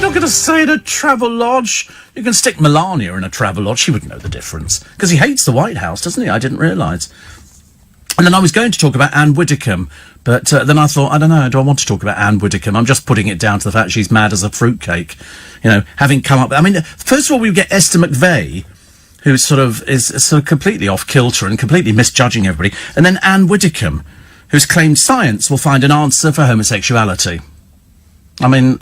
not going to say in a travel lodge. You can stick Melania in a travel lodge. She wouldn't know the difference. Because he hates the White House, doesn't he? I didn't realise. And then I was going to talk about Anne Widdecombe, but then I thought, I don't know, do I want to talk about Anne Widdecombe? I'm just putting it down to the fact she's mad as a fruitcake. You know, having come up... I mean, first of all, we get Esther McVeigh, who is sort of completely off kilter and completely misjudging everybody. And then Anne Widdecombe, who's claimed science will find an answer for homosexuality. I mean,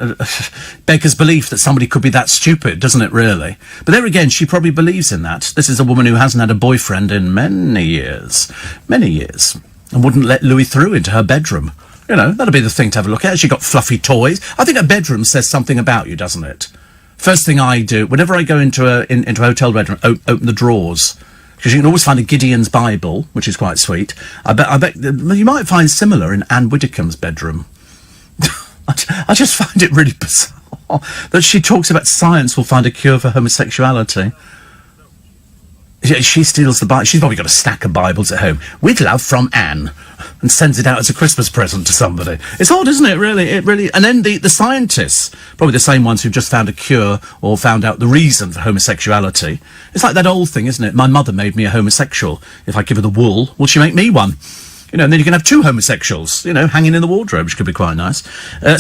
beggars belief that somebody could be that stupid, doesn't it, really? But there again, she probably believes in that. This is a woman who hasn't had a boyfriend in many years, and wouldn't let Louis through into her bedroom. You know, that'd be the thing to have a look at. She got fluffy toys. I think a bedroom says something about you, doesn't it? First thing I do, whenever I go into a hotel bedroom, open the drawers. Because you can always find a Gideon's Bible, which is quite sweet. I bet you might find similar in Anne Widdecombe's bedroom. I just find it really bizarre that she talks about science will find a cure for homosexuality. She steals the Bible. She's probably got a stack of Bibles at home. With love from Anne. And sends it out as a Christmas present to somebody. It's odd, isn't it, really? It really... And then the scientists, probably the same ones who've just found a cure or found out the reason for homosexuality. It's like that old thing, isn't it? My mother made me a homosexual. If I give her the wool, will she make me one? You know, and then you can have two homosexuals, you know, hanging in the wardrobe, which could be quite nice.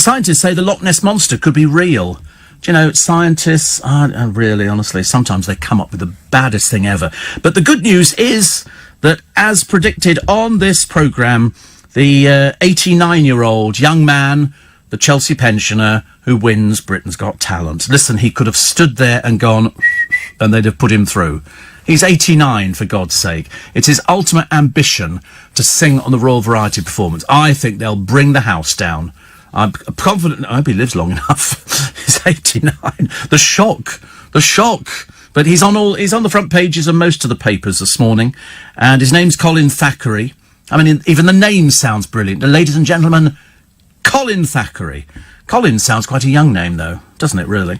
Scientists say the Loch Ness Monster could be real. Do you know, scientists, really, honestly, sometimes they come up with the baddest thing ever. But the good news is that, as predicted on this programme, the 89-year-old young man, the Chelsea pensioner, who wins Britain's Got Talent. Listen, he could have stood there and gone, and they'd have put him through. He's 89, for God's sake. It's his ultimate ambition to sing on the Royal Variety Performance. I think they'll bring the house down. I'm confident. I hope he lives long enough. He's 89. The shock. But he's on the front pages of most of the papers this morning, and his name's Colin Thackeray. I mean, even the name sounds brilliant. Ladies and gentlemen, Colin Thackeray. Colin sounds quite a young name, though, doesn't it, really?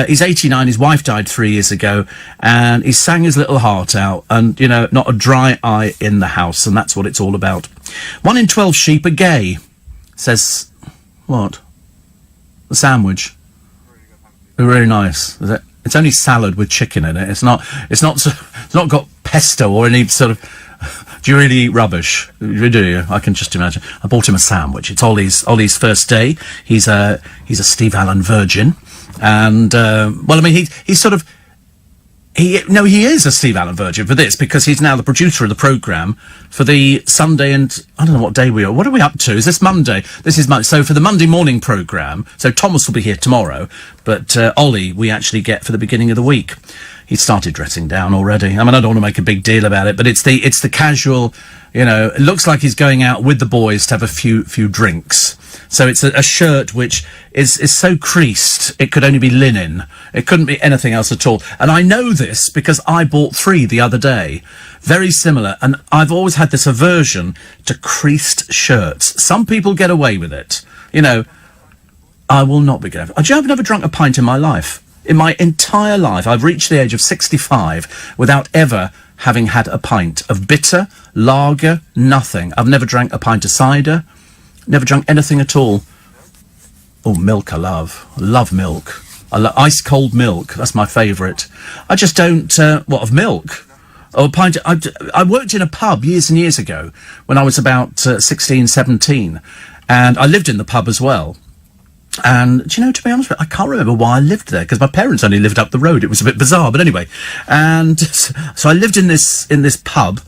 He's 89, his wife died 3 years ago, and he sang his little heart out, and, you know, not a dry eye in the house, and that's what it's all about. 1 in 12 sheep are gay, says... What? The sandwich. Really nice. Is it? It's only salad with chicken in it. It's not got pesto or any sort of... Do you really eat rubbish? Do you? I can just imagine. I bought him a sandwich. It's Ollie's first day. He's a Steve Allen virgin, and well, I mean, he's sort of he is a Steve Allen virgin for this, because he's now the producer of the programme for the Sunday, and I don't know what day we are. What are we up to? Is this Monday? This is Monday. So for the Monday morning programme, so Thomas will be here tomorrow, but Ollie we actually get for the beginning of the week. He started dressing down already. I mean, I don't want to make a big deal about it, but it's the casual, you know, it looks like he's going out with the boys to have a few drinks. So it's a shirt which is so creased, it could only be linen. It couldn't be anything else at all. And I know this because I bought 3 the other day. Very similar. And I've always had this aversion to creased shirts. Some people get away with it. You know, I will not be going. I've never drunk a pint in my life. In my entire life, I've reached the age of 65 without ever having had a pint of bitter, lager, nothing. I've never drank a pint of cider, never drunk anything at all. Oh, milk I love. I love milk. I love ice-cold milk. That's my favourite. I just don't... what, of milk? Oh, a pint... I worked in a pub years and years ago when I was about 16, 17, and I lived in the pub as well. And, do you know, to be honest with you, I can't remember why I lived there, because my parents only lived up the road. It was a bit bizarre, but anyway. And so I lived in this pub,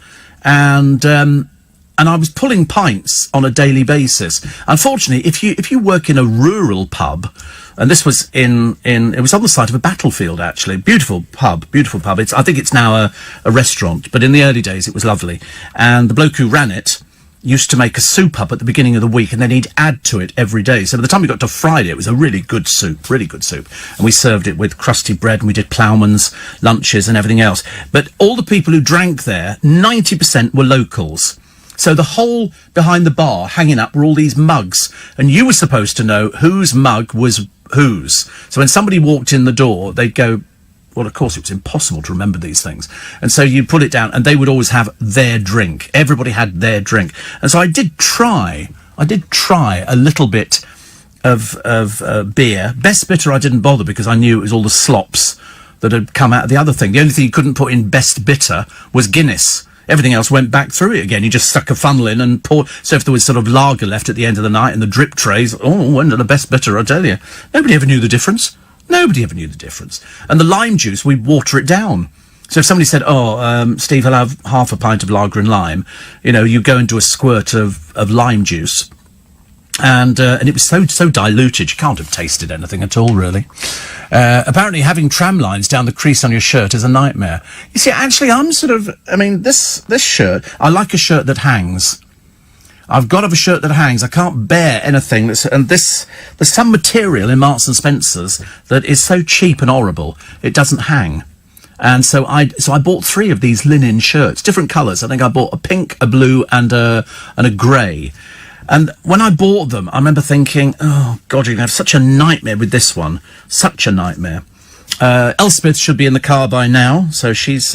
and I was pulling pints on a daily basis. Unfortunately, if you work in a rural pub, and this was it was on the site of a battlefield, actually. Beautiful pub. I think it's now a restaurant, but in the early days it was lovely. And the bloke who ran it used to make a soup up at the beginning of the week, and then he'd add to it every day. So by the time we got to Friday, it was a really good soup. And we served it with crusty bread, and we did ploughman's lunches and everything else. But all the people who drank there, 90% were locals. So the whole behind the bar, hanging up, were all these mugs, and you were supposed to know whose mug was whose. So when somebody walked in the door, they'd go... Well, of course, it was impossible to remember these things. And so you'd put it down, and they would always have their drink. Everybody had their drink. And so I did try a little bit beer. Best bitter I didn't bother because I knew it was all the slops that had come out of the other thing. The only thing you couldn't put in best bitter was Guinness. Everything else went back through it again. You just stuck a funnel in and poured. So if there was sort of lager left at the end of the night and the drip trays, went to the best bitter, I tell you. Nobody ever knew the difference. Nobody ever knew the difference. And the lime juice, we'd water it down. So if somebody said, Steve, I'll have half a pint of lager and lime, you go into a squirt of lime juice. And it was so diluted, you can't have tasted anything at all, really. Apparently having tram lines down the crease on your shirt is a nightmare. You see, actually, this shirt, I like a shirt that hangs. I've got to have a shirt that hangs. I can't bear anything there's some material in Marks and Spencer's that is so cheap and horrible, it doesn't hang. And so I bought 3 of these linen shirts, different colours. I think I bought a pink, a blue, and a grey. And when I bought them, I remember thinking, oh, God, you're going to have such a nightmare with this one. Such a nightmare. Elspeth should be in the car by now, so she's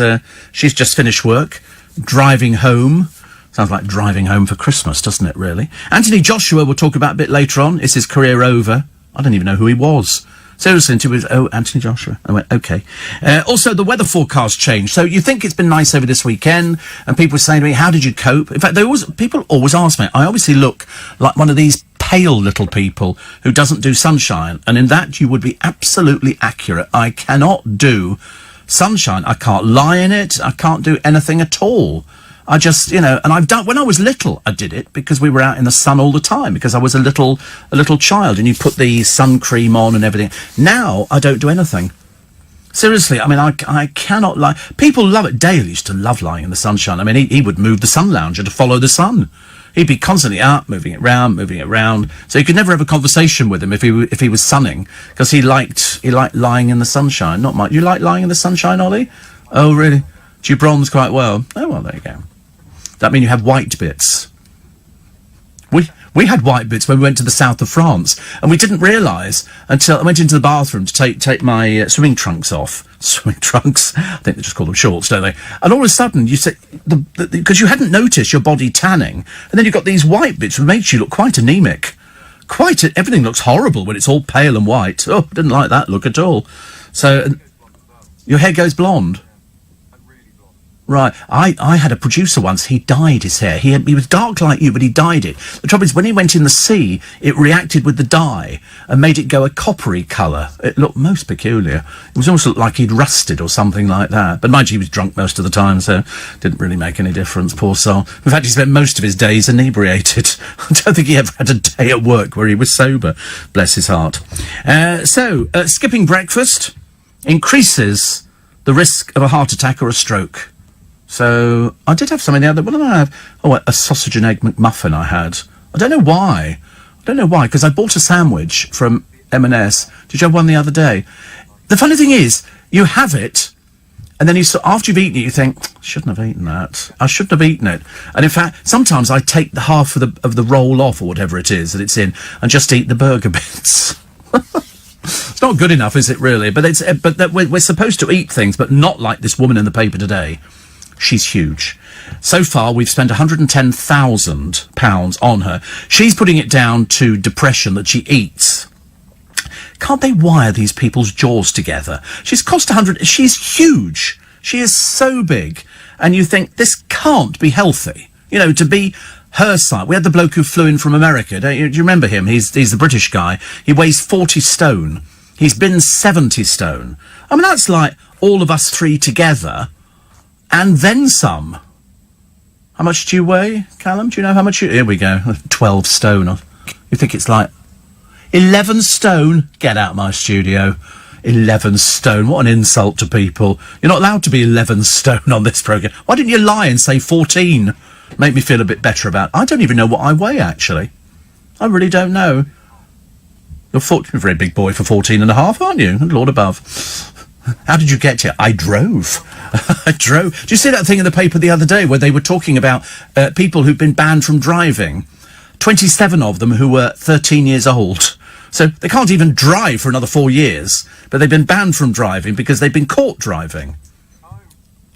just finished work, driving home. Sounds like driving home for Christmas, doesn't it, really? Anthony Joshua, we'll talk about a bit later on. Is his career over? I don't even know who he was. Seriously, it was, Anthony Joshua. I went, okay. Also, the weather forecast changed. So you think it's been nice over this weekend, and people were saying to me, how did you cope? In fact, people always ask me. I obviously look like one of these pale little people who doesn't do sunshine, and in that you would be absolutely accurate. I cannot do sunshine. I can't lie in it. I can't do anything at all. I just, and I've done, when I was little, I did it because we were out in the sun all the time, because I was a little child, and you put the sun cream on and everything. Now, I don't do anything. Seriously, I cannot lie. People love it. Dale used to love lying in the sunshine. He would move the sun lounger to follow the sun. He'd be constantly out, moving it round. So you could never have a conversation with him if he was sunning, because he liked lying in the sunshine. Not much. You like lying in the sunshine, Ollie? Oh, really? Do you bronze quite well? Oh, well, there you go. That mean you have white bits? We had white bits when we went to the south of France, and we didn't realise until I went into the bathroom to take my swimming trunks off. Swimming trunks? I think they just call them shorts, don't they? And all of a sudden, you say, because you hadn't noticed your body tanning, and then you've got these white bits which makes you look quite anaemic. Everything looks horrible when it's all pale and white. Oh, didn't like that look at all. So, your hair goes blonde. Right. I had a producer once, he dyed his hair. He was dark like you, but he dyed it. The trouble is, when he went in the sea, it reacted with the dye and made it go a coppery colour. It looked most peculiar. It was almost like he'd rusted or something like that. But mind you, he was drunk most of the time, so didn't really make any difference, poor soul. In fact, he spent most of his days inebriated. I don't think he ever had a day at work where he was sober. Bless his heart. Skipping breakfast increases the risk of a heart attack or a stroke. So, I did have something the other... What did I have? Oh, a sausage and egg McMuffin I had. I don't know why, because I bought a sandwich from M&S. Did you have one the other day? The funny thing is, you have it, and then after you've eaten it, you think, I shouldn't have eaten that. I shouldn't have eaten it. And in fact, sometimes I take the half of the roll off, or whatever it is that it's in, and just eat the burger bits. It's not good enough, is it, really? But we're supposed to eat things, but not like this woman in the paper today. She's huge. So far, we've spent £110,000 on her. She's putting it down to depression that she eats. Can't they wire these people's jaws together? She's cost 100. She's huge. She is so big. And you think, this can't be healthy. To be her size. We had the bloke who flew in from America. Do you remember him? He's the British guy. He weighs 40 stone. He's been 70 stone. That's like all of us 3 together. And then some. How much do you weigh, Callum? Do you know how much Here we go. 12 stone. You think it's like 11 stone? Get out of my studio. 11 stone. What an insult to people. You're not allowed to be 11 stone on this programme. Why didn't you lie and say 14? Make me feel a bit better about it. I don't even know what I weigh, actually. I really don't know. You're a very big boy for 14 and a half, aren't you? Lord above. How did you get here? I drove. I drove. Did you see that thing in the paper the other day where they were talking about people who've been banned from driving? 27 of them who were 13 years old. So they can't even drive for another 4 years, but they've been banned from driving because they've been caught driving.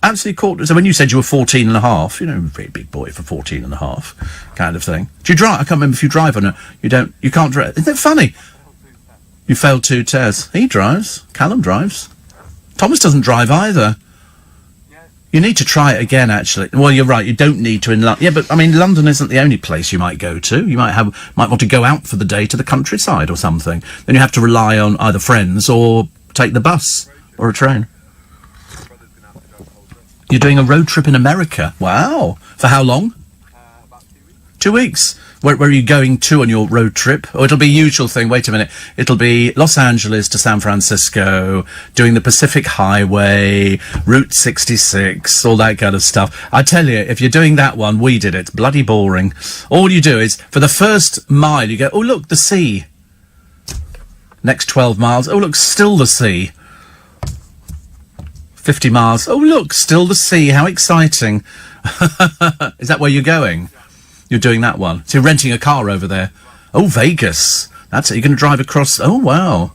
Absolutely caught. So when you said you were 14 and a half, you know, very big boy for 14 and a half, kind of thing. Do you drive? I can't remember if you drive or not. You don't. You can't drive. Isn't it funny? You failed 2 tests. He drives. Callum drives. Thomas doesn't drive either. You need to try it again, actually. Well, you're right. You don't need to in London. Yeah, but I mean, London isn't the only place you might go to. You might want to go out for the day to the countryside or something. Then you have to rely on either friends or take the bus or a train. You're doing a road trip in America. Wow. For how long? About 2 weeks. 2 weeks. Where are you going to on your road trip? Oh, it'll be usual thing. Wait a minute. It'll be Los Angeles to San Francisco, doing the Pacific Highway, Route 66, all that kind of stuff. I tell you, if you're doing that one, we did it. Bloody boring. All you do is, for the first mile, you go, oh, look, the sea. Next 12 miles, oh, look, still the sea. 50 miles, oh, look, still the sea. How exciting. Is that where you're going? You're doing that one. So you're renting a car over there. Oh, Vegas. That's it. You're going to drive across. Oh, wow.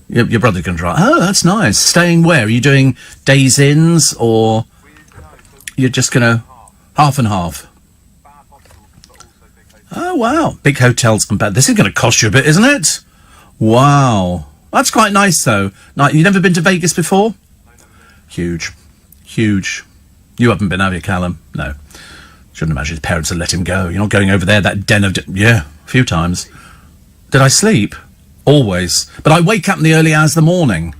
Your brother's going to drive. Oh, that's nice. Staying where? Are you doing days inns or you're just going to half and half? Oh, wow. Big hotels and bad. This is going to cost you a bit, isn't it? Wow. That's quite nice, though. You've never been to Vegas before? Huge. Huge. You haven't been, have you, Callum? No. Shouldn't imagine his parents had let him go. You're not going over there, that den of... yeah, a few times. Did I sleep? Always. But I wake up in the early hours of the morning.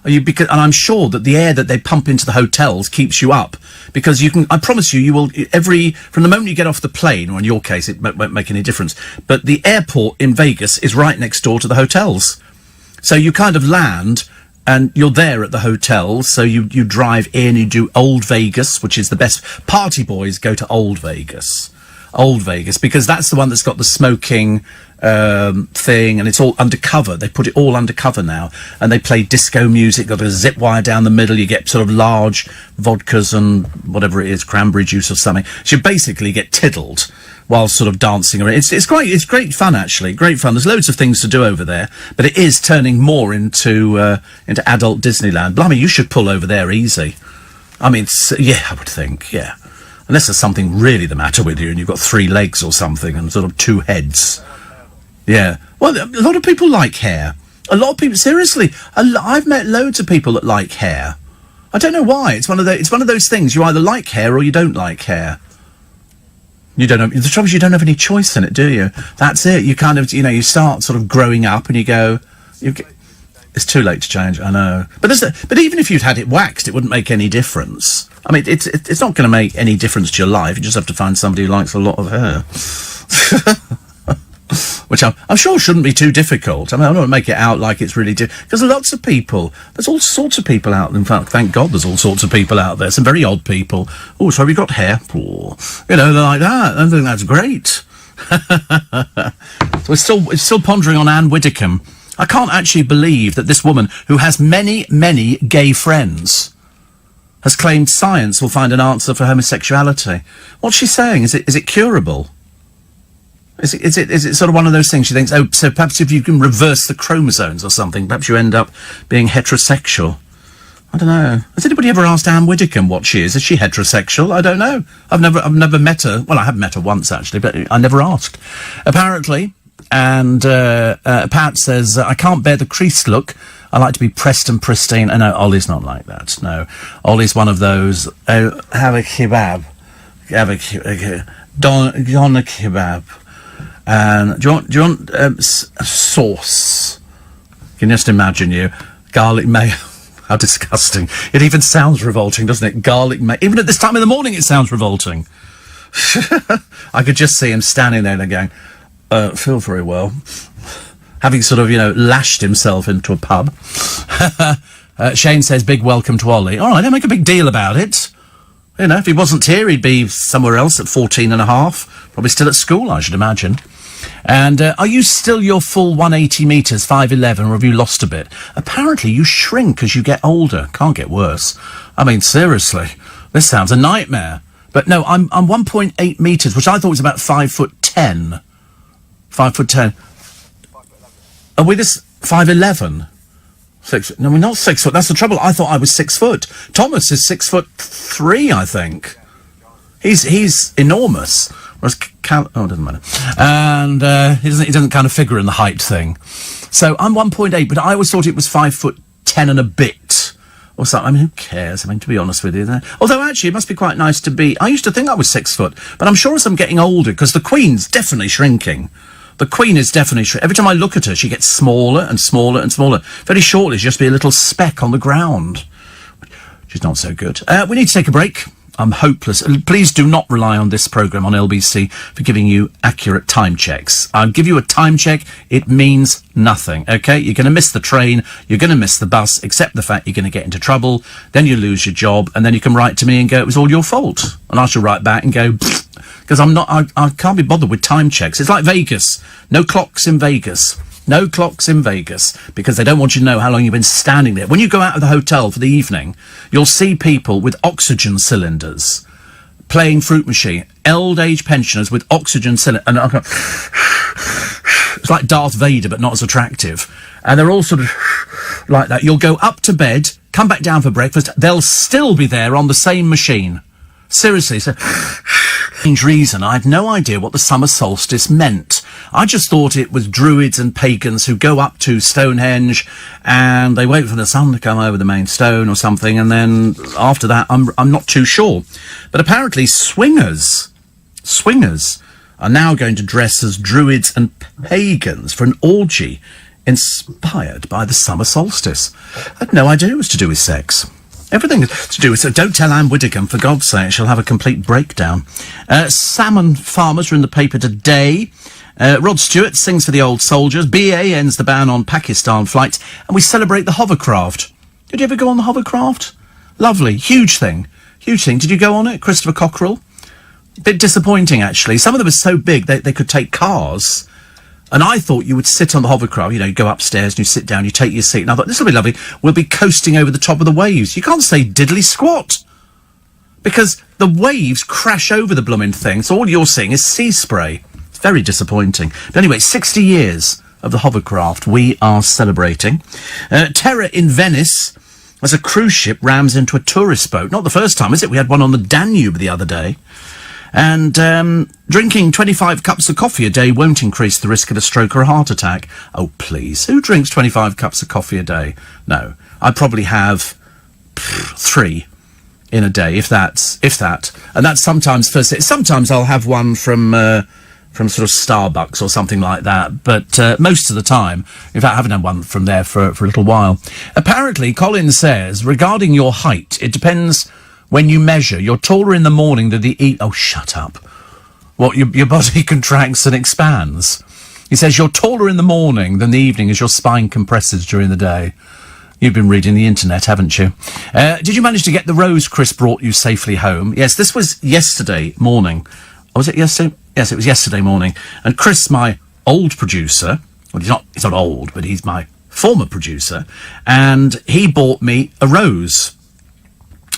And I'm sure that the air that they pump into the hotels keeps you up. Because you can... I promise you will... from the moment you get off the plane, or in your case, it won't make any difference, but the airport in Vegas is right next door to the hotels. So you kind of land... and you're there at the hotel, so you drive in, you do Old Vegas, which is the best. Party boys go to Old Vegas. Old Vegas, because that's the one that's got the smoking thing, and it's all undercover. They put it all undercover now, and they play disco music, got a zip wire down the middle, you get sort of large vodkas and whatever it is, cranberry juice or something. So you basically get tiddled while sort of dancing around. It's great fun, actually. Great fun. There's loads of things to do over there, but it is turning more into adult Disneyland. Blimey, you should pull over there easy. I mean, yeah, I would think, yeah. Unless there's something really the matter with you and you've got 3 legs or something and sort of 2 heads. Yeah. Well, a lot of people like hair. A lot of people, seriously, I've met loads of people that like hair. I don't know why. It's one of those things. You either like hair or you don't like hair. You don't have, the trouble is you don't have any choice in it, do you? That's it. You kind of, you start sort of growing up and you go, it's too late to change, I know. But even if you'd had it waxed, it wouldn't make any difference. I mean, it's not going to make any difference to your life. You just have to find somebody who likes a lot of hair. Which I'm sure shouldn't be too difficult. I mean, I don't want to make it out like it's really difficult. Because lots of people, there's all sorts of people out there. In fact, thank God there's all sorts of people out there. Some very odd people. Oh, so have you got hair? Oh, they're like that. I think that's great. So we're still pondering on Anne Widdecombe. I can't actually believe that this woman, who has many, many gay friends, has claimed science will find an answer for homosexuality. What's she saying? Is it curable? Is it sort of one of those things she thinks, oh, so perhaps if you can reverse the chromosomes or something, perhaps you end up being heterosexual? I don't know. Has anybody ever asked Anne Widdecombe what she is? Is she heterosexual? I don't know. I've never met her. Well, I have met her once, actually, but I never asked. Apparently, and Pat says, I can't bear the creased look. I like to be pressed and pristine. No, Ollie's not like that. No. Ollie's one of those, oh, have a kebab. Have a don a kebab. And do you want sauce? You can just imagine you. Garlic mayo. How disgusting. It even sounds revolting, doesn't it? Garlic mayo. Even at this time in the morning it sounds revolting. I could just see him standing there and going, feel very well. Having sort of, lashed himself into a pub. Shane says, big welcome to Ollie. All right, don't make a big deal about it. If he wasn't here, he'd be somewhere else at 14 and a half. Probably still at school, I should imagine. And are you still your full 180 metres, 5'11", or have you lost a bit? Apparently you shrink as you get older. Can't get worse. I mean, seriously, this sounds a nightmare. But no, I'm 1.8 metres, which I thought was about 5'10". 5'10". Are we this 5'11"? No, we're not 6 foot. That's the trouble. I thought I was 6 foot. Thomas is 6'3", I think. He's enormous. Whereas it doesn't matter. And he doesn't kind of figure in the height thing. So I'm 1.8, but I always thought it was 5'10" and a bit. Or something. I mean, who cares? I mean, to be honest with you. Although, actually, it must be quite nice to be... I used to think I was 6 foot, but I'm sure as I'm getting older, because the Queen's definitely shrinking. The Queen is definitely shrinking. Every time I look at her, she gets smaller and smaller and smaller. Very shortly, she'll just be a little speck on the ground. She's not so good. We need to take a break. I'm hopeless. Please do not rely on this programme on LBC for giving you accurate time checks. I'll give you a time check. It means nothing, okay? You're going to miss the train. You're going to miss the bus, except the fact you're going to get into trouble. Then you lose your job, and then you can write to me and go, it was all your fault. And I shall write back and go, because I can't be bothered with time checks. It's like Vegas. No clocks in Vegas. No clocks in Vegas, because they don't want you to know how long you've been standing there. When you go out of the hotel for the evening, you'll see people with oxygen cylinders playing fruit machine. Old-age pensioners with oxygen cylinders. And it's like Darth Vader, but not as attractive. And they're all sort of like that. You'll go up to bed, come back down for breakfast. They'll still be there on the same machine. Seriously, so... strange reason, I had no idea what the summer solstice meant. I just thought it was druids and pagans who go up to Stonehenge and they wait for the sun to come over the main stone or something, and then after that, I'm not too sure. But apparently swingers are now going to dress as druids and pagans for an orgy inspired by the summer solstice. I had no idea it was to do with sex. Everything is to do with... So don't tell Anne Widdecombe, for God's sake. She'll have a complete breakdown. Salmon farmers are in the paper today. Rod Stewart sings for the old soldiers. BA ends the ban on Pakistan flights. And we celebrate the hovercraft. Did you ever go on the hovercraft? Lovely. Huge thing. Huge thing. Did you go on it, Christopher Cockerell? A bit disappointing, actually. Some of them are so big they could take cars. And I thought you would sit on the hovercraft, you go upstairs and you sit down, you take your seat. And I thought, this will be lovely. We'll be coasting over the top of the waves. You can't say diddly squat. Because the waves crash over the blooming thing. So all you're seeing is sea spray. It's very disappointing. But anyway, 60 years of the hovercraft we are celebrating. Terror in Venice as a cruise ship rams into a tourist boat. Not the first time, is it? We had one on the Danube the other day. And drinking 25 cups of coffee a day won't increase the risk of a stroke or a heart attack. Oh, please. Who drinks 25 cups of coffee a day? No. I probably have 3 in a day, if that. And that's sometimes first. Sometimes I'll have one from sort of Starbucks or something like that. But most of the time, in fact, I haven't had one from there for a little while. Apparently, Colin says, regarding your height, it depends... When you measure, you're taller in the morning than the evening. Oh, shut up. What, your body contracts and expands? He says you're taller in the morning than the evening as your spine compresses during the day. You've been reading the internet, haven't you? Did you manage to get the rose Chris brought you safely home? Yes, this was yesterday morning. Oh, was it yesterday? Yes, it was yesterday morning. And Chris, my old producer, well, he's not old, but he's my former producer, and he bought me a rose.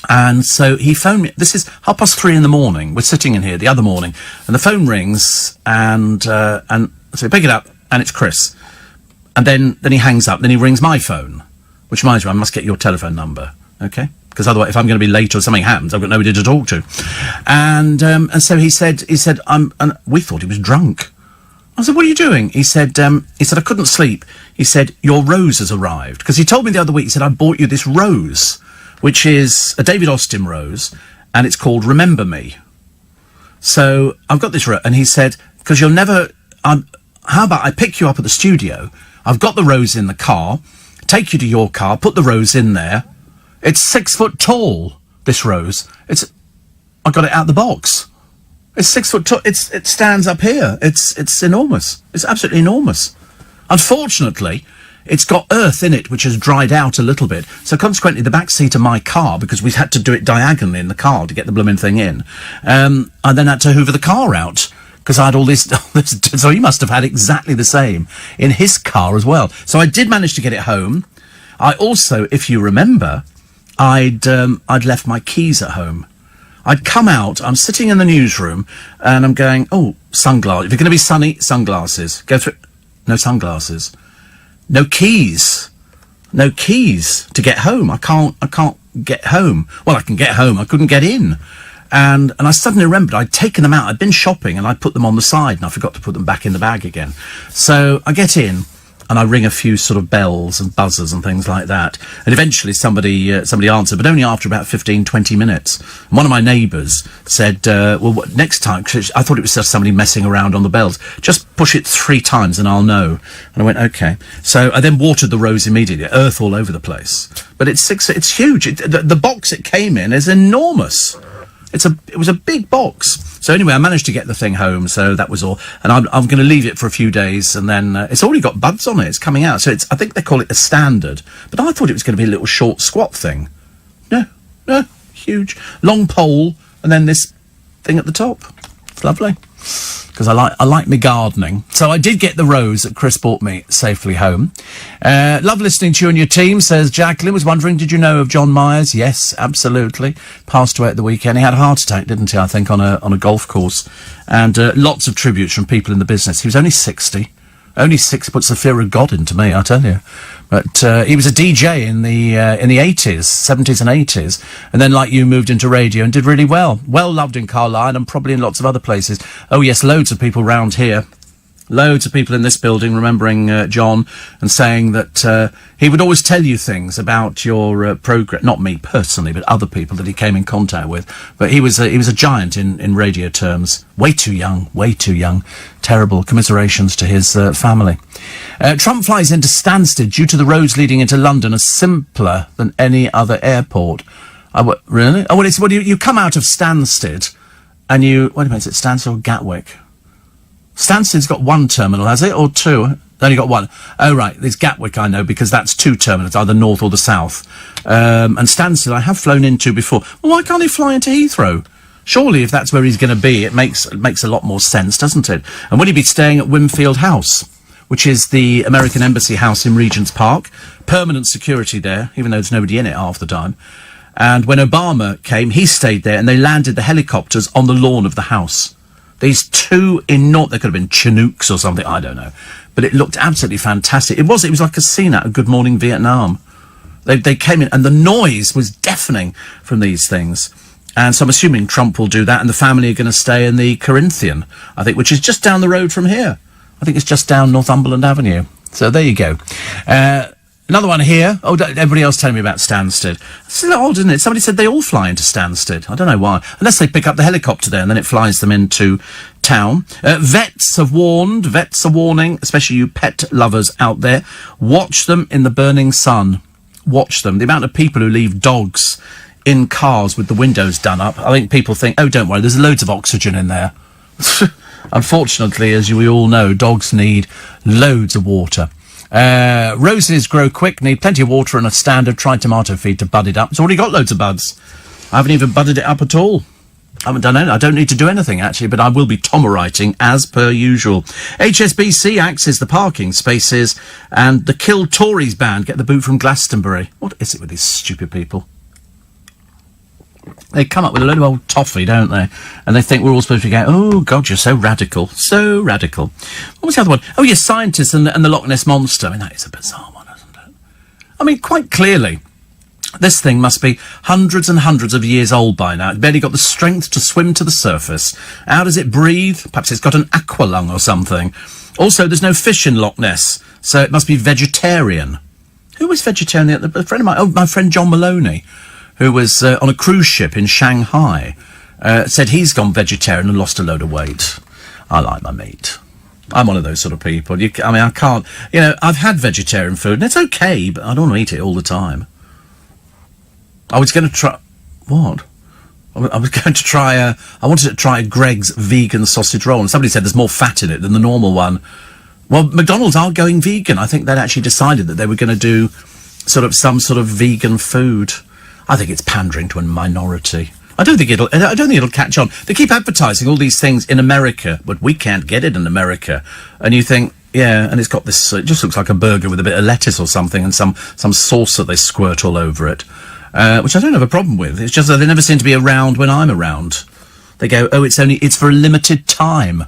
And so he phoned me. This is 3:30 in the morning. We're sitting in here the other morning, and the phone rings, and so I pick it up, and it's Chris. And then he hangs up. Then he rings my phone, which reminds me, I must get your telephone number, okay? Because otherwise, if I'm going to be late or something happens, I've got nobody to talk to. And so he said, and we thought he was drunk. I said, what are you doing? He said, I couldn't sleep. He said, your rose has arrived. Because he told me the other week, he said, I bought you this rose, which is a David Austin rose, and it's called Remember Me. So I've got this rose, and he said, because you'll never... how about I pick you up at the studio, I've got the rose in the car, take you to your car, put the rose in there. It's 6 foot tall, this rose. I got it out of the box. It's 6 foot tall. It stands up here. It's enormous. It's absolutely enormous. Unfortunately... It's got earth in it, which has dried out a little bit. So consequently, the back seat of my car, because we had to do it diagonally in the car to get the blooming thing in, I then had to hoover the car out, because I had all this... So he must have had exactly the same in his car as well. So I did manage to get it home. I also, if you remember, I'd left my keys at home. I'd come out, I'm sitting in the newsroom, and I'm going, oh, sunglasses. If you're going to be sunny, sunglasses. Go through... No sunglasses. No keys. no keys to get home. I can't get home. Well, I can get home. I couldn't get in. And I suddenly remembered I'd taken them out. I'd been shopping and I'd put them on the side and I forgot to put them back in the bag again. So I get in and I ring a few sort of bells and buzzers and things like that. And eventually somebody answered, but only after about 15, 20 minutes. And one of my neighbours said, next time, 'cause I thought it was just somebody messing around on the bells, just push it 3 times and I'll know. And I went, okay. So I then watered the rose immediately, earth all over the place. But it's huge. The box it came in is enormous. It was a big box. So anyway, I managed to get the thing home, so that was all. And I'm going to leave it for a few days, and then it's already got buds on it. It's coming out. So I think they call it a standard. But I thought it was going to be a little short, squat thing. No, huge. Long pole, and then this thing at the top. It's lovely. Because I like me gardening. So I did get the rose that Chris brought me safely home. Love listening to you and your team, says Jacqueline. Was wondering, did you know of John Myers? Yes, absolutely. Passed away at the weekend. He had a heart attack, didn't he, I think, on a golf course. And lots of tributes from people in the business. He was only 60. Only 6 puts the fear of God into me, I tell you. But he was a DJ in the 80s, 70s and 80s, and then, like you, moved into radio and did really well. Well loved in Carlisle and probably in lots of other places. Oh yes, loads of people round here. Loads of people in this building remembering John and saying that he would always tell you things about your progress. Not me personally, but other people that he came in contact with. But he was a giant in radio terms. Way too young. Terrible. Commiserations to his family. Trump flies into Stansted due to the roads leading into London are simpler than any other airport. Really? Oh, well, you come out of Stansted and you... Wait a minute, is it Stansted or Gatwick? Stansted's got 1 terminal, has it? Or 2? They only got 1. Oh, right. There's Gatwick, I know, because that's 2 terminals, either north or the south. And Stansted I have flown into before. Well, why can't he fly into Heathrow? Surely, if that's where he's going to be, it makes a lot more sense, doesn't it? And will he be staying at Wimfield House, which is the American Embassy house in Regent's Park? Permanent security there, even though there's nobody in it half the time. And when Obama came, he stayed there, and they landed the helicopters on the lawn of the house. These 2 they could have been Chinooks or something, I don't know. But it looked absolutely fantastic. It was like a scene out of Good Morning Vietnam. They came in, and the noise was deafening from these things. And so I'm assuming Trump will do that, and the family are going to stay in the Corinthian, I think, which is just down the road from here. I think it's just down Northumberland Avenue. So there you go. Another one here. Oh, everybody else telling me about Stansted. It's a little odd, isn't it? Somebody said they all fly into Stansted. I don't know why. Unless they pick up the helicopter there and then it flies them into town. Vets are warning, especially you pet lovers out there. Watch them in the burning sun. Watch them. The amount of people who leave dogs in cars with the windows done up. I think people think, oh, don't worry, there's loads of oxygen in there. Unfortunately, as we all know, dogs need loads of water. Roses grow quick, need plenty of water and a standard tried tomato feed to bud it up. It's already got loads of buds. I haven't even budded it up at all. I haven't done anything. I don't need to do anything, actually, but I will be tomoriting as per usual. HSBC axes the parking spaces, and the Kill Tories band get the boot from Glastonbury. What is it with these stupid people? They come up with a load of old toffee, don't they? And they think we're all supposed to be going, oh, God, you're so radical. So radical. What was the other one? Oh, yes, scientists and the Loch Ness Monster. I mean, that is a bizarre one, isn't it? I mean, quite clearly, this thing must be hundreds and hundreds of years old by now. It's barely got the strength to swim to the surface. How does it breathe? Perhaps it's got an aqua lung or something. Also, there's no fish in Loch Ness, so it must be vegetarian. Who was vegetarian? A friend of mine, my friend John Maloney, who was on a cruise ship in Shanghai, said he's gone vegetarian and lost a load of weight. I like my meat. I'm one of those sort of people. I can't... I've had vegetarian food, and it's okay, but I don't want to eat it all the time. I was going to try... What? I was going to try I wanted to try Greg's vegan sausage roll, and somebody said there's more fat in it than the normal one. Well, McDonald's are going vegan. I think they'd actually decided that they were going to do some sort of vegan food. I think it's pandering to a minority. I don't think it'll catch on. They keep advertising all these things in America, but we can't get it in America. And you think, yeah, and it's got this, it just looks like a burger with a bit of lettuce or something and some sauce that they squirt all over it, which I don't have a problem with. It's just that they never seem to be around when I'm around. They go, oh, it's for a limited time.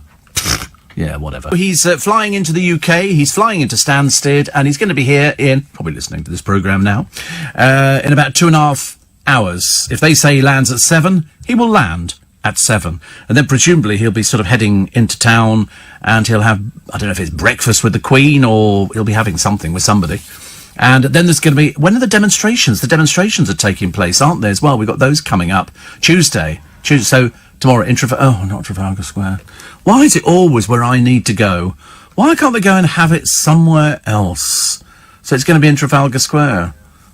Yeah, whatever. He's flying into the UK, he's flying into Stansted, and he's going to be here in, probably listening to this programme now, in about 2.5 hours. If they say he lands at 7, he will land at 7. And then presumably he'll be sort of heading into town, and he'll have, I don't know if it's breakfast with the Queen, or he'll be having something with somebody. And then there's going to be, when are the demonstrations? The demonstrations are taking place, aren't they, as well? We've got those coming up. Tuesday, so tomorrow in not Trafalgar Square. Why is it always where I need to go? Why can't they go and have it somewhere else? So it's going to be in Trafalgar Square.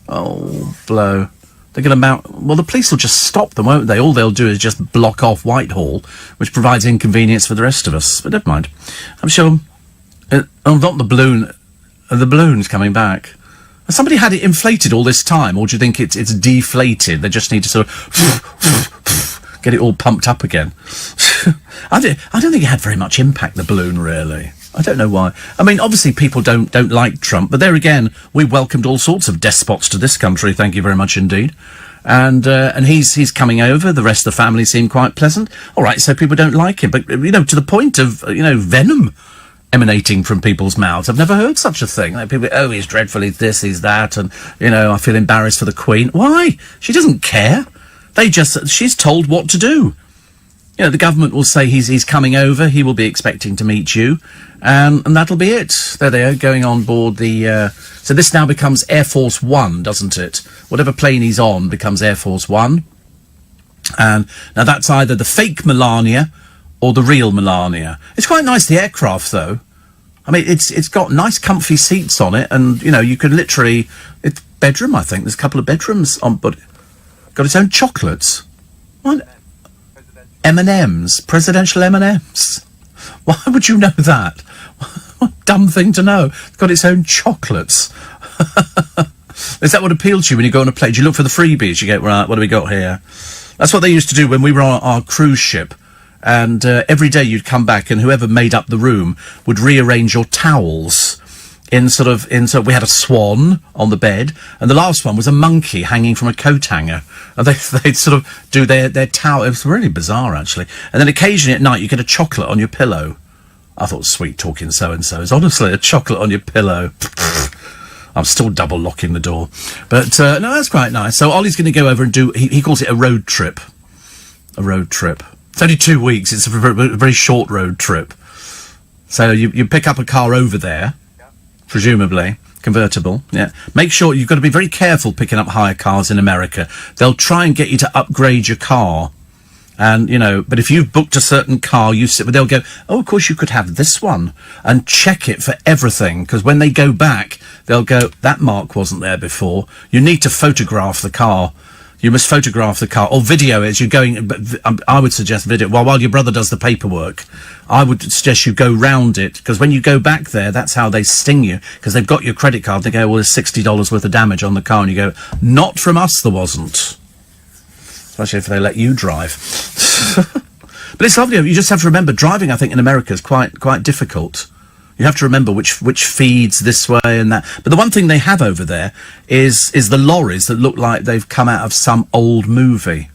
Oh, blow. They're going to well, the police will just stop them, won't they? All they'll do is just block off Whitehall, which provides inconvenience for the rest of us. But never mind. I'm sure... not the balloon. The balloon's coming back. Has somebody had it inflated all this time, or do you think it's deflated? They just need to sort of get it all pumped up again. I don't think it had very much impact, the balloon, really. I don't know why. I mean, obviously people don't like Trump, but there again, we welcomed all sorts of despots to this country, thank you very much indeed. And he's coming over, the rest of the family seem quite pleasant. All right, so people don't like him, but, to the point of, venom emanating from people's mouths. I've never heard such a thing. Like people, oh, he's dreadful, he's this, he's that, and, I feel embarrassed for the Queen. Why? She doesn't care. She's told what to do. The government will say he's coming over, he will be expecting to meet you, and that'll be it. There they are, going on board the... So this now becomes Air Force One, doesn't it? Whatever plane he's on becomes Air Force One. And now that's either the fake Melania or the real Melania. It's quite nice, the aircraft, though. I mean, it's got nice comfy seats on it, and, you can literally... It's bedroom, I think. There's a couple of bedrooms on, but got its own chocolates. What? M&M's. Presidential M&M's. Why would you know that? What a dumb thing to know. It's got its own chocolates. Is that what appealed to you when you go on a plane? Do you look for the freebies? You get, right, what do we got here? That's what they used to do when we were on our cruise ship. And every day you'd come back and whoever made up the room would rearrange your towels so we had a swan on the bed, and the last one was a monkey hanging from a coat hanger. And they'd sort of do their towel. It was really bizarre, actually. And then occasionally at night you get a chocolate on your pillow. I thought, sweet talking so-and-so's. Honestly, a chocolate on your pillow. I'm still double locking the door. But, no, that's quite nice. So Ollie's going to go over and do, he calls it a road trip. A road trip. It's only 2 weeks. It's a very short road trip. So you pick up a car over there, presumably. Convertible, yeah. Make sure you've got to be very careful picking up hire cars in America. They'll try and get you to upgrade your car. And, but if you've booked a certain car, they'll go, oh, of course you could have this one, and check it for everything. Because when they go back, they'll go, that mark wasn't there before. You need to photograph the car. You must photograph the car or video it as you're going. But I would suggest video. While your brother does the paperwork, I would suggest you go round it, because when you go back there, that's how they sting you, because they've got your credit card. They go, well, there's $60 worth of damage on the car, and you go, not from us, there wasn't. Especially if they let you drive. But it's lovely. You just have to remember, driving, I think, in America is quite difficult. You have to remember which feeds this way and that. But the one thing they have over there is the lorries that look like they've come out of some old movie.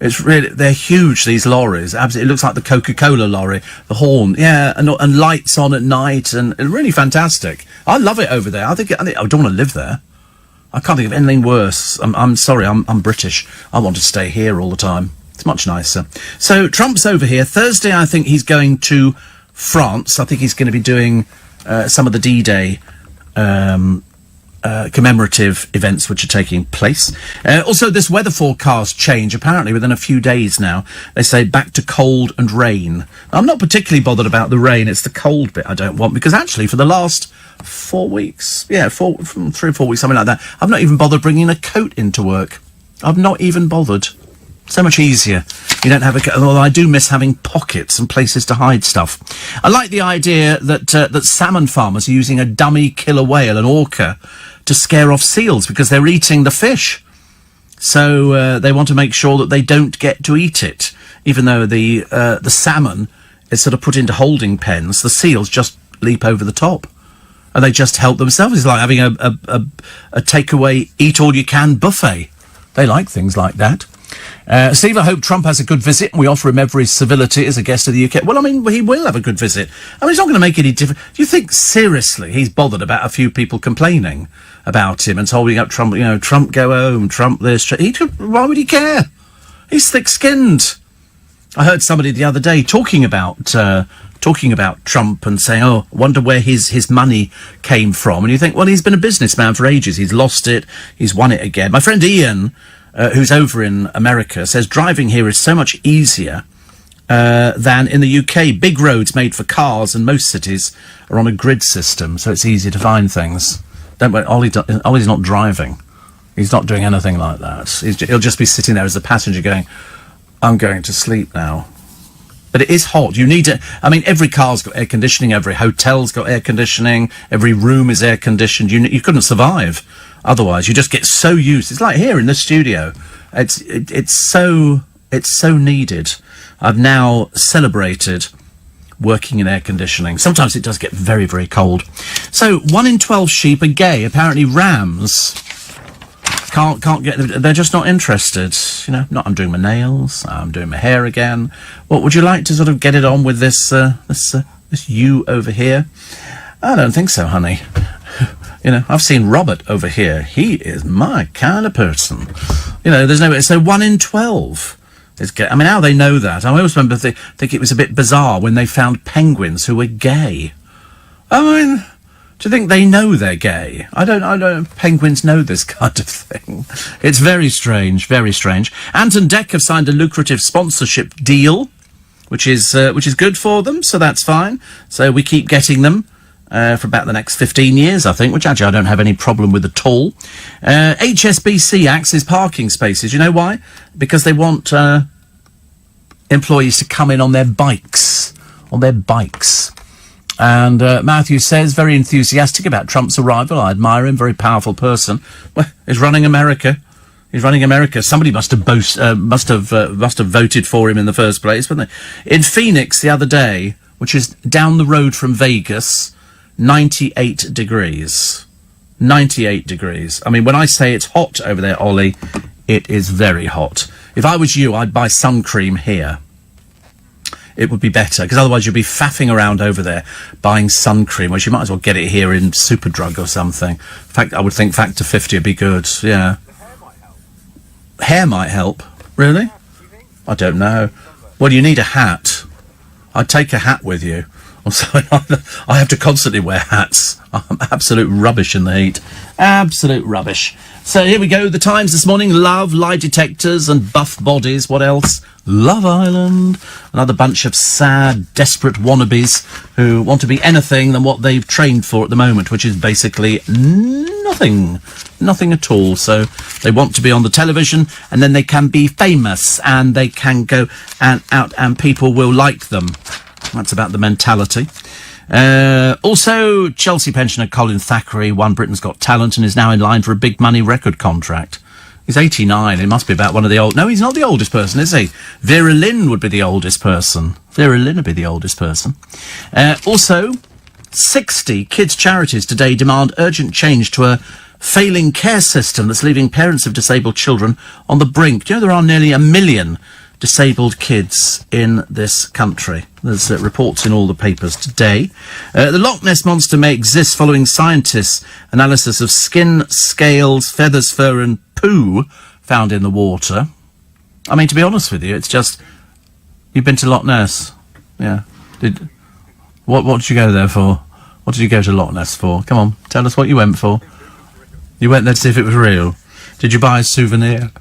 It's really, they're huge, these lorries. Absolutely, it looks like the Coca-Cola lorry, the horn, yeah, and lights on at night, and really fantastic. I love it over there. I don't want to live there. I can't think of anything worse. I'm sorry, I'm British. I want to stay here all the time. It's much nicer. So Trump's over here. Thursday, I think he's going to France. I think he's going to be doing some of the D-Day commemorative events which are taking place. Also, this weather forecast change, apparently within a few days now, they say back to cold and rain. I'm not particularly bothered about the rain. It's the cold bit I don't want, because actually for the last 4 weeks, 3 or 4 weeks, something like that, I've not even bothered bringing a coat into work. I've not even bothered. So much easier. You don't have although I do miss having pockets and places to hide stuff. I like the idea that salmon farmers are using a dummy killer whale, an orca, to scare off seals because they're eating the fish. So they want to make sure that they don't get to eat it, even though the salmon is sort of put into holding pens. The seals just leap over the top, and they just help themselves. It's like having a takeaway, eat all you can buffet. They like things like that. Steve, I hope Trump has a good visit and we offer him every civility as a guest of the UK. Well, I mean, he will have a good visit. I mean, it's not going to make any difference. Do you think, seriously, he's bothered about a few people complaining about him and holding up Trump, Trump go home, Trump this, why would he care? He's thick-skinned. I heard somebody the other day talking about Trump and saying, oh, wonder where his money came from. And you think, well, he's been a businessman for ages. He's lost it. He's won it again. My friend Ian, who's over in America, says driving here is so much easier than in the UK. Big roads made for cars and most cities are on a grid system, so it's easy to find things. Don't worry, Ollie's not driving. He's not doing anything like that. He'll just be sitting there as a passenger going, I'm going to sleep now. But it is hot. You need it. I mean, every car's got air conditioning, every hotel's got air conditioning, every room is air conditioned. You couldn't survive otherwise. You just get so used. It's like here in the studio. It's so needed. I've now celebrated working in air conditioning. Sometimes it does get very, very cold. So 1 in 12 sheep are gay. Apparently rams can't get. They're just not interested. I'm doing my nails. I'm doing my hair again. What would you like to sort of get it on with this you over here? I don't think so, honey. I've seen Robert over here. He is my kind of person. There's no. So 1 in 12 is gay. I mean, how they know that? I always remember think it was a bit bizarre when they found penguins who were gay. I mean, do you think they know they're gay? I don't. Penguins know this kind of thing. It's very strange, very strange. Ant and Dec have signed a lucrative sponsorship deal, which is good for them. So that's fine. So we keep getting them for about the next 15 years, I think, which actually I don't have any problem with at all. HSBC axes parking spaces. You know why? Because they want employees to come in on their bikes. And Matthew says, very enthusiastic about Trump's arrival. I admire him, very powerful person. Well, he's running America. Somebody must have voted for him in the first place, wouldn't they? In Phoenix the other day, which is down the road from Vegas, 98 degrees. 98 degrees. I mean, when I say it's hot over there, Ollie, it is very hot. If I was you, I'd buy sun cream here. It would be better, because otherwise you'd be faffing around over there buying sun cream, whereas you might as well get it here in Superdrug or something. In fact, I would think Factor 50 would be good, yeah. The hair might help. Hair might help? Really? You think? I don't know. Well, you need a hat. I'd take a hat with you. So I have to constantly wear hats. I'm absolute rubbish in the heat. Absolute rubbish. So here we go. The Times this morning. Love, lie detectors and buff bodies. What else? Love Island. Another bunch of sad, desperate wannabes who want to be anything than what they've trained for at the moment, which is basically nothing. Nothing at all. So they want to be on the television, and then they can be famous, and they can go out and people will like them. That's about the mentality. Also, Chelsea pensioner Colin Thackeray won Britain's Got Talent and is now in line for a big money record contract. He's 89. He must be about one of the old... No, he's not the oldest person, is he? Vera Lynn would be the oldest person. Also, 60 kids' charities today demand urgent change to a failing care system that's leaving parents of disabled children on the brink. Do you know there are nearly 1 million disabled kids in this country? There's reports in all the papers today. The Loch Ness Monster may exist following scientists' analysis of skin, scales, feathers, fur and poo found in the water. I mean, to be honest with you, it's just... You've been to Loch Ness? Yeah. What did you go there for? What did you go to Loch Ness for? Come on, tell us what you went for. You went there to see if it was real. Did you buy a souvenir?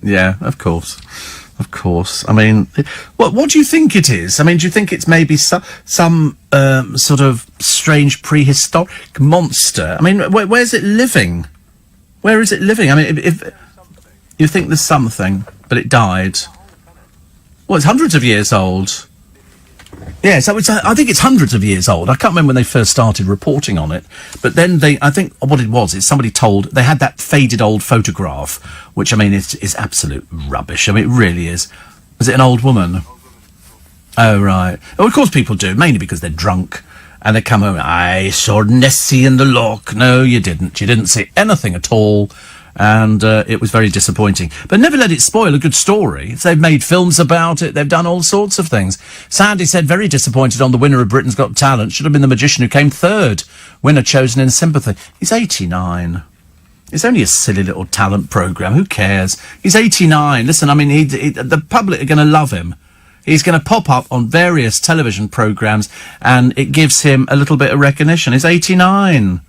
Yeah, of course. Of course. I mean, what do you think it is? I mean, do you think it's maybe some sort of strange prehistoric monster? I mean, where's it living? Where is it living? I mean, if you think there's something, but it died. Well, it's hundreds of years old. Yeah, so I think it's hundreds of years old. I can't remember when they first started reporting on it, but then I think what it was is somebody they had that faded old photograph, which, I mean, is absolute rubbish. I mean, it really is. Was it an old woman? Oh, right. Oh, of course people do, mainly because they're drunk, and they come home, I saw Nessie in the loch. No, you didn't. You didn't see anything at all. And it was very disappointing. But never let it spoil a good story. They've made films about it. They've done all sorts of things. Sandy said, very disappointed on the winner of Britain's Got Talent. Should have been the magician who came third. Winner chosen in sympathy. He's 89. It's only a silly little talent programme. Who cares? He's 89. Listen, I mean, the public are going to love him. He's going to pop up on various television programmes, and it gives him a little bit of recognition. He's 89.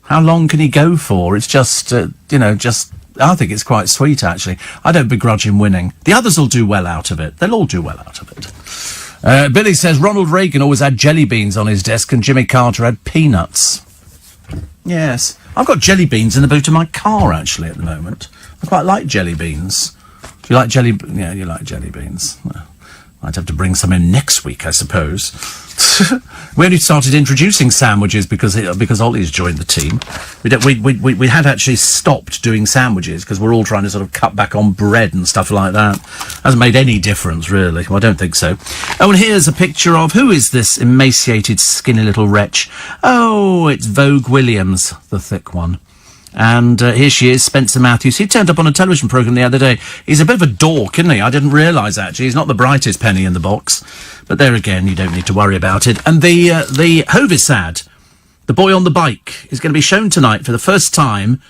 How long can he go for? It's just, I think it's quite sweet, actually. I don't begrudge him winning. The others will do well out of it. They'll all do well out of it. Billy says Ronald Reagan always had jelly beans on his desk and Jimmy Carter had peanuts. Yes. I've got jelly beans in the boot of my car, actually, at the moment. I quite like jelly beans. Do you like jelly... Yeah, you like jelly beans. Well, I'd have to bring some in next week, I suppose. We only started introducing sandwiches because Ollie's joined the team. We had actually stopped doing sandwiches because we're all trying to sort of cut back on bread and stuff like that. Hasn't made any difference, really. Well, I don't think so. Oh, and here's a picture of... Who is this emaciated, skinny little wretch? Oh, it's Vogue Williams, the thick one. And here she is, Spencer Matthews. He turned up on a television programme the other day. He's a bit of a dork, isn't he? I didn't realise, actually. He's not the brightest penny in the box. But there again, you don't need to worry about it. And the Hovis ad, The Boy on the Bike, is going to be shown tonight for the first time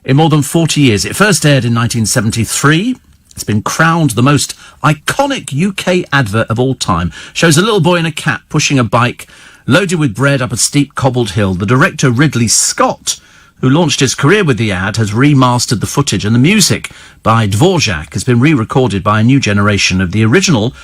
in more than 40 years. It first aired in 1973. It's been crowned the most iconic UK advert of all time. Shows a little boy in a cap pushing a bike loaded with bread up a steep cobbled hill. The director, Ridley Scott, who launched his career with the ad, has remastered the footage, and the music by Dvorak has been re-recorded by a new generation of the original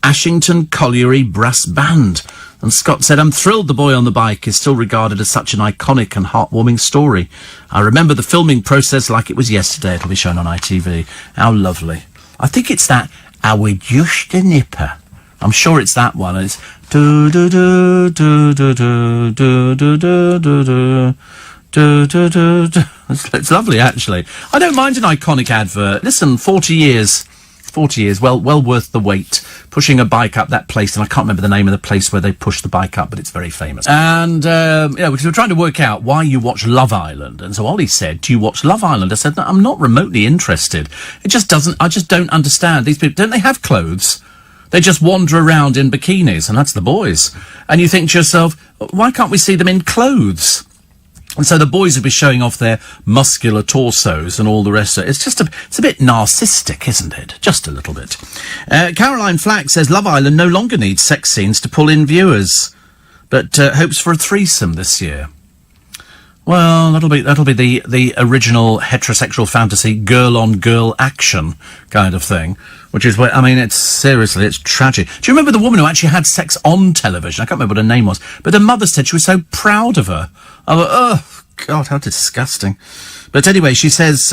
Ashington Colliery Brass Band. And Scott said, I'm thrilled The Boy on the Bike is still regarded as such an iconic and heartwarming story. I remember the filming process like it was yesterday. It'll be shown on ITV. How lovely. I think it's that, Are We Just a Nipper? I'm sure it's that one. And it's do do do do do do do do do do. It's lovely, actually. I don't mind an iconic advert. Listen, 40 years, well worth the wait. Pushing a bike up that place, and I can't remember the name of the place where they push the bike up, but it's very famous. And, because we're trying to work out why you watch Love Island. And so Ollie said, do you watch Love Island? I said, no, I'm not remotely interested. I just don't understand. These people, don't they have clothes? They just wander around in bikinis, and that's the boys. And you think to yourself, why can't we see them in clothes? And so the boys would be showing off their muscular torsos and all the rest of it. It's a bit narcissistic, isn't it? Just a little bit. Caroline Flack says Love Island no longer needs sex scenes to pull in viewers, but hopes for a threesome this year. Well, that'll be the original heterosexual fantasy girl-on-girl action kind of thing, which is where, I mean, it's tragic. Do you remember the woman who actually had sex on television? I can't remember what her name was, but her mother said she was so proud of her. I thought, oh, God, how disgusting. But anyway, she says,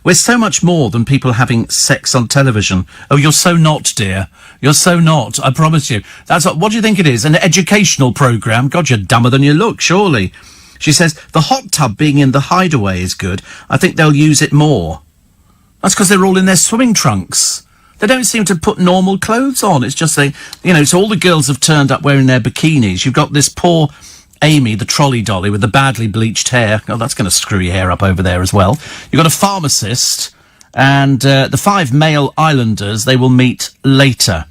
we're so much more than people having sex on television. Oh, you're so not, dear. You're so not, I promise you. What do you think it is? An educational programme? God, you're dumber than you look, surely. She says, the hot tub being in the hideaway is good. I think they'll use it more. That's because they're all in their swimming trunks. They don't seem to put normal clothes on. It's just so all the girls have turned up wearing their bikinis. You've got this poor Amy, the trolley dolly, with the badly bleached hair. Oh, that's going to screw your hair up over there as well. You've got a pharmacist, and the 5 male islanders, they will meet later.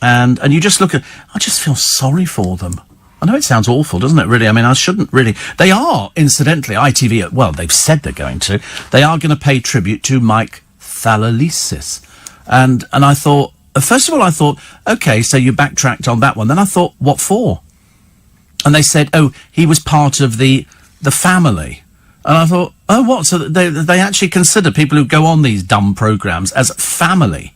And you just look at... I just feel sorry for them. I know it sounds awful, doesn't it, really? I mean, I shouldn't really... They are, incidentally, ITV... Well, they've said they're going to. They are going to pay tribute to Mike Thalalisis. And I thought... First of all, I thought, OK, so you backtracked on that one. Then I thought, what for? And they said, oh, he was part of the family. And I thought, oh, what? So they actually consider people who go on these dumb programmes as family.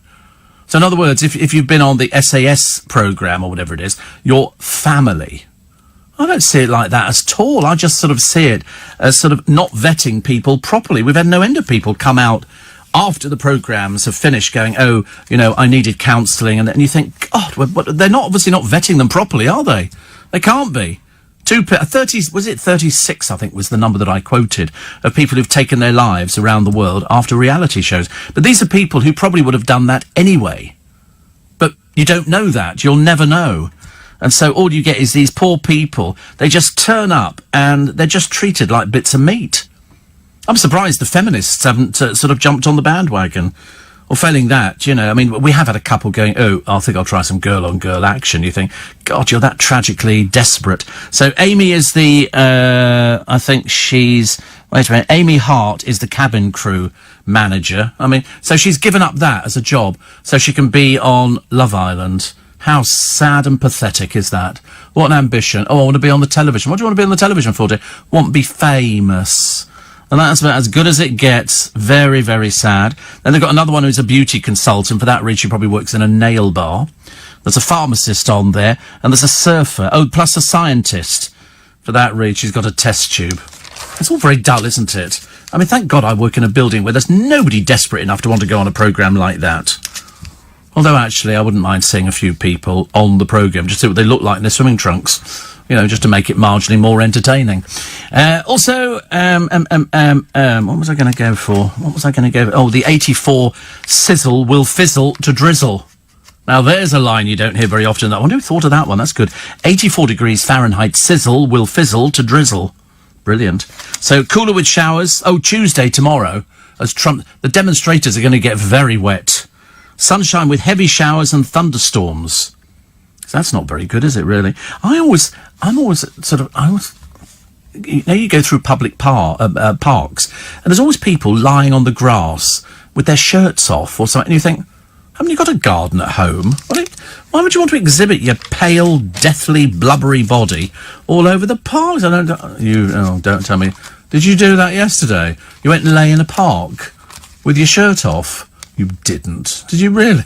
So in other words, if you've been on the SAS programme or whatever it is, you're family. I don't see it like that at all. I just sort of see it as sort of not vetting people properly. We've had no end of people come out after the programmes have finished going, oh, I needed counselling. And you think, God, they're obviously not vetting them properly, are they? They can't be. 36, I think, was the number that I quoted, of people who've taken their lives around the world after reality shows. But these are people who probably would have done that anyway. But you don't know that. You'll never know. And so all you get is these poor people. They just turn up and they're just treated like bits of meat. I'm surprised the feminists haven't sort of jumped on the bandwagon. Or failing that, you know, I mean, we have had a couple going, oh, I think I'll try some girl-on-girl action. You think, God, you're that tragically desperate. So Amy is the, I think she's, wait a minute, Amy Hart is the cabin crew manager. I mean, so she's given up that as a job so she can be on Love Island. How sad and pathetic is that? What an ambition. Oh, I want to be on the television. What do you want to be on the television for, dear? Want to be famous. And that's about as good as it gets. Very, very sad. Then they've got another one who's a beauty consultant. For that reason, she probably works in a nail bar. There's a pharmacist on there. And there's a surfer. Oh, plus a scientist. For that reason, she's got a test tube. It's all very dull, isn't it? I mean, thank God I work in a building where there's nobody desperate enough to want to go on a programme like that. Although, actually, I wouldn't mind seeing a few people on the programme, just see what they look like in their swimming trunks. You know, just to make it marginally more entertaining. Also, what was I going to go for? Oh, the 84 sizzle will fizzle to drizzle. Now, there's a line you don't hear very often. I wonder who thought of that one. That's good. 84 degrees Fahrenheit sizzle will fizzle to drizzle. Brilliant. So, cooler with showers. Oh, Tuesday, tomorrow, as the demonstrators are going to get very wet. Sunshine with heavy showers and thunderstorms. That's not very good, is it, really? You know, you go through public parks, and there's always people lying on the grass with their shirts off or something, and you think, haven't you got a garden at home? Why would you want to exhibit your pale, deathly, blubbery body all over the parks? Don't tell me. Did you do that yesterday? You went and lay in a park with your shirt off? You didn't. Did you really?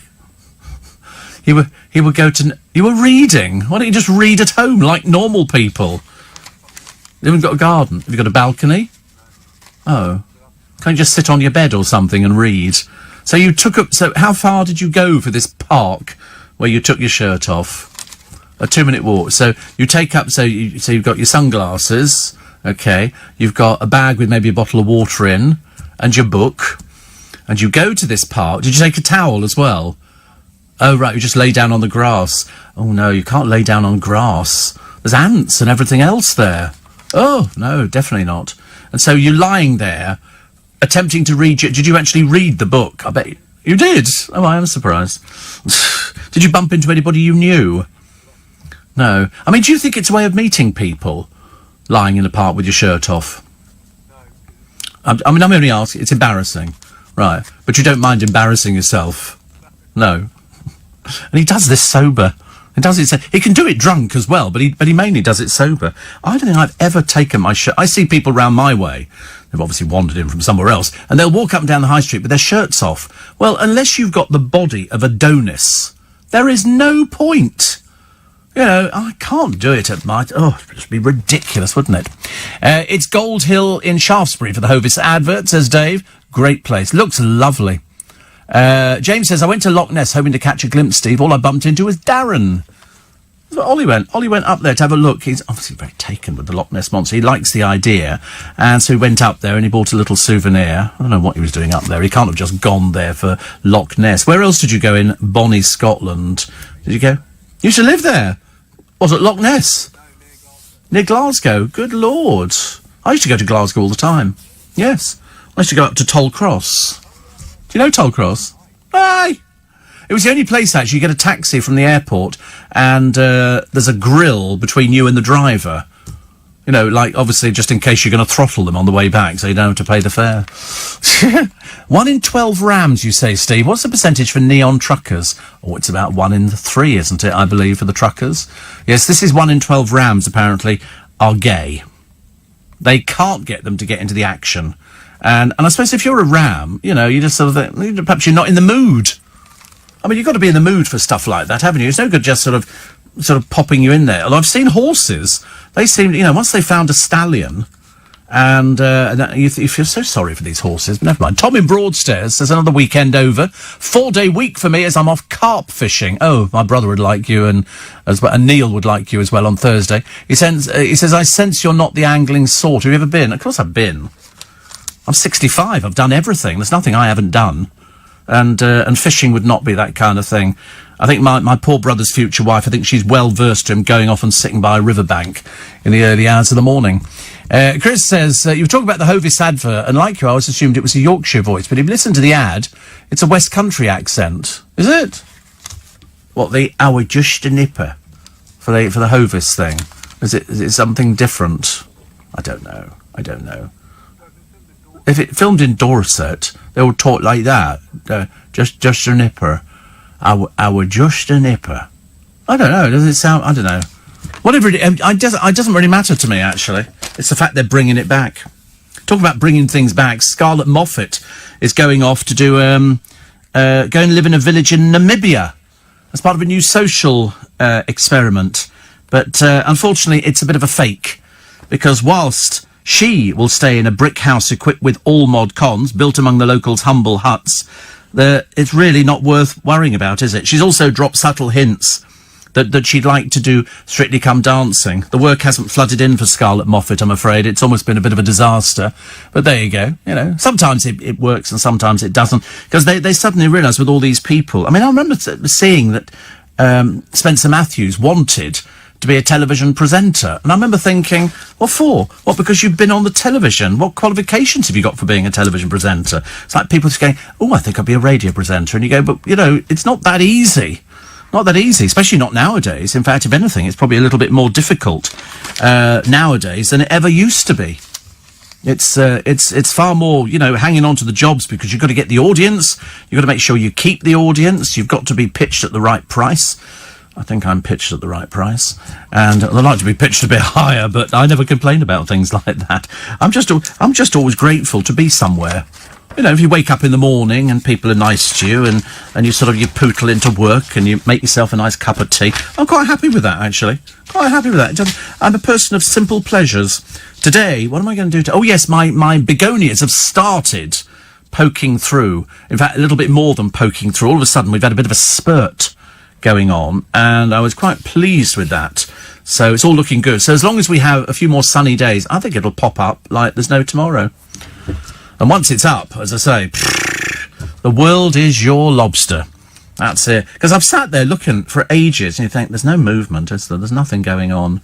You were reading. Why don't you just read at home like normal people? You haven't got a garden. Have you got a balcony? Oh. Can't you just sit on your bed or something and read? So how far did you go for this park where you took your shirt off? A 2-minute walk. So you take up, so you've got your sunglasses, okay, you've got a bag with maybe a bottle of water in, and your book, and you go to this park. Did you take a towel as well? Oh, right, you just lay down on the grass. Oh, no, you can't lay down on grass. There's ants and everything else there. Oh, no, definitely not. And so you're lying there, attempting to read... Did you actually read the book? I bet you did. Oh, I am surprised. Did you bump into anybody you knew? No. I mean, do you think it's a way of meeting people, lying in a park with your shirt off? No. I'm only asking. It's embarrassing. Right. But you don't mind embarrassing yourself? No. And he does this sober. He can do it drunk as well, but he mainly does it sober. I don't think I've ever taken my shirt. I see people round my way. They've obviously wandered in from somewhere else, and they'll walk up and down the high street with their shirts off. Well, unless you've got the body of Adonis, there is no point. You know, I can't do it at my... Oh, it would be ridiculous, wouldn't it? It's Gold Hill in Shaftesbury for the Hovis advert, says Dave. Great place. Looks lovely. James says, I went to Loch Ness hoping to catch a glimpse, Steve. All I bumped into was Darren. That's where Ollie went. Ollie went up there to have a look. He's obviously very taken with the Loch Ness Monster. He likes the idea. And so he went up there and he bought a little souvenir. I don't know what he was doing up there. He can't have just gone there for Loch Ness. Where else did you go in Bonnie, Scotland? Did you go? You used to live there. Was it Loch Ness? No, Near Glasgow. Good Lord. I used to go to Glasgow all the time. Yes. I used to go up to Tollcross. Do you know Tollcross? Aye. It was the only place, actually, you get a taxi from the airport and there's a grill between you and the driver. You know, like, obviously, just in case you're going to throttle them on the way back so you don't have to pay the fare. 1 in 12 Rams, you say, Steve. What's the percentage for neon truckers? Oh, it's about 1 in 3, isn't it, I believe, for the truckers? Yes, this is 1 in 12 Rams, apparently, are gay. They can't get them to get into the action. And I suppose if you're a ram, you know, you just sort of think, perhaps you're not in the mood. I mean, you've got to be in the mood for stuff like that, haven't you? It's no good just sort of popping you in there. Although I've seen horses. They seem, you know, once they found a stallion, and you feel so sorry for these horses. But never mind. Tom in Broadstairs says, another weekend over. 4-day week for me as I'm off carp fishing. Oh, my brother would like you, and Neil would like you as well on Thursday. He says, I sense you're not the angling sort. Have you ever been? Of course I've been. I'm 65. I've done everything. There's nothing I haven't done. And fishing would not be that kind of thing. I think my poor brother's future wife, I think she's well versed to him going off and sitting by a riverbank in the early hours of the morning. Chris says, you were talking about the Hovis advert, and like you, I always assumed it was a Yorkshire voice, but if you listen to the ad, it's a West Country accent. Is it? What, the "Our Just a Nipper" for the Hovis thing? Is it something different? I don't know. If it filmed in Dorset, they would talk like that. Just a nipper. Our just a nipper. I don't know. Does it sound? I don't know. Whatever it is, it doesn't really matter to me, actually. It's the fact they're bringing it back. Talk about bringing things back. Scarlett Moffat is going off to do go and live in a village in Namibia as part of a new social experiment. But unfortunately, it's a bit of a fake, because whilst she will stay in a brick house equipped with all mod cons, built among the locals' humble huts, it's really not worth worrying about, is it? She's also dropped subtle hints that she'd like to do Strictly Come Dancing. The work hasn't flooded in for Scarlett Moffat, I'm afraid. It's almost been a bit of a disaster. But there you go. You know, sometimes it works and sometimes it doesn't. Because they suddenly realise with all these people... I mean, I remember seeing that Spencer Matthews wanted to be a television presenter. And I remember thinking, what for? What, because you've been on the television? What qualifications have you got for being a television presenter? It's like people just going, oh, I think I'll be a radio presenter. And you go, but, you know, it's not that easy. Not that easy, especially not nowadays. In fact, if anything, it's probably a little bit more difficult nowadays than it ever used to be. It's far more, you know, hanging on to the jobs, because you've got to get the audience. You've got to make sure you keep the audience. You've got to be pitched at the right price. I think I'm pitched at the right price, and I'd like to be pitched a bit higher, but I never complain about things like that. I'm just always grateful to be somewhere. You know, if you wake up in the morning and people are nice to you, and you sort of, you pootle into work and you make yourself a nice cup of tea, I'm quite happy with that, actually. Quite happy with that. I'm a person of simple pleasures. Today, what am I going to do? Oh yes, my begonias have started poking through. In fact, a little bit more than poking through. All of a sudden, we've had a bit of a spurt going on, and I was quite pleased with that. So it's all looking good. So as long as we have a few more sunny days, I think it'll pop up like there's no tomorrow. And once it's up, as I say, the world is your lobster. That's it. Because I've sat there looking for ages, and you think, there's no movement, is there? There's nothing going on.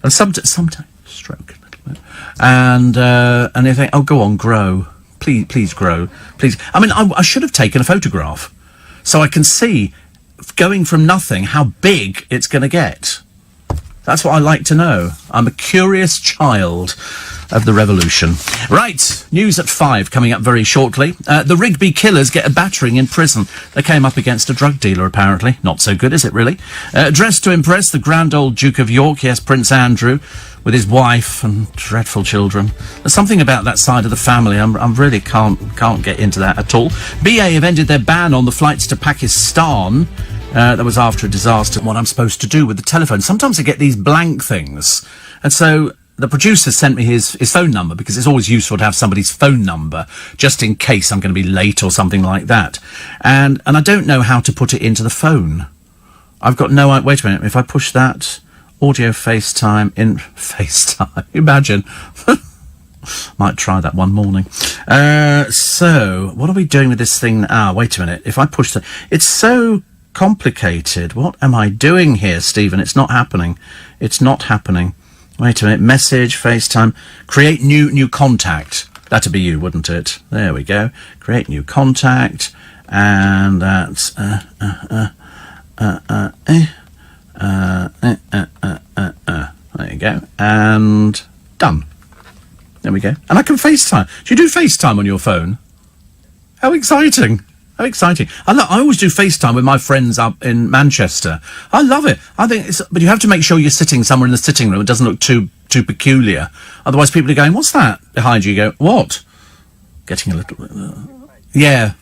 And sometimes stroke a little bit. And you think, oh, go on, grow. Please grow. Please. I mean, I should have taken a photograph, so I can see, going from nothing, how big it's going to get. That's what I like to know. I'm a curious child of the revolution. Right, news at 5 coming up very shortly. The Rigby killers get a battering in prison. They came up against a drug dealer, apparently. Not so good, is it, really? Dressed to impress the grand old Duke of York, yes, Prince Andrew, with his wife and dreadful children. There's something about that side of the family. I really can't get into that at all. BA have ended their ban on the flights to Pakistan. That was after a disaster. What I'm supposed to do with the telephone. Sometimes I get these blank things. And so the producer sent me his phone number, because it's always useful to have somebody's phone number just in case I'm going to be late or something like that. And I don't know how to put it into the phone. I've got no... Wait a minute. If I push that, audio FaceTime in FaceTime. Imagine. Might try that one morning. So, what are we doing with this thing? Wait a minute. If I push the... It's so complicated. What am I doing here, Stephen? It's not happening. It's not happening. Wait a minute. Message, FaceTime. Create new contact. That'd be you, wouldn't it? There we go. Create new contact. And that's... There you go. And done. There we go. And I can FaceTime. Do you do FaceTime on your phone? How exciting. How exciting. I always do FaceTime with my friends up in Manchester. I love it. I think but you have to make sure you're sitting somewhere in the sitting room. It doesn't look too peculiar. Otherwise people are going, what's that behind you? You go, what? Getting a little... yeah.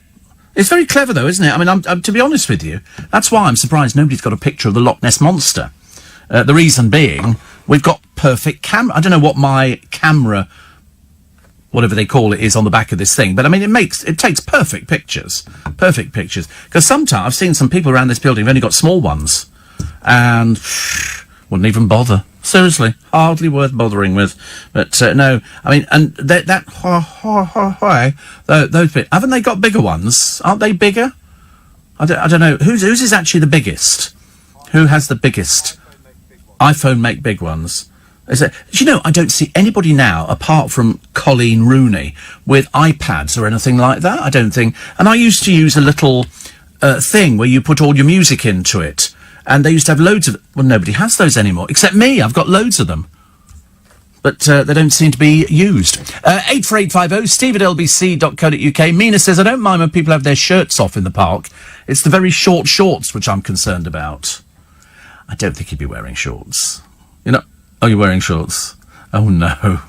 It's very clever though, isn't it? I mean, I'm to be honest with you, that's why I'm surprised nobody's got a picture of the Loch Ness Monster. The reason being, we've got perfect camera. I don't know what my camera... whatever they call it is on the back of this thing. But I mean, it takes perfect pictures. Perfect pictures. Because sometimes I've seen some people around this building who've only got small ones. And wouldn't even bother. Seriously. Hardly worth bothering with. But no, I mean, and those bit, haven't they got bigger ones? Aren't they bigger? I don't know. Whose is actually the biggest? Who has the biggest? iPhone make big ones. Do you know, I don't see anybody now, apart from Colleen Rooney, with iPads or anything like that. I don't think. And I used to use a little thing where you put all your music into it. And they used to have loads of... Well, nobody has those anymore, except me. I've got loads of them. But they don't seem to be used. 84850, steve@lbc.co.uk. Mina says, I don't mind when people have their shirts off in the park. It's the very short shorts which I'm concerned about. I don't think he'd be wearing shorts. You know... Oh, you're wearing shorts? Oh, no.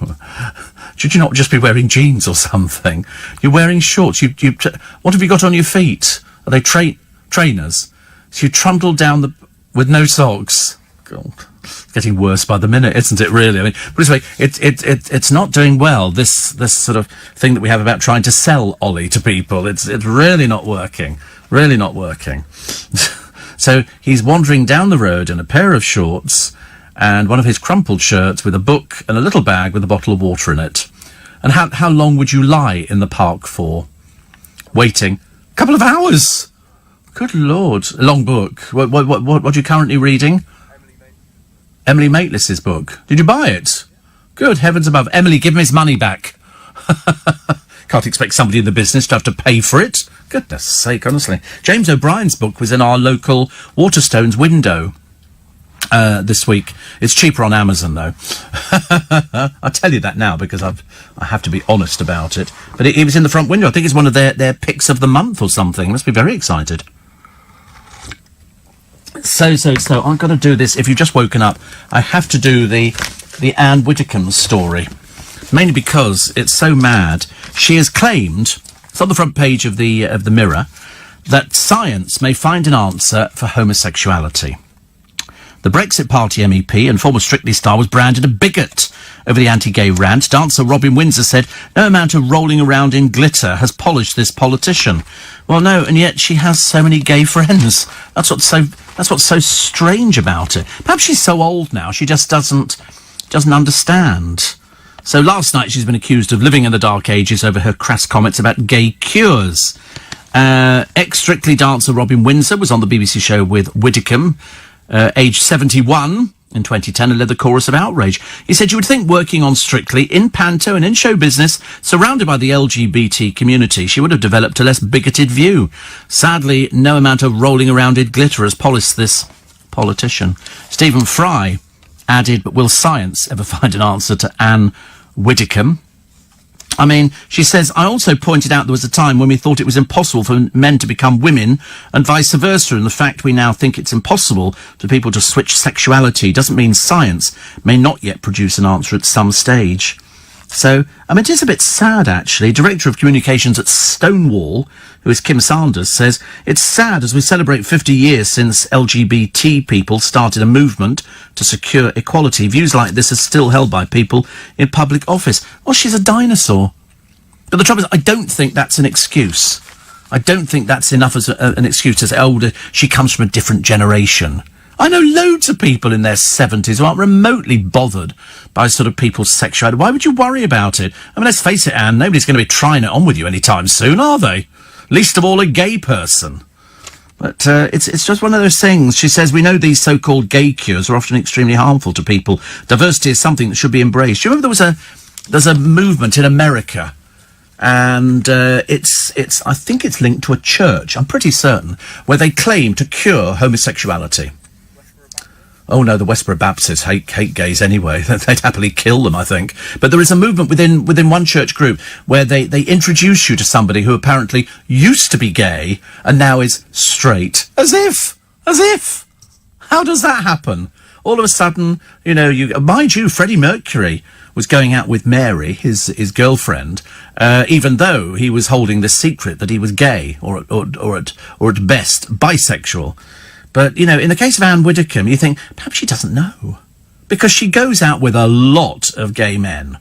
Should you not just be wearing jeans or something? You're wearing shorts. What have you got on your feet? Are they trainers? So you trundle down with no socks. God, it's getting worse by the minute, isn't it, really? I mean, but anyway, it's not doing well, this sort of thing that we have about trying to sell Ollie to people. It's really not working. Really not working. So he's wandering down the road in a pair of shorts and one of his crumpled shirts with a book and a little bag with a bottle of water in it. And how long would you lie in the park for? Waiting? A couple of hours! Good Lord. A long book. What are you currently reading? Emily Maitlis's book. Did you buy it? Good heavens above. Emily, give him his money back. Can't expect somebody in the business to have to pay for it. Goodness sake, honestly. James O'Brien's book was in our local Waterstones window this week. It's cheaper on Amazon, though. I'll tell you that now because I have to be honest about it. But it was in the front window. I think it's one of their picks of the month or something. Must be very excited. So, I'm going to do this. If you've just woken up, I have to do the Anne Widdecombe story. Mainly because it's so mad. She has claimed, it's on the front page of the Mirror, that science may find an answer for homosexuality. The Brexit Party MEP and former Strictly star was branded a bigot over the anti-gay rant. Dancer Robin Windsor said, no amount of rolling around in glitter has polished this politician. Well, no, and yet she has so many gay friends. That's what's so strange about it. Perhaps she's so old now, she just doesn't understand. So last night she's been accused of living in the dark ages over her crass comments about gay cures. Ex-Strictly dancer Robin Windsor was on the BBC show with Widdecombe, aged 71 in 2010, and led the chorus of outrage. He said, you would think working on Strictly, in panto and in show business, surrounded by the LGBT community, she would have developed a less bigoted view. Sadly, no amount of rolling around in glitter has polished this politician. Stephen Fry added, but will science ever find an answer to Anne Widdecombe? I mean, she says, I also pointed out there was a time when we thought it was impossible for men to become women and vice versa, and the fact we now think it's impossible for people to switch sexuality doesn't mean science may not yet produce an answer at some stage. So, I mean, it is a bit sad, actually. Director of Communications at Stonewall, who is Kim Sanders, says, it's sad as we celebrate 50 years since LGBT people started a movement to secure equality. Views like this are still held by people in public office. Well, she's a dinosaur. But the trouble is, I don't think that's an excuse. I don't think that's enough as an excuse to say, oh, she comes from a different generation. I know loads of people in their 70s who aren't remotely bothered by sort of people's sexuality. Why would you worry about it? I mean, let's face it, Anne, nobody's going to be trying it on with you anytime soon, are they? Least of all a gay person. But it's just one of those things. She says, we know these so-called gay cures are often extremely harmful to people. Diversity is something that should be embraced. Do you remember there's a movement in America, and it's I think it's linked to a church, I'm pretty certain, where they claim to cure homosexuality. Oh no, the Westboro Baptists hate gays anyway. They'd happily kill them, I think. But there is a movement within one church group where they introduce you to somebody who apparently used to be gay and now is straight. As if! How does that happen? All of a sudden, mind you, Freddie Mercury was going out with Mary, his girlfriend, even though he was holding the secret that he was gay, or at best, bisexual. But, in the case of Anne Widdecombe, you think, perhaps she doesn't know. Because she goes out with a lot of gay men.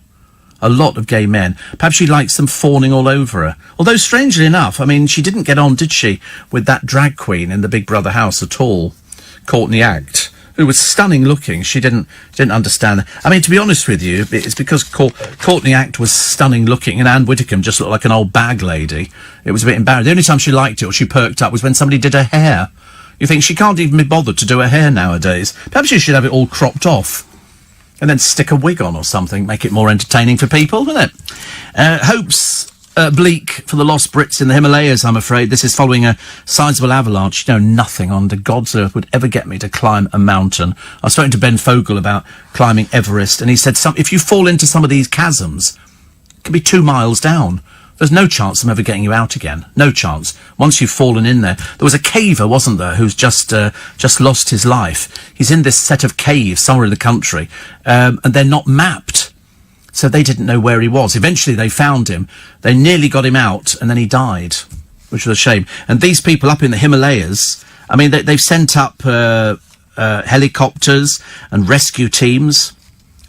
A lot of gay men. Perhaps she likes them fawning all over her. Although, strangely enough, I mean, she didn't get on, did she, with that drag queen in the Big Brother house at all, Courtney Act, who was stunning looking. She didn't understand. I mean, to be honest with you, it's because Courtney Act was stunning looking and Anne Widdecombe just looked like an old bag lady. It was a bit embarrassing. The only time she liked it or she perked up was when somebody did her hair. You think she can't even be bothered to do her hair nowadays. Perhaps she should have it all cropped off. And then stick a wig on or something, make it more entertaining for people, wouldn't it? Hopes bleak for the lost Brits in the Himalayas, I'm afraid. This is following a sizable avalanche. You know, nothing under God's earth would ever get me to climb a mountain. I was talking to Ben Fogle about climbing Everest, and he said, if you fall into some of these chasms, it could be 2 miles down. There's no chance of them ever getting you out again. No chance. Once you've fallen in there. There was a caver, wasn't there, who's just lost his life. He's in this set of caves somewhere in the country, and they're not mapped. So they didn't know where he was. Eventually they found him. They nearly got him out, and then he died, which was a shame. And these people up in the Himalayas, I mean, they've sent up helicopters and rescue teams.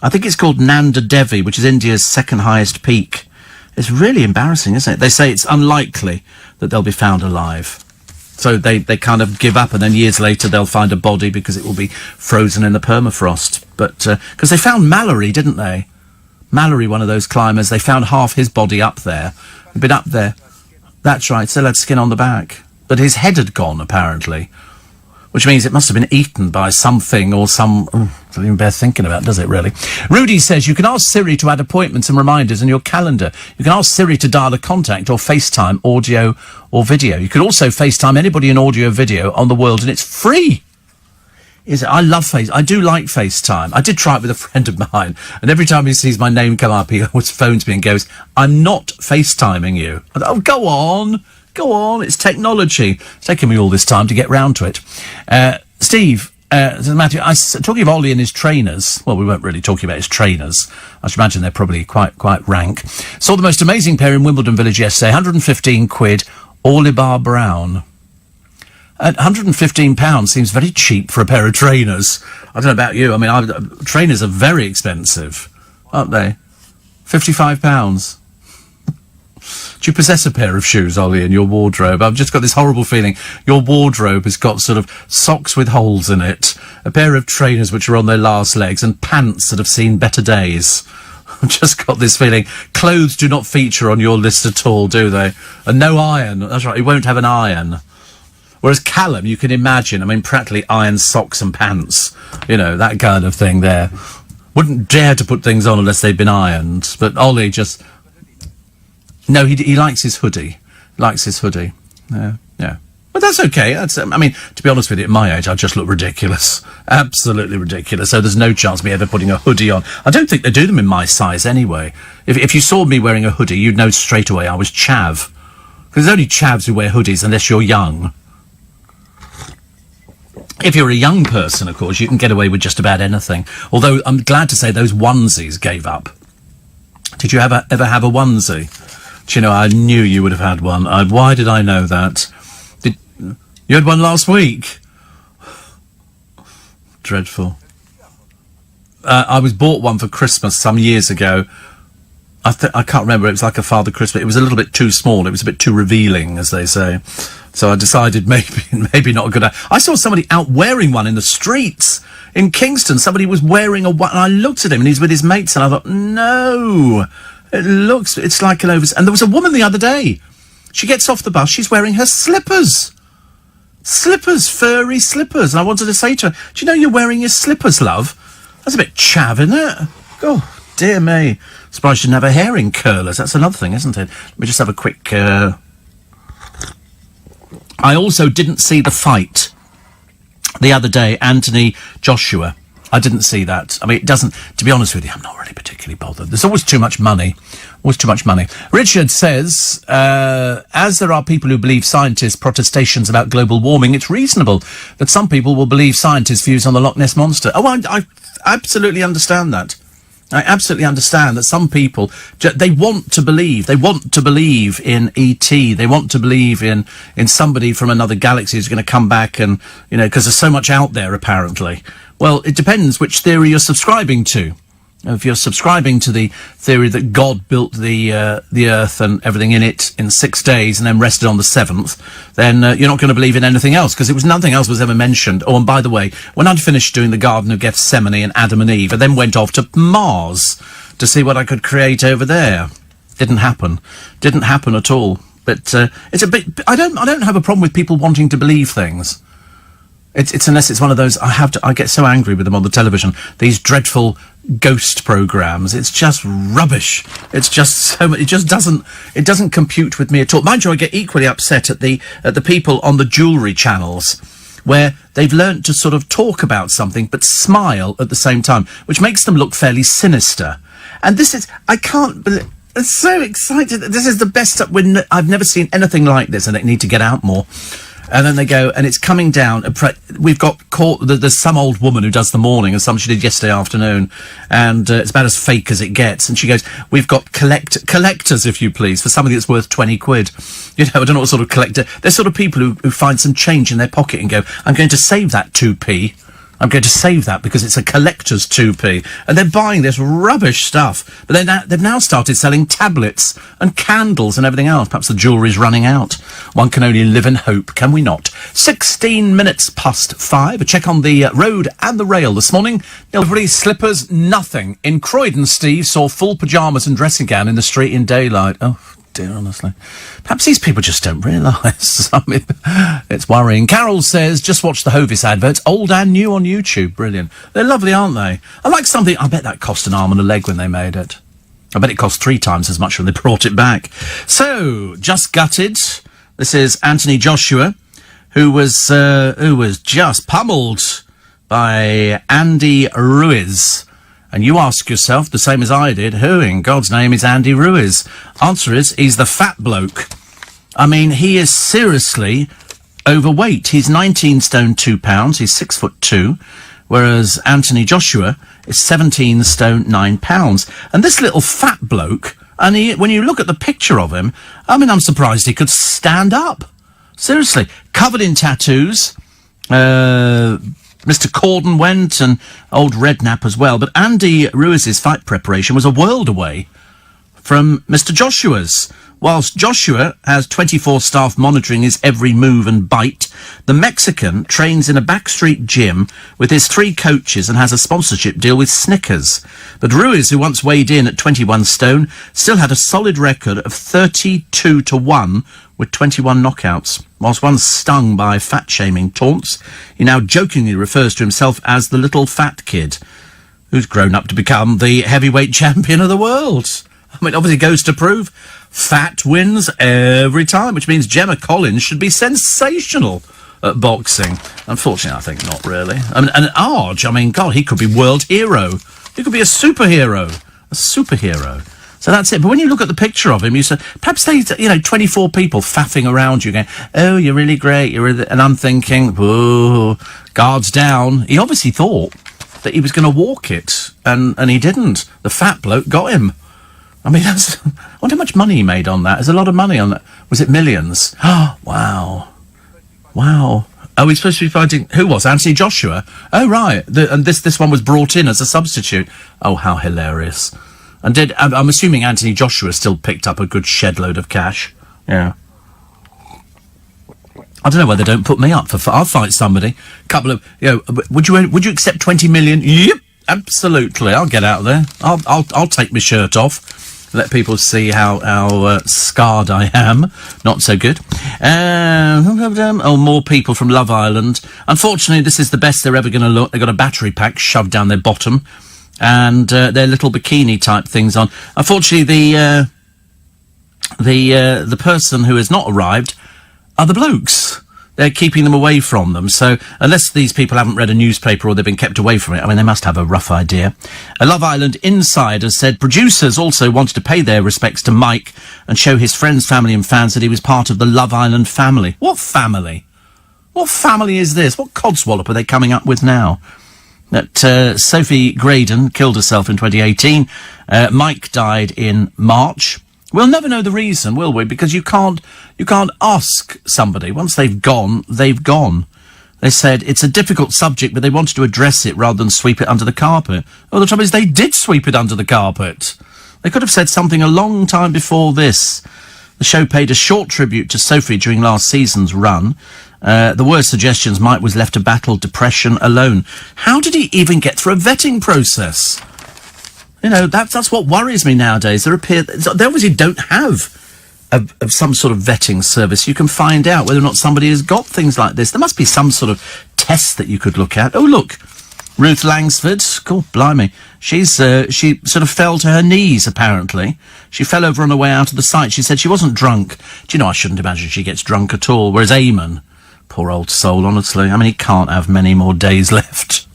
I think it's called Nanda Devi, which is India's second highest peak. It's really embarrassing, isn't it? They say it's unlikely that they'll be found alive. So they kind of give up, and then years later they'll find a body because it will be frozen in the permafrost. But, because they found Mallory, didn't they? Mallory, one of those climbers, they found half his body up there. He'd been up there. That's right, still had skin on the back. But his head had gone, apparently. Which means it must have been eaten by something or some... doesn't even bear thinking about, does it, really? Rudy says, you can ask Siri to add appointments and reminders in your calendar. You can ask Siri to dial a contact or FaceTime audio or video. You can also FaceTime anybody in audio or video on the world, and it's free. I love I do like FaceTime. I did try it with a friend of mine, and every time he sees my name come up, he always phones me and goes, I'm not FaceTiming you. I thought, oh, go on, it's technology. It's taken me all this time to get round to it. Steve, Matthew, talking of Ollie and his trainers, well, we weren't really talking about his trainers. I should imagine they're probably quite rank. Saw the most amazing pair in Wimbledon Village yesterday, 115 quid, Orlibar Brown. At £115 seems very cheap for a pair of trainers. I don't know about you. I mean, trainers are very expensive, aren't they? £55. Do you possess a pair of shoes, Ollie, in your wardrobe? I've just got this horrible feeling your wardrobe has got sort of socks with holes in it, a pair of trainers which are on their last legs, and pants that have seen better days. I've just got this feeling clothes do not feature on your list at all, do they? And no iron. That's right, you won't have an iron. Whereas Callum, you can imagine, I mean, practically iron socks and pants, you know, that kind of thing there. Wouldn't dare to put things on unless they'd been ironed. But Ollie just... No, he likes his hoodie. Yeah. But that's okay. I mean, to be honest with you, at my age, I just look ridiculous. Absolutely ridiculous. So there's no chance of me ever putting a hoodie on. I don't think they do them in my size anyway. If you saw me wearing a hoodie, you'd know straight away I was chav. Because there's only chavs who wear hoodies unless you're young. If you're a young person, of course, you can get away with just about anything. Although, I'm glad to say those onesies gave up. Did you ever have a onesie? Do you know, I knew you would have had one. Why did I know that? You had one last week? Dreadful. I was bought one for Christmas some years ago. I can't remember, it was like a Father Christmas. It was a little bit too small. It was a bit too revealing, as they say. So I decided maybe not a good idea. I saw somebody out wearing one in the streets in Kingston. Somebody was wearing one, and I looked at him, and he's with his mates, and I thought, no, it's like an And there was a woman the other day. She gets off the bus, she's wearing her slippers. Furry slippers. And I wanted to say to her, do you know you're wearing your slippers, love? That's a bit chav, isn't it? Oh, dear me. Surprised she didn't have her hair in curlers. That's another thing, isn't it? Let me just have a quick... I also didn't see the fight the other day, Anthony Joshua. I didn't see that. I mean, it doesn't... To be honest with you, I'm not really particularly bothered. There's always too much money. Richard says, as there are people who believe scientists' protestations about global warming, it's reasonable that some people will believe scientists' views on the Loch Ness Monster. Oh, I absolutely understand that. I absolutely understand that some people, they want to believe in E.T., they want to believe in somebody from another galaxy who's going to come back and, you know, because there's so much out there, apparently. Well, it depends which theory you're subscribing to. If you're subscribing to the theory that God built the earth and everything in it in 6 days and then rested on the 7th, then you're not going to believe in anything else, because nothing else was ever mentioned. Oh, and by the way, when I'd finished doing the Garden of Gethsemane and Adam and Eve, I then went off to Mars to see what I could create over there. Didn't happen at all. But it's a bit... I don't have a problem with people wanting to believe things. It's unless it's one of those, I get so angry with them on the television, these dreadful ghost programs. It's just rubbish. It's just so much. It doesn't compute with me at all. Mind you, I get equally upset at the people on the jewellery channels, where they've learnt to sort of talk about something but smile at the same time, which makes them look fairly sinister. And this is, I can't believe, I'm so excited. This is the best stuff. I've never seen anything like this, and they need to get out more. And then they go, and it's coming down. We've got caught. There's some old woman who does the morning, and some she did yesterday afternoon, and it's about as fake as it gets. And she goes, "We've got collectors, if you please, for something that's worth 20 quid." You know, I don't know what sort of collector. They're sort of people who find some change in their pocket and go, "I'm going to save that 2p. I'm going to save that because it's a collector's 2p." And they're buying this rubbish stuff. But they've now started selling tablets and candles and everything else. Perhaps the jewellery's running out. One can only live in hope, can we not? 16 minutes past 5. A check on the road and the rail this morning. Everybody, slippers, nothing. In Croydon, Steve saw full pyjamas and dressing gown in the street in daylight. Oh, dear, honestly. Perhaps these people just don't realise. I mean, it's worrying. Carol says, just watch the Hovis adverts, old and new on YouTube. Brilliant. They're lovely, aren't they? I like something, I bet that cost an arm and a leg when they made it. I bet it cost 3 times as much when they brought it back. So, just gutted. This is Anthony Joshua, who was just pummeled by Andy Ruiz. And you ask yourself, the same as I did, who in God's name is Andy Ruiz? Answer is, he's the fat bloke. I mean, he is seriously overweight. He's 19 stone 2 pounds. He's 6'2", whereas Anthony Joshua is 17 stone 9 pounds. And this little fat bloke, and when you look at the picture of him, I mean, I'm surprised he could stand up. Seriously, covered in tattoos. Mr. Corden went, and old Redknapp as well. But Andy Ruiz's fight preparation was a world away from Mr. Joshua's. Whilst Joshua has 24 staff monitoring his every move and bite, the Mexican trains in a backstreet gym with his 3 coaches and has a sponsorship deal with Snickers. But Ruiz, who once weighed in at 21 stone, still had a solid record of 32-1 with 21 knockouts. Whilst once stung by fat-shaming taunts, he now jokingly refers to himself as the little fat kid, who's grown up to become the heavyweight champion of the world. I mean, obviously goes to prove fat wins every time, which means Gemma Collins should be sensational at boxing. Unfortunately, I think not really. I mean, and Arj, I mean, God, he could be world hero. He could be a superhero. A superhero. So that's it. But when you look at the picture of him, you say, perhaps they, 24 people faffing around you going, "Oh, you're really great, and I'm thinking, whoa, guards down. He obviously thought that he was going to walk it, and he didn't. The fat bloke got him. I mean, I wonder how much money he made on that. There's a lot of money on that. Was it millions? Oh, wow. Wow. Oh, he's supposed to be fighting... Who was? Anthony Joshua? Oh, right. And this one was brought in as a substitute. Oh, how hilarious. And I'm assuming Anthony Joshua still picked up a good shed load of cash. Yeah. I don't know why they don't put me up for... I'll fight somebody. Couple of... would you accept 20 million? Yep. Absolutely. I'll get out there. I'll take my shirt off. Let people see how scarred I am. Not so good. More people from Love Island. Unfortunately, this is the best they're ever going to look. They've got a battery pack shoved down their bottom, and their little bikini type things on. Unfortunately, the person who has not arrived are the blokes. They're keeping them away from them. So unless these people haven't read a newspaper or they've been kept away from it, I mean, they must have a rough idea. A Love Island insider said producers also wanted to pay their respects to Mike and show his friends, family and fans that he was part of the Love Island family. What family? What family is this? What codswallop are they coming up with now? That Sophie Graydon killed herself in 2018. Mike died in March. We'll never know the reason, will we? Because you can't ask somebody. Once they've gone, they've gone. They said it's a difficult subject, but they wanted to address it rather than sweep it under the carpet. Well, the trouble is they did sweep it under the carpet. They could have said something a long time before this. The show paid a short tribute to Sophie during last season's run. The worst suggestions Mike was left to battle depression alone. How did he even get through a vetting process? That's what worries me nowadays. They obviously don't have some sort of vetting service. You can find out whether or not somebody has got things like this. There must be some sort of test that you could look at. Oh, look. Ruth Langsford, God blimey, she sort of fell to her knees, apparently. She fell over on her way out of the site. She said she wasn't drunk. Do you know, I shouldn't imagine she gets drunk at all. Whereas Eamon, poor old soul, honestly, I mean, he can't have many more days left.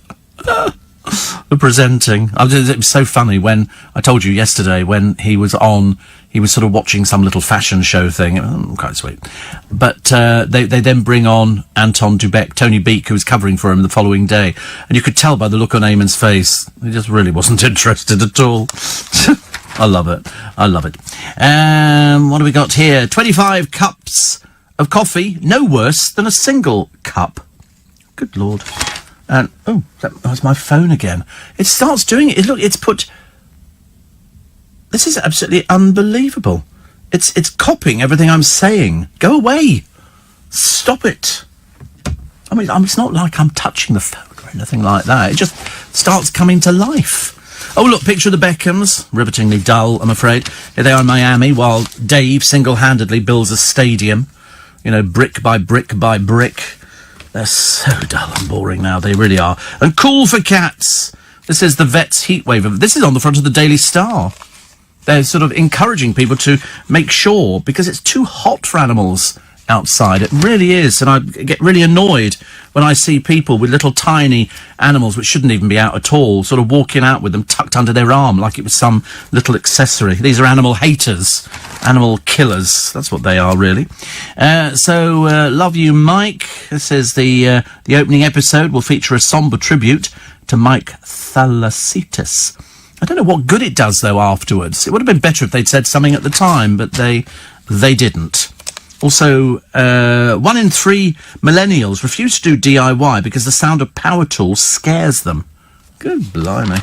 The presenting. It was so funny when, I told you yesterday, when he was sort of watching some little fashion show thing. Quite sweet. But they then bring on Anton Dubek, Tony Beak, who was covering for him the following day. And you could tell by the look on Eamon's face, he just really wasn't interested at all. I love it. I love it. What do we got here? 25 cups of coffee, no worse than a single cup. Good Lord. And, that was my phone again. It starts doing it. Look, it's put... This is absolutely unbelievable. It's copying everything I'm saying. Go away. Stop it. I mean, it's not like I'm touching the phone or anything like that. It just starts coming to life. Oh, look, picture of the Beckhams. Rivetingly dull, I'm afraid. Here they are in Miami, while Dave single-handedly builds a stadium. You know, brick by brick by brick. They're so dull and boring now, they really are. And cool for cats. This is the Vets Heatwave. This is on the front of the Daily Star. They're sort of encouraging people to make sure, because it's too hot for animals outside. It really is. And I get really annoyed when I see people with little tiny animals, which shouldn't even be out at all, sort of walking out with them tucked under their arm like it was some little accessory. These are animal haters, animal killers. That's what they are, really. So love you, Mike. This is the opening episode will feature a sombre tribute to Mike Thalassitis. I don't know what good it does, though, afterwards. It would have been better if they'd said something at the time, but they didn't. Also, 1 in 3 millennials refuse to do DIY because the sound of power tools scares them. Good blimey.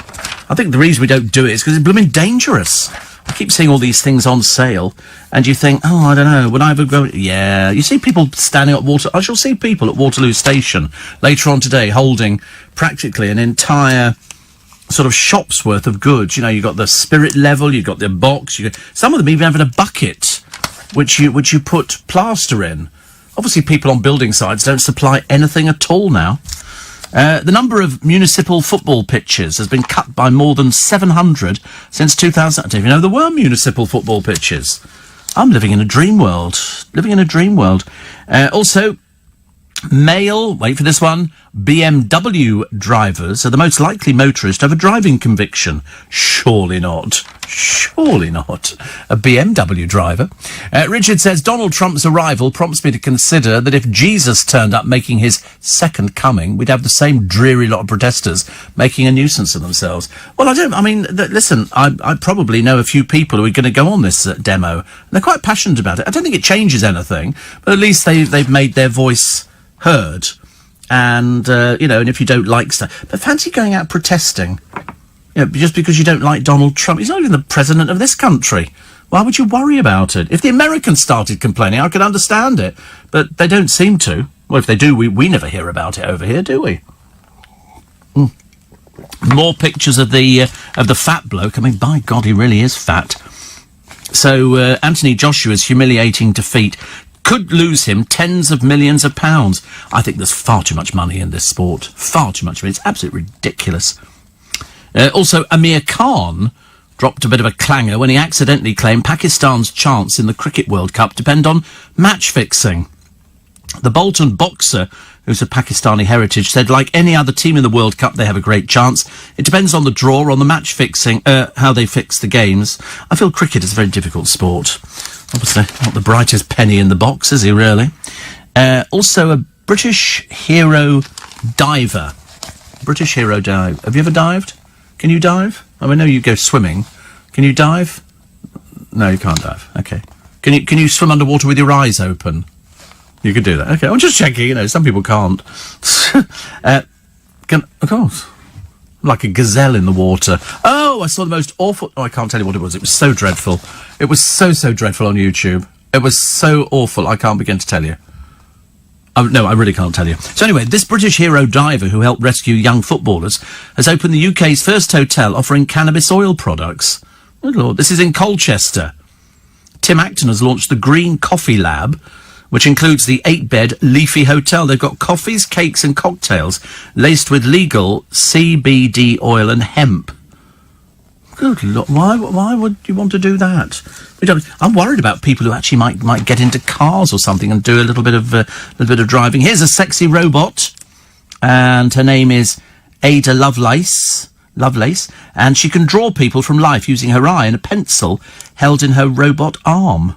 I think the reason we don't do it is because it's blooming dangerous. I keep seeing all these things on sale, and you think, oh, I don't know, would I ever go... Yeah, you see people standing at I shall see people at Waterloo Station later on today holding practically an entire... sort of shop's worth of goods. You know, you've got the spirit level, you've got the box, some of them even having a bucket which you put plaster in. Obviously people on building sites don't supply anything at all now. The number of municipal football pitches has been cut by more than 700 since 2000. I don't even know there were municipal football pitches. I'm living in a dream world. Also, male, wait for this one, BMW drivers are the most likely motorist to have a driving conviction. Surely not. A BMW driver. Richard says, Donald Trump's arrival prompts me to consider that if Jesus turned up making his second coming, we'd have the same dreary lot of protesters making a nuisance of themselves. Well, listen, I probably know a few people who are going to go on this demo. And they're quite passionate about it. I don't think it changes anything, but at least they've made their voice heard. And, and if you don't like stuff... But fancy going out protesting, just because you don't like Donald Trump. He's not even the president of this country. Why would you worry about it? If the Americans started complaining, I could understand it. But they don't seem to. Well, if they do, we never hear about it over here, do we? More pictures of the fat bloke. I mean, by God, he really is fat. So, Anthony Joshua's humiliating defeat could lose him tens of millions of pounds. I think there's far too much money in this sport. Far too much of it. It's absolutely ridiculous. Also, Amir Khan dropped a bit of a clanger when he accidentally claimed Pakistan's chance in the Cricket World Cup depend on match fixing. The Bolton boxer, who's of Pakistani heritage, said, like any other team in the World Cup, they have a great chance. It depends on the draw, on the match fixing, how they fix the games. I feel cricket is a very difficult sport. Obviously, not the brightest penny in the box, is he, really? Also, a British hero diver. British hero dive. Have you ever dived? Can you dive? I know you go swimming. Can you dive? No, you can't dive. Okay. Can you swim underwater with your eyes open? You could do that. Okay, I'm just checking. Some people can't. Of course. Like a gazelle in the water. Oh, I saw the most awful... Oh, I can't tell you what it was. It was so dreadful. It was so dreadful on YouTube. It was so awful, I can't begin to tell you. No, I really can't tell you. So anyway, this British hero diver who helped rescue young footballers has opened the UK's first hotel offering cannabis oil products. Good Lord. This is in Colchester. Tim Acton has launched the Green Coffee Lab, which includes the 8-bed Leafy Hotel. They've got coffees, cakes and cocktails laced with legal CBD oil and hemp. Good Lord, why would you want to do that? I'm worried about people who actually might get into cars or something and do a little bit of driving. Here's a sexy robot, and her name is Ada Lovelace, and she can draw people from life using her eye and a pencil held in her robot arm.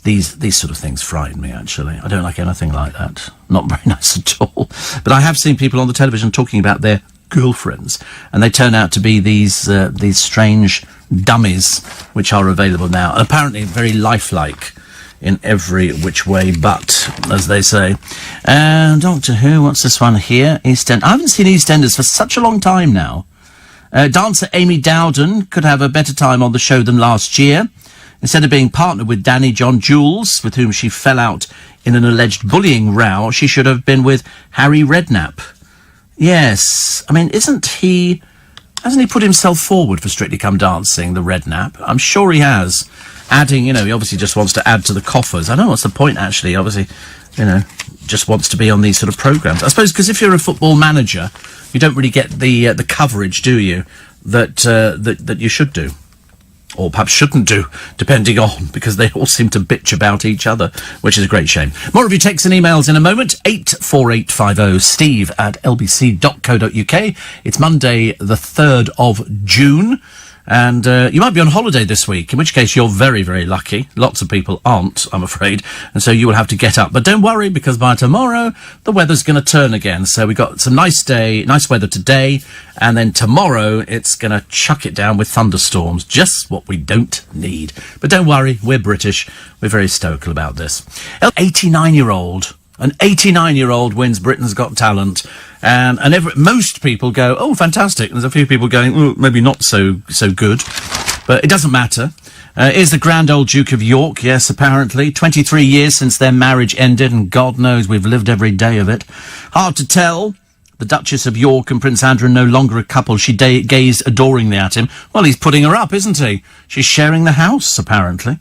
These sort of things frighten me, actually. I don't like anything like that. Not very nice at all. But I have seen people on the television talking about their girlfriends, and they turn out to be these strange dummies which are available now, and apparently very lifelike in every which way but, as they say. Doctor Who, what's this one here? EastEnders. I haven't seen EastEnders for such a long time now. Dancer Amy Dowden could have a better time on the show than last year. Instead of being partnered with Danny John Jules, with whom she fell out in an alleged bullying row, she should have been with Harry Redknapp. Yes, I mean, hasn't he put himself forward for Strictly Come Dancing, the Redknapp? I'm sure he has. Adding, he obviously just wants to add to the coffers. I don't know what's the point, actually. Obviously, just wants to be on these sort of programmes. I suppose because if you're a football manager, you don't really get the coverage, do you, that you should do. Or perhaps shouldn't do, depending on, because they all seem to bitch about each other, which is a great shame. More of your texts and emails in a moment. 84850 steve@lbc.co.uk. It's Monday, the 3rd of June. And you might be on holiday this week, in which case you're very, very lucky. Lots of people aren't, I'm afraid, and so you will have to get up. But don't worry, because by tomorrow, the weather's going to turn again. So we've got some nice weather today, and then tomorrow it's going to chuck it down with thunderstorms, just what we don't need. But don't worry, we're British. We're very stoical about this. An 89-year-old wins Britain's Got Talent. And most people go, oh, fantastic. There's a few people going, oh, maybe not so good. But it doesn't matter. Is the Grand Old Duke of York? Yes, apparently. 23 years since their marriage ended, and God knows we've lived every day of it. Hard to tell. The Duchess of York and Prince Andrew are no longer a couple. She gazed adoringly at him. Well, he's putting her up, isn't he? She's sharing the house, apparently.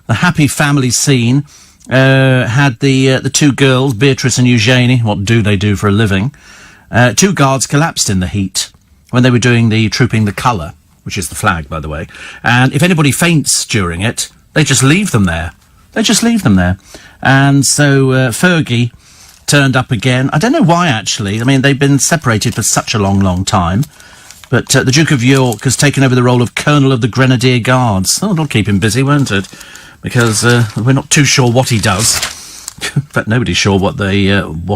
The happy family scene had the two girls, Beatrice and Eugenie. What do they do for a living? 2 guards collapsed in the heat when they were doing the Trooping the Colour, which is the flag, by the way. And if anybody faints during it, they just leave them there. And so Fergie turned up again. I don't know why, actually. I mean, they've been separated for such a long, long time. But the Duke of York has taken over the role of Colonel of the Grenadier Guards. Oh, it'll keep him busy, won't it? Because we're not too sure what he does. In fact, nobody's sure what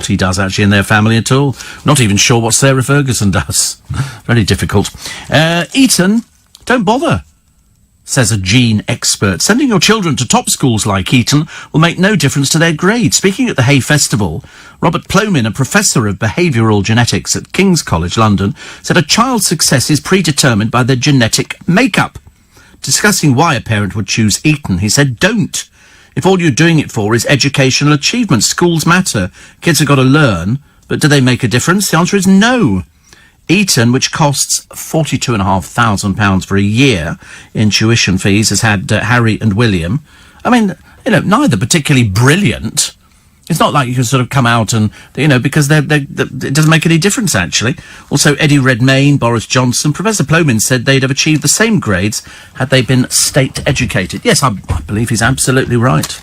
he does actually in their family at all. Not even sure what Sarah Ferguson does. Very difficult. Eton, don't bother, says a gene expert. Sending your children to top schools like Eton will make no difference to their grades. Speaking at the Hay Festival, Robert Plomin, a professor of behavioural genetics at King's College London, said a child's success is predetermined by their genetic makeup. Discussing why a parent would choose Eton, he said, don't. If all you're doing it for is educational achievement, schools matter. Kids have got to learn, but do they make a difference? The answer is no. Eton, which costs £42,500 for a year in tuition fees, has had Harry and William. I mean, neither particularly brilliant. It's not like you can sort of come out and, because it doesn't make any difference, actually. Also, Eddie Redmayne, Boris Johnson, Professor Plomin said they'd have achieved the same grades had they been state-educated. Yes, I believe he's absolutely right.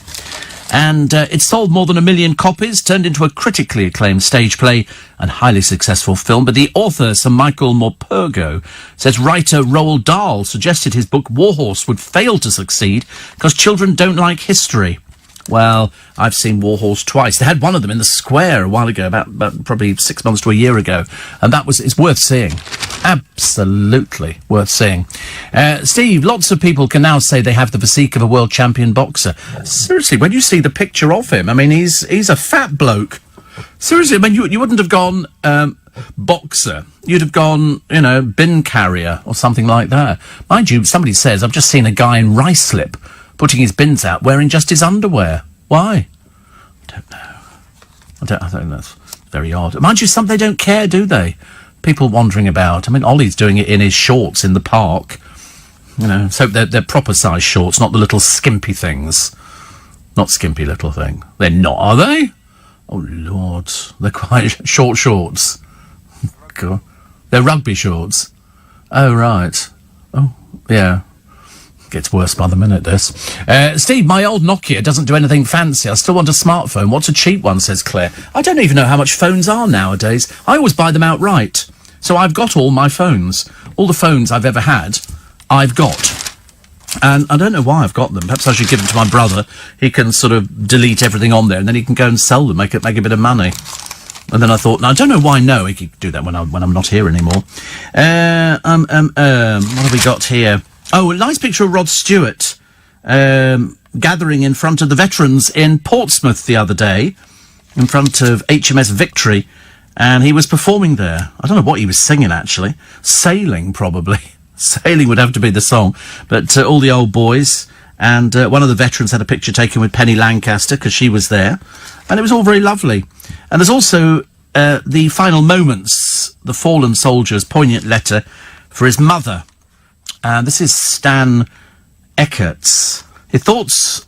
And it sold more than 1 million copies, turned into a critically acclaimed stage play and highly successful film. But the author, Sir Michael Morpurgo, says writer Roald Dahl suggested his book Warhorse would fail to succeed because children don't like history. Well, I've seen Warhorse twice. They had one of them in the Square a while ago, about probably 6 months to a year ago, and it's worth seeing. Absolutely worth seeing. Steve, lots of people can now say they have the physique of a world champion boxer. Seriously, when you see the picture of him, I mean, he's a fat bloke. Seriously, I mean, you wouldn't have gone boxer. You'd have gone, bin carrier or something like that. Mind you, somebody says, I've just seen a guy in Ruislip putting his bins out, wearing just his underwear. Why? I don't know. I think that's very odd. Mind you, they don't care, do they? People wandering about. I mean, Ollie's doing it in his shorts in the park. So they're proper size shorts, not the little skimpy things. Not skimpy little thing. They're not, are they? Oh, Lord. They're quite short shorts. God. They're rugby shorts. Oh, right. Oh, yeah. Gets worse by the minute, this. Steve, my old Nokia doesn't do anything fancy. I still want a smartphone. What's a cheap one, says Claire. I don't even know how much phones are nowadays. I always buy them outright. So I've got all my phones. All the phones I've ever had, I've got. And I don't know why I've got them. Perhaps I should give them to my brother. He can sort of delete everything on there, and then he can go and sell them, make a bit of money. And then I thought, I don't know why. No, he could do that when I'm not here anymore. What have we got here? Oh, a nice picture of Rod Stewart gathering in front of the veterans in Portsmouth the other day, in front of HMS Victory, and he was performing there. I don't know what he was singing, actually. Sailing, probably. Sailing would have to be the song. But all the old boys, and one of the veterans had a picture taken with Penny Lancaster, because she was there, and it was all very lovely. And there's also the final moments, the fallen soldier's poignant letter for his mother. This is Stan Eckert's. His thoughts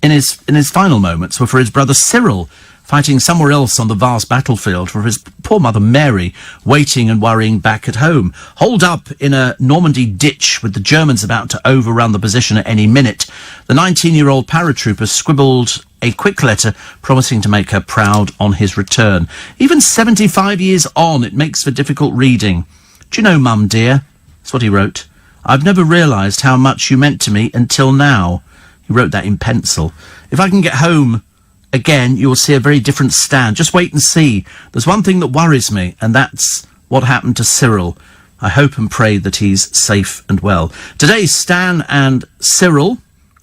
in his final moments were for his brother Cyril, fighting somewhere else on the vast battlefield, for his poor mother Mary, waiting and worrying back at home. Holed up in a Normandy ditch with the Germans about to overrun the position at any minute, the 19-year-old paratrooper scribbled a quick letter promising to make her proud on his return. Even 75 years on, it makes for difficult reading. Do you know, Mum, dear? That's what he wrote. I've never realised how much you meant to me until now. He wrote that in pencil. If I can get home again, you will see a very different Stan. Just wait and see. There's one thing that worries me, and that's what happened to Cyril. I hope and pray that he's safe and well. Today, Stan and Cyril,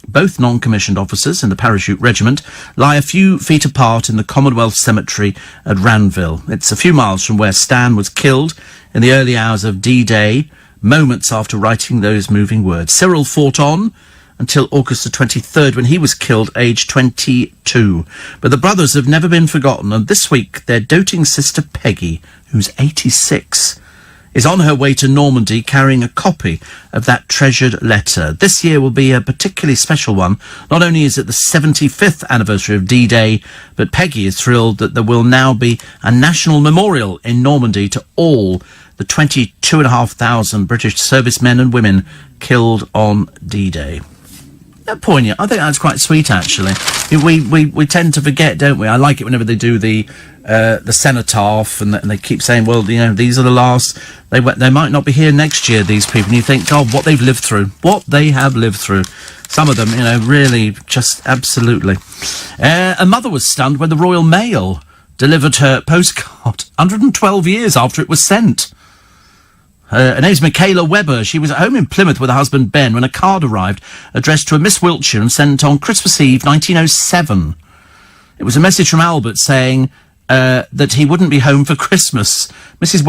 both non-commissioned officers in the Parachute Regiment, lie a few feet apart in the Commonwealth Cemetery at Ranville. It's a few miles from where Stan was killed in the early hours of D-Day, moments after writing those moving words. Cyril fought on until August the 23rd, when he was killed, aged 22. But the brothers have never been forgotten, and this week their doting sister Peggy, who's 86, is on her way to Normandy carrying a copy of that treasured letter. This year will be a particularly special one. Not only is it the 75th anniversary of D-Day, but Peggy is thrilled that there will now be a national memorial in Normandy to all the 22,500 British servicemen and women killed on D-Day. Poignant. I think that's quite sweet, actually. We tend to forget, don't we? I like it whenever they do the cenotaph, and they keep saying, well, you know, these are the last. They might not be here next year, these people. And you think, God, what they've lived through. What they have lived through. Some of them, you know, really, just absolutely. A mother was stunned when the Royal Mail delivered her postcard 112 years after it was sent. Her name's Michaela Webber. She was at home in Plymouth with her husband Ben when a card arrived addressed to a Miss Wiltshire and sent on Christmas Eve 1907. It was a message from Albert saying that he wouldn't be home for Christmas. Mrs.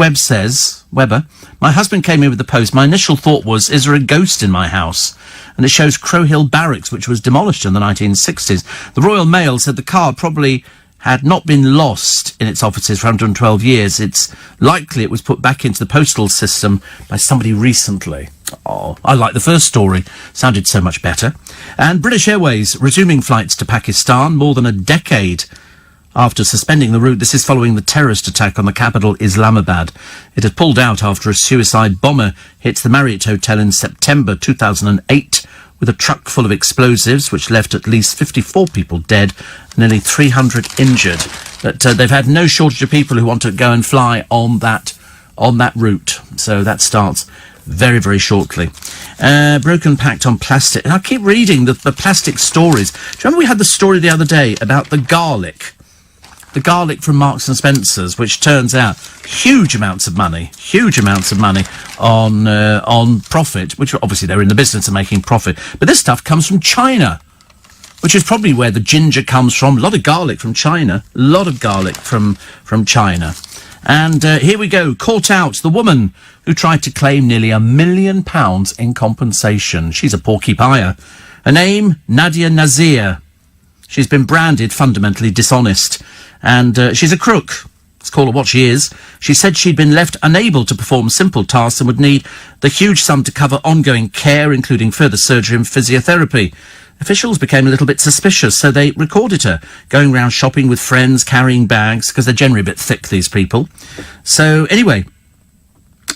Webber, my husband came in with the post. My initial thought was, is there a ghost in my house? And it shows Crowhill Barracks, which was demolished in the 1960s. The Royal Mail said the card probably had not been lost in its offices for 112 years. It's likely it was put back into the postal system by somebody recently. Oh, I like the first story. Sounded so much better. And British Airways resuming flights to Pakistan more than a decade after suspending the route. This is following the terrorist attack on the capital, Islamabad. It had pulled out after a suicide bomber hit the Marriott Hotel in September 2008 with a truck full of explosives, which left at least 54 people dead and nearly 300 injured. But they've had no shortage of people who want to go and fly on that route. So that starts very, very shortly. Broken pact on plastic. And I keep reading the plastic stories. Do you remember we had the story the other day about the garlic? The garlic from Marks and Spencer's, which turns out huge amounts of money on profit, which obviously they're in the business of making profit. But this stuff comes from China, which is probably where the ginger comes from. A lot of garlic from China. From China. And here we go. Caught out. The woman who tried to claim nearly £1 million in compensation. She's a porcupine. Her name, Nadia Nazir. She's been branded fundamentally dishonest. And she's a crook. let's call her what she is. She said she'd been left unable to perform simple tasks and would need the huge sum to cover ongoing care, including further surgery and physiotherapy. Officials became a little bit suspicious, so they recorded her going round shopping with friends, carrying bags, because they're generally a bit thick, these people. So, anyway,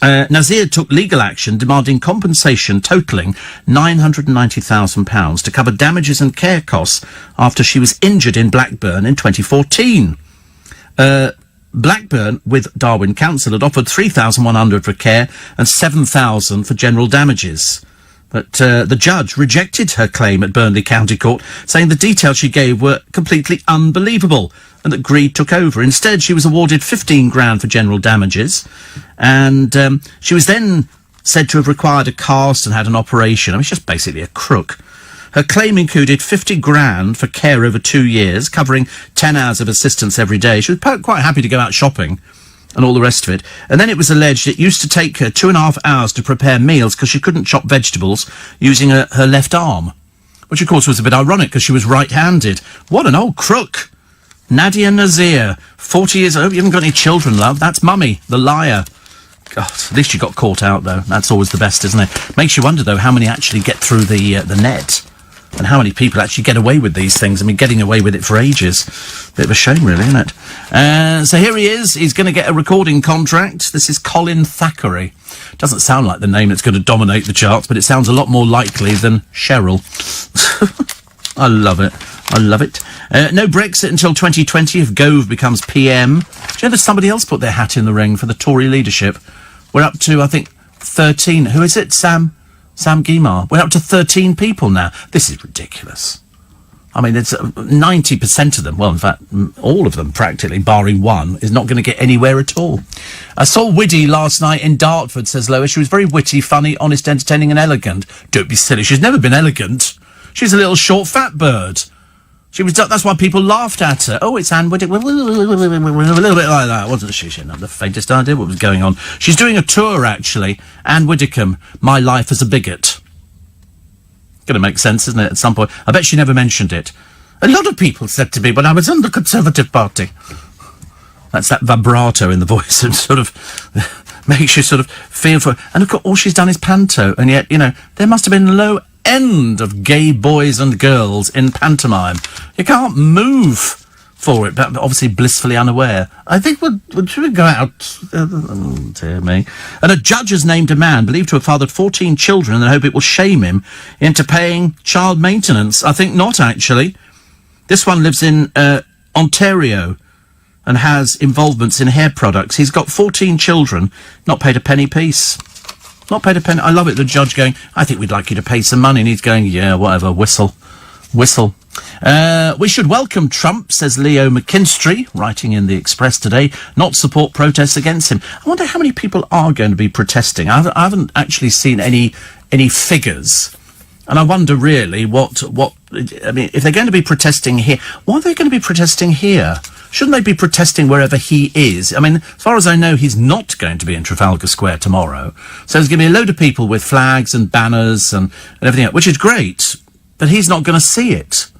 Nazir took legal action demanding compensation totalling £990,000 to cover damages and care costs after she was injured in Blackburn in 2014. Blackburn, with Darwen Council, had offered £3,100 for care and £7,000 for general damages. But the judge rejected her claim at Burnley County Court, saying the details she gave were completely unbelievable and that greed took over. Instead, she was awarded £15,000 for general damages, and she was then said to have required a cast and had an operation. I mean, she's just basically a crook. Her claim included £50,000 for care over 2 years, covering 10 hours of assistance every day. She was quite happy to go out shopping and all the rest of it. And then it was alleged it used to take her 2.5 hours to prepare meals because she couldn't chop vegetables using her left arm, which of course was a bit ironic because she was right-handed. What an old crook. Nadia Nazir, 40 years old. You haven't got any children, love. That's Mummy, the liar. God, at least she got caught out, though. That's always the best, isn't it? Makes you wonder, though, how many actually get through the net. And how many people actually get away with these things. I mean, getting away with it for ages. Bit of a shame, really, isn't it? So here he is. He's going to get a recording contract. This is Colin Thackeray. Doesn't sound like the name that's going to dominate the charts, but it sounds a lot more likely than Cheryl. I love it. I love it. No Brexit until 2020 if Gove becomes PM. Do you know that somebody else put their hat in the ring for the Tory leadership? We're up to, I think, 13. Who is it? Sam Guimard. We're up to 13 people now. This is ridiculous. I mean, it's 90% of them, well, in fact, all of them practically, barring one, is not going to get anywhere at all. I saw Widdy last night in Dartford, says Lois. She was very witty, funny, honest, entertaining and elegant. Don't be silly. She's never been elegant. She's a little short, fat bird. That's why people laughed at her. Oh, it's Anne Widdicombe. A little bit like that, wasn't she? She didn't have the faintest idea what was going on. She's doing a tour, actually. Anne Widdicombe, My Life as a Bigot. Going to make sense, isn't it, at some point? I bet she never mentioned it. A lot of people said to me when I was in the Conservative Party. That's that vibrato in the voice that sort of makes you sort of feel for it. And of course, all she's done is panto. And yet, you know, there must have been low end of gay boys and girls in pantomime. You can't move for it, but obviously blissfully unaware. I think should we go out? Oh, dear me. And a judge has named a man believed to have fathered 14 children and hope it will shame him into paying child maintenance. I think not, actually. This one lives in Ontario and has involvements in hair products. He's got 14 children, not paid a penny piece. Not paid a penny. I love it, the judge going, I think we'd like you to pay some money. And he's going, yeah, whatever, whistle. We should welcome Trump, says Leo McKinstry, writing in the Express today, not support protests against him. I wonder how many people are going to be protesting. I haven't actually seen any figures. And I wonder really what, I mean, if they're going to be protesting here, why are they going to be protesting here? Shouldn't they be protesting wherever he is? I mean, as far as I know, he's not going to be in Trafalgar Square tomorrow. So there's going to be a load of people with flags and banners and everything else, which is great, but he's not going to see it.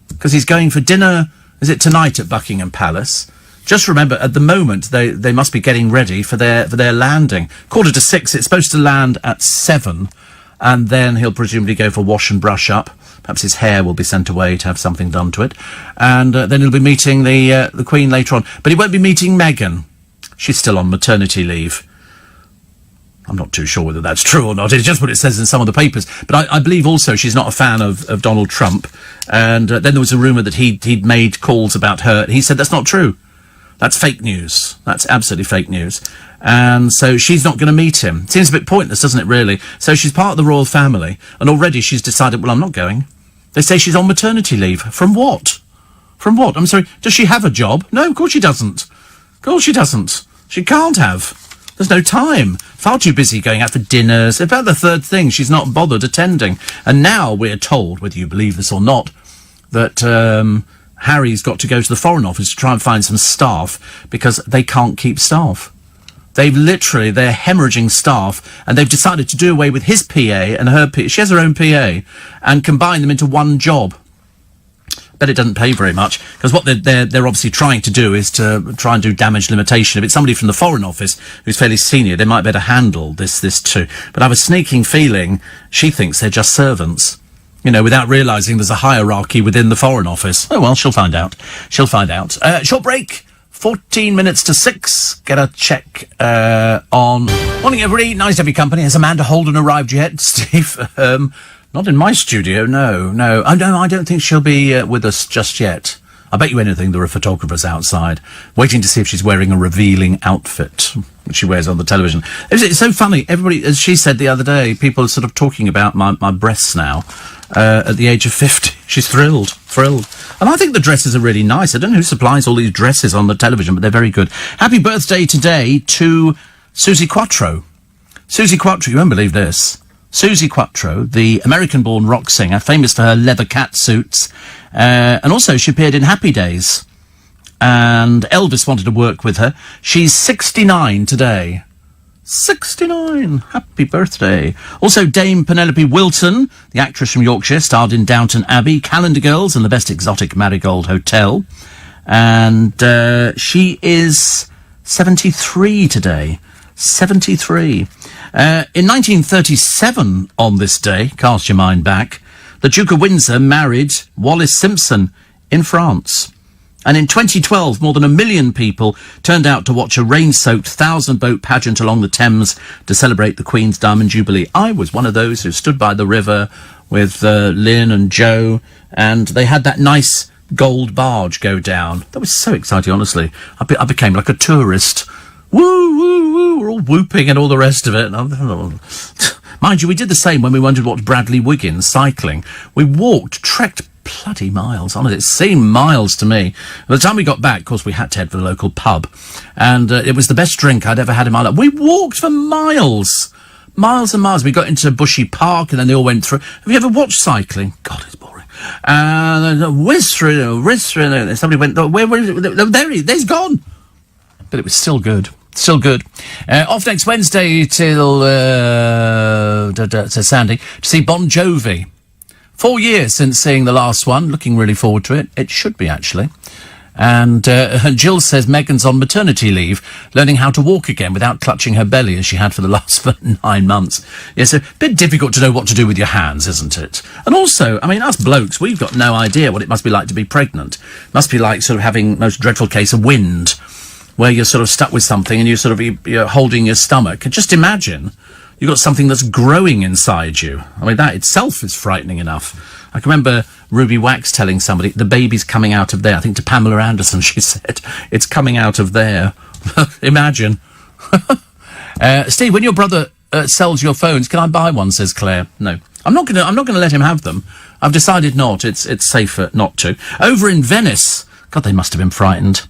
Because he's going for dinner, is it tonight at Buckingham Palace? Just remember, at the moment, they must be getting ready for their landing. 5:45, it's supposed to land at 7, and then he'll presumably go for wash and brush up. Perhaps his hair will be sent away to have something done to it. And then he'll be meeting the Queen later on. But he won't be meeting Meghan. She's still on maternity leave. I'm not too sure whether that's true or not. It's just what it says in some of the papers. But I believe also she's not a fan of Donald Trump. And then there was a rumour that he'd made calls about her. And he said that's not true. That's fake news. That's absolutely fake news. And so she's not going to meet him. Seems a bit pointless, doesn't it, really? So she's part of the royal family, and already she's decided, well, I'm not going. They say she's on maternity leave. From what? From what? I'm sorry, does she have a job? No, of course she doesn't. Of course she doesn't. She can't have. There's no time. Far too busy going out for dinners. About the third thing, she's not bothered attending. And now we're told, whether you believe this or not, that Harry's got to go to the Foreign Office to try and find some staff because they can't keep staff. They're hemorrhaging staff, and they've decided to do away with his PA and her PA. She has her own PA, and combine them into one job. bet it doesn't pay very much, because what they're obviously trying to do is to try and do damage limitation. If it's somebody from the Foreign Office who's fairly senior, they might better handle this too. But I have a sneaking feeling she thinks they're just servants, without realising there's a hierarchy within the Foreign Office. Oh, well, she'll find out. Short break. 14 minutes to 6. Get a check on... Morning, everybody. Nice to have your company. Has Amanda Holden arrived yet, Steve? Not in my studio, no. I don't think she'll be with us just yet. I bet you anything there are photographers outside, waiting to see if she's wearing a revealing outfit, which she wears on the television. It's so funny. Everybody, as she said the other day, people are sort of talking about my breasts now, at the age of 50. She's thrilled. And I think the dresses are really nice. I don't know who supplies all these dresses on the television, but they're very good. Happy birthday today to Suzi Quatro. Suzi Quatro, you won't believe this. Suzi Quatro, the American-born rock singer, famous for her leather cat suits, and also she appeared in Happy Days. And Elvis wanted to work with her. She's 69 today. 69. Happy birthday. Also, Dame Penelope Wilton, the actress from Yorkshire, starred in Downton Abbey, Calendar Girls, and The Best Exotic Marigold Hotel. And she is 73 today. 73. In 1937, on this day, cast your mind back, the Duke of Windsor married Wallis Simpson in France. And in 2012, more than 1 million people turned out to watch a rain-soaked 1,000-boat pageant along the Thames to celebrate the Queen's Diamond Jubilee. I was one of those who stood by the river with Lynn and Joe, and they had that nice gold barge go down. That was so exciting, honestly. I became like a tourist. Woo, woo, woo, we're all whooping and all the rest of it. Mind you, we did the same when we went to watch Bradley Wiggins cycling. We trekked bloody miles on it. It seemed miles to me. By the time we got back, of course, we had to head for the local pub. And it was the best drink I'd ever had in my life. We walked for miles. Miles and miles. We got into Bushy Park and then they all went through. Have you ever watched cycling? God, it's boring. And whiz through, and somebody went, where is it? There he's gone. But it was still good. Still good. Off next Wednesday till to Sandy to see Bon Jovi. 4 years since seeing the last one. Looking really forward to it. It should be, actually. And Jill says Megan's on maternity leave, learning how to walk again without clutching her belly as she had for the last 9 months. Yes, a bit difficult to know what to do with your hands, isn't it? And also, I mean, us blokes, we've got no idea what it must be like to be pregnant. It must be like sort of having most dreadful case of wind, where you're sort of stuck with something and you're holding your stomach. And just imagine you've got something that's growing inside you. I mean, that itself is frightening enough. I can remember Ruby Wax telling somebody, the baby's coming out of there. I think to Pamela Anderson, she said, it's coming out of there. Imagine. Steve, when your brother sells your phones, can I buy one, says Claire. No. I'm not gonna let him have them. I've decided not. It's safer not to. Over in Venice, God, they must have been frightened.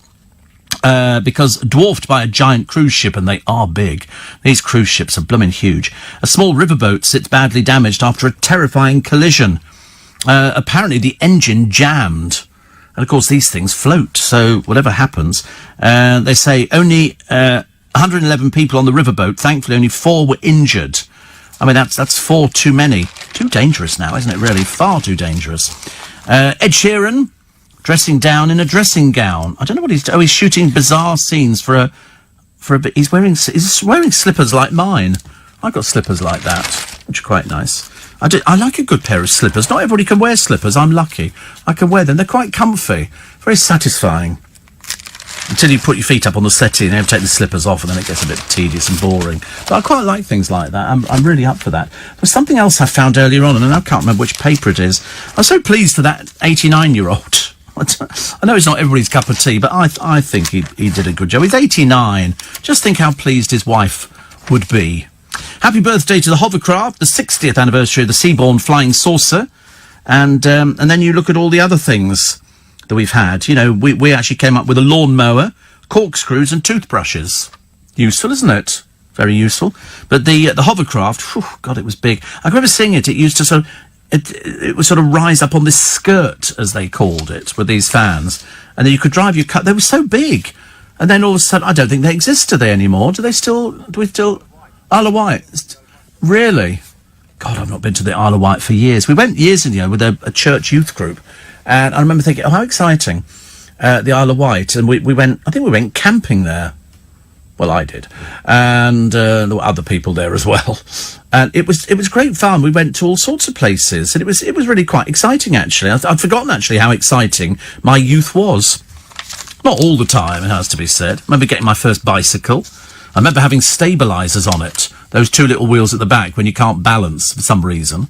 Because dwarfed by a giant cruise ship, and they are big. These cruise ships are blooming huge. A small riverboat sits badly damaged after a terrifying collision. Apparently the engine jammed. And of course these things float, so whatever happens. They say only 111 people on the riverboat. Thankfully only 4 were injured. I mean, that's 4 too many. Too dangerous now, isn't it, really? Far too dangerous. Ed Sheeran, dressing down in a dressing gown. I don't know what he's doing. Oh, he's shooting bizarre scenes for a bit. He's wearing slippers like mine. I've got slippers like that, which are quite nice. I like a good pair of slippers. Not everybody can wear slippers. I'm lucky. I can wear them. They're quite comfy. Very satisfying. Until you put your feet up on the settee and you have to take the slippers off, and then it gets a bit tedious and boring. But I quite like things like that. I'm really up for that. There's something else I found earlier on, and I can't remember which paper it is. I'm so pleased for that 89-year-old. I know it's not everybody's cup of tea, but I think he did a good job. He's 89. Just think how pleased his wife would be. Happy birthday to the hovercraft, the 60th anniversary of the Seabourn Flying Saucer. And then you look at all the other things that we've had. You know, we actually came up with a lawnmower, corkscrews and toothbrushes. Useful, isn't it? Very useful. But the hovercraft, whew, God, it was big. I remember seeing it. It used to sort of... It would sort of rise up on this skirt, as they called it, with these fans. And then you could drive your car. They were so big. And then all of a sudden, I don't think they exist, do they, anymore? Do we still... Isle of Wight? Really? God, I've not been to the Isle of Wight for years. We went years ago with a church youth group. And I remember thinking, oh, how exciting, the Isle of Wight. And we went camping there. Well, I did. And there were other people there as well. And it was great fun. We went to all sorts of places. And it was really quite exciting, actually. I'd forgotten, actually, how exciting my youth was. Not all the time, it has to be said. I remember getting my first bicycle. I remember having stabilisers on it. Those two little wheels at the back when you can't balance for some reason.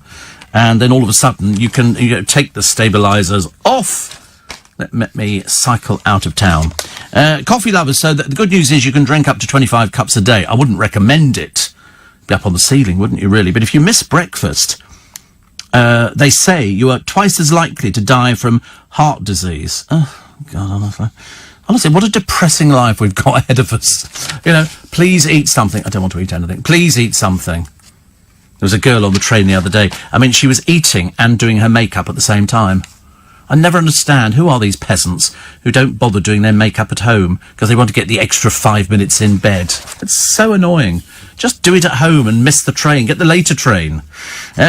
And then all of a sudden, you take the stabilisers off. Let me cycle out of town. Coffee lovers, so the good news is you can drink up to 25 cups a day. I wouldn't recommend it. Be up on the ceiling, wouldn't you, really? But if you miss breakfast, they say you are twice as likely to die from heart disease. Oh, God, honestly, what a depressing life we've got ahead of us. You know, please eat something. I don't want to eat anything. Please eat something. There was a girl on the train the other day. I mean, she was eating and doing her makeup at the same time. I never understand, who are these peasants who don't bother doing their makeup at home because they want to get the extra 5 minutes in bed? It's so annoying. Just do it at home and miss the train. Get the later train.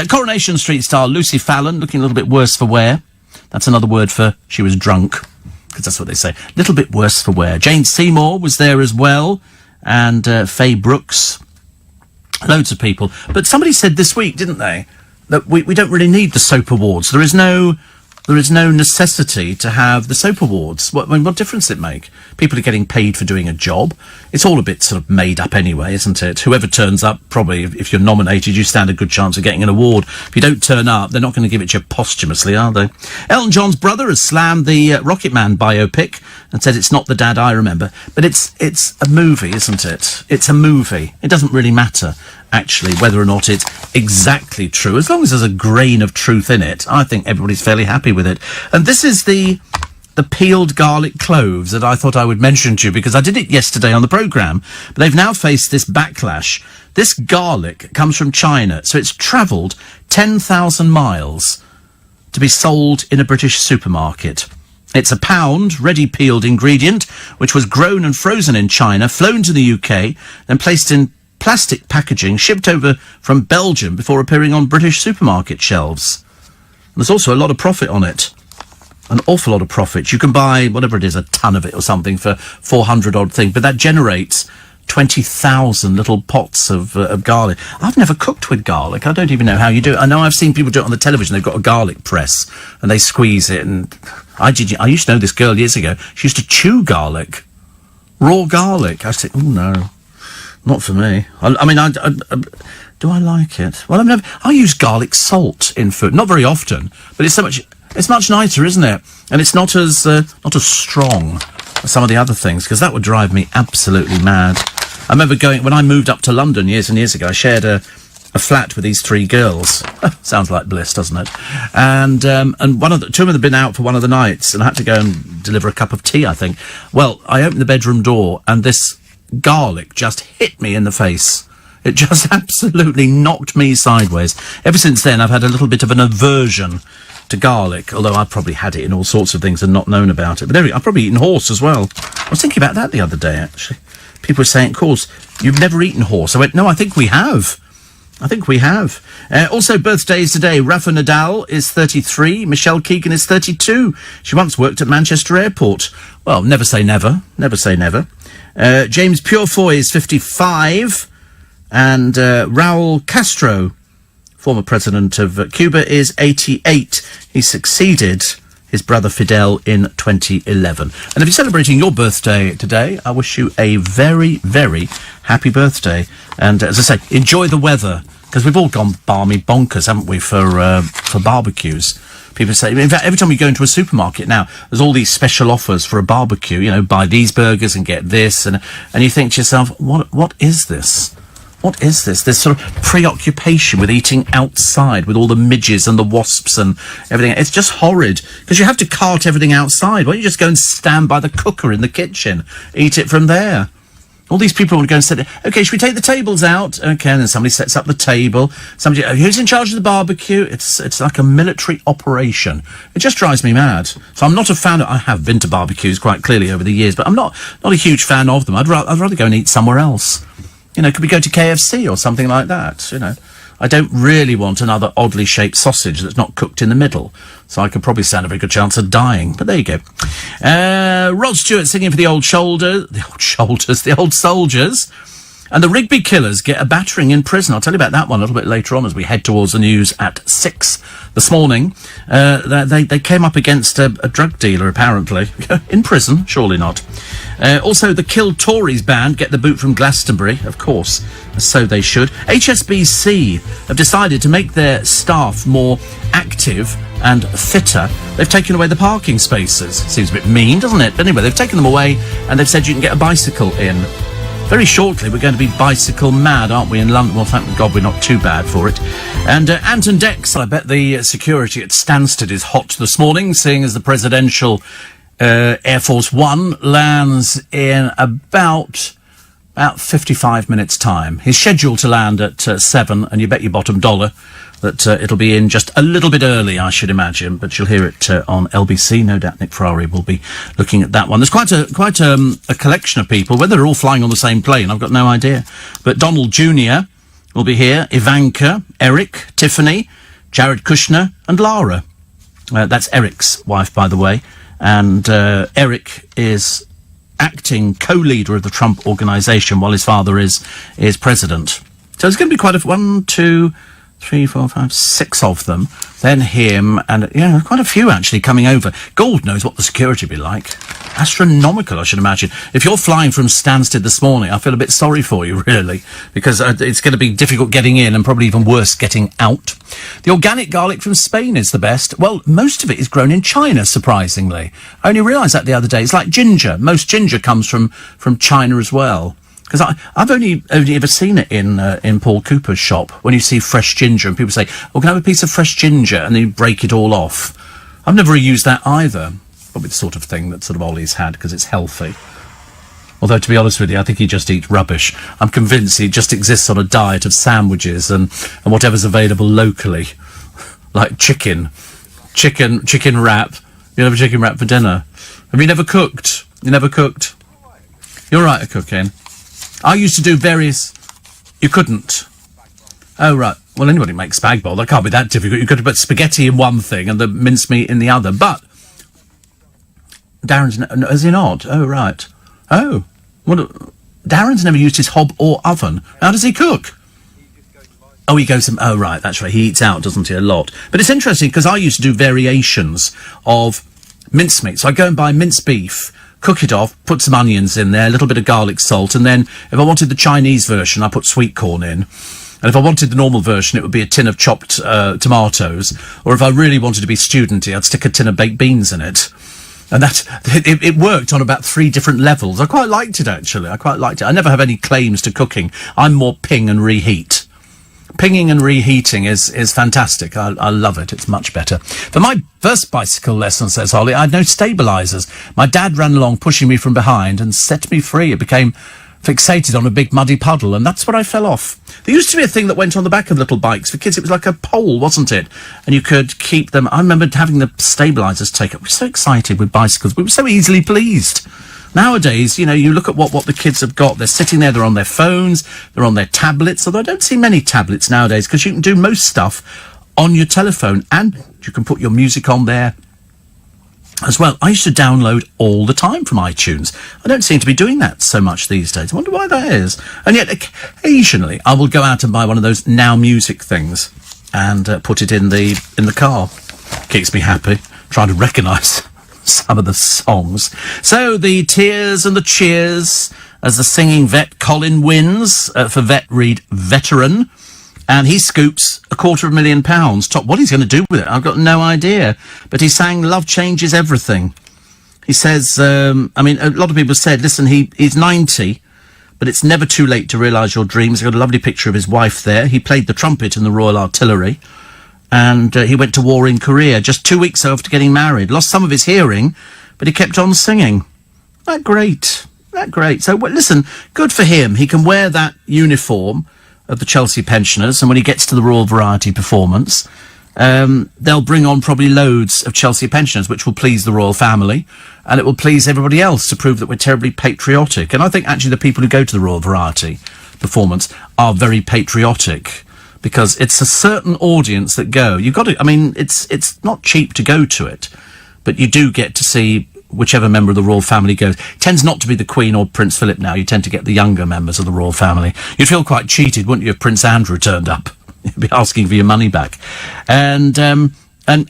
Coronation Street star Lucy Fallon, looking a little bit worse for wear. That's another word for she was drunk, because that's what they say. A little bit worse for wear. Jane Seymour was there as well, and Faye Brooks. Loads of people. But somebody said this week, didn't they, that we don't really need the soap awards. There is no necessity to have the soap awards. What difference does it make? People are getting paid for doing a job. It's all a bit sort of made up anyway, isn't it? Whoever turns up, probably, if you're nominated, you stand a good chance of getting an award. If you don't turn up, they're not going to give it to you posthumously, are they? Elton John's brother has slammed the Rocket Man biopic and said it's not the dad I remember. But it's a movie, isn't it? It's a movie. It doesn't really matter, actually, whether or not it's exactly true. As long as there's a grain of truth in it, I think everybody's fairly happy with it. And this is the peeled garlic cloves that I thought I would mention to you, because I did it yesterday on the programme, but they've now faced this backlash. This garlic comes from China, so it's travelled 10,000 miles to be sold in a British supermarket. It's a pound, ready peeled ingredient, which was grown and frozen in China, flown to the UK, then placed in plastic packaging, shipped over from Belgium before appearing on British supermarket shelves. And there's also a lot of profit on it. An awful lot of profit. You can buy, whatever it is, a ton of it or something for 400 odd thing, but that generates 20,000 little pots of garlic. I've never cooked with garlic. I don't even know how you do it. I know I've seen people do it on the television. They've got a garlic press and they squeeze it. And I used to know this girl years ago. She used to chew garlic. Raw garlic. I said, oh no, not for me. I mean, do I like it? Well, I use garlic salt in food. Not very often, but it's much nicer, isn't it? And it's not as strong as some of the other things, because that would drive me absolutely mad. I remember when I moved up to London years and years ago, I shared a flat with these three girls. Sounds like bliss, doesn't it? And two of them had been out for one of the nights, and I had to go and deliver a cup of tea, I think. Well, I opened the bedroom door, and this garlic just hit me in the face. It just absolutely knocked me sideways. Ever since then, I've had a little bit of an aversion to garlic, although I've probably had it in all sorts of things and not known about it. But I've probably eaten horse as well. I was thinking about that the other day, actually. People were saying, of course, you've never eaten horse. I went, no, I think we have. Also, birthdays today. Rafa Nadal is 33. Michelle Keegan is 32. She once worked at Manchester Airport. Well, never say never. Never say never. James Purefoy is 55. And Raul Castro, former president of Cuba, is 88. He succeeded his brother Fidel in 2011. And if you're celebrating your birthday today, I wish you a very, very happy birthday. And as I say, enjoy the weather, because we've all gone balmy bonkers, haven't we, for barbecues. People say, in fact, every time you go into a supermarket now, there's all these special offers for a barbecue. You know, buy these burgers and get this, and you think to yourself, what is this? What is this? This sort of preoccupation with eating outside, with all the midges and the wasps and everything. It's just horrid, because you have to cart everything outside. Why don't you just go and stand by the cooker in the kitchen, eat it from there? All these people would go and say, okay, should we take the tables out? Okay, and then somebody sets up the table. Somebody, who's in charge of the barbecue? It's like a military operation. It just drives me mad. So I'm not a fan I have been to barbecues quite clearly over the years, but I'm not a huge fan of them. I'd rather go and eat somewhere else. You know, could we go to KFC or something like that? You know, I don't really want another oddly shaped sausage that's not cooked in the middle. So I could probably stand a very good chance of dying. But there you go. Rod Stewart singing for the old soldiers. And the Rigby killers get a battering in prison. I'll tell you about that one a little bit later on as we head towards the news at 6 this morning. They came up against a drug dealer, apparently. In prison? Surely not. Also, the Kill Tories band get the boot from Glastonbury, of course. So they should. HSBC have decided to make their staff more active and fitter. They've taken away the parking spaces. Seems a bit mean, doesn't it? But anyway, they've taken them away and they've said you can get a bicycle in. Very shortly, we're going to be bicycle mad, aren't we, in London? Well, thank God we're not too bad for it. And Anton Dex, I bet the security at Stansted is hot this morning, seeing as the presidential Air Force One lands in about 55 minutes' time. He's scheduled to land at 7, and you bet your bottom dollar that it'll be in just a little bit early, I should imagine, but you'll hear it on LBC. No doubt Nick Ferrari will be looking at that one. There's quite a collection of people. Whether they're all flying on the same plane, I've got no idea. But Donald Jr. will be here, Ivanka, Eric, Tiffany, Jared Kushner, and Lara. That's Eric's wife, by the way. And Eric is acting co-leader of the Trump Organization while his father is president. So there's going to be quite a 1, 2, 3, 4, 5, 6 of them. Then him, and quite a few actually coming over. God knows what the security will be like. Astronomical, I should imagine. If you're flying from Stansted this morning, I feel a bit sorry for you, really, because it's going to be difficult getting in and probably even worse getting out. The organic garlic from Spain is the best. Well, most of it is grown in China, surprisingly. I only realised that the other day. It's like ginger. Most ginger comes from China as well. Because I've only ever seen it in Paul Cooper's shop, when you see fresh ginger and people say, oh, can I have a piece of fresh ginger? And then you break it all off. I've never used that either. Probably the sort of thing that sort of Ollie's had, because it's healthy. Although, to be honest with you, I think he just eats rubbish. I'm convinced he just exists on a diet of sandwiches and whatever's available locally. Like chicken wrap. You have a chicken wrap for dinner. Have you never cooked? You never cooked? You're right at cooking. I used to do various... You couldn't? Oh, right. Well, anybody makes spag bol. That can't be that difficult. You could have put spaghetti in one thing and the mincemeat in the other. But Darren's... Has he not? Oh, right. Oh. Darren's never used his hob or oven. How does he cook? Oh, he goes... Oh, right. That's right. He eats out, doesn't he? A lot. But it's interesting because I used to do variations of mincemeat. So I go and buy minced beef, cook it off, put some onions in there, a little bit of garlic salt, and then if I wanted the Chinese version, I put sweet corn in. And if I wanted the normal version, it would be a tin of chopped tomatoes. Or if I really wanted to be studenty, I'd stick a tin of baked beans in it. And it worked on about 3 different levels. I quite liked it, actually. I quite liked it. I never have any claims to cooking. I'm more ping and reheat. Pinging and reheating is fantastic. I love it. It's much better. For my first bicycle lesson, says Holly, I had no stabilisers. My dad ran along pushing me from behind and set me free. It became fixated on a big muddy puddle, and that's where I fell off. There used to be a thing that went on the back of little bikes for kids. It was like a pole, wasn't it? And you could keep them. I remember having the stabilisers taken. We were so excited with bicycles. We were so easily pleased. Nowadays, you look at what the kids have got. They're sitting there, they're on their phones, they're on their tablets, although I don't see many tablets nowadays, because you can do most stuff on your telephone, and you can put your music on there as well. I used to download all the time from iTunes. I don't seem to be doing that so much these days. I wonder why that is. And yet, occasionally, I will go out and buy one of those Now Music things and put it in the car. Keeps me happy, trying to recognise some of the songs. So the tears and the cheers as the singing vet Colin wins for vet read veteran, and he scoops £250,000 top. What he's going to do with it, I've got no idea. But he sang "Love Changes Everything." He says, a lot of people said, listen, he's 90, but it's never too late to realise your dreams. I've got a lovely picture of his wife there. He played the trumpet in the Royal Artillery. And he went to war in Korea just 2 weeks after getting married. Lost some of his hearing, but he kept on singing. That great. So, listen, good for him. He can wear that uniform of the Chelsea pensioners, and when he gets to the Royal Variety performance, they'll bring on probably loads of Chelsea pensioners, which will please the royal family, and it will please everybody else to prove that we're terribly patriotic. And I think, actually, the people who go to the Royal Variety performance are very patriotic. because it's a certain audience that go. You've got to, I mean, it's not cheap to go to it, but you do get to see whichever member of the royal family goes. It tends not to be the Queen or Prince Philip now. You tend to get the younger members of the royal family. You'd feel quite cheated, wouldn't you, if Prince Andrew turned up? You'd be asking for your money back. And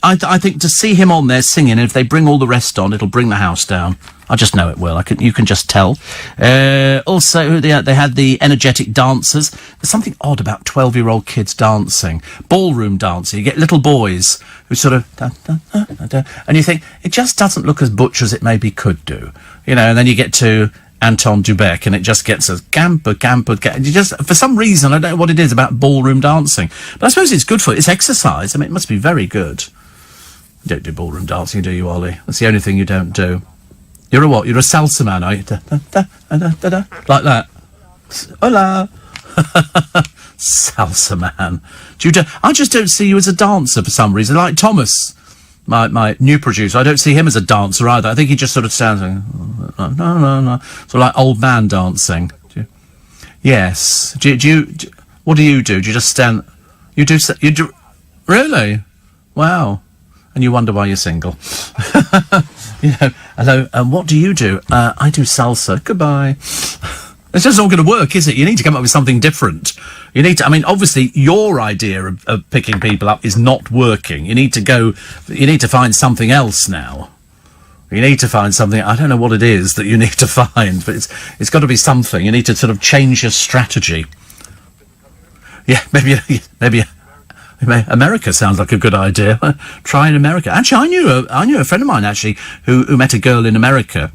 I think to see him on there singing, and if they bring all the rest on, it'll bring the house down. I just know it will. You can just tell. Also, they had the energetic dancers. There's something odd about 12-year-old kids dancing. Ballroom dancing. You get little boys who sort of... Da, da, da, da, da, and you think, it just doesn't look as butch as it maybe could do. You know, and then you get to Anton Dubek, and it just gets as gamper. You just, for some reason, I don't know what it is about ballroom dancing. But I suppose it's good for it. It's exercise. I mean, it must be very good. You don't do ballroom dancing, do you, Ollie? That's the only thing you don't do. You're a what? You're a salsa man, are you? Da, da, da, da, da, da, like that. Hola. Salsa man. I just don't see you as a dancer for some reason. Like Thomas, my new producer, I don't see him as a dancer either. I think he just sort of stands like, no. Sort of like old man dancing. Yes. What do you do? Do you just stand... You do... Really? Wow. And you wonder why you're single. You know, hello, what do you do? I do salsa. Goodbye. It's just not going to work, is it? You need to come up with something different. You need to, I mean, obviously, your idea of picking people up is not working. You need to find something else now. You need to find something, I don't know what it is that you need to find, but it's got to be something. You need to sort of change your strategy. Yeah, maybe America sounds like a good idea. Try in America. Actually, I knew a friend of mine actually who met a girl in America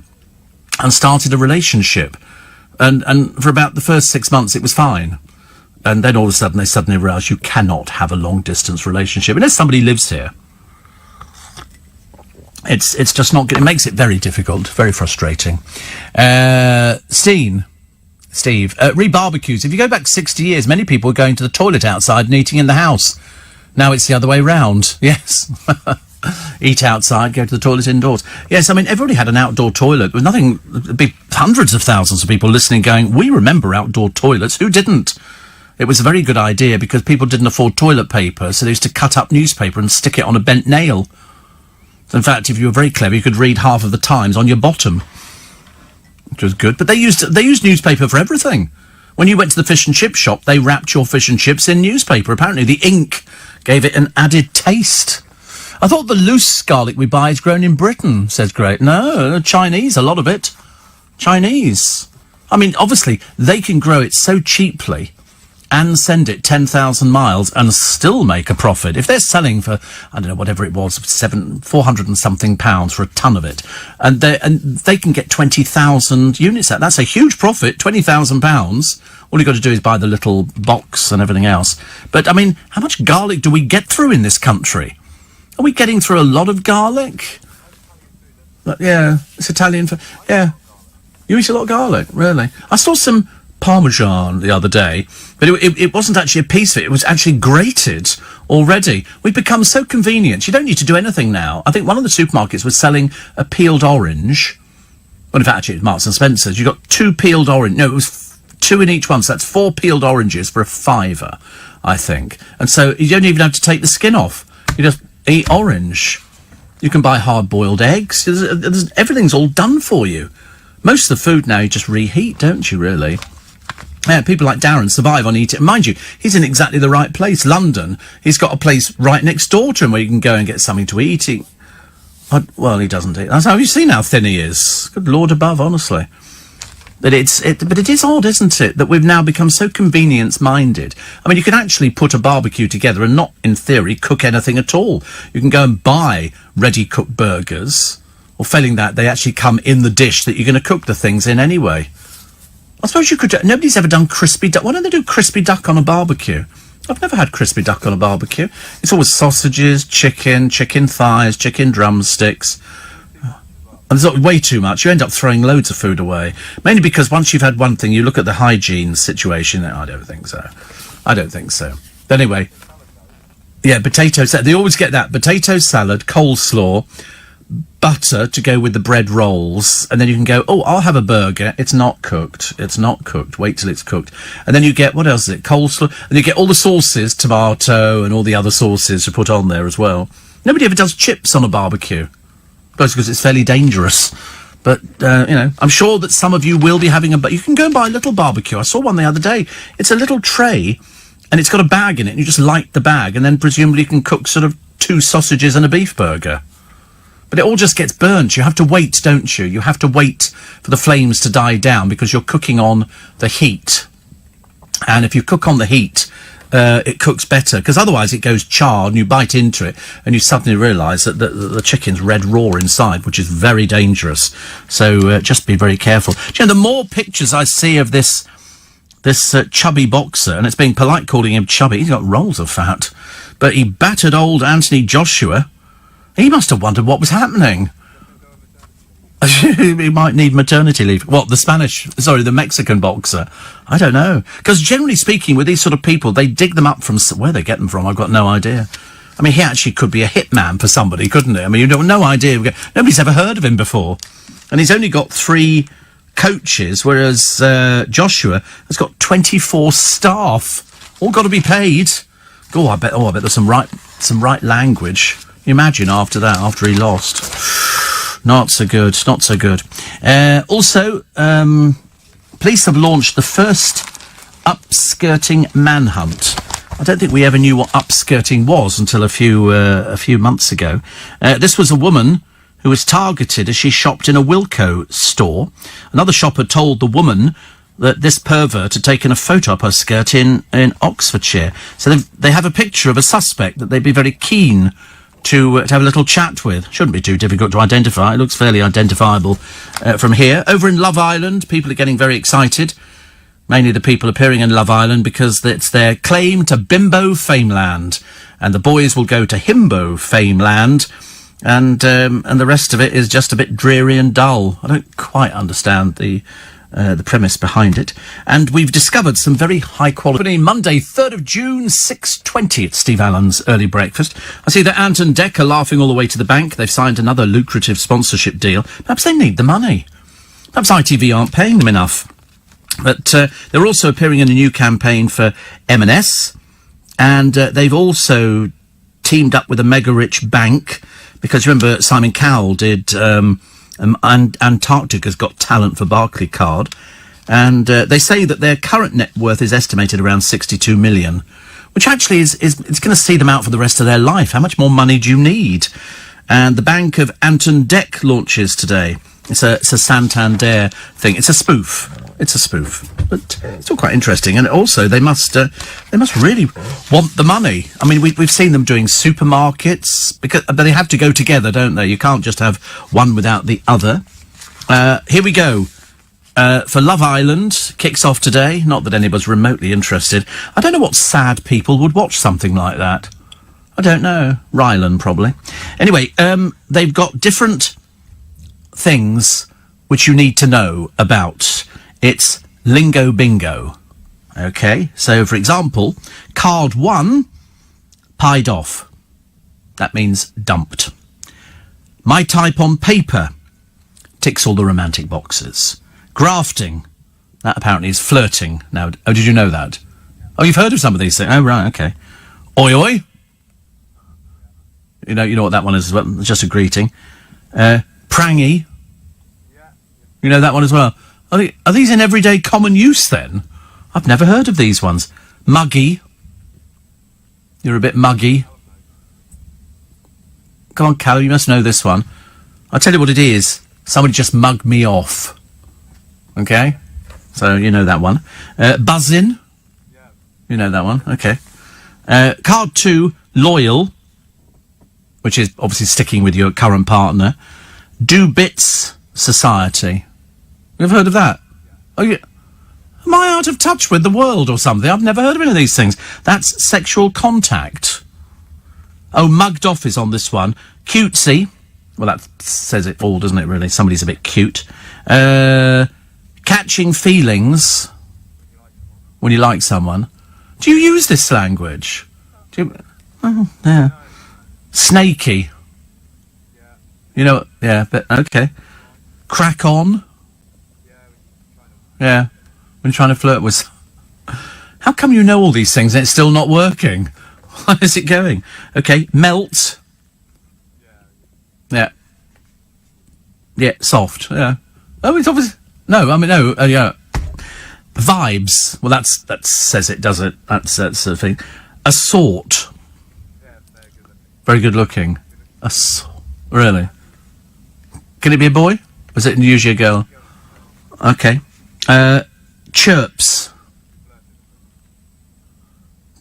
and started a relationship. And for about the first 6 months, it was fine. And then all of a sudden, they suddenly realised you cannot have a long-distance relationship unless somebody lives here. It's just not good. It makes it very difficult, very frustrating. Steve, re-barbecues. If you go back 60 years, many people were going to the toilet outside and eating in the house. Now it's the other way round. Yes. Eat outside, go to the toilet indoors. Yes, I mean, everybody had an outdoor toilet. There was nothing... There'd be hundreds of thousands of people listening going, we remember outdoor toilets. Who didn't? It was a very good idea because people didn't afford toilet paper, so they used to cut up newspaper and stick it on a bent nail. So in fact, if you were very clever, you could read half of the Times on your bottom, which was good. But they used newspaper for everything. When you went to the fish and chip shop, they wrapped your fish and chips in newspaper. Apparently, the ink gave it an added taste. I thought the loose garlic we buy is grown in Britain, says Great. No, Chinese, a lot of it. Chinese. I mean, obviously, they can grow it so cheaply and send it 10,000 miles and still make a profit. If they're selling for, I don't know, whatever it was, 400 and something pounds for a ton of it, and they can get 20,000 units out. That's a huge profit, £20,000. All you've got to do is buy the little box and everything else. But, I mean, how much garlic do we get through in this country? Are we getting through a lot of garlic? Yeah, it's Italian for... Yeah. You eat a lot of garlic, really? I saw some Parmesan the other day, but it wasn't actually a piece of it. It was actually grated already. We've become so convenient. You don't need to do anything now. I think one of the supermarkets was selling a peeled orange. Well, in fact, actually, it was Marks and Spencer's. You got 2 peeled orange. No, it was 2 in each one, so that's 4 peeled oranges for £5, I think. And so you don't even have to take the skin off. You just eat orange. You can buy hard-boiled eggs. Everything's all done for you. Most of the food now you just reheat, don't you, really? Yeah, people like Darren survive on eating. Mind you, he's in exactly the right place, London. He's got a place right next door to him where you can go and get something to eat. Well, he doesn't eat. That's how you seen how thin he is. Good Lord above, honestly. But it is odd, isn't it, that we've now become so convenience-minded. I mean, you can actually put a barbecue together and not, in theory, cook anything at all. You can go and buy ready-cooked burgers, or failing that, they actually come in the dish that you're going to cook the things in anyway. I suppose you could... Nobody's ever done crispy duck. Why don't they do crispy duck on a barbecue? I've never had crispy duck on a barbecue. It's always sausages, chicken thighs, chicken drumsticks. And there's way too much. You end up throwing loads of food away. Mainly because once you've had one thing, you look at the hygiene situation. I don't think so. But anyway, yeah, potato salad. They always get that. Potato salad, coleslaw, butter to go with the bread rolls, and then you can go, oh, I'll have a burger. It's not cooked. It's not cooked. Wait till it's cooked. And then you get, what else is it? Coleslaw. And you get all the sauces, tomato and all the other sauces to put on there as well. Nobody ever does chips on a barbecue. Because it's fairly dangerous. But, I'm sure that some of you will be having but you can go and buy a little barbecue. I saw one the other day. It's a little tray, and it's got a bag in it, and you just light the bag, and then presumably you can cook sort of 2 sausages and a beef burger. But it all just gets burnt. You have to wait, don't you? You have to wait for the flames to die down because you're cooking on the heat. And if you cook on the heat, it cooks better, because otherwise it goes charred and you bite into it and you suddenly realise that the chicken's red raw inside, which is very dangerous. So just be very careful. Do you know, the more pictures I see of this chubby boxer, and it's being polite calling him chubby, he's got rolls of fat, but he battered old Anthony Joshua. He must have wondered what was happening. He might need maternity leave. What, the Mexican boxer? I don't know. Because generally speaking, with these sort of people, they dig them up from where they get them from. I've got no idea. I mean, he actually could be a hitman for somebody, couldn't he? I mean, you've no idea. Nobody's ever heard of him before. And he's only got 3 coaches, whereas Joshua has got 24 staff. All got to be paid. I bet there's some right language. Can you imagine after he lost? Not so good. Also, police have launched the first upskirting manhunt. I don't think we ever knew what upskirting was until a few months ago. This was a woman who was targeted as she shopped in a Wilko store. Another shopper told the woman that this pervert had taken a photo of her skirt in Oxfordshire. So they have a picture of a suspect that they'd be very keen to have a little chat with. Shouldn't be too difficult to identify. It looks fairly identifiable from here. Over in Love Island, people are getting very excited. Mainly the people appearing in Love Island because it's their claim to Bimbo Fameland. And the boys will go to Himbo Fameland. And the rest of it is just a bit dreary and dull. I don't quite understand the premise behind it. And we've discovered some very high quality. Monday, 3rd of June, 6:20 at Steve Allen's Early Breakfast. I see that Ant and Dec are laughing all the way to the bank. They've signed another lucrative sponsorship deal. Perhaps they need the money. Perhaps ITV aren't paying them enough. But they're also appearing in a new campaign for M&S. And they've also teamed up with a mega-rich bank. Because remember, Simon Cowell did... and Antarctica's Got Talent for Barclaycard, and they say that their current net worth is estimated around 62 million, which actually is it's going to see them out for the rest of their life. How much more money do you need? And the Bank of Ant and Dec launches today. It's a Santander thing. It's a spoof, but it's still quite interesting. And also, they must really want the money. I mean, we've seen them doing supermarkets but they have to go together, don't they? You can't just have one without the other. Here we go. For Love Island, kicks off today. Not that anybody's remotely interested. I don't know what sad people would watch something like that. I don't know. Rylan, probably. Anyway, they've got different things which you need to know about. It's lingo bingo. Okay, so for example, card 1, pied off. That means dumped. My type on paper ticks all the romantic boxes. Grafting, that apparently is flirting. Now, oh, did you know that? Oh, you've heard of some of these things? Oh, right, okay. Oi, oi. You know what that one is as well. It's just a greeting. Prangy. You know that one as well. Are these in everyday common use then? I've never heard of these ones. Muggy. You're a bit muggy. Come on, Cal, you must know this one. I'll tell you what it is. Somebody just mugged me off. Okay? So, you know that one. Buzzin'. You know that one. Okay. Card 2, loyal, which is obviously sticking with your current partner. Do bits society. You've heard of that? Oh, yeah. Am I out of touch with the world or something? I've never heard of any of these things. That's sexual contact. Oh, mugged off is on this one. Cutesy. Well, that says it all, doesn't it, really? Somebody's a bit cute. Catching feelings. When you like someone. Do you use this language? Do you... Oh, yeah. Snaky. You know, yeah, but okay. Crack on. Yeah, when trying to flirt with. How come you know all these things and it's still not working? Why is it going? Okay, melt. Yeah. Yeah, soft. Yeah. Oh, it's obvious. No, I mean no. Yeah. Vibes. Well, that says it, does it? That's the thing. Assort. Very good looking. Really? Can it be a boy? Or is it usually a girl? Okay. Chirps.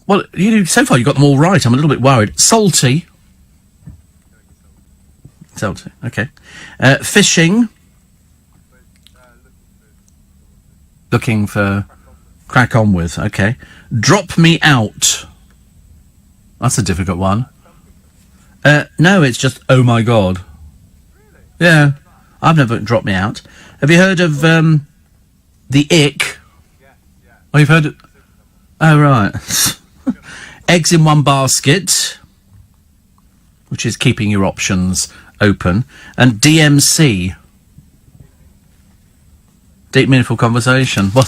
Well, so far you got them all right. I'm a little bit worried. Salty. Salty. Okay. Fishing. Looking for. Crack on with. Okay. Drop me out. That's a difficult one. No, it's just, oh my God. Yeah. I've never dropped me out. Have you heard of, the ick? Oh, you've heard it? Oh, right. Eggs in one basket, which is keeping your options open. And DMC. Deep Meaningful Conversation. Well,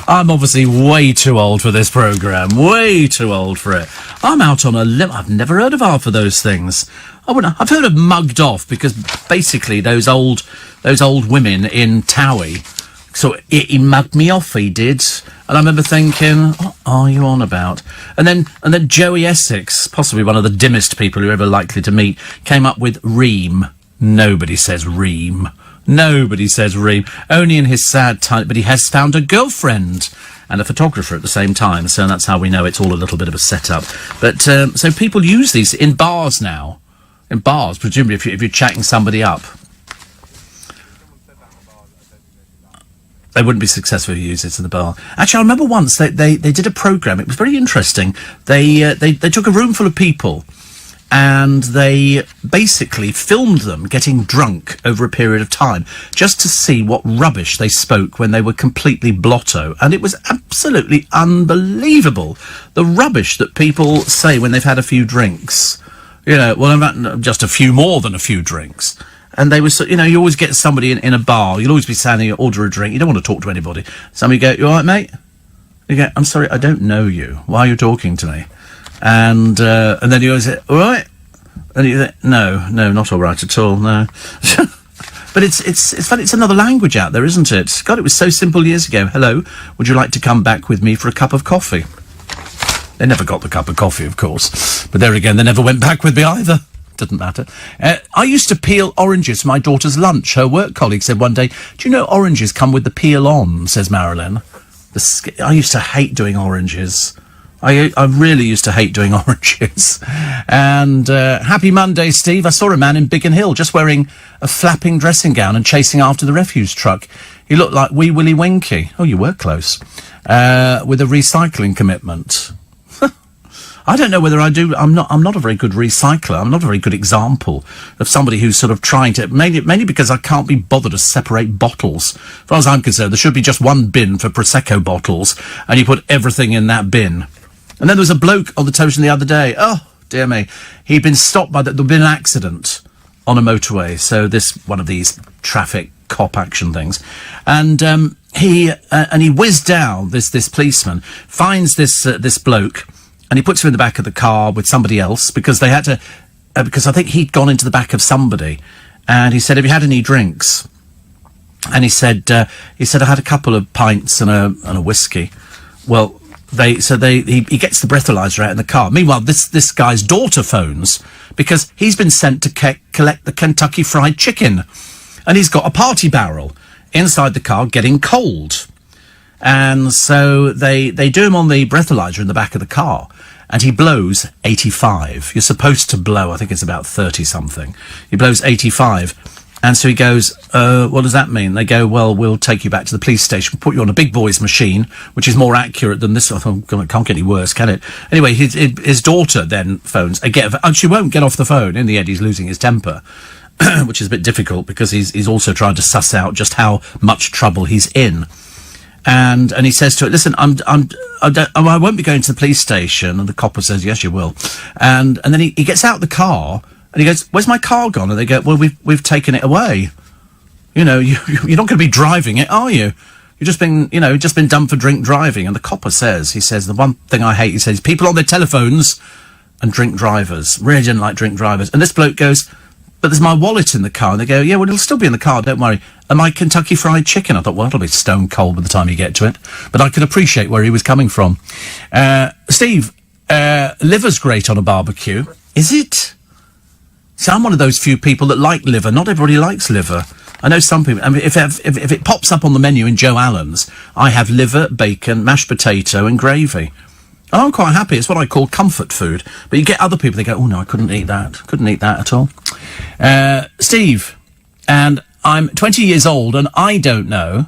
I'm obviously way too old for this programme. Way too old for it. I'm out on a limb. I've never heard of half of those things. I've heard of mugged off because basically those old women in Towie. So he mugged me off, he did. And I remember thinking, what are you on about? And then Joey Essex, possibly one of the dimmest people you're ever likely to meet, came up with ream. Nobody says ream. Nobody says ream. Only in his sad time, but he has found a girlfriend and a photographer at the same time, so that's how we know it's all a little bit of a setup. But, so people use these in bars now. In bars, presumably if you're chatting somebody up. They wouldn't be successful if you use it in the bar. Actually, I remember once they did a programme. It was very interesting. They took a room full of people and they basically filmed them getting drunk over a period of time just to see what rubbish they spoke when they were completely blotto. And it was absolutely unbelievable, the rubbish that people say when they've had a few drinks. You know, well, just a few more than a few drinks. And they were, you always get somebody in a bar. You'll always be standing, order a drink. You don't want to talk to anybody. Somebody go, you all right, mate? You go, I'm sorry, I don't know you. Why are you talking to me? And then you always say, all right? And you say, no, not all right at all, no. But it's funny, it's another language out there, isn't it? God, it was so simple years ago. Hello, would you like to come back with me for a cup of coffee? They never got the cup of coffee, of course. But there again, they never went back with me either. Doesn't matter. I used to peel oranges for my daughter's lunch. Her work colleague said one day, do you know oranges come with the peel on, says Marilyn. I used to hate doing oranges. I really used to hate doing oranges. And happy Monday, Steve. I saw a man in Biggin Hill just wearing a flapping dressing gown and chasing after the refuse truck. He looked like Wee Willie Winky. Oh, you were close. With a recycling commitment. I don't know whether I do. I'm not a very good recycler. I'm not a very good example of somebody who's sort of trying to, mainly because I can't be bothered to separate bottles. As far as I'm concerned, there should be just one bin for Prosecco bottles, and you put everything in that bin. And then there was a bloke on the television the other day. Oh, dear me. He'd been stopped there'd been an accident on a motorway. So one of these traffic cop action things. And, he whizzed down, this policeman, finds this bloke, and he puts him in the back of the car with somebody else because they had to, because I think he'd gone into the back of somebody, and he said, have you had any drinks? And he said, I had a couple of pints and a whiskey. Well, he gets the breathalyzer out in the car. Meanwhile, this guy's daughter phones because he's been sent to collect the Kentucky Fried Chicken, and he's got a party barrel inside the car getting cold. And so they do him on the breathalyzer in the back of the car, and he blows 85. You're supposed to blow, I think it's about 30-something. He blows 85. And so he goes, what does that mean? They go, well, we'll take you back to the police station, we'll put you on a big boy's machine, which is more accurate than this. I thought, God, it can't get any worse, can it? Anyway, his daughter then phones again, and she won't get off the phone. In the end, he's losing his temper, which is a bit difficult because he's also trying to suss out just how much trouble he's in. And he says to it, listen, I won't be going to the police station. And the copper says, yes, you will. And then he gets out the car, And he goes, "Where's my car gone?" And they go, "Well, we've taken it away. You know, you're not going to be driving it, are you? You've just been done for drink driving." And the copper says, the one thing I hate, he says, people on their telephones and drink drivers. Really didn't like drink drivers. And this bloke goes, "But there's my wallet in the car." And they go, "Yeah, well, it'll still be in the car, don't worry. And my Kentucky Fried Chicken." I thought, well, it'll be stone cold by the time you get to it. But I could appreciate where he was coming from. Steve, liver's great on a barbecue. Is it? See, I'm one of those few people that like liver. Not everybody likes liver. I know some people. I mean, if it pops up on the menu in Joe Allen's, I have liver, bacon, mashed potato and gravy. And I'm quite happy. It's what I call comfort food. But you get other people, they go, "Oh, no, I couldn't eat that. Couldn't eat that at all." Steve, and I'm 20 years old and I don't know,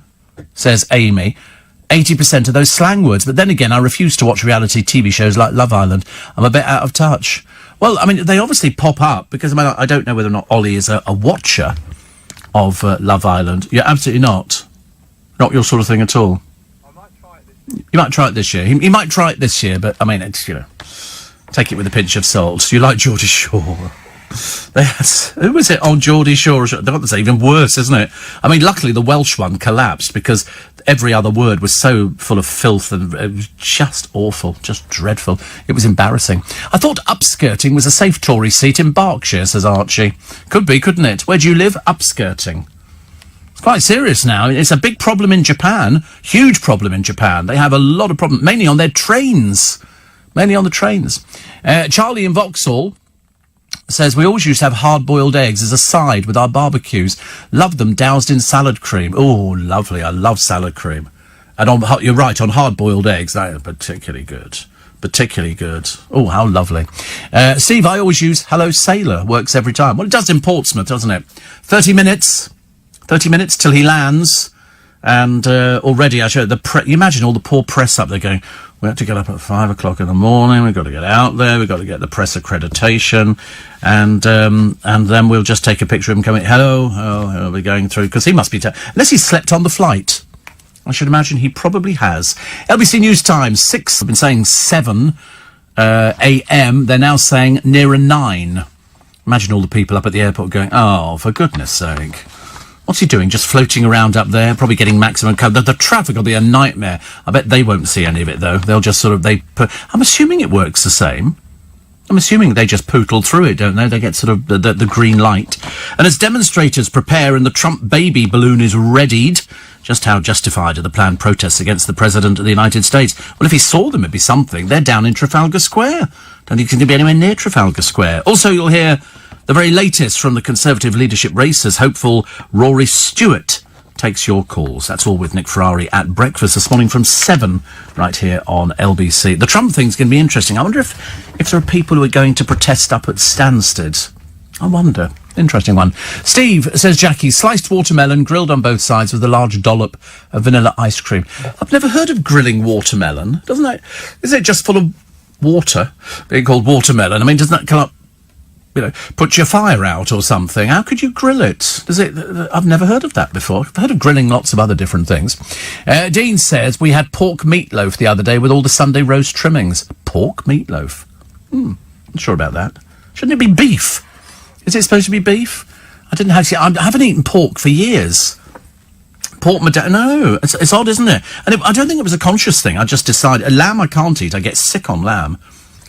says Amy, 80% of those slang words. But then again, I refuse to watch reality TV shows like Love Island. I'm a bit out of touch. Well, I mean, they obviously pop up because I don't know whether or not Ollie is a watcher of Love Island. Yeah, absolutely not. Not your sort of thing at all. I might try it this year. You might try it this year. He might try it this year, but I mean, it's, take it with a pinch of salt. You like Geordie Shore? Who was it on Geordie Shore? That's even worse, isn't it? I mean, luckily the Welsh one collapsed because every other word was so full of filth and it was just awful, just dreadful. It was embarrassing. I thought upskirting was a safe Tory seat in Berkshire, says Archie. Could be, couldn't it? Where do you live? Upskirting. It's quite serious now. It's a big problem in Japan. Huge problem in Japan. They have a lot of problems, mainly on their trains. Mainly on the trains. Charlie in Vauxhall says, "We always used to have hard-boiled eggs as a side with our barbecues. Loved them doused in salad cream." Oh, lovely. I love salad cream. And you're right, on hard-boiled eggs, that is particularly good. Particularly good. Oh, how lovely. Steve, I always use Hello Sailor. Works every time. Well, it does in Portsmouth, doesn't it? 30 minutes. 30 minutes till he lands. And already, you imagine all the poor press up there going, "We have to get up at 5 o'clock in the morning, we've got to get out there, we've got to get the press accreditation, and then we'll just take a picture of him coming, hello, he'll be going through," because he must be, unless he's slept on the flight. I should imagine he probably has. LBC News Times, 6, I've been saying 7 a.m, they're now saying nearer 9. Imagine all the people up at the airport going, "Oh, for goodness sake. What's he doing? Just floating around up there, probably getting maximum cover. The traffic will be a nightmare. I bet they won't see any of it, though. They'll just I'm assuming it works the same. I'm assuming they just pootle through it, don't they? They get sort of the green light. And as demonstrators prepare and the Trump baby balloon is readied, just how justified are the planned protests against the President of the United States? Well, if he saw them, it'd be something. They're down in Trafalgar Square. Don't think he's going to be anywhere near Trafalgar Square. Also, you'll hear the very latest from the Conservative leadership race as hopeful Rory Stewart takes your calls. That's all with Nick Ferrari at breakfast this morning from 7 right here on LBC. The Trump thing's going to be interesting. I wonder if there are people who are going to protest up at Stansted. I wonder. Interesting one. Steve, says Jackie, sliced watermelon grilled on both sides with a large dollop of vanilla ice cream. I've never heard of grilling watermelon. Doesn't it? Is it just full of water being called watermelon? I mean, doesn't that come up, put your fire out or something? How could you grill it? I've never heard of that before. I've heard of grilling lots of other different things. Dean says, we had pork meatloaf the other day with all the Sunday roast trimmings. Pork meatloaf? Not sure about that. Shouldn't it be beef? Is it supposed to be beef? I haven't eaten pork for years. Pork no, it's odd, isn't it? And I don't think it was a conscious thing. I just decided, lamb I can't eat. I get sick on lamb.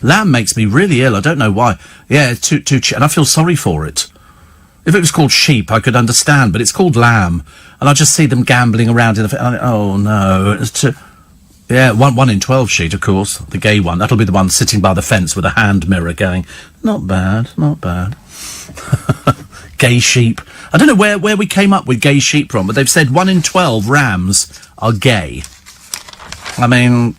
Lamb makes me really ill. I don't know why. Yeah, it's too and I feel sorry for it. If it was called sheep, I could understand, but it's called lamb, and I just see them gambling around in the. Oh no! It's too. Yeah, 1 in 12 sheet, of course, the gay one. That'll be the one sitting by the fence with a hand mirror, going, not bad, not bad. Gay sheep. I don't know where we came up with gay sheep from, but they've said 1 in 12 rams are gay. I mean,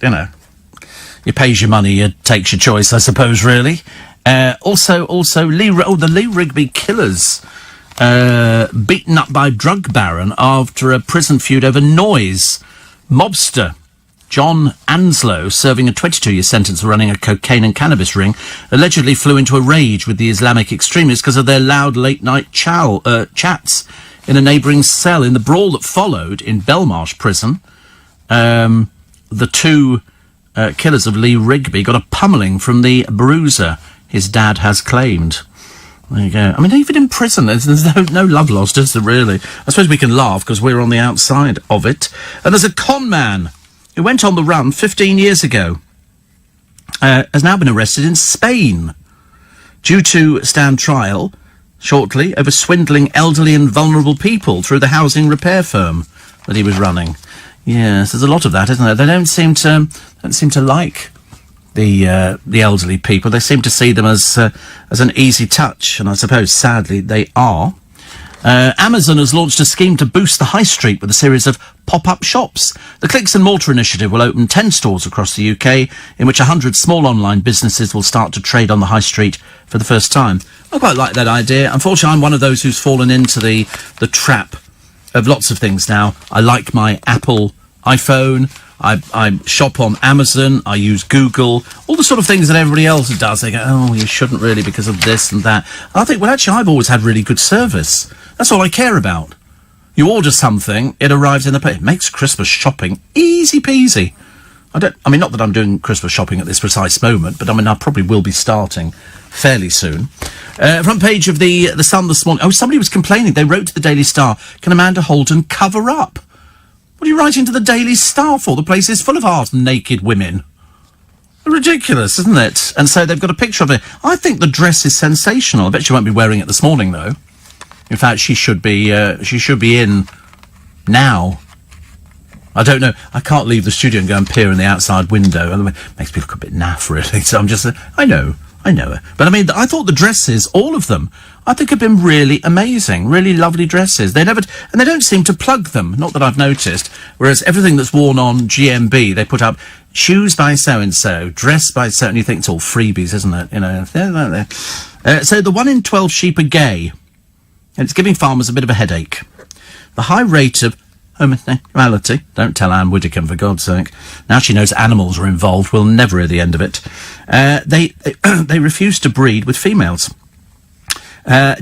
you pays your money, you takes your choice, I suppose, really. Also, the Lee Rigby killers, beaten up by drug baron after a prison feud over noise. Mobster John Anslow, serving a 22-year sentence for running a cocaine and cannabis ring, allegedly flew into a rage with the Islamic extremists because of their loud late-night chats in a neighbouring cell. In the brawl that followed in Belmarsh prison, the two killers of Lee Rigby got a pummelling from the bruiser, his dad has claimed. There you go. I mean, even in prison, there's no love lost, is there, really? I suppose we can laugh because we're on the outside of it. And there's a con man who went on the run 15 years ago, has now been arrested in Spain, due to stand trial shortly over swindling elderly and vulnerable people through the housing repair firm that he was running. Yes, there's a lot of that, isn't there? They don't seem to like the elderly people. They seem to see them as an easy touch, and I suppose, sadly, they are. Amazon has launched a scheme to boost the high street with a series of pop-up shops. The Clicks and Mortar initiative will open 10 stores across the UK, in which 100 small online businesses will start to trade on the high street for the first time. I quite like that idea. Unfortunately, I'm one of those who's fallen into the trap of lots of things now. I like my Apple iPhone. I shop on Amazon. I use Google. All the sort of things that everybody else does. They go, oh, you shouldn't really because of this and that. And I think, well, actually, I've always had really good service. That's all I care about. You order something, it arrives in the post. It makes Christmas shopping easy peasy. I mean, not that I'm doing Christmas shopping at this precise moment, but I mean, I probably will be starting fairly soon. Front page of the Sun this morning. Oh, somebody was complaining. They wrote to the Daily Star, can Amanda Holden cover up? What are you writing to the Daily Star for? The place is full of half-naked women. Ridiculous, isn't it? And so they've got a picture of it. I think the dress is sensational. I bet she won't be wearing it this morning, though. In fact, she should be in now. I don't know. I can't leave the studio and go and peer in the outside window. It makes me look a bit naff, really. So I'm just... I know her. But I mean, I thought the dresses, all of them, I think have been really amazing. Really lovely dresses. They don't seem to plug them. Not that I've noticed. Whereas everything that's worn on GMB, they put up shoes by so-and-so, dress by so, and you think it's all freebies, isn't it? You know. So the 1 in 12 sheep are gay. And it's giving farmers a bit of a headache. The high rate of homosexuality, don't tell Anne Widdecombe, for God's sake. Now she knows animals are involved, we'll never hear the end of it. They refuse to breed with females.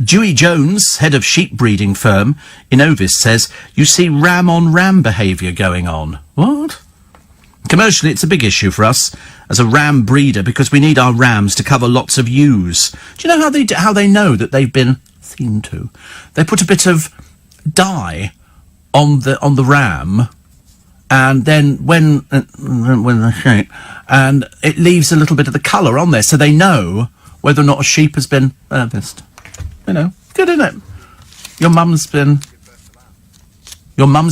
Dewey Jones, head of sheep breeding firm in Ovis, says, you see ram-on-ram behaviour going on. What? Commercially, it's a big issue for us as a ram breeder because we need our rams to cover lots of ewes. Do you know how they know that they've been seen to? They put a bit of dye on the ram, and then when they shape, and it leaves a little bit of the colour on there, so they know whether or not a sheep has been harvested. You know, good, isn't it? Your mum's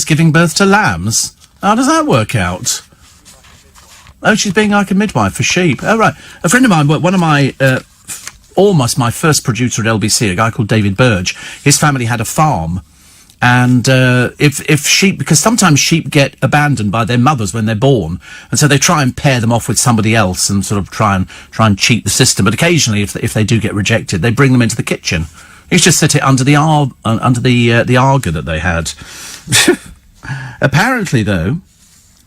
giving birth to lambs. How does that work out? Oh, she's being like a midwife for sheep. Oh, right. A friend of mine, one of my, almost my first producer at LBC, a guy called David Burge, his family had a farm. And if sheep, because sometimes sheep get abandoned by their mothers when they're born, and so they try and pair them off with somebody else and sort of try and cheat the system. But occasionally, if they do get rejected, they bring them into the kitchen. He used to sit it under the Arga that they had. Apparently, though,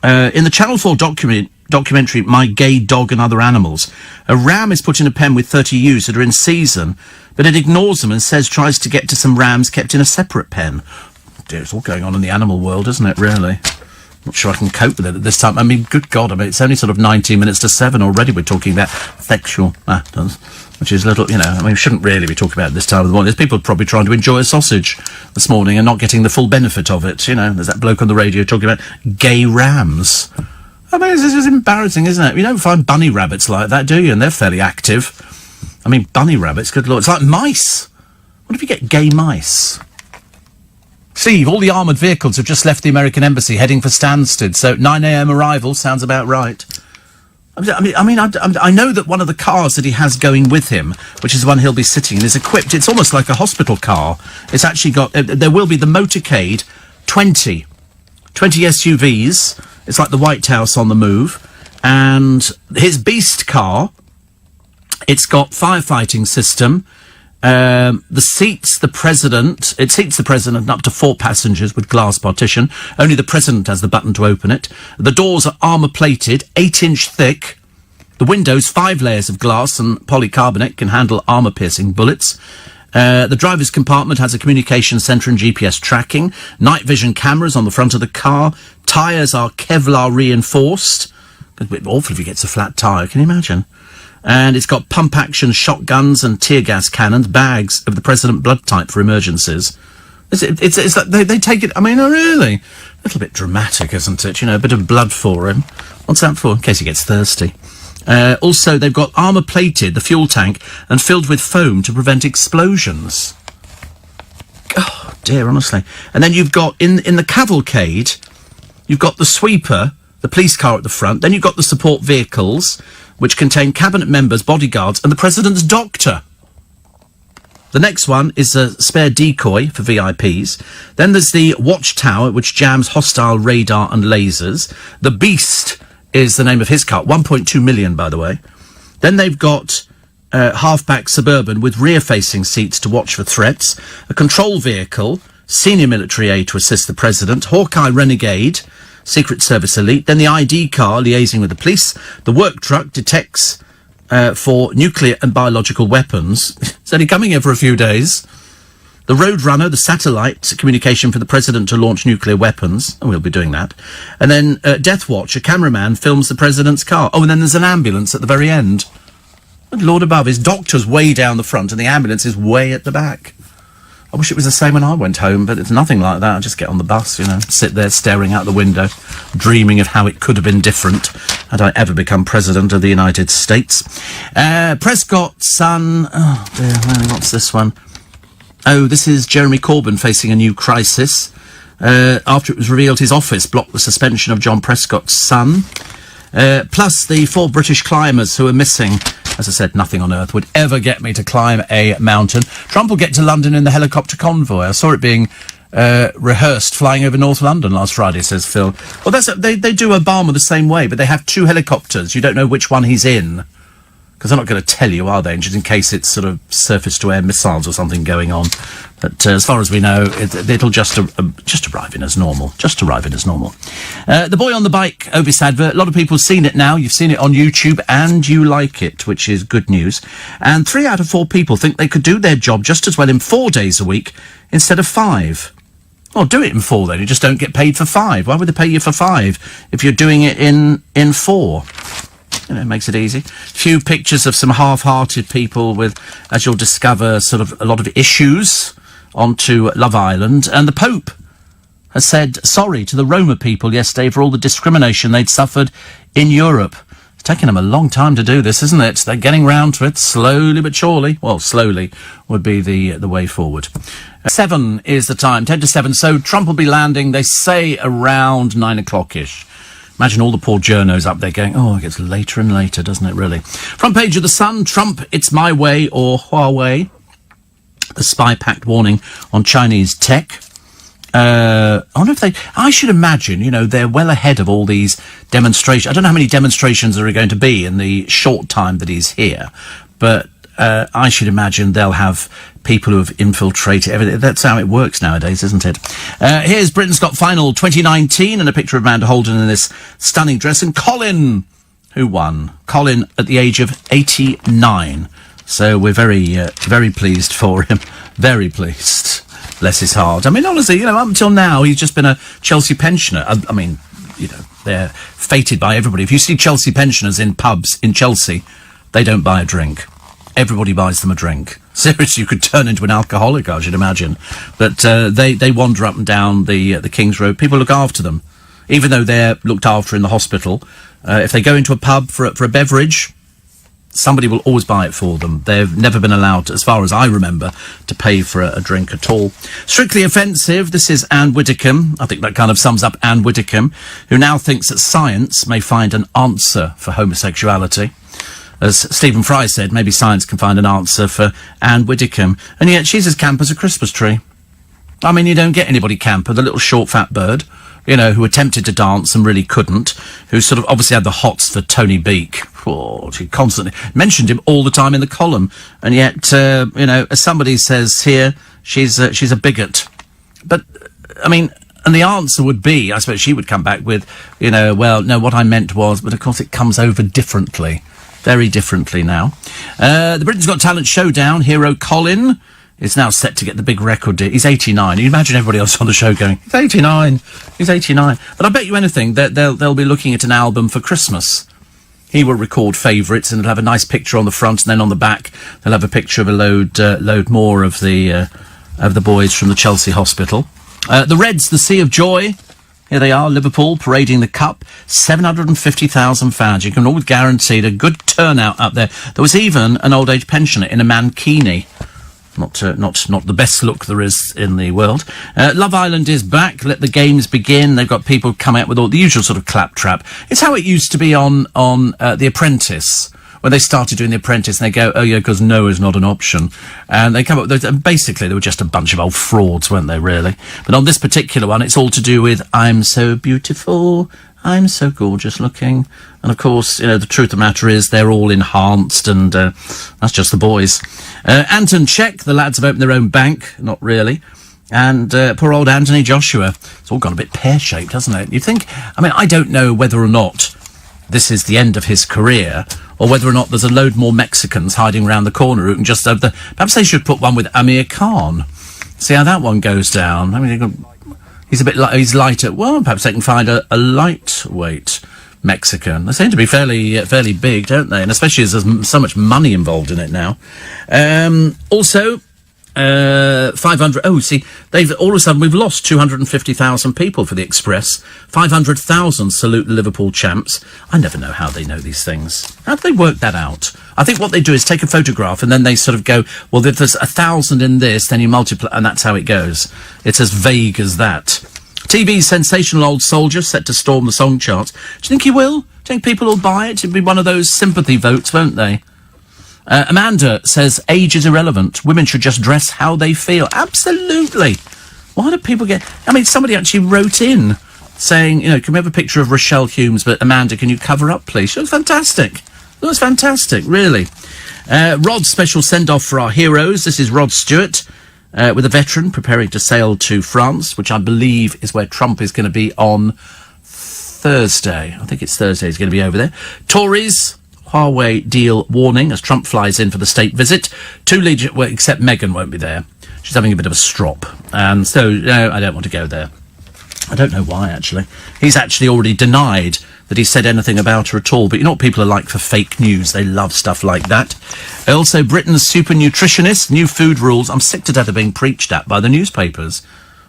in the Channel 4 documentary My Gay Dog and Other Animals, a ram is put in a pen with 30 ewes that are in season, but it ignores them and tries to get to some rams kept in a separate pen. Dear, it's all going on in the animal world, isn't it, really? Not sure I can cope with it at this time. I mean, good God, it's only sort of 19 minutes to 7 already. We're talking about sexual matters, which is little, we shouldn't really be talking about it this time of the morning. There's people probably trying to enjoy a sausage this morning and not getting the full benefit of it. There's that bloke on the radio talking about gay rams. I mean, this is embarrassing, isn't it? You don't find bunny rabbits like that, do you? And they're fairly active. I mean, bunny rabbits, good Lord. It's like mice. What if you get gay mice? Steve, all the armoured vehicles have just left the American Embassy heading for Stansted, so 9 a.m. arrival sounds about right. I know that one of the cars that he has going with him, which is the one he'll be sitting in, is equipped. It's almost like a hospital car. It's actually got... there will be the motorcade 20 SUVs. It's like the White House on the move. And his beast car, it's got firefighting system. It seats the president up to 4 passengers with glass partition. Only the president has the button to open it. The doors are armour-plated, 8-inch thick. The windows, 5 layers of glass and polycarbonate, can handle armour-piercing bullets. The driver's compartment has a communication centre and GPS tracking. Night vision cameras on the front of the car. Tyres are Kevlar reinforced. It'd be awful if he gets a flat tyre, can you imagine? And it's got pump-action shotguns and tear gas cannons, bags of the president blood type for emergencies. It's like they take it, I mean, really? A little bit dramatic, isn't it? You know, a bit of blood for him. What's that for? In case he gets thirsty. Also, they've got armour-plated the fuel tank and filled with foam to prevent explosions. Oh, dear, honestly. And then you've got, in the cavalcade, you've got the sweeper, the police car at the front. Then you've got the support vehicles, which contain cabinet members, bodyguards, and the president's doctor. The next one is a spare decoy for VIPs. Then there's the watchtower, which jams hostile radar and lasers. The Beast is the name of his car. 1.2 million, by the way. Then they've got halfback Suburban with rear-facing seats to watch for threats. A control vehicle, senior military aid to assist the president. Hawkeye Renegade, Secret Service elite. Then the ID car liaising with the police. The work truck detects for nuclear and biological weapons. It's only coming here for a few days. The Roadrunner, the satellite communication for the president to launch nuclear weapons. And we'll be doing that. And then Death Watch, a cameraman films the president's car. Oh, and then there's an ambulance at the very end. Good Lord above, his doctor's way down the front and the ambulance is way at the back. I wish it was the same when I went home, but it's nothing like that. I just get on the bus, you know, sit there staring out the window, dreaming of how it could have been different had I ever become president of the United States. Prescott's son... Oh, dear, what's this one? Oh, this is Jeremy Corbyn facing a new crisis. After it was revealed his office blocked the suspension of John Prescott's son. Plus the 4 British climbers who are missing. As I said, nothing on earth would ever get me to climb a mountain. Trump will get to London in the helicopter convoy. I saw it being rehearsed flying over North London last Friday, says Phil. Well, they do Obama the same way, but they have 2 helicopters. You don't know which one he's in. Because they're not going to tell you, are they? Just in case it's sort of surface-to-air missiles or something going on. But as far as we know, it'll just arrive in as normal. Just arrive in as normal. The Boy on the Bike Ovis advert. A lot of people have seen it now. You've seen it on YouTube, and you like it, which is good news. And 3 out of 4 people think they could do their job just as well in 4 days a week instead of 5. Well, do it in 4 then. You just don't get paid for 5. Why would they pay you for 5 if you're doing it in 4? You know, it makes it easy. Few pictures of some half-hearted people with, as you'll discover, sort of a lot of issues onto Love Island. And the Pope has said sorry to the Roma people yesterday for all the discrimination they'd suffered in Europe. It's taken them a long time to do this, isn't it? They're getting round to it slowly but surely. Well, slowly would be the way forward. 7 is the time, 10 to 7. So Trump will be landing, they say, around 9 o'clock-ish. Imagine all the poor journos up there going, oh, it gets later and later, doesn't it, really? Front page of The Sun, Trump, it's my way, or Huawei. The spy pact warning on Chinese tech. I wonder if I should imagine, you know, they're well ahead of all these demonstrations. I don't know how many demonstrations there are going to be in the short time that he's here, but I should imagine they'll have people who have infiltrated everything. That's how it works nowadays, isn't it? Here's Britain's Got Final 2019 and a picture of Amanda Holden in this stunning dress. And Colin, who won? Colin at the age of 89. So we're very pleased for him. Very pleased. Bless his heart. I mean, honestly, you know, up until now, he's just been a Chelsea pensioner. I mean, you know, they're fated by everybody. If you see Chelsea pensioners in pubs in Chelsea, they don't buy a drink. Everybody buys them a drink. Seriously, you could turn into an alcoholic, I should imagine. But they wander up and down the King's Road. People look after them, even though they're looked after in the hospital. If they go into a pub for a beverage, somebody will always buy it for them. They've never been allowed, as far as I remember, to pay for a drink at all. Strictly Offensive, this is Anne Widdecombe. I think that kind of sums up Anne Widdecombe, who now thinks that science may find an answer for homosexuality. As Stephen Fry said, maybe science can find an answer for Anne Widdecombe. And yet she's as camp as a Christmas tree. I mean, you don't get anybody camper, the little short fat bird, you know, who attempted to dance and really couldn't, who sort of obviously had the hots for Tony Beak. Oh, she constantly mentioned him all the time in the column. And yet, you know, as somebody says here, she's a bigot. But, I mean, and the answer would be, I suppose she would come back with, you know, well, no, what I meant was, but of course it comes over differently. Very differently now. The Britain's Got Talent showdown. Hero Colin is now set to get the big record deal. He's 89. You imagine everybody else on the show going, he's 89. He's 89. But I bet you anything that they'll be looking at an album for Christmas. He will record favourites, and it'll have a nice picture on the front, and then on the back they'll have a picture of a load more of the boys from the Chelsea hospital. The Reds, the Sea of Joy. Here they are, Liverpool parading the cup. 750,000 fans. You can always guarantee a good turnout up there. There was even an old age pensioner in a mankini. Not the best look there is in the world. Love Island is back. Let the games begin. They've got people coming out with all the usual sort of claptrap. It's how it used to be on The Apprentice. When they started doing The Apprentice, and they go, oh yeah, because no is not an option. And they come up with, and basically they were just a bunch of old frauds, weren't they, really? But on this particular one, it's all to do with, I'm so beautiful, I'm so gorgeous looking. And of course, the truth of the matter is they're all enhanced, and that's just the boys. Anton Czech, the lads have opened their own bank. Not really. And poor old Anthony Joshua. It's all gone a bit pear-shaped, hasn't it? You think, I don't know whether or not this is the end of his career, or whether or not there's a load more Mexicans hiding around the corner who can just have the... Perhaps they should put one with Amir Khan. See how that one goes down. He's a bit he's lighter. Well, perhaps they can find a lightweight Mexican. They seem to be fairly big, don't they? And especially as there's so much money involved in it now. Also... 500. Oh, see, they've all of a sudden we've lost 250,000 people for the Express. 500,000 salute the Liverpool champs. I never know how they know these things. How do they work that out? I think what they do is take a photograph and then they sort of go, well, if there's 1,000 in this, then you multiply, and that's how it goes. It's as vague as that. TV's sensational old soldier set to storm the song charts. Do you think he will? Do you think people will buy it? It'll be one of those sympathy votes, won't they? Amanda says, age is irrelevant. Women should just dress how they feel. Absolutely. Why do people get... somebody actually wrote in saying, can we have a picture of Rochelle Humes, but Amanda, can you cover up, please? She was fantastic. It was fantastic, really. Rod's special send-off for our heroes. This is Rod Stewart, with a veteran preparing to sail to France, which I believe is where Trump is going to be on Thursday. I think it's Thursday he's going to be over there. Tories... Huawei deal warning as Trump flies in for the state visit. Two leaders, well, except Meghan won't be there. She's having a bit of a strop. So, no, I don't want to go there. I don't know why, actually. He's actually already denied that he said anything about her at all. But you know what people are like for fake news? They love stuff like that. Also, Britain's super nutritionist, new food rules. I'm sick to death of being preached at by the newspapers.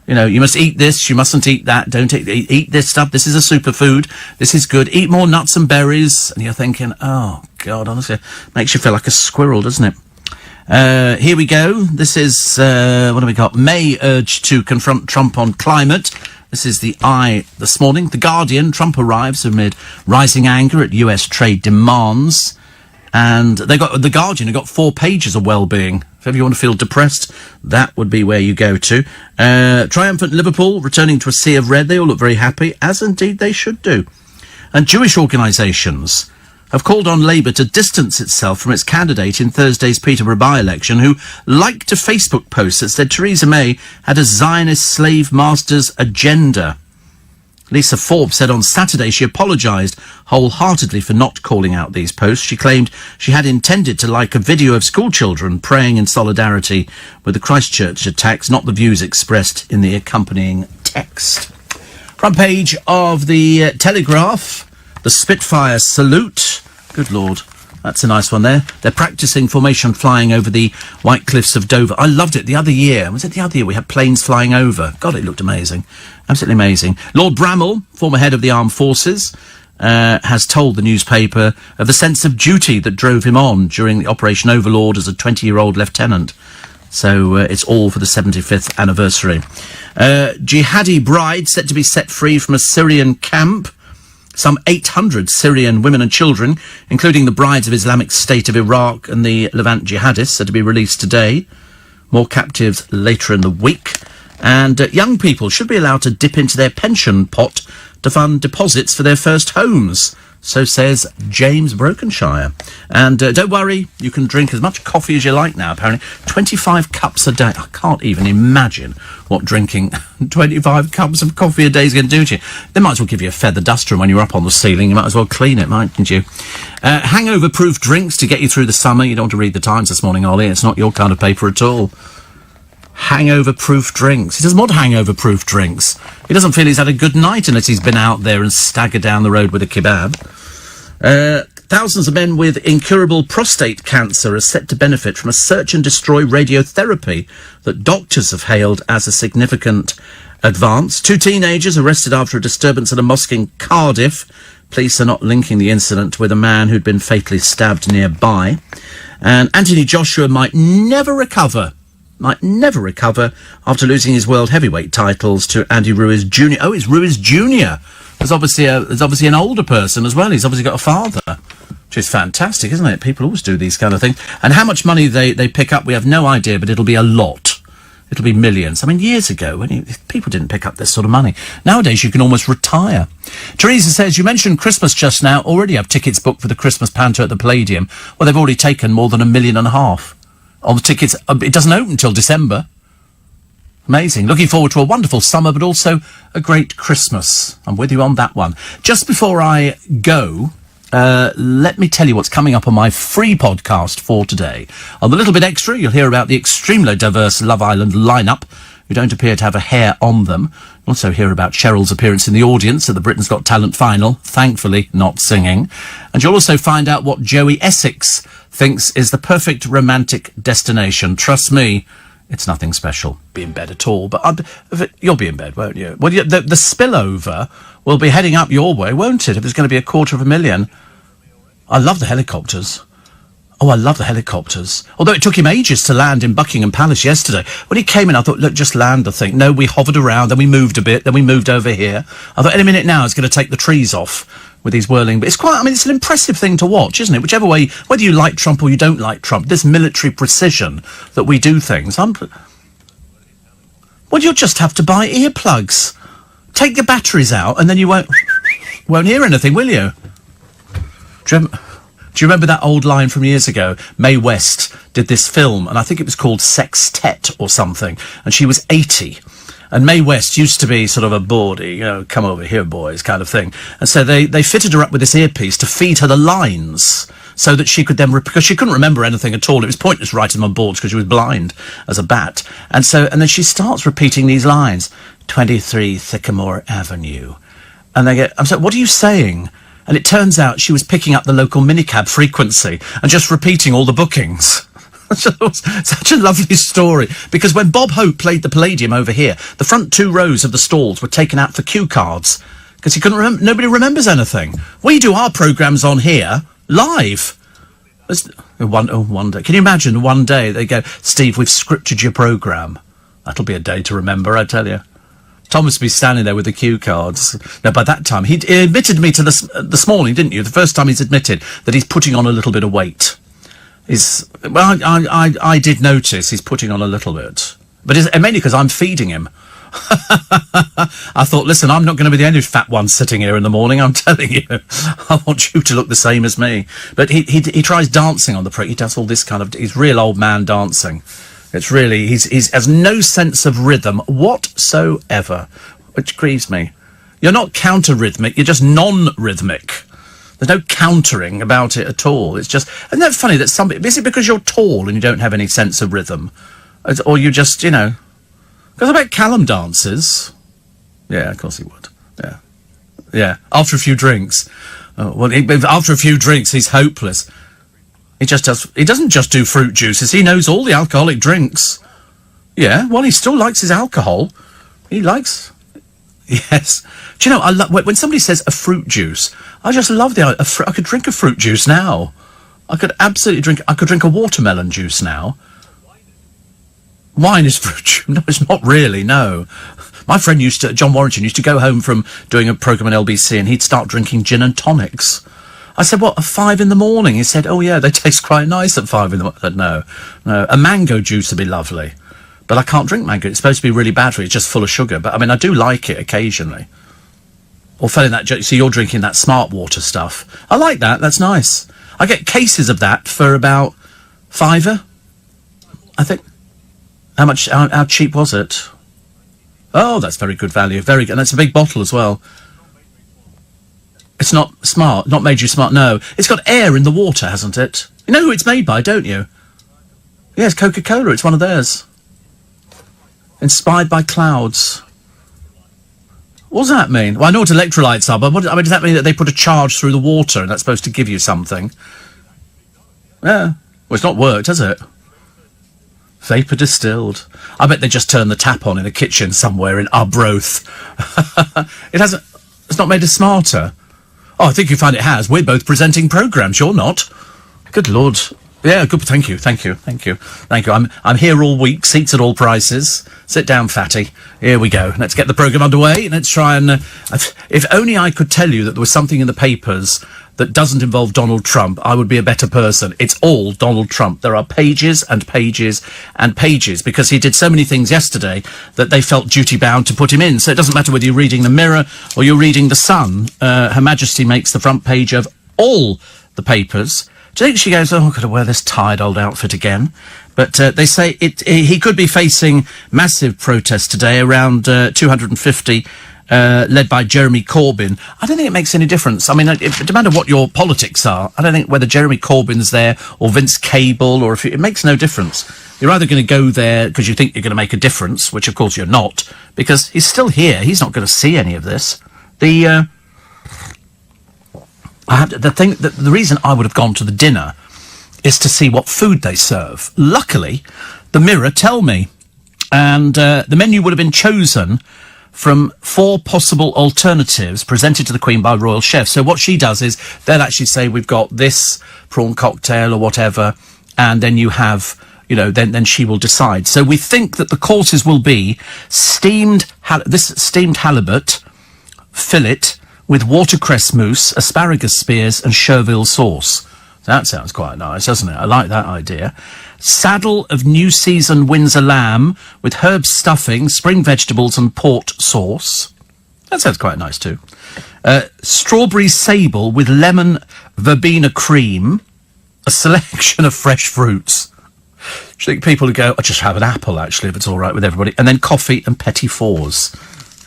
You must eat this, you mustn't eat that, don't eat this stuff, this is a superfood, this is good, eat more nuts and berries. And you're thinking, oh, God, honestly, makes you feel like a squirrel, doesn't it? Here we go. This is, what have we got? May urged to confront Trump on climate. This is the Eye this morning. The Guardian, Trump arrives amid rising anger at US trade demands. And The Guardian have got 4 pages of well-being. If ever you want to feel depressed, that would be where you go to. Triumphant Liverpool, returning to a sea of red. They all look very happy, as indeed they should do. And Jewish organisations have called on Labour to distance itself from its candidate in Thursday's Peterborough by-election, who liked a Facebook post that said Theresa May had a Zionist slave master's agenda. Lisa Forbes said on Saturday she apologised wholeheartedly for not calling out these posts. She claimed she had intended to like a video of schoolchildren praying in solidarity with the Christchurch attacks, not the views expressed in the accompanying text. Front page of the Telegraph, the Spitfire salute. Good Lord. That's a nice one there. They're practising formation flying over the White Cliffs of Dover. I loved it the other year. Was it the other year we had planes flying over? God, it looked amazing. Absolutely amazing. Lord Bramall, former head of the Armed Forces, has told the newspaper of the sense of duty that drove him on during the Operation Overlord as a 20-year-old lieutenant. So it's all for the 75th anniversary. Jihadi bride set to be set free from a Syrian camp. Some 800 Syrian women and children, including the brides of Islamic State of Iraq and the Levant jihadists, are to be released today. More captives later in the week. And young people should be allowed to dip into their pension pot to fund deposits for their first homes. So says James Brokenshire. And don't worry, you can drink as much coffee as you like now, apparently. 25 cups a day. I can't even imagine what drinking 25 cups of coffee a day is going to do to you. They might as well give you a feather duster, and when you're up on the ceiling, you might as well clean it, mightn't you? Hangover-proof drinks to get you through the summer. You don't want to read the Times this morning, Ollie. It's not your kind of paper at all. Hangover-proof drinks. He doesn't want hangover-proof drinks. He doesn't feel he's had a good night unless he's been out there and staggered down the road with a kebab. Thousands of men with incurable prostate cancer are set to benefit from a search and destroy radiotherapy that doctors have hailed as a significant advance. 2 teenagers arrested after a disturbance at a mosque in Cardiff. Police are not linking the incident with a man who'd been fatally stabbed nearby. And Anthony Joshua might never recover after losing his world heavyweight titles to Andy Ruiz Jr. Oh, it's Ruiz Jr. There's obviously an older person as well. He's obviously got a father, which is fantastic, isn't it? People always do these kind of things. And how much money they pick up, we have no idea, but it'll be a lot. It'll be millions. I mean, years ago, people didn't pick up this sort of money. Nowadays, you can almost retire. Teresa says, you mentioned Christmas just now. Already have tickets booked for the Christmas Panto at the Palladium. Well, they've already taken more than £1.5 million on the tickets. It doesn't open until December. Amazing. Looking forward to a wonderful summer, but also a great Christmas. I'm with you on that one. Just before I go, let me tell you what's coming up on my free podcast for today. On the Little Bit Extra, you'll hear about the extremely diverse Love Island lineup, who don't appear to have a hair on them. You'll also hear about Cheryl's appearance in the audience at the Britain's Got Talent final, thankfully not singing. And you'll also find out what Joey Essex thinks is the perfect romantic destination. Trust me, it's nothing special. Be in bed at all, but you'll be in bed, won't you? Well, the spillover will be heading up your way, won't it? If there's going to be $250,000. I love the helicopters. Oh, I love the helicopters. Although it took him ages to land in Buckingham Palace yesterday. When he came in, I thought, look, just land the thing. No, we hovered around, then we moved a bit, then we moved over here. I thought, any minute now, it's going to take the trees off with these whirling. But it's an impressive thing to watch, isn't it? Whichever way, whether you like Trump or you don't like Trump, this military precision that we do things. Well, you'll just have to buy earplugs. Take the batteries out, and then you won't hear anything, will you? Do you remember that old line from years ago? Mae West did this film, and I think it was called Sextet or something, and she was 80. And Mae West used to be sort of a bawdy, come over here, boys, kind of thing. And so they fitted her up with this earpiece to feed her the lines so that she could then, because she couldn't remember anything at all. It was pointless writing them on boards because she was blind as a bat. And then she starts repeating these lines, 23 Sycamore Avenue. And I'm saying, what are you saying? And it turns out she was picking up the local minicab frequency and just repeating all the bookings. Such a lovely story. Because when Bob Hope played the Palladium over here, the front 2 rows of the stalls were taken out for cue cards because he couldn't remember. Nobody remembers anything. We do our programmes on here live. One day. Can you imagine one day they go, Steve, we've scripted your programme. That'll be a day to remember, I tell you. Thomas would be standing there with the cue cards. Now, by that time, he admitted me to this morning, didn't you? The first time he's admitted that he's putting on a little bit of weight. I did notice he's putting on a little bit. But it's mainly because I'm feeding him. I thought, listen, I'm not going to be the only fat one sitting here in the morning, I'm telling you. I want you to look the same as me. But he tries dancing on the program. He does all this kind of... He's real old man dancing. It's really... He has no sense of rhythm whatsoever, which grieves me. You're not counter-rhythmic, you're just non-rhythmic. There's no countering about it at all. It's just... Isn't that funny that somebody... Is it because you're tall and you don't have any sense of rhythm? Or you just, Because I bet Callum dances. Yeah, of course he would. Yeah. Yeah, after a few drinks. After a few drinks, he's hopeless. He doesn't just do fruit juices. He knows all the alcoholic drinks. Yeah, well, he still likes his alcohol. He likes... Yes. Do you know, I love when somebody says a fruit juice. I just love I could drink a fruit juice now. I could drink a watermelon juice now. Wine is fruit juice. No, it's not really, no. My friend John Warrington used to go home from doing a programme on LBC and he'd start drinking gin and tonics. I said, what, at 5 in the morning? He said, oh yeah, they taste quite nice at 5 in the morning. I said, no. A mango juice would be lovely. But I can't drink mango. It's supposed to be really bad for you. It's just full of sugar. But, I mean, I do like it occasionally. Or failing that, so you're drinking that smart water stuff. I like that. That's nice. I get cases of that for about £5, I think. How cheap was it? Oh, that's very good value. Very good. And it's a big bottle as well. It's not smart. Not made you smart, no. It's got air in the water, hasn't it? You know who it's made by, don't you? Yes, Coca-Cola. It's one of theirs. Inspired by clouds. What does that mean? Well, I know what electrolytes are, but does that mean that they put a charge through the water and that's supposed to give you something? Yeah. Well, it's not worked, has it? Vapour distilled. I bet they just turned the tap on in a kitchen somewhere in Arbroath. It's not made us smarter. Oh, I think you find it has. We're both presenting programmes, you're not. Good Lord. Yeah, good. Thank you. I'm here all week, seats at all prices. Sit down, fatty. Here we go. Let's get the programme underway. Let's try and... if only I could tell you that there was something in the papers that doesn't involve Donald Trump, I would be a better person. It's all Donald Trump. There are pages and pages and pages, because he did so many things yesterday that they felt duty-bound to put him in. So it doesn't matter whether you're reading the Mirror or you're reading the Sun. Her Majesty makes the front page of all the papers. Do you think she goes, oh, I've got to wear this tired old outfit again? But they say he could be facing massive protests today, around 250, led by Jeremy Corbyn. I don't think it makes any difference. I mean, no matter what your politics are, I don't think whether Jeremy Corbyn's there or Vince Cable, or it makes no difference. You're either going to go there because you think you're going to make a difference, which of course you're not, because he's still here. He's not going to see any of this. The reason I would have gone to the dinner is to see what food they serve. Luckily, the Mirror tell me, and the menu would have been chosen from 4 possible alternatives presented to the Queen by royal chefs. So what she does is they'll actually say, we've got this prawn cocktail or whatever, and then you have, then she will decide. So we think that the courses will be steamed halibut fillet with watercress mousse, asparagus spears and Chervil sauce. That sounds quite nice, doesn't it? I like that idea. Saddle of new season Windsor lamb with herb stuffing, spring vegetables and port sauce. That sounds quite nice too. Strawberry sable with lemon verbena cream, a selection of fresh fruits. Do you think people would go, I'll just have an apple actually, if it's all right with everybody, and then coffee and petit fours.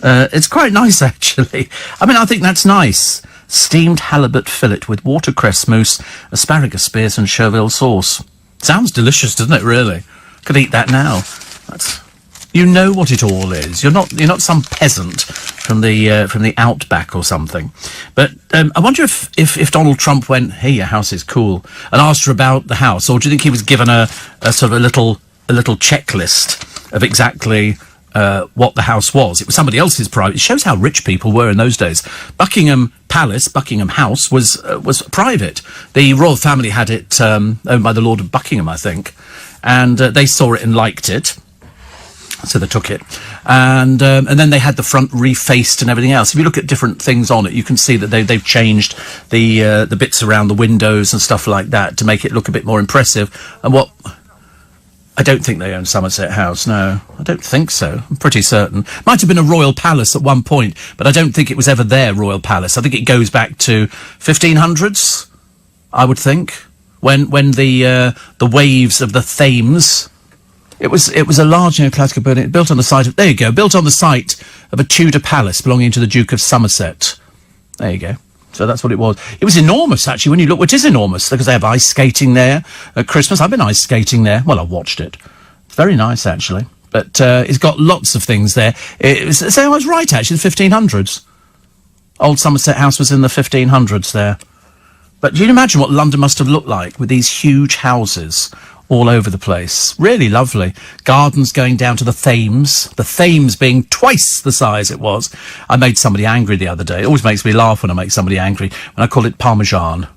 It's quite nice, actually. I mean, I think that's nice. Steamed halibut fillet with watercress mousse, asparagus spears and Chervil sauce. Sounds delicious, doesn't it, really? Could eat that now. You know what it all is. You're not some peasant from the outback or something. But I wonder if Donald Trump went, hey, your house is cool, and asked her about the house, or do you think he was given a sort of a little checklist of exactly what the house was? It was somebody else's private. It shows how rich people were in those days. Buckingham House was private. The royal family had it owned by the Lord of Buckingham, I think, and they saw it and liked it, so they took it. And then they had the front refaced and everything else. If you look at different things on it, you can see that they've changed the bits around the windows and stuff like that to make it look a bit more impressive. And I don't think they own Somerset House, no. I don't think so. I'm pretty certain. Might have been a royal palace at one point, but I don't think it was ever their royal palace. I think it goes back to 1500s, I would think, when the waves of the Thames. It was a large neoclassical building built on the site of... There you go, built on the site of a Tudor palace belonging to the Duke of Somerset. There you go. So that's what it was. It was enormous, actually, when you look. It is enormous, because they have ice skating there at Christmas. I've been ice skating there. Well, I watched it. It's very nice, actually. But it's got lots of things there. So I was right, actually, the 1500s. Old Somerset House was in the 1500s there. But can you imagine what London must have looked like with these huge houses all over the place? Really lovely. Gardens going down to the Thames being twice the size it was. I made somebody angry the other day. It always makes me laugh when I make somebody angry, when I call it Parmesan.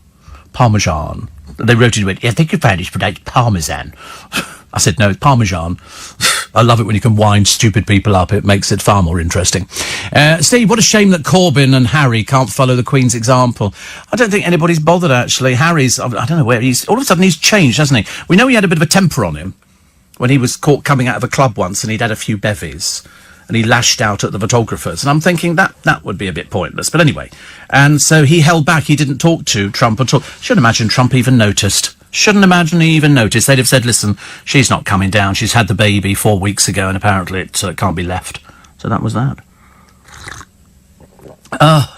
Parmesan. They wrote it, I think you found it's pronounced Parmesan. I said, no, it's Parmesan. I love it when you can wind stupid people up. It makes it far more interesting. Steve, what a shame that Corbyn and Harry can't follow the Queen's example. I don't think anybody's bothered, actually. Harry's, I don't know where all of a sudden he's changed, hasn't he? We know he had a bit of a temper on him when he was caught coming out of a club once and he'd had a few bevies and he lashed out at the photographers. And I'm thinking that would be a bit pointless. But anyway, and so he held back. He didn't talk to Trump at all. Shouldn't imagine Trump even noticed. Shouldn't imagine he even noticed. They'd have said, listen, she's not coming down. She's had the baby 4 weeks ago and apparently it can't be left. So that was that.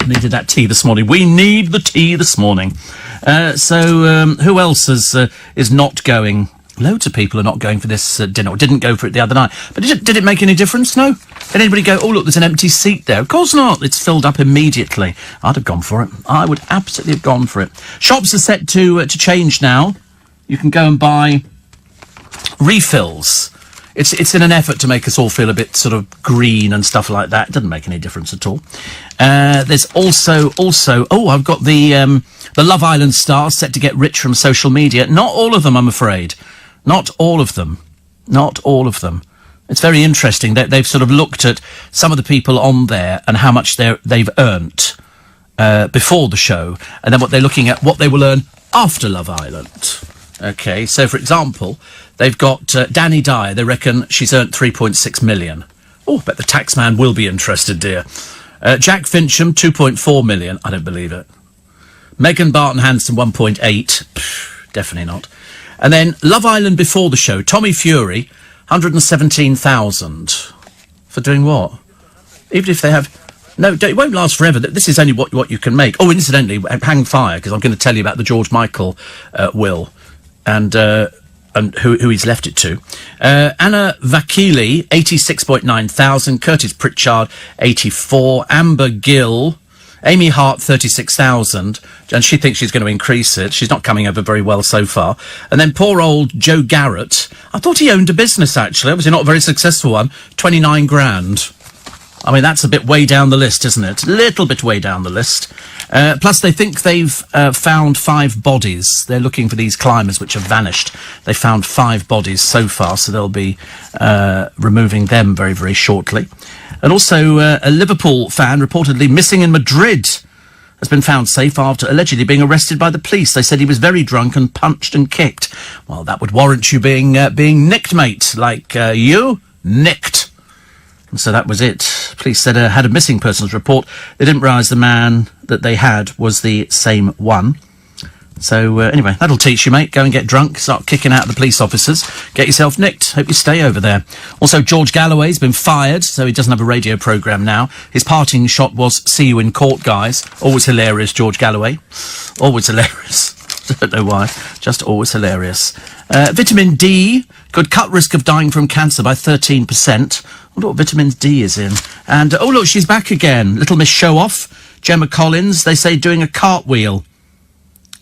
Needed that tea this morning. We need the tea this morning. So who else is not going Loads of people are not going for this dinner, or didn't go for it the other night. But did it make any difference? No? Did anybody go, oh, look, there's an empty seat there? Of course not. It's filled up immediately. I'd have gone for it. I would absolutely have gone for it. Shops are set to change now. You can go and buy refills. It's in an effort to make us all feel a bit sort of green and stuff like that. It doesn't make any difference at all. There's also, I've got the Love Island stars set to get rich from social media. Not all of them, I'm afraid. Not all of them. Not all of them. It's very interesting that they've sort of looked at some of the people on there and how much they've earned before the show, and then what they're looking at, what they will earn after Love Island. Okay, so for example, they've got Danny Dyer. They reckon she's earned 3.6 million. Oh, I bet the taxman will be interested, dear. Jack Fincham, 2.4 million. I don't believe it. Megan Barton Hanson, 1.8. Definitely not. And then Love Island before the show, Tommy Fury, 117,000. For doing what? Even if they have... No, it won't last forever. This is only what you can make. Oh, incidentally, hang fire, because I'm going to tell you about the George Michael will and who he's left it to. Anna Vakili, 86.9 thousand. Curtis Pritchard, 84. Amber Gill... Amy Hart, 36,000, and she thinks she's going to increase it. She's not coming over very well so far. And then poor old Joe Garrett. I thought he owned a business, actually. Obviously not a very successful one. 29 grand. I mean, that's a bit way down the list, isn't it? A little bit way down the list. Plus, they think they've found 5 bodies. They're looking for these climbers which have vanished. They found 5 bodies so far, so they'll be removing them very, very shortly. And also, a Liverpool fan reportedly missing in Madrid has been found safe after allegedly being arrested by the police. They said he was very drunk and punched and kicked. Well, that would warrant you being nicked, mate. Like, you nicked. And so that was it. Police said had a missing persons report. They didn't realise the man that they had was the same one. So, anyway, that'll teach you, mate. Go and get drunk, start kicking out the police officers, get yourself nicked. Hope you stay over there. Also, George Galloway's been fired, so he doesn't have a radio programme now. His parting shot was, see you in court, guys. Always hilarious, George Galloway. Always hilarious. Don't know why. Just always hilarious. Vitamin D could cut risk of dying from cancer by 13%. I wonder what vitamin D is in. And, oh, look, she's back again. Little Miss Show-Off, Gemma Collins, they say, doing a cartwheel.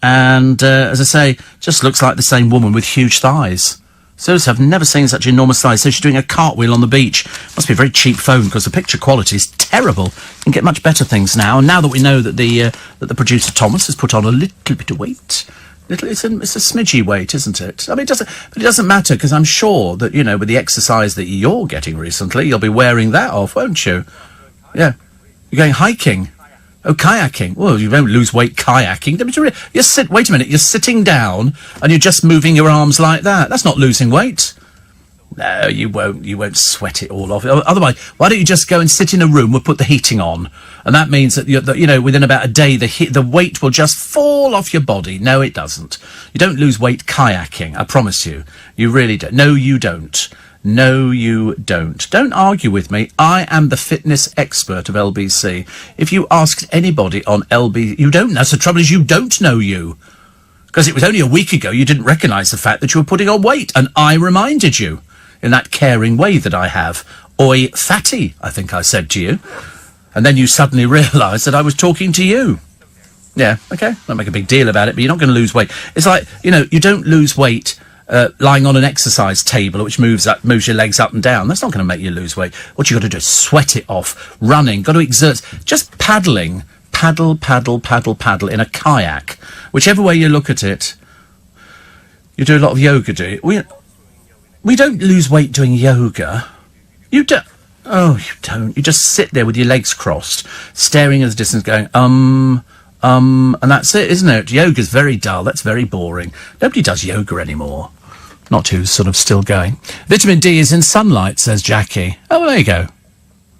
And, as I say, just looks like the same woman with huge thighs. Seriously, I've never seen such enormous thighs. So she's doing a cartwheel on the beach. Must be a very cheap phone, because the picture quality is terrible. You can get much better things now. And now that we know that the producer Thomas has put on a little bit of weight, it's a smidgy weight, isn't it? I mean, it doesn't matter, because I'm sure that, you know, with the exercise that you're getting recently, you'll be wearing that off, won't you? Yeah. You're going hiking. Oh, kayaking. Well, you won't lose weight kayaking. Wait a minute, you're sitting down and you're just moving your arms like that. That's not losing weight. No, you won't. You won't sweat it all off. Otherwise, why don't you just go and sit in a room? We'll put the heating on. And that means that, you know, within about a day, the weight will just fall off your body. No, it doesn't. You don't lose weight kayaking, I promise you. You really don't. No, you don't. No, you don't. Don't argue with me. I am the fitness expert of LBC. If you asked anybody on LBC, you don't. That's the trouble, is you don't know you. Because it was only a week ago you didn't recognise the fact that you were putting on weight. And I reminded you in that caring way that I have. Oi, fatty, I think I said to you. And then you suddenly realised that I was talking to you. Yeah, okay. Don't make a big deal about it, but you're not going to lose weight. It's like, you know, you don't lose weight lying on an exercise table which moves your legs up and down. That's not going to make you lose weight. What you got to do is sweat it off. Running, got to exert. Just paddling. Paddle in a kayak. Whichever way you look at it. You do a lot of yoga, do you? We don't lose weight doing yoga. You don't. Oh, you don't. You just sit there with your legs crossed, staring at the distance, going, and that's it, isn't it? Yoga's very dull. That's very boring. Nobody does yoga anymore. Not who's sort of still going. Vitamin D is in sunlight, says Jackie. Oh, well, there you go.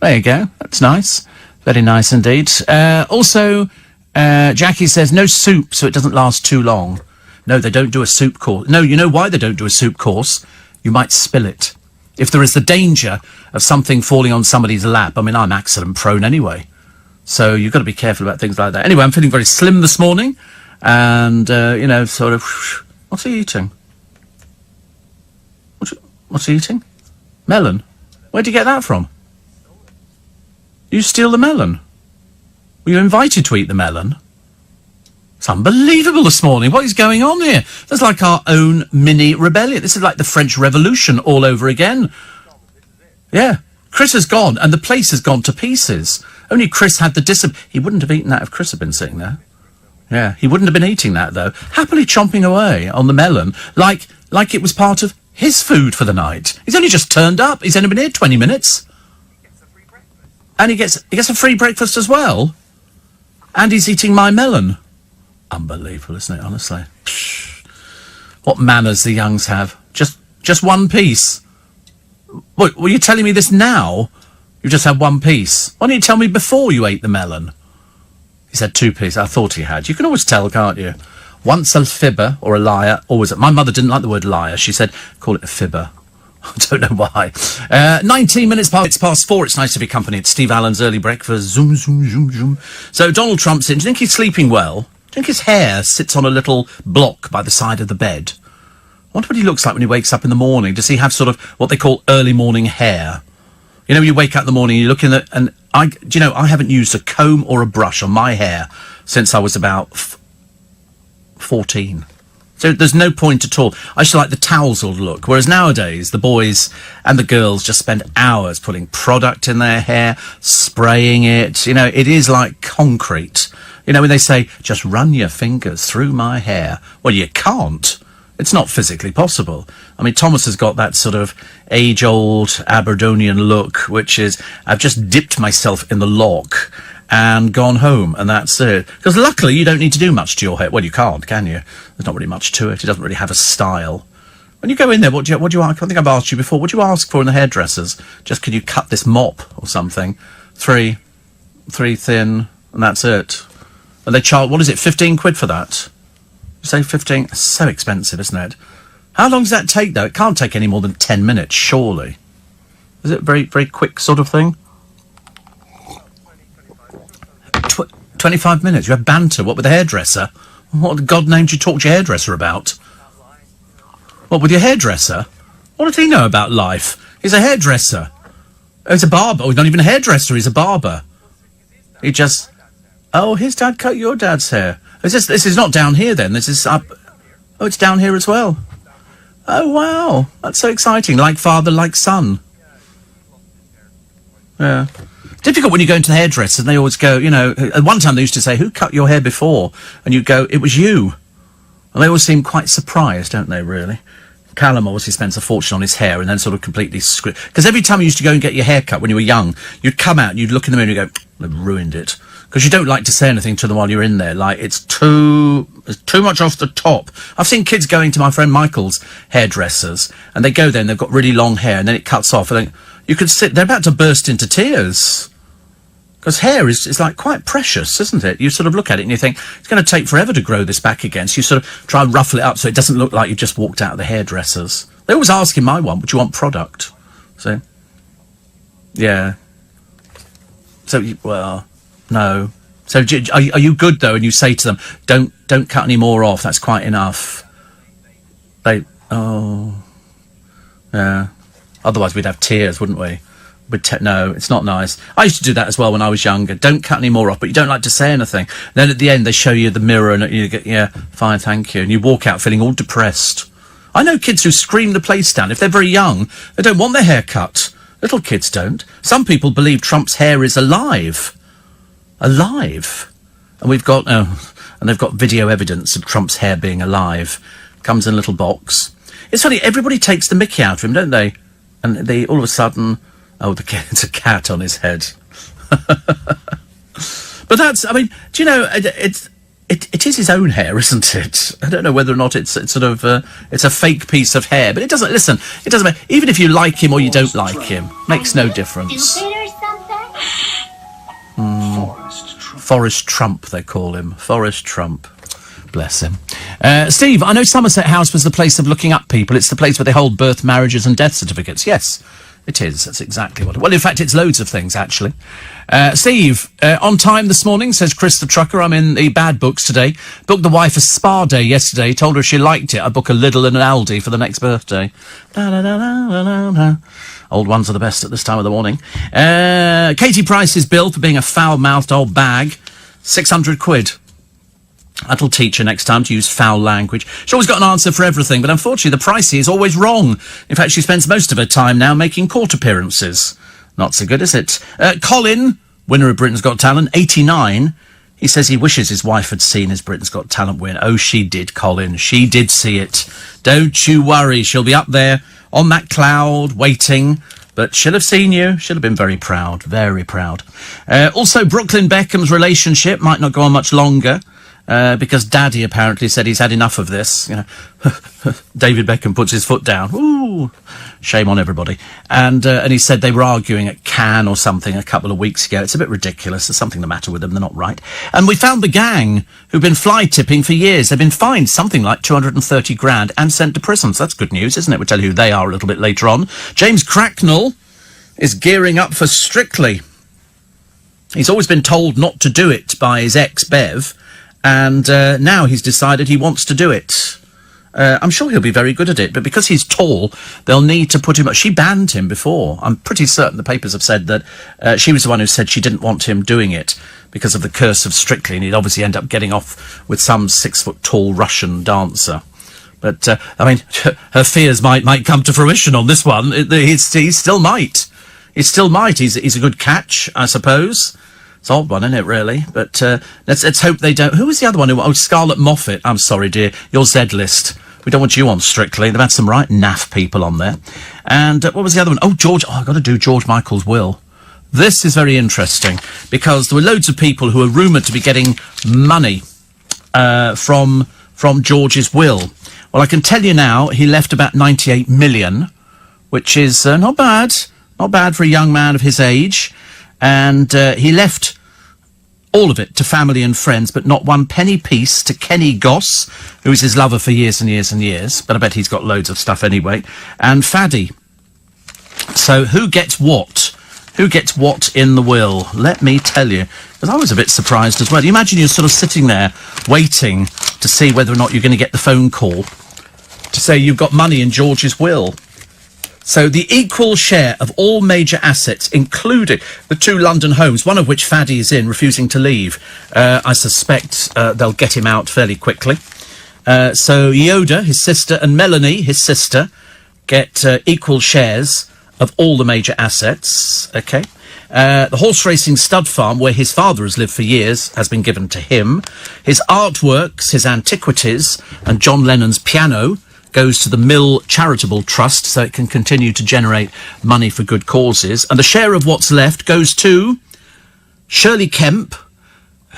There you go. That's nice. Very nice indeed. Also, Jackie says no soup, so it doesn't last too long. No, they don't do a soup course. No, you know why they don't do a soup course? You might spill it. If there is the danger of something falling on somebody's lap, I mean, I'm accident prone anyway. So you've got to be careful about things like that. Anyway, I'm feeling very slim this morning. And, you know, sort of... What's he eating? What's he eating? Melon. Where'd you get that from? You steal the melon? Were you invited to eat the melon? It's unbelievable this morning. What is going on here? There's like our own mini rebellion. This is like the French Revolution all over again. Yeah. Chris has gone, and the place has gone to pieces. Only Chris had the discipline. He wouldn't have eaten that if Chris had been sitting there. Yeah, he wouldn't have been eating that, though. Happily chomping away on the melon, like it was part of his food for the night. He's only just turned up. He's only been here 20 minutes. And he gets a free breakfast as well. And he's eating my melon. Unbelievable, isn't it, honestly? Psh, what manners the youngs have. Just one piece. What, were you telling me this now? You just had one piece. Why didn't you tell me before you ate the melon? He said 2 pieces. I thought he had. You can always tell, can't you? Once a fibber or a liar, always. My mother didn't like the word liar. She said, call it a fibber. I don't know why. 19 minutes past 4. It's nice to be accompanied. Steve Allen's early breakfast. Zoom, zoom, zoom, zoom. So Donald Trump's in. Do you think he's sleeping well? Do you think his hair sits on a little block by the side of the bed? I wonder what he looks like when he wakes up in the morning. Does he have sort of what they call early morning hair? You know, when you wake up in the morning, you look in the... And I haven't used a comb or a brush on my hair since I was about 14. So there's no point at all. I used to like the tousled look, whereas nowadays the boys and the girls just spend hours putting product in their hair, spraying it. You know, it is like concrete. You know, when they say, just run your fingers through my hair. Well, you can't. It's not physically possible. I mean, Thomas has got that sort of age-old Aberdonian look, which is, I've just dipped myself in the lock and gone home, and that's it. Because luckily, you don't need to do much to your hair. Well, you can't, can you? There's not really much to it. It doesn't really have a style. When you go in there, what do you I think I've asked you before. What do you ask for in the hairdressers? Just, can you cut this mop or something? Three thin, and that's it. And they charge, what is it, 15 quid for that? You say 15? It's so expensive, isn't it? How long does that take, though? It can't take any more than 10 minutes, surely. Is it very, very quick sort of thing? 25 minutes. You have banter. What, with the hairdresser? What God named you talk to your hairdresser about? What, with your hairdresser? What does he know about life? He's a hairdresser. Oh, he's a barber. Oh, he's not even a hairdresser. He's a barber. He just... Oh, his dad cut your dad's hair. This is not down here, then. This is up... Oh, it's down here as well. Oh, wow. That's so exciting. Like father, like son. Yeah. Difficult when you go into the hairdresser and they always go, you know... At one time they used to say, who cut your hair before? And you go, it was you. And they always seem quite surprised, don't they, really? Callum obviously spends a fortune on his hair and then sort of completely... Because every time you used to go and get your hair cut when you were young, you'd come out and you'd look in the mirror and you go, they've ruined it. Because you don't like to say anything to them while you're in there. Like, it's too much off the top. I've seen kids going to my friend Michael's hairdressers, and they go there and they've got really long hair, and then it cuts off, and you could sit... They're about to burst into tears. Because hair is like quite precious, isn't it? You sort of look at it and you think, it's going to take forever to grow this back again. So you sort of try and ruffle it up so it doesn't look like you've just walked out of the hairdressers. They always ask in my one, would you want product? So, yeah. So, well, no. So are you good, though, and you say to them, don't cut any more off, that's quite enough? Oh. Yeah. Otherwise we'd have tears, wouldn't we? No, it's not nice. I used to do that as well when I was younger. Don't cut any more off, but you don't like to say anything. Then at the end, they show you the mirror and you get, yeah, fine, thank you. And you walk out feeling all depressed. I know kids who scream the place down. If they're very young, they don't want their hair cut. Little kids don't. Some people believe Trump's hair is alive. Alive. And we've got, and they've got video evidence of Trump's hair being alive. Comes in a little box. It's funny, everybody takes the mickey out of him, don't they? And they, all of a sudden... Oh, it's a cat on his head. But that's, I mean, do you know, it is his own hair, isn't it? I don't know whether or not it's sort of, it's a fake piece of hair, but it doesn't, listen, it doesn't matter. Even if you like him or you don't like him, makes no difference. Forrest Trump, they call him. Forrest Trump. Bless him. Steve, I know Somerset House was the place of looking up people. It's the place where they hold birth, marriages and death certificates. Yes. It is. That's exactly what... Well, in fact, it's loads of things, actually. Steve, on time this morning, says Chris the Trucker. I'm in the bad books today. Booked the wife a spa day yesterday. Told her if she liked it, I'd book a Lidl and an Aldi for the next birthday. Old ones are the best at this time of the morning. Katie Price's bill for being a foul-mouthed old bag. 600 quid. That'll teach her next time to use foul language. She's always got an answer for everything, but unfortunately the pricey is always wrong. In fact, she spends most of her time now making court appearances. Not so good, is it? Colin, winner of Britain's Got Talent, 89. He says he wishes his wife had seen his Britain's Got Talent win. Oh, she did, Colin. She did see it. Don't you worry. She'll be up there on that cloud waiting. But she'll have seen you. She'll have been very proud. Very proud. Also, Brooklyn Beckham's relationship might not go on much longer. Because Daddy apparently said he's had enough of this. You know, David Beckham puts his foot down. Ooh, shame on everybody. And he said they were arguing at Cannes or something a couple of weeks ago. It's a bit ridiculous. There's something the matter with them. They're not right. And we found the gang who've been fly tipping for years. They've been fined something like 230 grand and sent to prison. So that's good news, isn't it? We'll tell you who they are a little bit later on. James Cracknell is gearing up for Strictly. He's always been told not to do it by his ex, Bev. And now he's decided he wants to do it. I'm sure he'll be very good at it, but because he's tall, they'll need to put him... She banned him before. I'm pretty certain the papers have said that she was the one who said she didn't want him doing it because of the curse of Strictly, and he'd obviously end up getting off with some 6-foot-tall Russian dancer. But, I mean, her fears might come to fruition on this one. He still might. He still might. He's a good catch, I suppose. It's an odd one, isn't it, really? But let's hope they don't... Who was the other one? Oh, Scarlett Moffat. I'm sorry, dear. Your Z-list. We don't want you on Strictly. They've had some right naff people on there. And what was the other one? Oh, George... Oh, I've got to do George Michael's will. This is very interesting, because there were loads of people who were rumoured to be getting money from George's will. Well, I can tell you now, he left about 98 million, which is not bad. Not bad for a young man of his age. And he left all of it to family and friends, but not one penny piece to Kenny Goss, who was his lover for years and years and years. But I bet he's got loads of stuff anyway. And Faddy. So who gets what? Who gets what in the will? Let me tell you. Because I was a bit surprised as well. You imagine you're sort of sitting there waiting to see whether or not you're going to get the phone call to say you've got money in George's will. So the equal share of all major assets, including the 2 London homes, one of which Faddy is in, refusing to leave. I suspect they'll get him out fairly quickly. So Yoda, his sister, and Melanie, his sister, get equal shares of all the major assets. Okay. The horse racing stud farm, where his father has lived for years, has been given to him. His artworks, his antiquities, and John Lennon's piano goes to the Mill Charitable Trust, so it can continue to generate money for good causes. And the share of what's left goes to Shirley Kemp,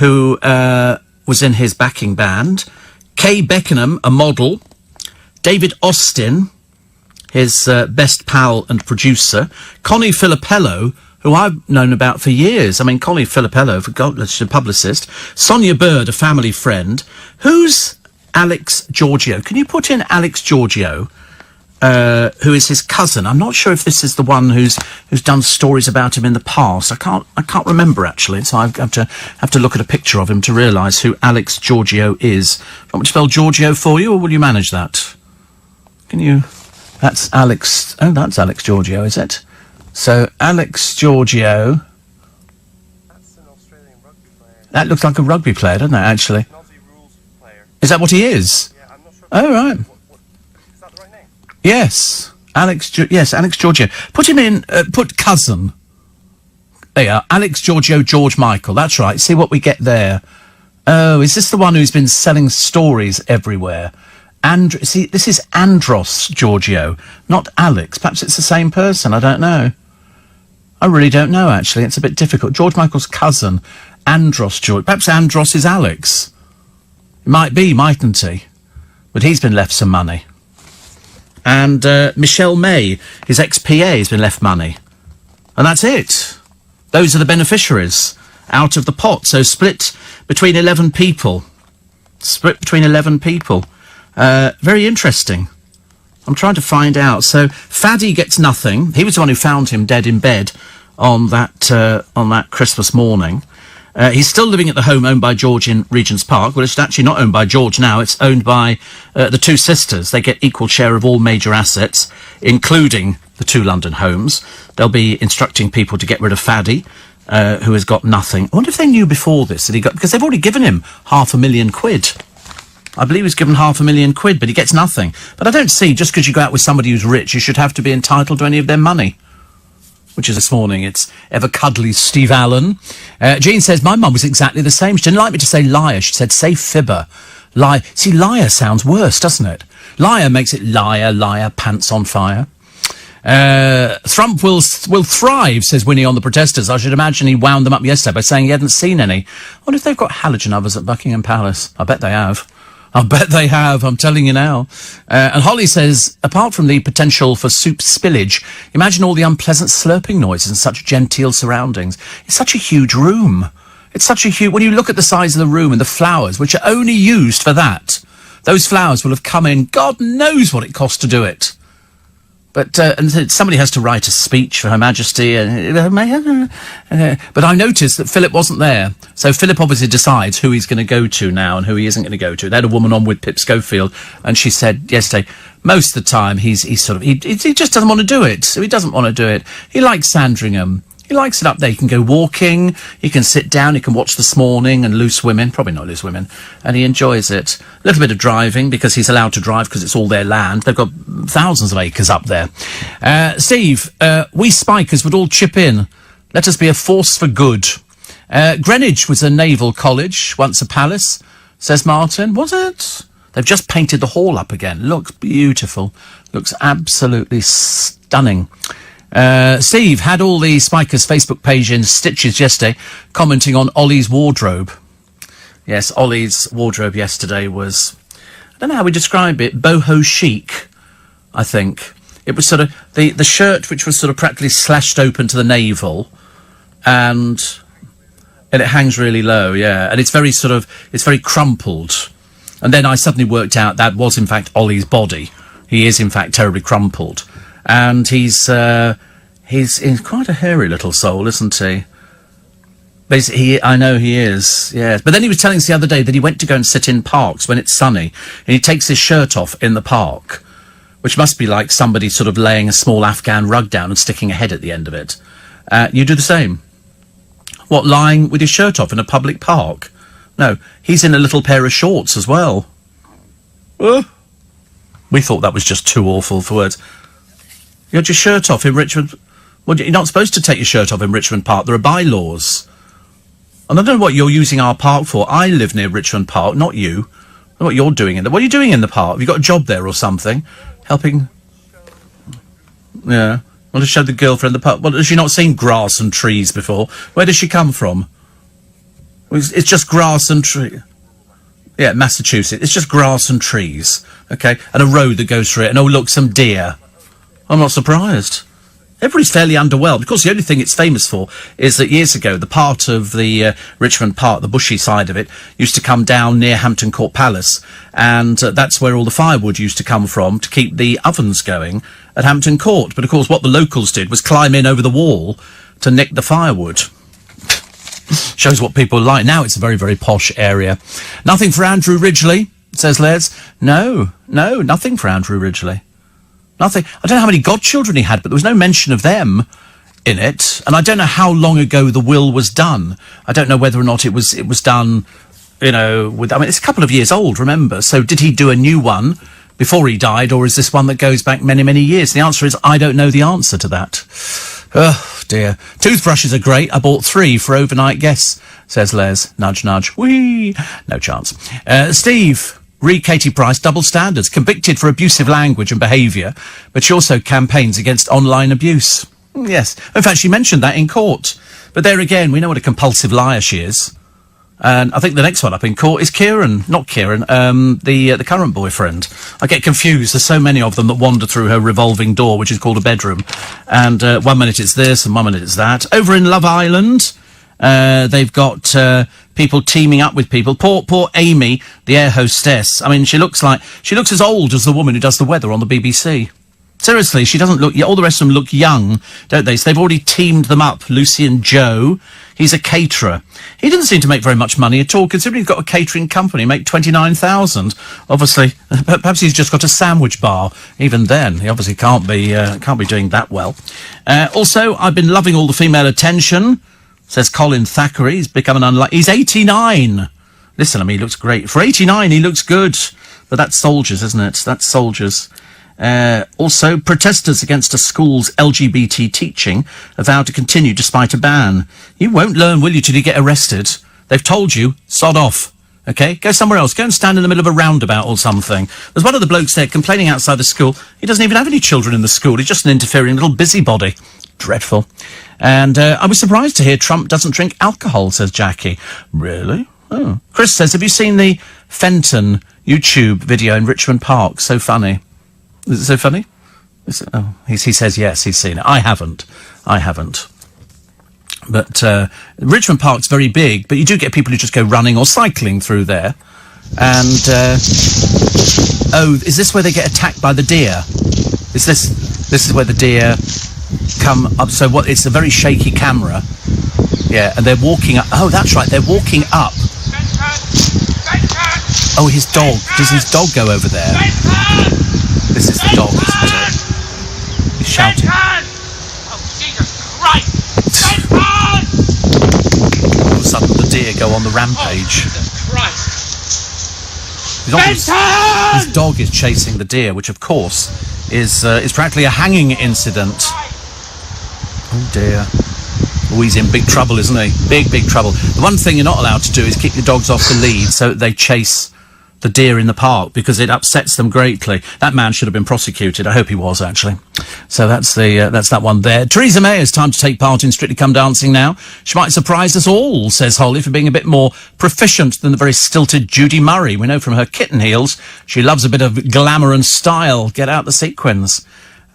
who was in his backing band, Kay Beckenham, a model, David Austin, his best pal and producer, Connie Filippello, who I've known about for years. I mean, Connie Filippello, for God, she's a publicist, Sonia Bird, a family friend. Who's Alex Giorgio? Can you put in Alex Giorgio, who is his cousin? I'm not sure if this is the one who's done stories about him in the past. I can't remember actually. So I have to look at a picture of him to realise who Alex Giorgio is. Do you want me to spell Giorgio for you, or will you manage that? Can you? That's Alex. Oh, that's Alex Giorgio, is it? So Alex Giorgio. That's an Australian rugby player. That looks like a rugby player, doesn't it? Actually. Is that what he is? Yeah, I'm not sure. Oh, right. Is that the right name? Yes. Alex Giorgio. Put him in, put cousin. There you are. Alex Giorgio, George Michael. That's right. See what we get there. Oh, is this the one who's been selling stories everywhere? See, this is Andros Giorgio, not Alex. Perhaps it's the same person. I don't know. I really don't know, actually. It's a bit difficult. George Michael's cousin, Andros Giorgio. Perhaps Andros is Alex. Might be, mightn't he? But he's been left some money. And Michelle May, his ex-PA, has been left money. And that's it. Those are the beneficiaries out of the pot. So split between 11 people. Split between 11 people. Very interesting. I'm trying to find out. So Faddy gets nothing. He was the one who found him dead in bed on that Christmas morning. He's still living at the home owned by George in Regent's Park. Well, it's actually not owned by George now. It's owned by the two sisters. They get equal share of all major assets, including the two London homes. They'll be instructing people to get rid of Faddy, who has got nothing. I wonder if they knew before this that he got... Because they've already given him £500,000. I believe he's given £500,000, but he gets nothing. But I don't see, just because you go out with somebody who's rich, you should have to be entitled to any of their money. Which is this morning. It's ever cuddly Steve Allen. Jean says, my mum was exactly the same. She didn't like me to say liar. She said, say fibber. Lie. See, liar sounds worse, doesn't it? Liar makes it liar, liar, pants on fire. Thrump will thrive, says Winnie on the protesters. I should imagine he wound them up yesterday by saying he hadn't seen any. I wonder if they've got halogen ovens at Buckingham Palace. I bet they have. I bet they have, I'm telling you now. And Holly says, apart from the potential for soup spillage, imagine all the unpleasant slurping noises in such genteel surroundings. It's such a huge room. It's such a huge... When you look at the size of the room and the flowers, which are only used for that, those flowers will have come in. God knows what it cost to do it. But and somebody has to write a speech for Her Majesty. But I noticed that Philip wasn't there. So Philip obviously decides who he's going to go to now and who he isn't going to go to. They had a woman on with Pip Schofield, and she said yesterday, most of the time he just doesn't want to do it. So he doesn't want to do it. He likes Sandringham. He likes it up there. He can go walking, he can sit down, he can watch This Morning and Loose Women, probably not Loose Women, and he enjoys it. A little bit of driving, because he's allowed to drive because it's all their land. They've got thousands of acres up there. Steve, we Spikers would all chip in. Let us be a force for good. Greenwich was a naval college, once a palace, says Martin. Was it? They've just painted the hall up again. Looks beautiful. Looks absolutely stunning. Steve had all the Spikers Facebook page in stitches yesterday, commenting on Ollie's wardrobe. Yes, Ollie's wardrobe yesterday was, I don't know how we describe it, boho chic, I think. It was sort of, the shirt which was sort of practically slashed open to the navel, and it hangs really low, yeah, and it's very crumpled. And then I suddenly worked out that was in fact Ollie's body. He is in fact terribly crumpled. And he's quite a hairy little soul, isn't he? I know he is, yes. But then he was telling us the other day that he went to go and sit in parks when it's sunny, and he takes his shirt off in the park, which must be like somebody sort of laying a small Afghan rug down and sticking a head at the end of it. You do the same? What, lying with his shirt off in a public park? No, he's in a little pair of shorts as well. We thought that was just too awful for words. You had your shirt off in Richmond... Well, you're not supposed to take your shirt off in Richmond Park. There are bylaws. And I don't know what you're using our park for. I live near Richmond Park, not you. I don't know what you're doing in there. What are you doing in the park? Have you got a job there or something? Helping... Yeah. Want to show the girlfriend the park. Well, has she not seen grass and trees before? Where does she come from? It's just grass and trees. Yeah, Massachusetts. It's just grass and trees. Okay? And a road that goes through it. And oh, look, some deer. I'm not surprised. Everybody's fairly underwhelmed. Of course, the only thing it's famous for is that years ago, the part of the Richmond Park, the bushy side of it, used to come down near Hampton Court Palace, and that's where all the firewood used to come from to keep the ovens going at Hampton Court. But, of course, what the locals did was climb in over the wall to nick the firewood. Shows what people like. Now it's a very, very posh area. Nothing for Andrew Ridgeley, says Les. No, nothing for Andrew Ridgeley. Nothing. I don't know how many godchildren he had, but there was no mention of them in it. And I don't know how long ago the will was done. I don't know whether or not it was done, it's a couple of years old, remember? So did he do a new one before he died, or is this one that goes back many, many years? The answer is, I don't know the answer to that. Oh, dear. Toothbrushes are great. I bought 3 for overnight guests, says Les. Nudge, nudge. Whee! No chance. Steve... Re Katie Price, double standards, convicted for abusive language and behaviour, but she also campaigns against online abuse. Yes. In fact, she mentioned that in court. But there again, we know what a compulsive liar she is. And I think the next one up in court is Kieran. Not Kieran, the current boyfriend. I get confused. There's so many of them that wander through her revolving door, which is called a bedroom. And 1 minute it's this and 1 minute it's that. Over in Love Island, They've got people teaming up with people. Poor Amy, the air hostess. I mean, she looks as old as the woman who does the weather on the BBC. Seriously, she doesn't look... All the rest of them look young, don't they? So they've already teamed them up. Lucy and Joe. He's a caterer. He doesn't seem to make very much money at all, considering he's got a catering company, make 29,000. Obviously, perhaps he's just got a sandwich bar. Even then, he obviously can't be doing that well. Also, I've been loving all the female attention, says Colin Thackeray. He's become he's 89. Listen, I mean, he looks great. For 89, he looks good. But that's soldiers, isn't it? That's soldiers. Also, protesters against a school's LGBT teaching are vowed to continue despite a ban. You won't learn, will you, till you get arrested? They've told you, sod off. OK? Go somewhere else. Go and stand in the middle of a roundabout or something. There's one of the blokes there complaining outside the school. He doesn't even have any children in the school. He's just an interfering little busybody. Dreadful. And I was surprised to hear Trump doesn't drink alcohol, says Jackie. Really? Oh. Chris says, have you seen the Fenton YouTube video in Richmond Park? So funny. Is it so funny? He says yes, he's seen it. I haven't. But Richmond Park's very big, but you do get people who just go running or cycling through there. And, is this where they get attacked by the deer? This is where the deer come up. So it's a very shaky camera. Yeah, and they're walking up. Oh, that's right, they're walking up. Oh, his dog. Does his dog go over there? This is the dog, isn't it? He's shouting. Oh, Jesus Christ! All of a sudden, the deer go on the rampage. His dog is chasing the deer, which, of course, is practically a hanging incident. Oh, dear. Oh, he's in big trouble, isn't he? Big trouble. The one thing you're not allowed to do is keep your dogs off the lead so that they chase the deer in the park, because it upsets them greatly. That man should have been prosecuted. I hope he was, actually. So that's that one there. Theresa May has time to take part in Strictly Come Dancing now. She might surprise us all, says Holly, for being a bit more proficient than the very stilted Judy Murray. We know from her kitten heels she loves a bit of glamour and style. Get out the sequins.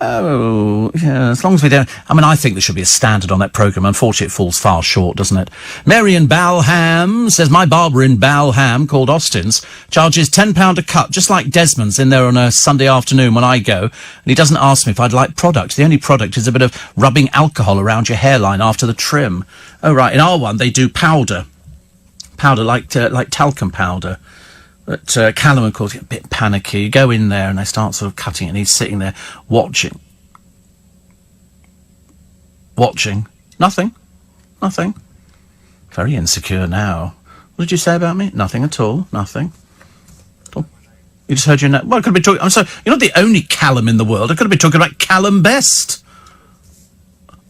Oh, yeah, as long as we don't... I mean, I think there should be a standard on that programme. Unfortunately, it falls far short, doesn't it? Mary in Balham says, my barber in Balham, called Austin's, charges £10 a cut, just like Desmond's, in there on a Sunday afternoon when I go, and he doesn't ask me if I'd like product. The only product is a bit of rubbing alcohol around your hairline after the trim. Oh, right, in our one, they do powder. Powder like talcum powder. But Callum, of course, gets a bit panicky. You go in there and they start sort of cutting it, and he's sitting there watching. Nothing. Very insecure now. What did you say about me? Nothing at all. Nothing. Oh, you just heard your name. Well, I could be talking... I'm sorry, you're not the only Callum in the world. I could have been talking about Callum Best.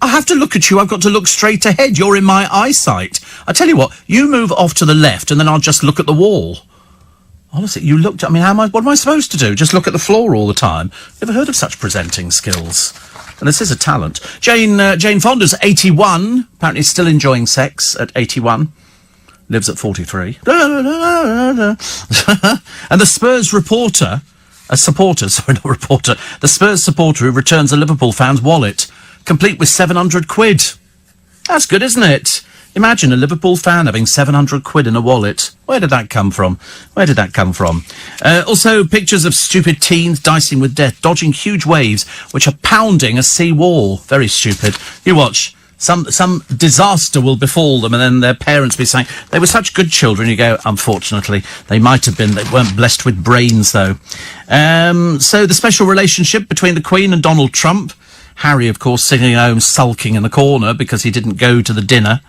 I have to look at you. I've got to look straight ahead. You're in my eyesight. I tell you what, you move off to the left and then I'll just look at the wall. Honestly, you looked at me. What am I supposed to do? Just look at the floor all the time? Never heard of such presenting skills. And this is a talent. Jane Fonda's 81. Apparently still enjoying sex at 81. Lives at 43. And the Spurs reporter, the Spurs supporter who returns a Liverpool fan's wallet, complete with 700 quid. That's good, isn't it? Imagine a Liverpool fan having 700 quid in a wallet. Where did that come from? Also, pictures of stupid teens dicing with death, dodging huge waves, which are pounding a sea wall. Very stupid. You watch. Some disaster will befall them, and then their parents be saying, they were such good children. You go, unfortunately, they might have been. They weren't blessed with brains, though. So the special relationship between the Queen and Donald Trump. Harry, of course, sitting at home sulking in the corner because he didn't go to the dinner.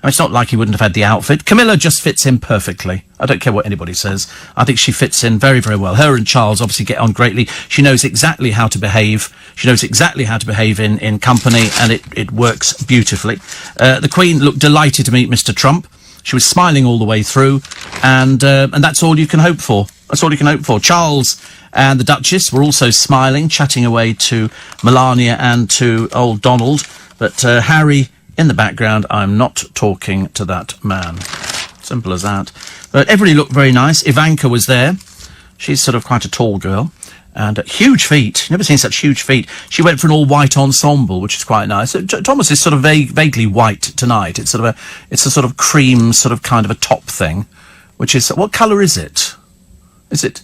It's not like he wouldn't have had the outfit. Camilla just fits in perfectly. I don't care what anybody says. I think she fits in very, very well. Her and Charles obviously get on greatly. She knows exactly how to behave. She knows exactly how to behave in company, and it works beautifully. The Queen looked delighted to meet Mr. Trump. She was smiling all the way through, and that's all you can hope for. That's all you can hope for. Charles and the Duchess were also smiling, chatting away to Melania and to old Donald. But Harry... in the background, I'm not talking to that man. Simple as that. But everybody looked very nice. Ivanka was there. She's sort of quite a tall girl. And huge feet. Never seen such huge feet. She went for an all-white ensemble, which is quite nice. Thomas is sort of vaguely white tonight. It's a sort of cream, sort of kind of a top thing, which is, what colour is it? Is it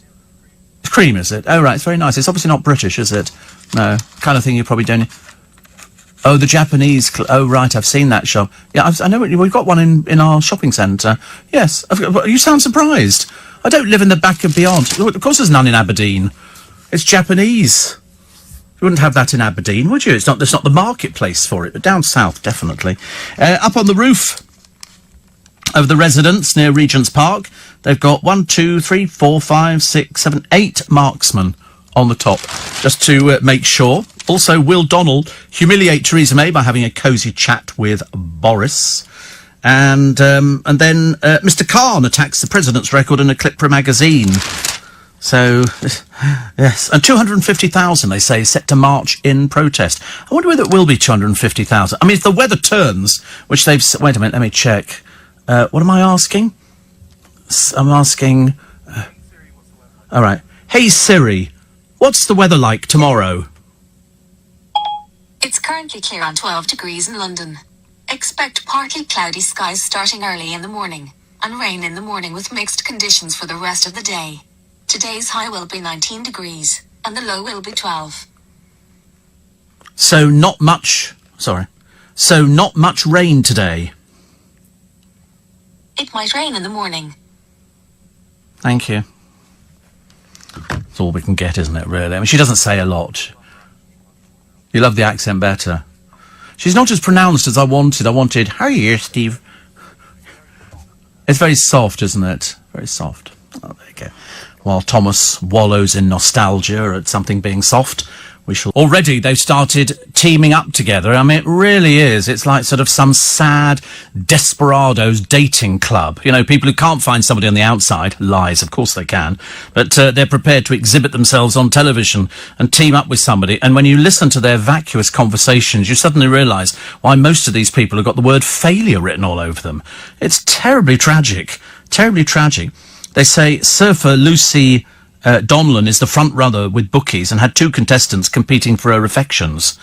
cream, is it? Oh, right, it's very nice. It's obviously not British, is it? No, kind of thing you probably don't... Oh, the Japanese... oh, right, I've seen that shop. Yeah, I know, we've got one in our shopping centre. Yes, you sound surprised. I don't live in the back of Beyond. Of course there's none in Aberdeen. It's Japanese. You wouldn't have that in Aberdeen, would you? There's not the marketplace for it, but down south, definitely. Up on the roof of the residence near Regent's Park, they've got 1, 2, 3, 4, 5, 6, 7, 8 marksmen on the top, just to make sure. Also, Will Donnell humiliate Theresa May by having a cosy chat with Boris. And then Mr. Khan attacks the president's record in a clip from a magazine. So, yes. And 250,000, they say, is set to march in protest. I wonder whether it will be 250,000. I mean, if the weather turns, which they've... Wait a minute, let me check. What am I asking? I'm asking... all right. Hey, Siri, what's the weather like tomorrow? It's currently clear on 12 degrees in London. Expect partly cloudy skies starting early in the morning, and rain in the morning with mixed conditions for the rest of the day. Today's high will be 19 degrees, and the low will be 12. So not much rain today. It might rain in the morning. Thank you. That's all we can get, isn't it, really? I mean, she doesn't say a lot. You love the accent better. She's not as pronounced as I wanted. I wanted, how are you, Steve? It's very soft, isn't it? Very soft. Oh, there you go. While Thomas wallows in nostalgia at something being soft, we shall... Already they've started teaming up together. I mean, it really is. It's like sort of some sad desperados dating club. You know, people who can't find somebody on the outside. Lies, of course they can. But they're prepared to exhibit themselves on television and team up with somebody. And when you listen to their vacuous conversations, you suddenly realise why most of these people have got the word failure written all over them. It's terribly tragic. Terribly tragic. They say surfer Lucy Donlan is the front runner with bookies and had 2 contestants competing for her affections.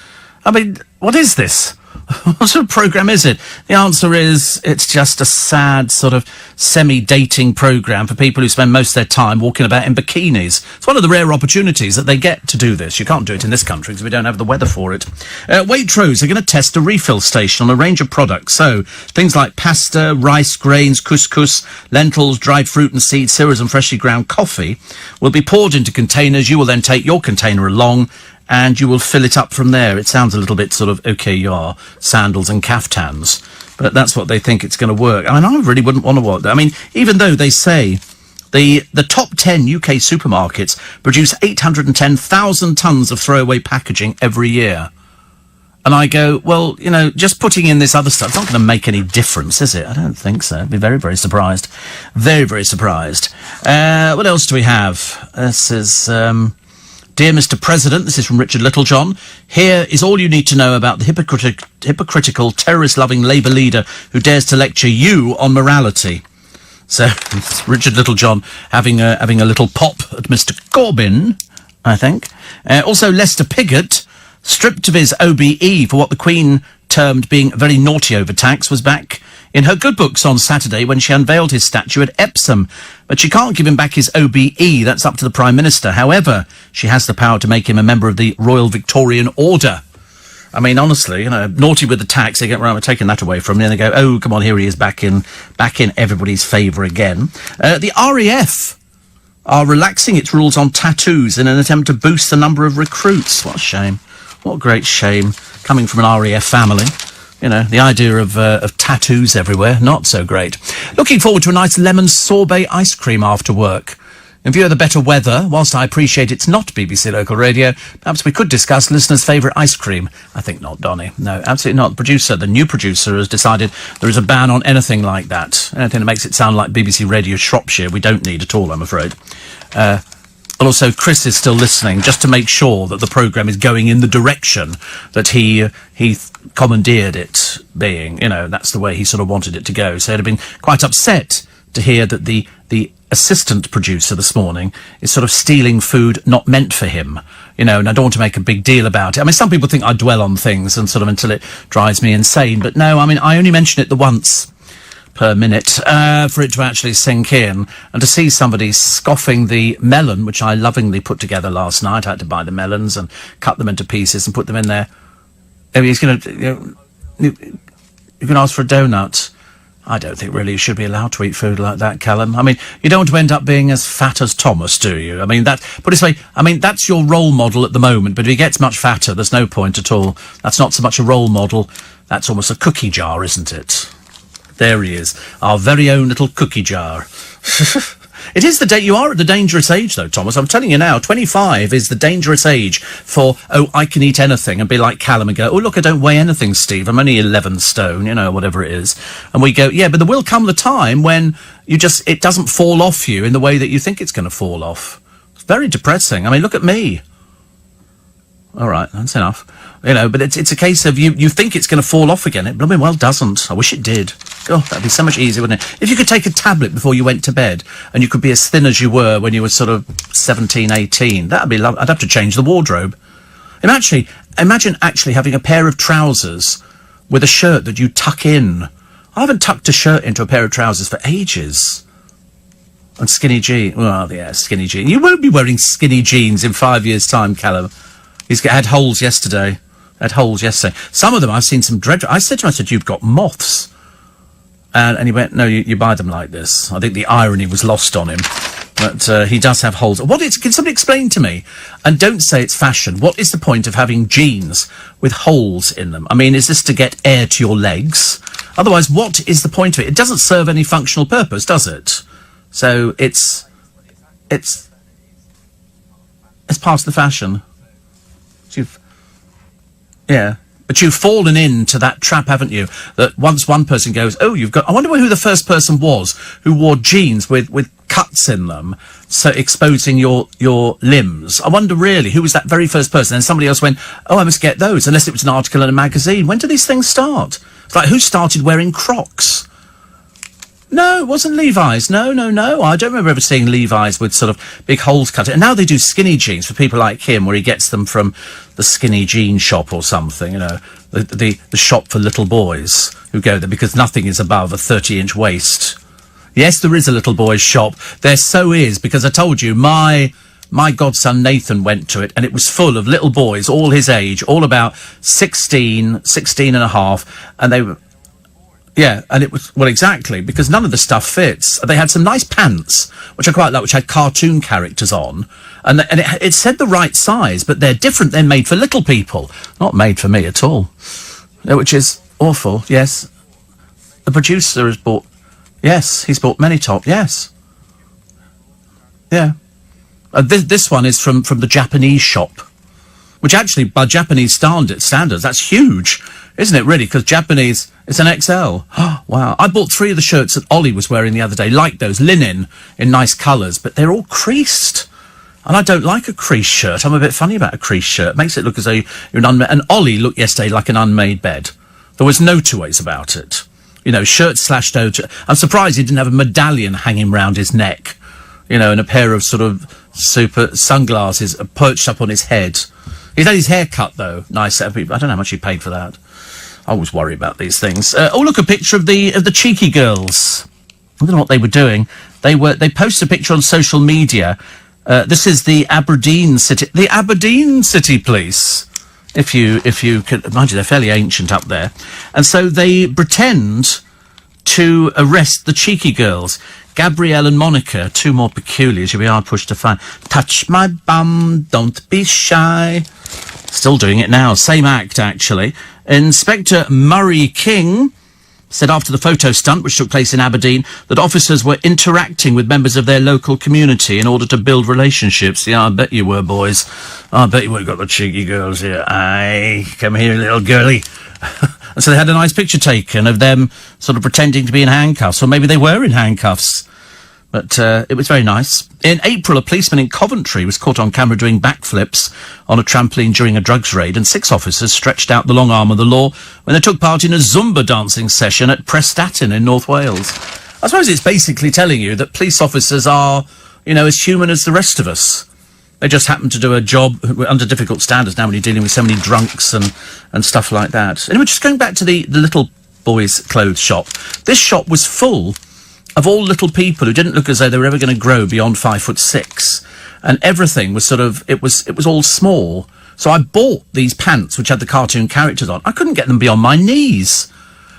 I mean, what is this? What sort of programme is it? The answer is it's just a sad sort of semi-dating programme for people who spend most of their time walking about in bikinis. It's one of the rare opportunities that they get to do this. You can't do it in this country because we don't have the weather for it. Waitrose are going to test a refill station on a range of products. So things like pasta, rice, grains, couscous, lentils, dried fruit and seeds, cereals and freshly ground coffee will be poured into containers. You will then take your container along and you will fill it up from there. It sounds a little bit sort of OKR, sandals and caftans, but that's what they think it's going to work. I mean, I really wouldn't want to work there. I mean, even though they say the top 10 UK supermarkets produce 810,000 tonnes of throwaway packaging every year. And I go, well, you know, just putting in this other stuff's not going to make any difference, is it? I don't think so. I'd be very, very surprised. Very, very surprised. What else do we have? This is... Dear Mr. President, this is from Richard Littlejohn. Here is all you need to know about the hypocritical, terrorist-loving Labour leader who dares to lecture you on morality. So, it's Richard Littlejohn having a little pop at Mr. Corbyn, I think. Also, Lester Piggott, stripped of his OBE for what the Queen termed being very naughty overtax, was back in her good books on Saturday when she unveiled his statue at Epsom. But she can't give him back his OBE, that's up to the Prime Minister. However, she has the power to make him a member of the Royal Victorian Order. I mean, honestly, you know, naughty with the tax, they get around with taking that away from him, and they go, oh, come on, here he is back in everybody's favour again. The RAF are relaxing its rules on tattoos in an attempt to boost the number of recruits. What a shame. What a great shame, coming from an RAF family. You know, the idea of tattoos everywhere, not so great. Looking forward to a nice lemon sorbet ice cream after work. In view of the better weather, whilst I appreciate it's not BBC Local Radio, perhaps we could discuss listeners' favourite ice cream. I think not, Donny. No, absolutely not. The new producer has decided there is a ban on anything like that. Anything that makes it sound like BBC Radio Shropshire, we don't need at all, I'm afraid. And also, Chris is still listening, just to make sure that the programme is going in the direction that he commandeered it being. You know, that's the way he sort of wanted it to go. So he'd have been quite upset to hear that the assistant producer this morning is sort of stealing food not meant for him, you know, and I don't want to make a big deal about it. I mean, some people think I dwell on things and sort of until it drives me insane, but no, I mean, I only mention it the once per minute, for it to actually sink in, and to see somebody scoffing the melon, which I lovingly put together last night. I had to buy the melons and cut them into pieces and put them in there. I mean, he's going to, you can ask for a donut. I don't think really you should be allowed to eat food like that, Callum. I mean, you don't want to end up being as fat as Thomas, do you? I mean, put it this way, I mean, that's your role model at the moment, but if he gets much fatter, there's no point at all. That's not so much a role model, that's almost a cookie jar, isn't it? There he is, our very own little cookie jar. It is you are at the dangerous age, though, Thomas. I'm telling you now, 25 is the dangerous age for, I can eat anything, and be like Callum and go, oh, look, I don't weigh anything, Steve. I'm only 11 stone, you know, whatever it is. And we go, yeah, but there will come the time when it doesn't fall off you in the way that you think it's going to fall off. It's very depressing. I mean, look at me. All right, that's enough. You know, but it's a case of you think it's going to fall off again. It blooming well doesn't. I wish it did. God, that'd be so much easier, wouldn't it? If you could take a tablet before you went to bed and you could be as thin as you were when you were sort of 17, 18, that'd be lovely. I'd have to change the wardrobe. Imagine actually having a pair of trousers with a shirt that you tuck in. I haven't tucked a shirt into a pair of trousers for ages. And skinny jeans. Well, yeah, skinny jeans. You won't be wearing skinny jeans in 5 years' time, Callum. He's had holes yesterday. Some of them I've seen some dreadful. I said to him, you've got moths. And he went, no, you buy them like this. I think the irony was lost on him. But he does have holes. Can somebody explain to me? And don't say it's fashion. What is the point of having jeans with holes in them? I mean, is this to get air to your legs? Otherwise, what is the point of it? It doesn't serve any functional purpose, does it? So it's part of the fashion. But you've fallen into that trap, haven't you? That once one person goes, I wonder who the first person was who wore jeans with cuts in them, so exposing your limbs. I wonder really who was that very first person. And somebody else went, I must get those, unless it was an article in a magazine. When do these things start? It's like, who started wearing Crocs? No, it wasn't Levi's. No. I don't remember ever seeing Levi's with sort of big holes cut in. And now they do skinny jeans for people like him, where he gets them from the skinny jean shop or something, you know, the shop for little boys who go there because nothing is above a 30-inch waist. Yes, there is a little boys shop. There so is, because I told you, my godson Nathan went to it, and it was full of little boys, all his age, all about 16 and a half, and they were... Yeah, and it was, well, exactly, because none of the stuff fits. They had some nice pants, which I quite like, which had cartoon characters on, and it said the right size, but they're different. They're made for little people, not made for me at all, which is awful, yes. The producer has bought, yes, he's bought many top, yes. Yeah. This one is from the Japanese shop, which actually, by Japanese standards, that's huge, isn't it, really? Because Japanese... It's an XL. Wow. I bought 3 of the shirts that Ollie was wearing the other day, like those, linen, in nice colours, but they're all creased. And I don't like a creased shirt. I'm a bit funny about a creased shirt. It makes it look as though you're an unmade... And Ollie looked yesterday like an unmade bed. There was no two ways about it. You know, shirt slashed out. I'm surprised he didn't have a medallion hanging round his neck, you know, and a pair of sort of super sunglasses perched up on his head. He's had his hair cut, though. Nice. I don't know how much he paid for that. I always worry about these things. Look, a picture of the Cheeky Girls. I don't know what they were doing. They posted a picture on social media. This is the Aberdeen City Police. If you could, mind you, they're fairly ancient up there, and so they pretend to arrest the Cheeky Girls. Gabrielle and Monica, 2 more peculiars you'll be hard pushed to find. Touch my bum, don't be shy. Still doing it now. Same act, actually. Inspector Murray King said after the photo stunt, which took place in Aberdeen, that officers were interacting with members of their local community in order to build relationships. Yeah, I bet you were, boys. I bet you were. Got the Cheeky Girls here. Aye, come here, little girlie. And so they had a nice picture taken of them sort of pretending to be in handcuffs, or maybe they were in handcuffs. But it was very nice. In April, a policeman in Coventry was caught on camera doing backflips on a trampoline during a drugs raid, and 6 officers stretched out the long arm of the law when they took part in a Zumba dancing session at Prestatyn in North Wales. I suppose it's basically telling you that police officers are, as human as the rest of us. They just happen to do a job under difficult standards now when you're dealing with so many drunks and stuff like that. Anyway, just going back to the little boys' clothes shop. This shop was full of all little people who didn't look as though they were ever going to grow beyond 5'6", and everything was it was all small. So I bought these pants which had the cartoon characters on. I couldn't get them beyond my knees,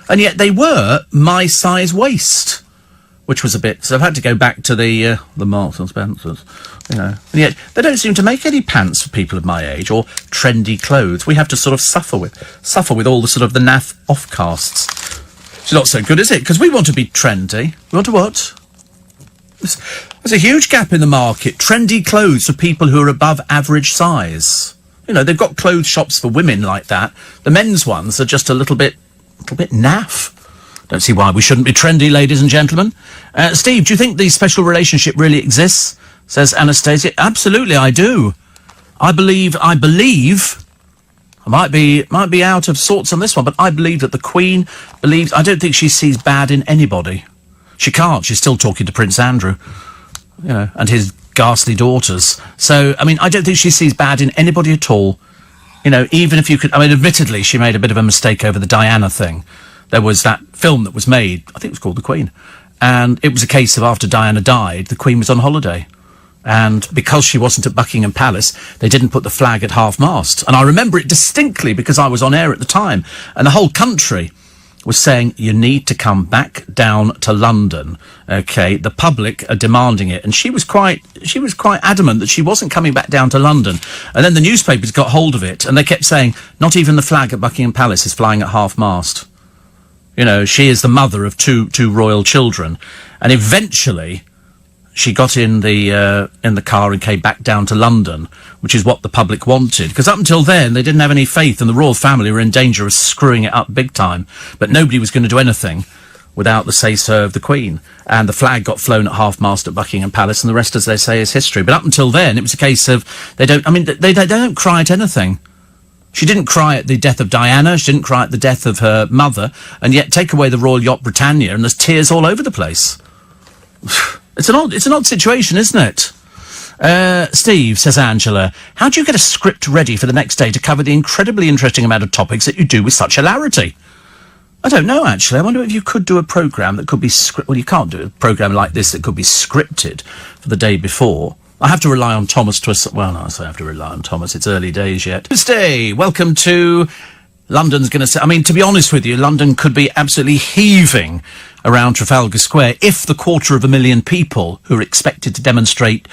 and yet they were my size waist, which was a bit. So I've had to go back to the Marks and Spencers, and yet they don't seem to make any pants for people of my age or trendy clothes. We have to sort of suffer with all the sort of the naff offcasts. It's not so good, is it? Because we want to be trendy. We want to what? There's a huge gap in the market. Trendy clothes for people who are above average size. They've got clothes shops for women like that. The men's ones are just a little bit naff. Don't see why we shouldn't be trendy, ladies and gentlemen. Steve, do you think the special relationship really exists? Says Anastasia. Absolutely, I do. I believe. I might be out of sorts on this one, but I believe that the Queen believes. I don't think she sees bad in anybody. She can't. She's still talking to Prince Andrew, and his ghastly daughters. So, I don't think she sees bad in anybody at all. Even if you could. Admittedly, she made a bit of a mistake over the Diana thing. There was that film that was made. I think it was called The Queen, and it was a case of after Diana died, the Queen was on holiday. And because she wasn't at Buckingham Palace, they didn't put the flag at half-mast. And I remember it distinctly because I was on air at the time. And the whole country was saying, you need to come back down to London. OK, the public are demanding it. And she was quite adamant that she wasn't coming back down to London. And then the newspapers got hold of it. And they kept saying, not even the flag at Buckingham Palace is flying at half-mast. She is the mother of two royal children. And eventually she got in the car and came back down to London, which is what the public wanted. Because up until then, they didn't have any faith, and the royal family were in danger of screwing it up big time. But nobody was going to do anything without the say-so of the Queen. And the flag got flown at half-mast at Buckingham Palace, and the rest, as they say, is history. But up until then, it was a case of they don't cry at anything. She didn't cry at the death of Diana. She didn't cry at the death of her mother. And yet, take away the Royal Yacht Britannia, and there's tears all over the place. It's an odd situation, isn't it? Steve, says Angela, how do you get a script ready for the next day to cover the incredibly interesting amount of topics that you do with such hilarity? I don't know, actually. I wonder if you could do a programme that could be Well, you can't do a programme like this that could be scripted for the day before. I have to rely on Thomas to... Well, no, I have to rely on Thomas. It's early days yet. Tuesday, welcome to... London's going to say... to be honest with you, London could be absolutely heaving around Trafalgar Square if the 250,000 people who are expected to demonstrate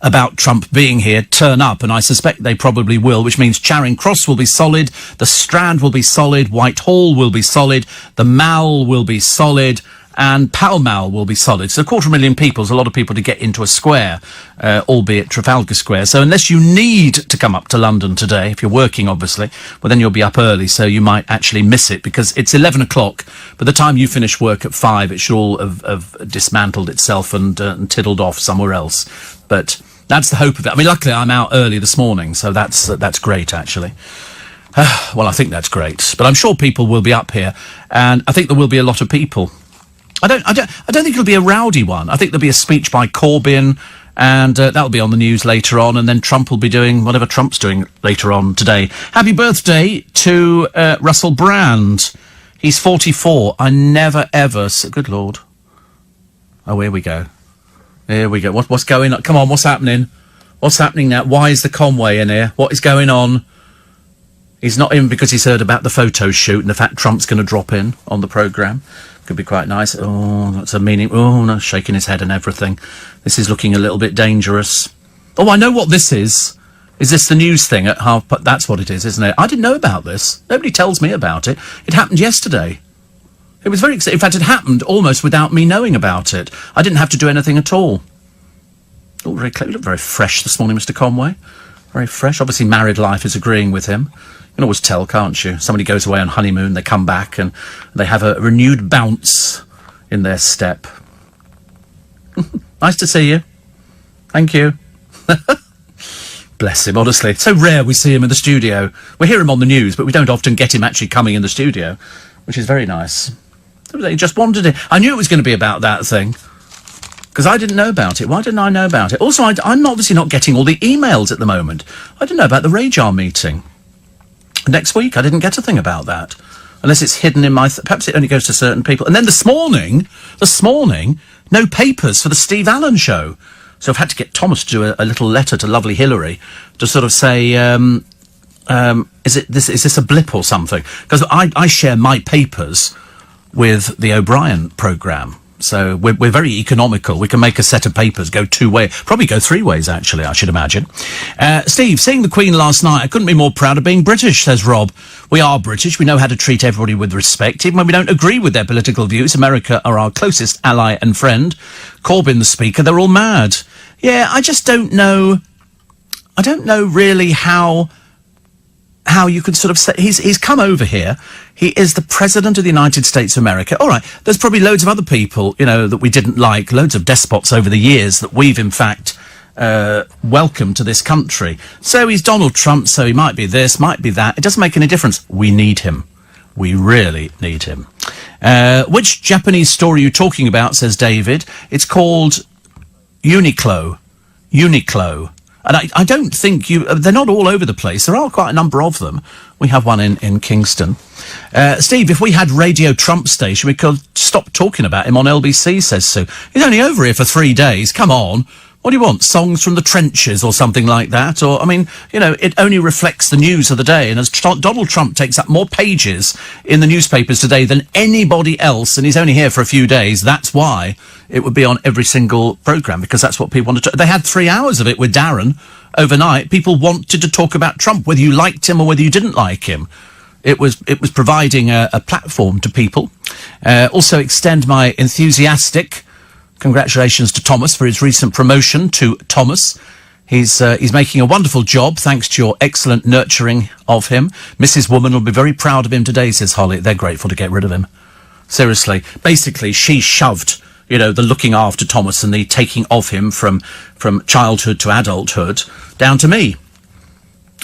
about Trump being here turn up, and I suspect they probably will, which means Charing Cross will be solid, the Strand will be solid, Whitehall will be solid, the Mall will be solid, and Pall Mall will be solid. So 250,000 people is a lot of people to get into a square, albeit Trafalgar Square. So unless you need to come up to London today, if you're working, obviously, well, then you'll be up early, so you might actually miss it, because it's 11 o'clock. By the time you finish work at 5, it should all have dismantled itself and tiddled off somewhere else. But that's the hope of it. Luckily, I'm out early this morning, so that's great, actually. Well, I think that's great. But I'm sure people will be up here, and I think there will be a lot of people. I don't think it'll be a rowdy one. I think there'll be a speech by Corbyn, and that'll be on the news later on, and then Trump will be doing whatever Trump's doing later on today. Happy birthday to Russell Brand. He's 44. I never ever... Good Lord. Oh, here we go. Here we go. What's going on? Come on, what's happening? What's happening now? Why is the Conway in here? What is going on? He's not in because he's heard about the photo shoot and the fact Trump's going to drop in on the programme. Could be quite nice. Oh, that's a meaning. Oh, no, shaking his head and everything. This is looking a little bit dangerous. Oh, I know what this is. Is this the news thing at half? But that's what it is, isn't it? I didn't know about this. Nobody tells me about it. It happened yesterday. It was very exciting. In fact, it happened almost without me knowing about it. I didn't have to do anything at all. Oh, very clear. You look very fresh this morning, Mr. Conway. Very fresh. Obviously, married life is agreeing with him. You can always tell, can't you? Somebody goes away on honeymoon, they come back, and they have a renewed bounce in their step. Nice to see you. Thank you. Bless him, honestly. It's so rare we see him in the studio. We hear him on the news, but we don't often get him actually coming in the studio, which is very nice. They just wanted it. I knew it was going to be about that thing. Because I didn't know about it. Why didn't I know about it? Also, I'm obviously not getting all the emails at the moment. I didn't know about the Radar meeting. Next week, I didn't get a thing about that. Unless it's hidden in my... perhaps it only goes to certain people. And then this morning, no papers for the Steve Allen show. So I've had to get Thomas to do a little letter to lovely Hillary to sort of say, is this a blip or something? Because I share my papers with the O'Brien programme. So we're very economical. We can make a set of papers go 2 ways, probably go 3 ways, actually, I should imagine. Steve, seeing the Queen last night, I couldn't be more proud of being British, says Rob. We are British. We know how to treat everybody with respect, even when we don't agree with their political views. America are our closest ally and friend. Corbyn, the Speaker, they're all mad. Yeah, I just don't know. I don't know really how you could sort of say he's come over here. He is the President of the United States of America. All right, there's probably loads of other people, that we didn't like, loads of despots over the years that we've, in fact, welcomed to this country. So he's Donald Trump, so he might be this, might be that. It doesn't make any difference. We need him. We really need him. Which Japanese store are you talking about, says David. It's called Uniqlo. And I don't think they're not all over the place. There are quite a number of them. We have one in Kingston. Steve, if we had Radio Trump Station, we could stop talking about him on LBC, says Sue. He's only over here for 3 days. Come on. What do you want? Songs from the trenches or something like that? Or, it only reflects the news of the day. And as Donald Trump takes up more pages in the newspapers today than anybody else, and he's only here for a few days, that's why it would be on every single programme, because that's what people wanted to... They had 3 hours of it with Darren overnight. People wanted to talk about Trump, whether you liked him or whether you didn't like him. It was providing a platform to people. Also extend my enthusiastic congratulations to Thomas for his recent promotion to Thomas. He's making a wonderful job, thanks to your excellent nurturing of him. Mrs. Woman will be very proud of him today, says Holly. They're grateful to get rid of him. Seriously. Basically, she shoved, the looking after Thomas and the taking of him from childhood to adulthood down to me.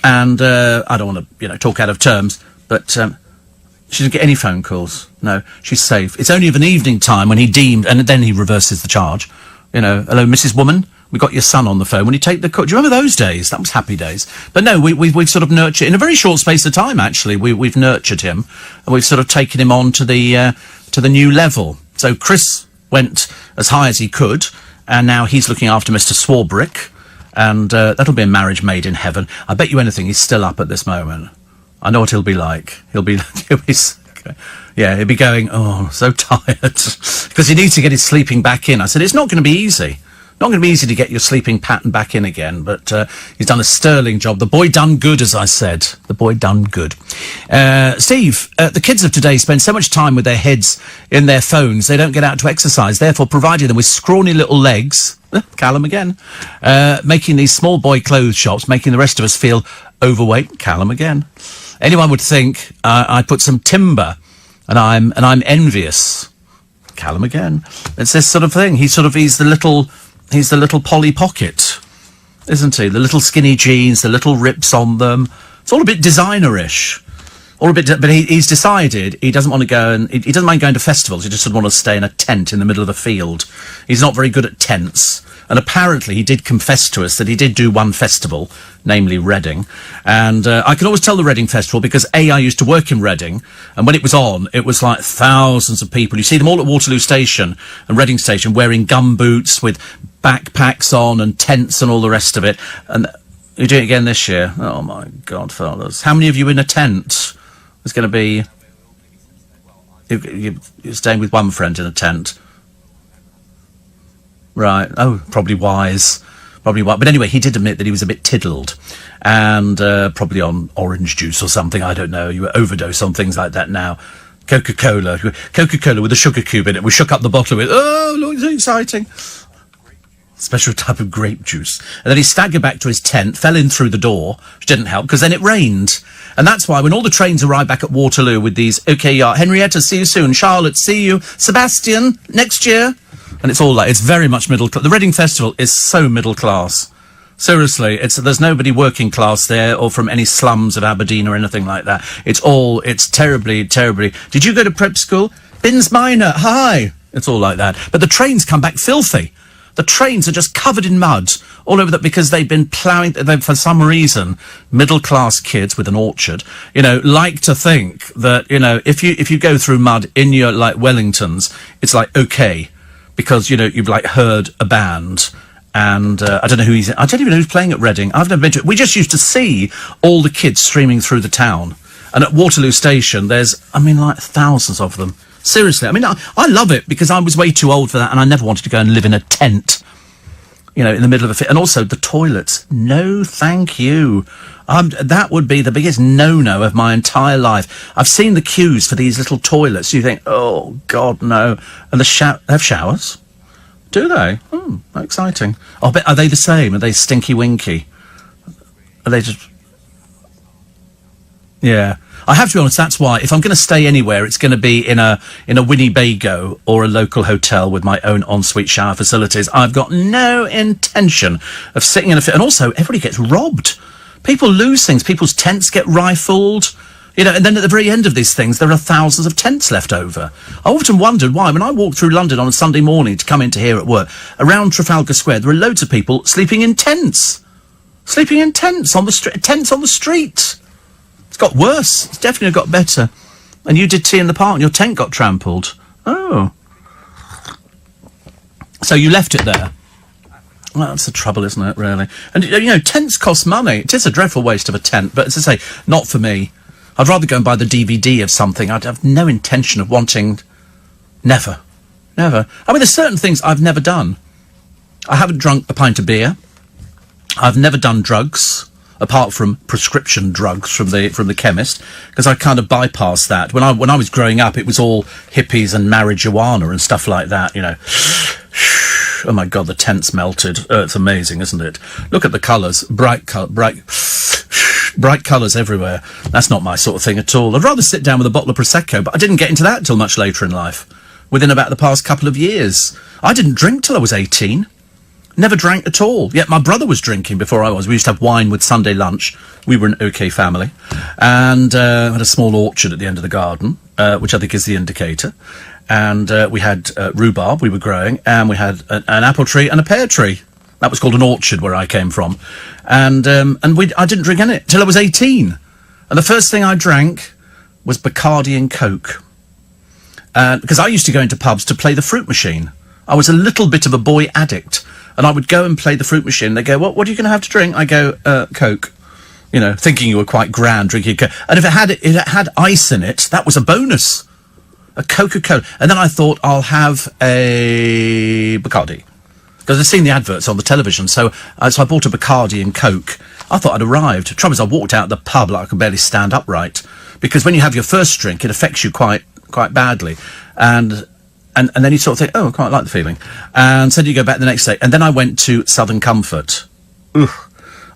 And I don't want to, talk out of terms, but she didn't get any phone calls. No, she's safe. It's only of an evening time when he deemed, and then he reverses the charge. Hello, Mrs. Woman, we got your son on the phone. When you take the call, do you remember those days? That was happy days. But no, we've sort of nurtured, in a very short space of time, actually, we've nurtured him, and we've sort of taken him on to the new level. So Chris went as high as he could, and now he's looking after Mr. Swarbrick, and that'll be a marriage made in heaven. I bet you anything he's still up at this moment. I know what he'll be like. He'll be going, oh, so tired. Because he needs to get his sleeping back in. I said, it's not going to be easy. Not going to be easy to get your sleeping pattern back in again, but he's done a sterling job. The boy done good, as I said. The boy done good. Steve, the kids of today spend so much time with their heads in their phones, they don't get out to exercise, therefore providing them with scrawny little legs, Callum again, making these small boy clothes shops, making the rest of us feel overweight, Callum again. Anyone would think I put some timber and I'm envious. Callum again. It's this sort of thing. He's the little Polly Pocket, isn't he? The little skinny jeans, the little rips on them. It's all a bit designer-ish. But he's decided he doesn't want to go and... He doesn't mind going to festivals. He just doesn't want to stay in a tent in the middle of a field. He's not very good at tents. And apparently he did confess to us that he did do one festival, namely Reading. And I can always tell the Reading Festival because, I used to work in Reading, and when it was on, it was like thousands of people. You see them all at Waterloo Station and Reading Station wearing gumboots with backpacks on and tents and all the rest of it. And you're doing it again this year. Oh, my God, fellas. How many of you in a tent? There's going to be... You're staying with one friend in a tent. Right. Oh, probably wise. But anyway, he did admit that he was a bit tiddled. And probably on orange juice or something. I don't know. You overdose on things like that now. Coca-Cola with a sugar cube in it. We shook up the bottle with, oh, look, it's exciting. Special type of grape juice. And then he staggered back to his tent, fell in through the door, which didn't help, because then it rained. And that's why when all the trains arrive back at Waterloo with these, Henrietta, see you soon. Charlotte, see you. Sebastian, next year. And it's all like, it's very much middle class. The Reading Festival is so middle class. Seriously, there's nobody working class there or from any slums of Aberdeen or anything like that. It's terribly, terribly... Did you go to prep school? Bins Minor, hi. It's all like that. But the trains come back filthy. The trains are just covered in mud all over because they've been ploughing. For some reason, middle-class kids with an orchard, like to think that, if you go through mud in your, like, Wellingtons, it's like, okay, because, you've, like, heard a band. And I don't know who I don't even know who's playing at Reading. I've never been to it. We just used to see all the kids streaming through the town. And at Waterloo Station, there's, like, thousands of them. Seriously, I love it because I was way too old for that and I never wanted to go and live in a tent, in the middle of a fit. And also the toilets. No, thank you. That would be the biggest no-no of my entire life. I've seen the queues for these little toilets. You think, oh, God, no. And they have showers? Do they? How exciting. Oh, but are they the same? Are they stinky-winky? Are they just... Yeah. I have to be honest, that's why, if I'm going to stay anywhere, it's going to be in a Winnebago or a local hotel with my own ensuite shower facilities. I've got no intention of sitting in a fit. And also, everybody gets robbed. People lose things. People's tents get rifled. And then at the very end of these things, there are thousands of tents left over. I often wondered why, when I walked through London on a Sunday morning to come into here at work, around Trafalgar Square, there are loads of people sleeping in tents. Sleeping in tents on the street. Tents on the street. It's got worse. It's definitely got better. And you did tea in the park and your tent got trampled. Oh. So you left it there. Well, that's the trouble, isn't it, really? And, tents cost money. It is a dreadful waste of a tent, but as I say, not for me. I'd rather go and buy the DVD of something. I'd have no intention of wanting... Never. There's certain things I've never done. I haven't drunk a pint of beer. I've never done drugs. Apart from prescription drugs from the chemist, because I kind of bypassed that. When I was growing up, it was all hippies and marijuana and stuff like that, Oh my God, the tent's melted. It's amazing, isn't it? Look at the colours, bright colours everywhere. That's not my sort of thing at all. I'd rather sit down with a bottle of Prosecco, but I didn't get into that until much later in life, within about the past couple of years. I didn't drink till I was 18. Never drank at all. Yet my brother was drinking before I was. We used to have wine with Sunday lunch. We were an OK family. And had a small orchard at the end of the garden, which I think is the indicator. And we had rhubarb we were growing, and we had an apple tree and a pear tree. That was called an orchard where I came from. And I didn't drink any till I was 18. And the first thing I drank was Bacardi and Coke. Because I used to go into pubs to play the fruit machine. I was a little bit of a boy addict. And I would go and play the fruit machine. They go, what are you going to have to drink? I go, Coke. Thinking you were quite grand drinking Coke. And if it had ice in it, that was a bonus. A Coca-Cola. And then I thought, I'll have a Bacardi. Because I'd seen the adverts on the television. So I bought a Bacardi and Coke. I thought I'd arrived. The trouble is, I walked out of the pub like I could barely stand upright. Because when you have your first drink, it affects you quite badly. And then you sort of think, oh, I quite like the feeling. And so you go back the next day. And then I went to Southern Comfort. Ugh.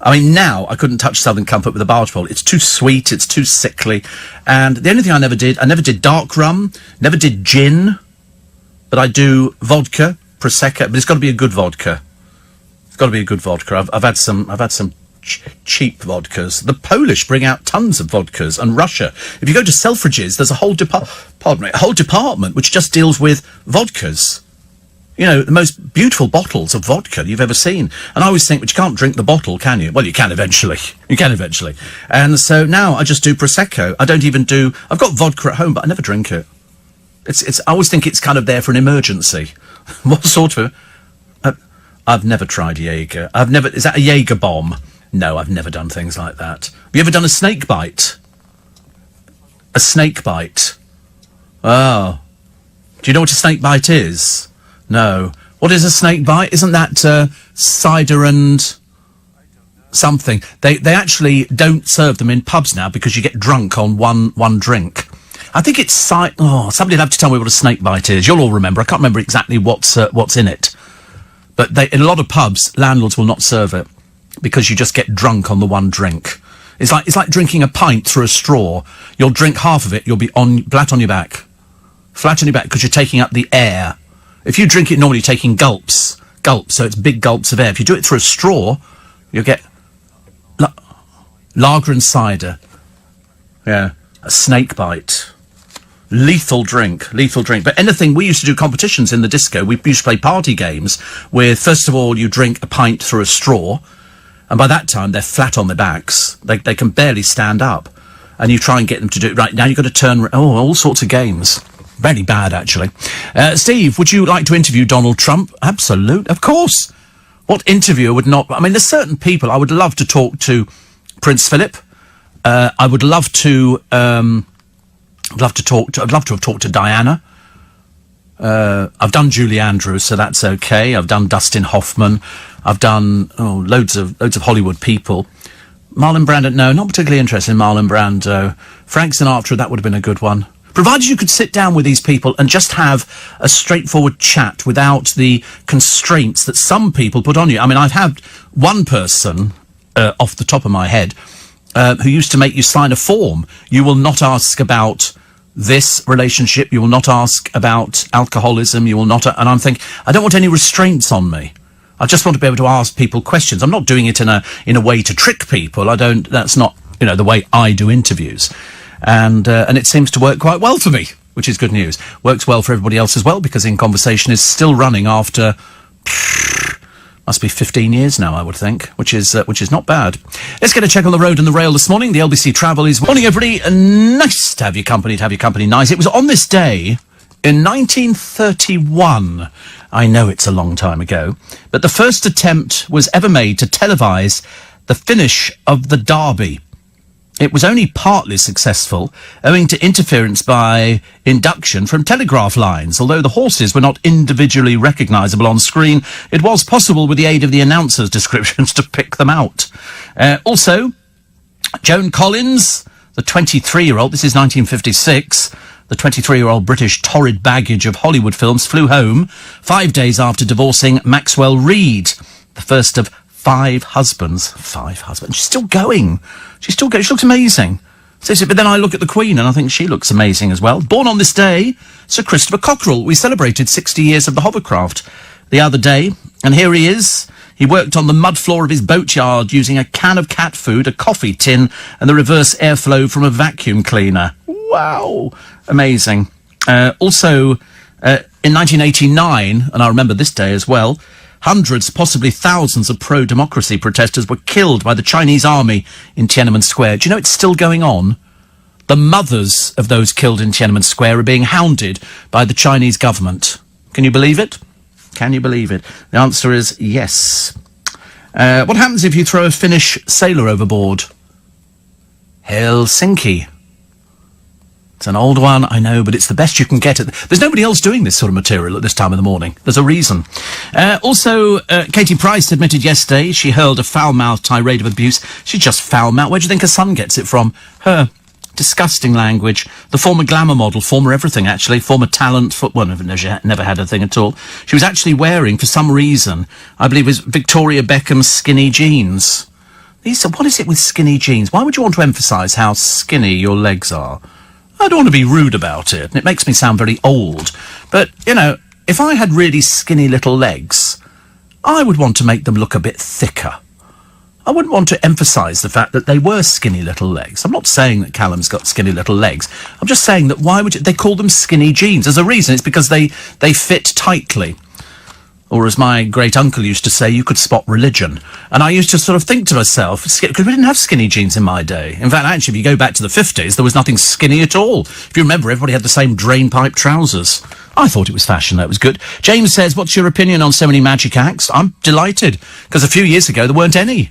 Now I couldn't touch Southern Comfort with a barge pole. It's too sweet. It's too sickly. And the only thing I never did dark rum, never did gin. But I do vodka, Prosecco. But it's got to be a good vodka. It's got to be a good vodka. I've had some cheap vodkas. The Polish bring out tons of vodkas, and Russia. If you go to Selfridges, there's a whole department which just deals with vodkas. The most beautiful bottles of vodka you've ever seen. And I always think, but you can't drink the bottle, can you? Well, you can eventually. And so now I just do Prosecco. I've got vodka at home, but I never drink it. I always think it's kind of there for an emergency. What sort of... I've never tried Jaeger. Is that a Jaeger bomb? No, I've never done things like that. Have you ever done a snake bite? A snake bite? Oh. Do you know what a snake bite is? No. What is a snake bite? Isn't that cider and something? They actually don't serve them in pubs now because you get drunk on one drink. I think it's somebody'd have to tell me what a snake bite is. You'll all remember. I can't remember exactly what's in it. But in a lot of pubs, landlords will not serve it because you just get drunk on the one drink. It's like drinking a pint through a straw. You'll drink half of it, you'll be flat on your back. Flat on your back because you're taking up the air. If you drink it normally, you're taking gulps, so it's big gulps of air. If you do it through a straw, you'll get lager and cider. Yeah, a snake bite. Lethal drink. But anything, we used to do competitions in the disco. We used to play party games where, first of all, you drink a pint through a straw, and by that time, they're flat on their backs. They can barely stand up. And you try and get them to do it. Right, now you've got to turn... all sorts of games. Very bad, actually. Steve, would you like to interview Donald Trump? Absolutely. Of course. What interviewer would not... I mean, there's certain people I would love to talk to. Prince Philip. I would love to... I'd love to have talked to Diana. I've done Julie Andrews, so that's okay. I've done Dustin Hoffman. I've done loads of Hollywood people. Marlon Brando, no, not particularly interested in Marlon Brando. Frank Sinatra, that would have been a good one. Provided you could sit down with these people and just have a straightforward chat without the constraints that some people put on you. I mean, I've had one person, off the top of my head, who used to make you sign a form. You will not ask about this relationship. You will not ask about alcoholism. You will not... and I'm thinking, I don't want any restraints on me. I just want to be able to ask people questions. I'm not doing it in a way to trick people. That's not, the way I do interviews. And it seems to work quite well for me, which is good news. Works well for everybody else as well, because In Conversation is still running after... must be 15 years now, I would think, which is not bad. Let's get a check on the road and the rail this morning. The LBC Travel is... Morning, everybody. Nice to have your company, nice. It was on this day in 1931. I know it's a long time ago, but the first attempt was ever made to televise the finish of the Derby. It was only partly successful, owing to interference by induction from telegraph lines. Although the horses were not individually recognisable on screen, it was possible, with the aid of the announcers' descriptions, to pick them out. Also, Joan Collins, the 23-year-old, this is 1956, the 23-year-old British torrid baggage of Hollywood films, flew home 5 days after divorcing Maxwell Reed, the first of 5 husbands. 5 husbands. She's still going. She looks amazing. But then I look at the Queen and I think she looks amazing as well. Born on this day, Sir Christopher Cockerell. We celebrated 60 years of the hovercraft the other day, and here he is. He worked on the mud floor of his boatyard using a can of cat food, a coffee tin, and the reverse airflow from a vacuum cleaner. Wow. Amazing. Also, in 1989, and I remember this day as well, hundreds, possibly thousands of pro-democracy protesters were killed by the Chinese army in Tiananmen Square. Do you know it's still going on? The mothers of those killed in Tiananmen Square are being hounded by the Chinese government. Can you believe it? Can you believe it? The answer is yes. What happens if you throw a Finnish sailor overboard? Helsinki. It's an old one, I know, but it's the best you can get. There's nobody else doing this sort of material at this time of the morning. There's a reason. Also, Katie Price admitted yesterday she hurled a foul-mouthed tirade of abuse. She just foul-mouthed. Where do you think her son gets it from? Her. Disgusting language. The former glamour model, former everything, actually. Former talent, well, never had a thing at all. She was actually wearing, for some reason, I believe it was Victoria Beckham's skinny jeans. What is it with skinny jeans? Why would you want to emphasise how skinny your legs are? I don't want to be rude about it, and it makes me sound very old. But, if I had really skinny little legs, I would want to make them look a bit thicker. I wouldn't want to emphasise the fact that they were skinny little legs. I'm not saying that Callum's got skinny little legs. I'm just saying that why would they call them skinny jeans? There's a reason. It's because they fit tightly. Or as my great-uncle used to say, you could spot religion. And I used to sort of think to myself, because we didn't have skinny jeans in my day. In fact, actually, if you go back to the 50s, there was nothing skinny at all. If you remember, everybody had the same drain-pipe trousers. I thought it was fashion, that was good. James says, what's your opinion on so many magic acts? I'm delighted, because a few years ago, there weren't any.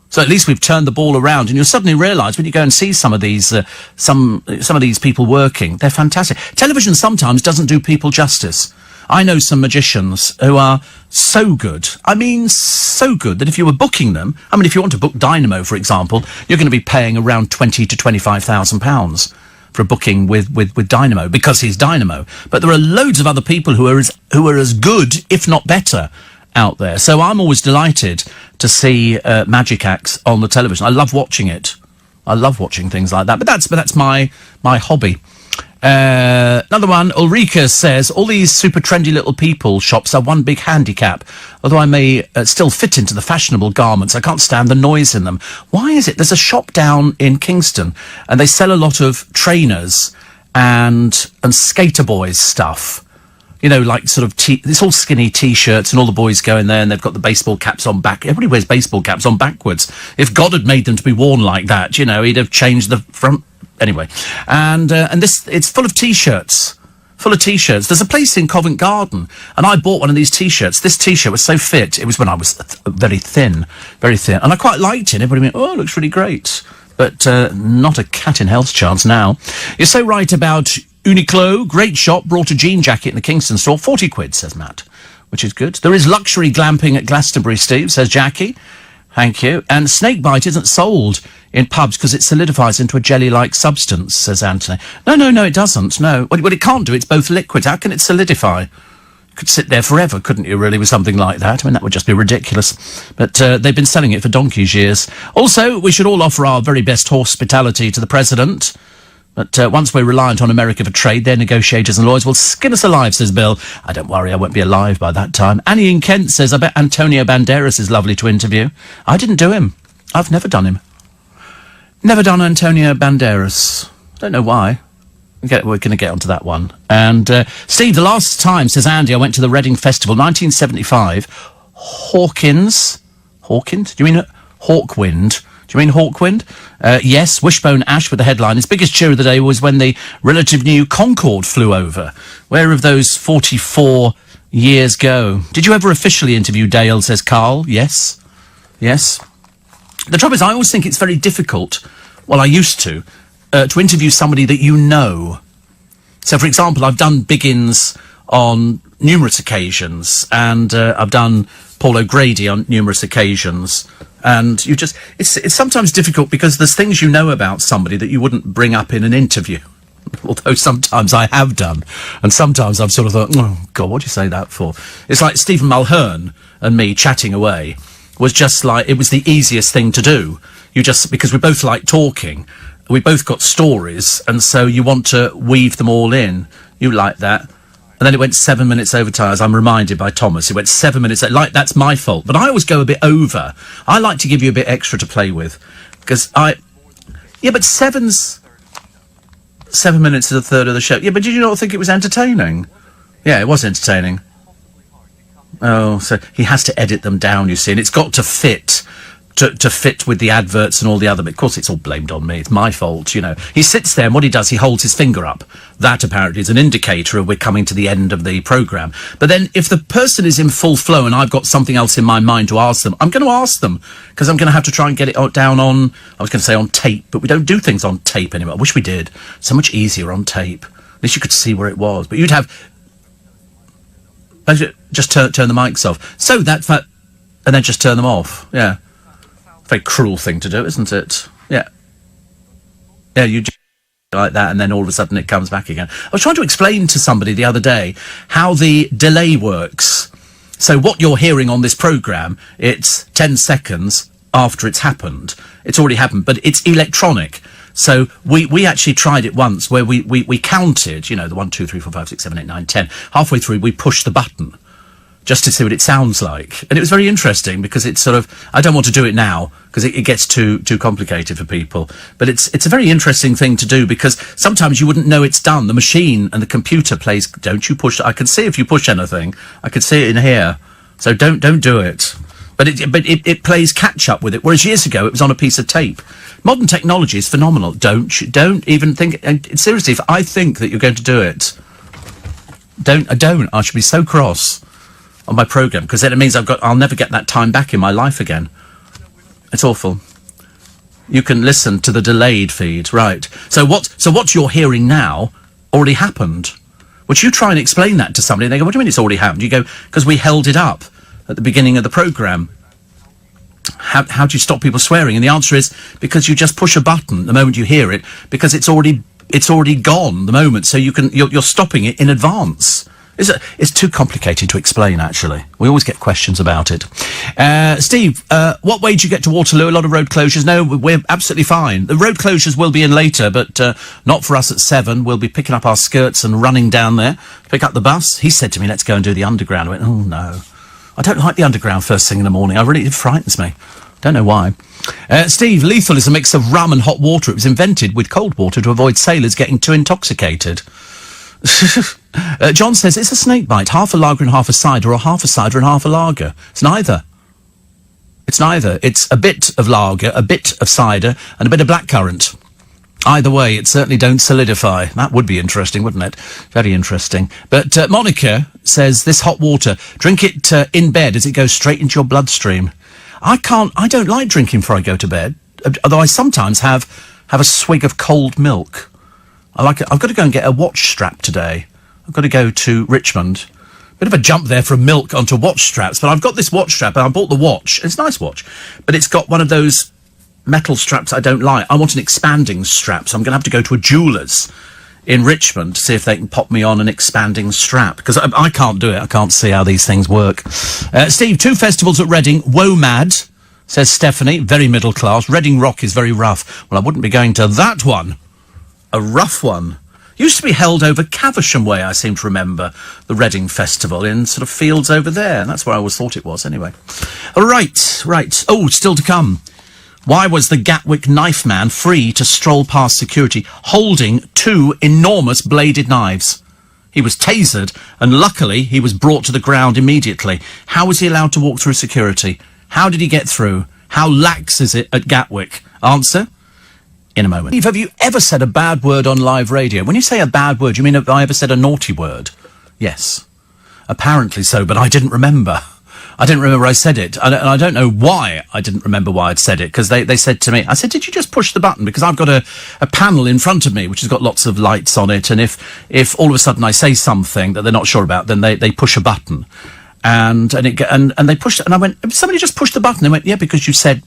So at least we've turned the ball around, and you'll suddenly realise when you go and see some of these people working, they're fantastic. Television sometimes doesn't do people justice. I know some magicians who are so good. I mean, so good that if you were booking them, if you want to book Dynamo, for example, you're going to be paying around £20,000 to £25,000 for a booking with Dynamo, because he's Dynamo. But there are loads of other people who are as good, if not better, out there. So I'm always delighted to see magic acts on the television. I love watching it. I love watching things like that. But that's my hobby. Another one, Ulrika says, all these super trendy little people shops are one big handicap. Although I may still fit into the fashionable garments, I can't stand the noise in them. Why is it? There's a shop down in Kingston, and they sell a lot of trainers and skater boys stuff. You know, like sort of it's all skinny T-shirts, and all the boys go in there and they've got the baseball caps on back. Everybody wears baseball caps on backwards. If God had made them to be worn like that, you know, he'd have changed the front. Anyway, and this, it's full of T-shirts. Full of T-shirts. There's a place in Covent Garden, and I bought one of these T-shirts. This T-shirt was so fit. It was when I was very thin, and I quite liked it. Everybody went, "Oh, it looks really great," but not a cat in hell's chance now. You're so right about Uniqlo. Great shop. Brought a jean jacket in the Kingston store. 40 quid, says Matt, which is good. There is luxury glamping at Glastonbury, Steve, says Jackie. Thank you. And snakebite isn't sold in pubs because it solidifies into a jelly-like substance, says Anthony. No, it doesn't, no. What it can't do, it's both liquids. How can it solidify? You could sit there forever, couldn't you, really, with something like that? I mean, that would just be ridiculous. But they've been selling it for donkey's years. Also, we should all offer our very best hospitality to the president. But once we're reliant on America for trade, their negotiators and lawyers will skin us alive, says Bill. I don't worry, I won't be alive by that time. Annie in Kent says, I bet Antonio Banderas is lovely to interview. I didn't do him. I've never done him. Never done Antonio Banderas. Don't know why. We're going to get onto that one. And Steve, the last time, says Andy, I went to the Reading Festival, 1975. Hawkins? Do you mean Hawkwind? Do you mean Hawkwind? Yes, Wishbone Ash with the headline. His biggest cheer of the day was when the relative new Concorde flew over. Where have those 44 years go? Did you ever officially interview Dale, says Carl? Yes. The trouble is, I always think it's very difficult, well, I used to interview somebody that you know. So, for example, I've done Biggins on numerous occasions, and I've done Paul O'Grady on numerous occasions. And it's sometimes difficult because there's things you know about somebody that you wouldn't bring up in an interview. Although sometimes I have done. And sometimes I've sort of thought, oh, God, what do you say that for? It's like Stephen Mulhern and me chatting away was just like, it was the easiest thing to do. Because we both like talking, we both got stories, and so you want to weave them all in. You like that. And then it went 7 minutes over time, as I'm reminded by Thomas. It went 7 minutes. Like, that's my fault. But I always go a bit over. I like to give you a bit extra to play with. Because yeah, but 7 minutes is a third of the show. Yeah, but did you not think it was entertaining? Yeah, it was entertaining. Oh, so he has to edit them down, you see. And it's got to fit. To fit with the adverts and all the other, but of course it's all blamed on me. It's my fault, you know. He sits there and what he does, he holds his finger up. That apparently is an indicator of we're coming to the end of the programme. But then if the person is in full flow and I've got something else in my mind to ask them, I'm going to ask them, because I'm going to have to try and get it down on, I was going to say on tape, but we don't do things on tape anymore. I wish we did. So much easier on tape. At least you could see where it was. But you'd have... Just turn the mics off. So and then just turn them off. Yeah. Very cruel thing to do, isn't it? Yeah, you just like that, and then all of a sudden it comes back again. I was trying to explain to somebody the other day how the delay works. So what you're hearing on this programme, it's 10 seconds after it's happened. It's already happened, but it's electronic. So we actually tried it once where we counted, you know, the 1, 2, 3, 4, 5, 6, 7, 8, 9, 10. Halfway through, we pushed the button just to see what it sounds like. And it was very interesting because it's sort of, I don't want to do it now because it gets too complicated for people. But it's a very interesting thing to do because sometimes you wouldn't know it's done. The machine and the computer plays, don't you push, I can see if you push anything. I could see it in here. So don't do it. But it plays catch up with it. Whereas years ago it was on a piece of tape. Modern technology is phenomenal. Don't even think, and seriously, if I think that you're going to do it, I should be so cross on my programme, because then it means I'll never get that time back in my life again. It's awful. You can listen to the delayed feed, right? So what you're hearing now already happened. Would you try and explain that to somebody? And they go, what do you mean it's already happened? You go, because we held it up at the beginning of the programme. How do you stop people swearing? And the answer is because you just push a button the moment you hear it, because it's already gone the moment, so you're stopping it in advance. It's too complicated to explain, actually. We always get questions about it. Steve, what way do you get to Waterloo? A lot of road closures? No, we're absolutely fine. The road closures will be in later, but not for us at 7. We'll be picking up our skirts and running down there to pick up the bus. He said to me, let's go and do the underground. I went, oh, no. I don't like the underground first thing in the morning. It frightens me. Don't know why. Steve, lethal is a mix of rum and hot water. It was invented with cold water to avoid sailors getting too intoxicated. John says, it's a snake bite, half a lager and half a cider, or half a cider and half a lager. It's neither. It's neither. It's a bit of lager, a bit of cider, and a bit of blackcurrant. Either way, it certainly don't solidify. That would be interesting, wouldn't it? Very interesting. But Monica says, this hot water, drink it in bed as it goes straight into your bloodstream. I don't like drinking before I go to bed, although I sometimes have a swig of cold milk. I like it. I've got to go and get a watch strap today. I've got to go to Richmond. Bit of a jump there from milk onto watch straps, but I've got this watch strap and I bought the watch. It's a nice watch, but it's got one of those metal straps I don't like. I want an expanding strap, so I'm going to have to go to a jeweller's in Richmond to see if they can pop me on an expanding strap, because I can't do it. I can't see how these things work. Steve, 2 festivals at Reading. WOMAD, says Stephanie, very middle class. Reading Rock is very rough. Well, I wouldn't be going to that one. A rough one. Used to be held over Caversham Way, I seem to remember, the Reading Festival, in sort of fields over there. And that's where I always thought it was, anyway. Right. Oh, still to come. Why was the Gatwick knife man free to stroll past security holding 2 enormous bladed knives? He was tasered, and luckily he was brought to the ground immediately. How was he allowed to walk through security? How did he get through? How lax is it at Gatwick? Answer in a moment. Have you ever said a bad word on live radio? When you say a bad word, you mean have I ever said a naughty word? Yes. Apparently so, but I didn't remember. I said it, and I don't know why I didn't remember why I'd said it, because they said to me, I said, did you just push the button? Because I've got a panel in front of me which has got lots of lights on it, and if all of a sudden I say something that they're not sure about, then they push a button. And they pushed it, and I went, somebody just pushed the button. They went, yeah, because you said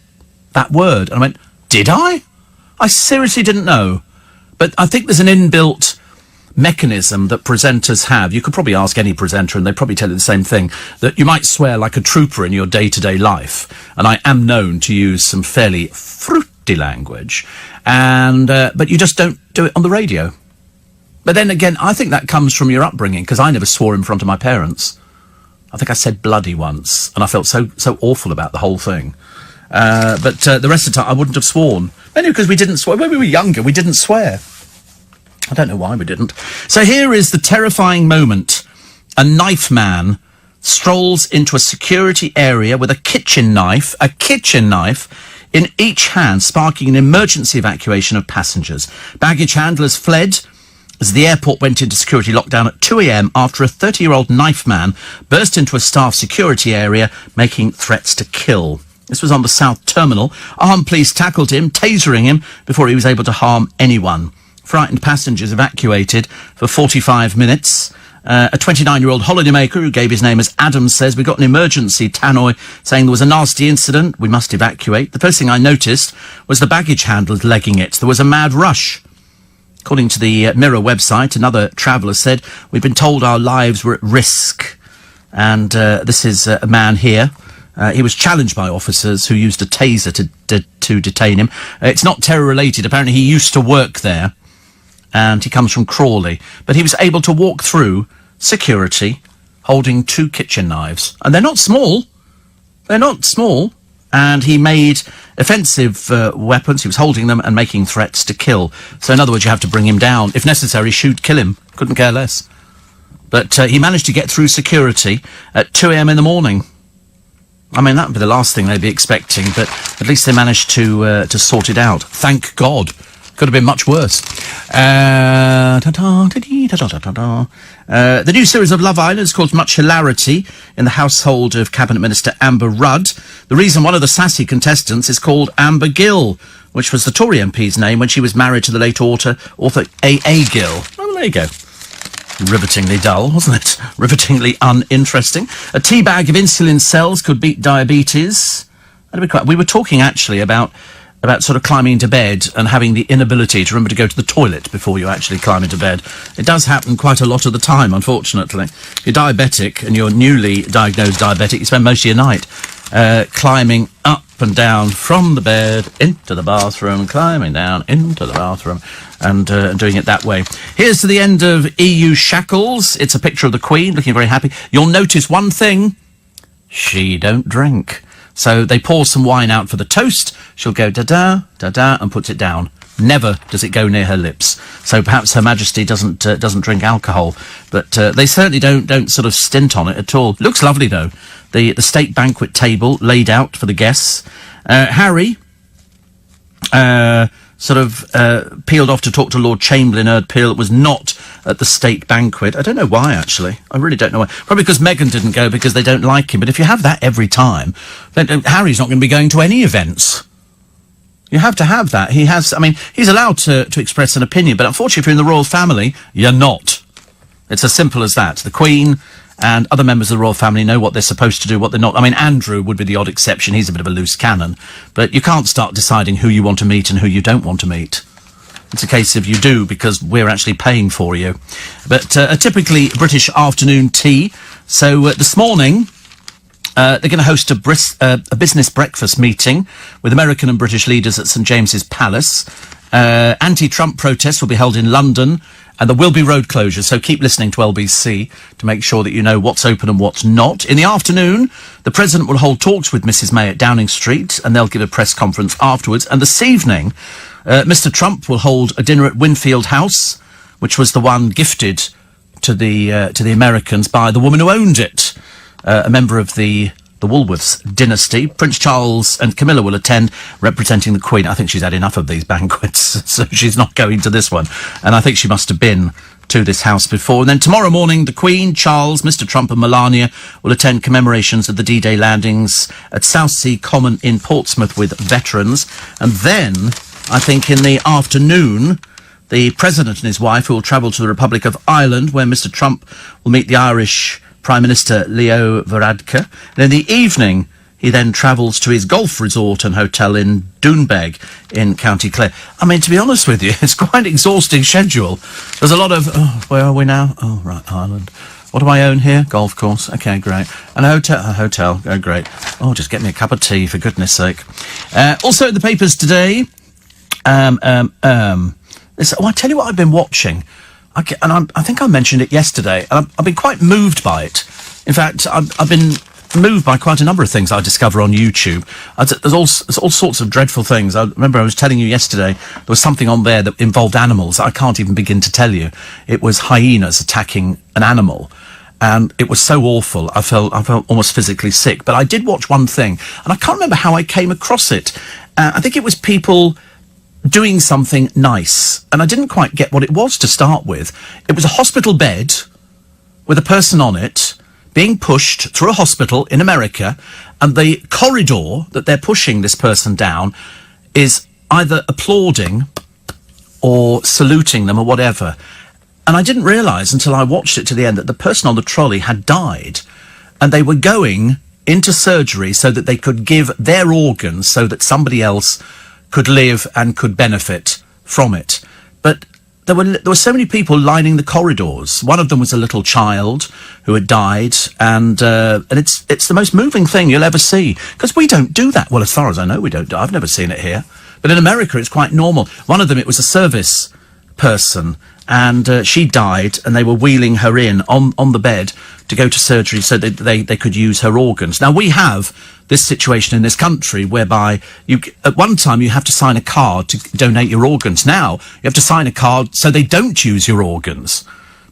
that word. And I went, did I? I seriously didn't know. But I think there's an inbuilt mechanism that presenters have. You could probably ask any presenter and they'd probably tell you the same thing, that you might swear like a trooper in your day-to-day life, and I am known to use some fairly fruity language, and but you just don't do it on the radio. But then again, I think that comes from your upbringing, because I never swore in front of my parents. I think I said bloody once, and I felt so awful about the whole thing. But the rest of the time I wouldn't have sworn. Maybe because we didn't swear. When we were younger, we didn't swear. I don't know why we didn't. So here is the terrifying moment. A knife man strolls into a security area with a kitchen knife in each hand, sparking an emergency evacuation of passengers. Baggage handlers fled as the airport went into security lockdown at 2 a.m. after a 30-year-old knife man burst into a staff security area, making threats to kill. This was on the South Terminal. Armed police tackled him, tasering him, before he was able to harm anyone. Frightened passengers evacuated for 45 minutes. A 29-year-old holidaymaker who gave his name as Adam says, we got an emergency tannoy saying there was a nasty incident, we must evacuate. The first thing I noticed was the baggage handlers legging it. There was a mad rush. According to the Mirror website, another traveller said, we've been told our lives were at risk. And this is a man here. He was challenged by officers who used a taser to detain him. It's not terror-related. Apparently he used to work there, and he comes from Crawley. But he was able to walk through security holding 2 kitchen knives. And they're not small. They're not small. And he made offensive weapons. He was holding them and making threats to kill. So in other words, you have to bring him down. If necessary, shoot, kill him. Couldn't care less. But he managed to get through security at 2 a.m. in the morning. I mean, that would be the last thing they'd be expecting, but at least they managed to sort it out. Thank God. Could have been much worse. The new series of Love Island has caused much hilarity in the household of Cabinet Minister Amber Rudd. The reason one of the sassy contestants is called Amber Gill, which was the Tory MP's name when she was married to the late author A.A. Gill. Oh, there you go. Rivetingly dull, wasn't it? Rivetingly uninteresting. A tea bag of insulin cells could beat diabetes. We were talking actually about sort of climbing into bed and having the inability to remember to go to the toilet before you actually climb into bed. It does happen quite a lot of the time, unfortunately. If you're diabetic and you're newly diagnosed diabetic, you spend most of your night climbing up and down from the bed into the bathroom, climbing down into the bathroom, and doing it that way. Here's to the end of EU shackles. It's a picture of the Queen, looking very happy. You'll notice one thing. She don't drink. So they pour some wine out for the toast. She'll go da-da, da-da, and puts it down. Never does it go near her lips. So perhaps Her Majesty doesn't drink alcohol, but they certainly don't sort of stint on it at all. Looks lovely though. The state banquet table laid out for the guests. Harry peeled off to talk to Lord Chamberlain Erdpeel. Was not at the state banquet. I don't know why, actually. I really don't know why. Probably because Meghan didn't go because they don't like him. But if you have that every time, then Harry's not going to be going to any events. You have to have that. He's allowed to express an opinion, but unfortunately if you're in the royal family, you're not. It's as simple as that. The Queen and other members of the royal family know what they're supposed to do, what they're not. I mean, Andrew would be the odd exception. He's a bit of a loose cannon. But you can't start deciding who you want to meet and who you don't want to meet. It's a case of you do because we're actually paying for you. But a typically British afternoon tea. So this morning, they're going to host a business breakfast meeting with American and British leaders at St James's Palace. Anti-Trump protests will be held in London, and there will be road closures, so keep listening to LBC to make sure that you know what's open and what's not. In the afternoon, the President will hold talks with Mrs May at Downing Street, and they'll give a press conference afterwards. And this evening, Mr Trump will hold a dinner at Winfield House, which was the one gifted to the Americans by the woman who owned it. A member of the Woolworths dynasty. Prince Charles and Camilla will attend, representing the Queen. I think she's had enough of these banquets, so she's not going to this one. And I think she must have been to this house before. And then tomorrow morning, the Queen, Charles, Mr Trump and Melania will attend commemorations of the D-Day landings at Southsea Common in Portsmouth with veterans. And then, I think in the afternoon, the President and his wife will travel to the Republic of Ireland, where Mr Trump will meet the Irish Prime Minister Leo Varadkar. And in the evening, he then travels to his golf resort and hotel in Doonbeg in County Clare. I mean, to be honest with you, it's quite an exhausting schedule. There's a lot of, where are we now? Oh, right, Ireland. What do I own here? Golf course. Okay, great. And a hotel. Oh, great. Oh, just get me a cup of tea, for goodness sake. Also in the papers today, I tell you what I've been watching. I think I mentioned it yesterday, and I've been quite moved by it. In fact, I've been moved by quite a number of things I discover on YouTube. There's all sorts of dreadful things. I remember I was telling you yesterday, there was something on there that involved animals. I can't even begin to tell you. It was hyenas attacking an animal, and it was so awful. I felt almost physically sick. But I did watch one thing, and I can't remember how I came across it. I think it was people doing something nice, and I didn't quite get what it was to start with. It was a hospital bed with a person on it being pushed through a hospital in America, and the corridor that they're pushing this person down is either applauding or saluting them or whatever. And I didn't realise until I watched it to the end that the person on the trolley had died, and they were going into surgery so that they could give their organs so that somebody else could live and could benefit from it. But there were so many people lining the corridors. One of them was a little child who had died, and it's the most moving thing you'll ever see, because we don't do that. Well, as far as I know, we don't. I've never seen it here, but in America it's quite normal. One of them, it was a service person, and she died, and they were wheeling her in on the bed to go to surgery so that they could use her organs. Now, we have this situation in this country whereby at one time you have to sign a card to donate your organs. Now you have to sign a card so they don't use your organs,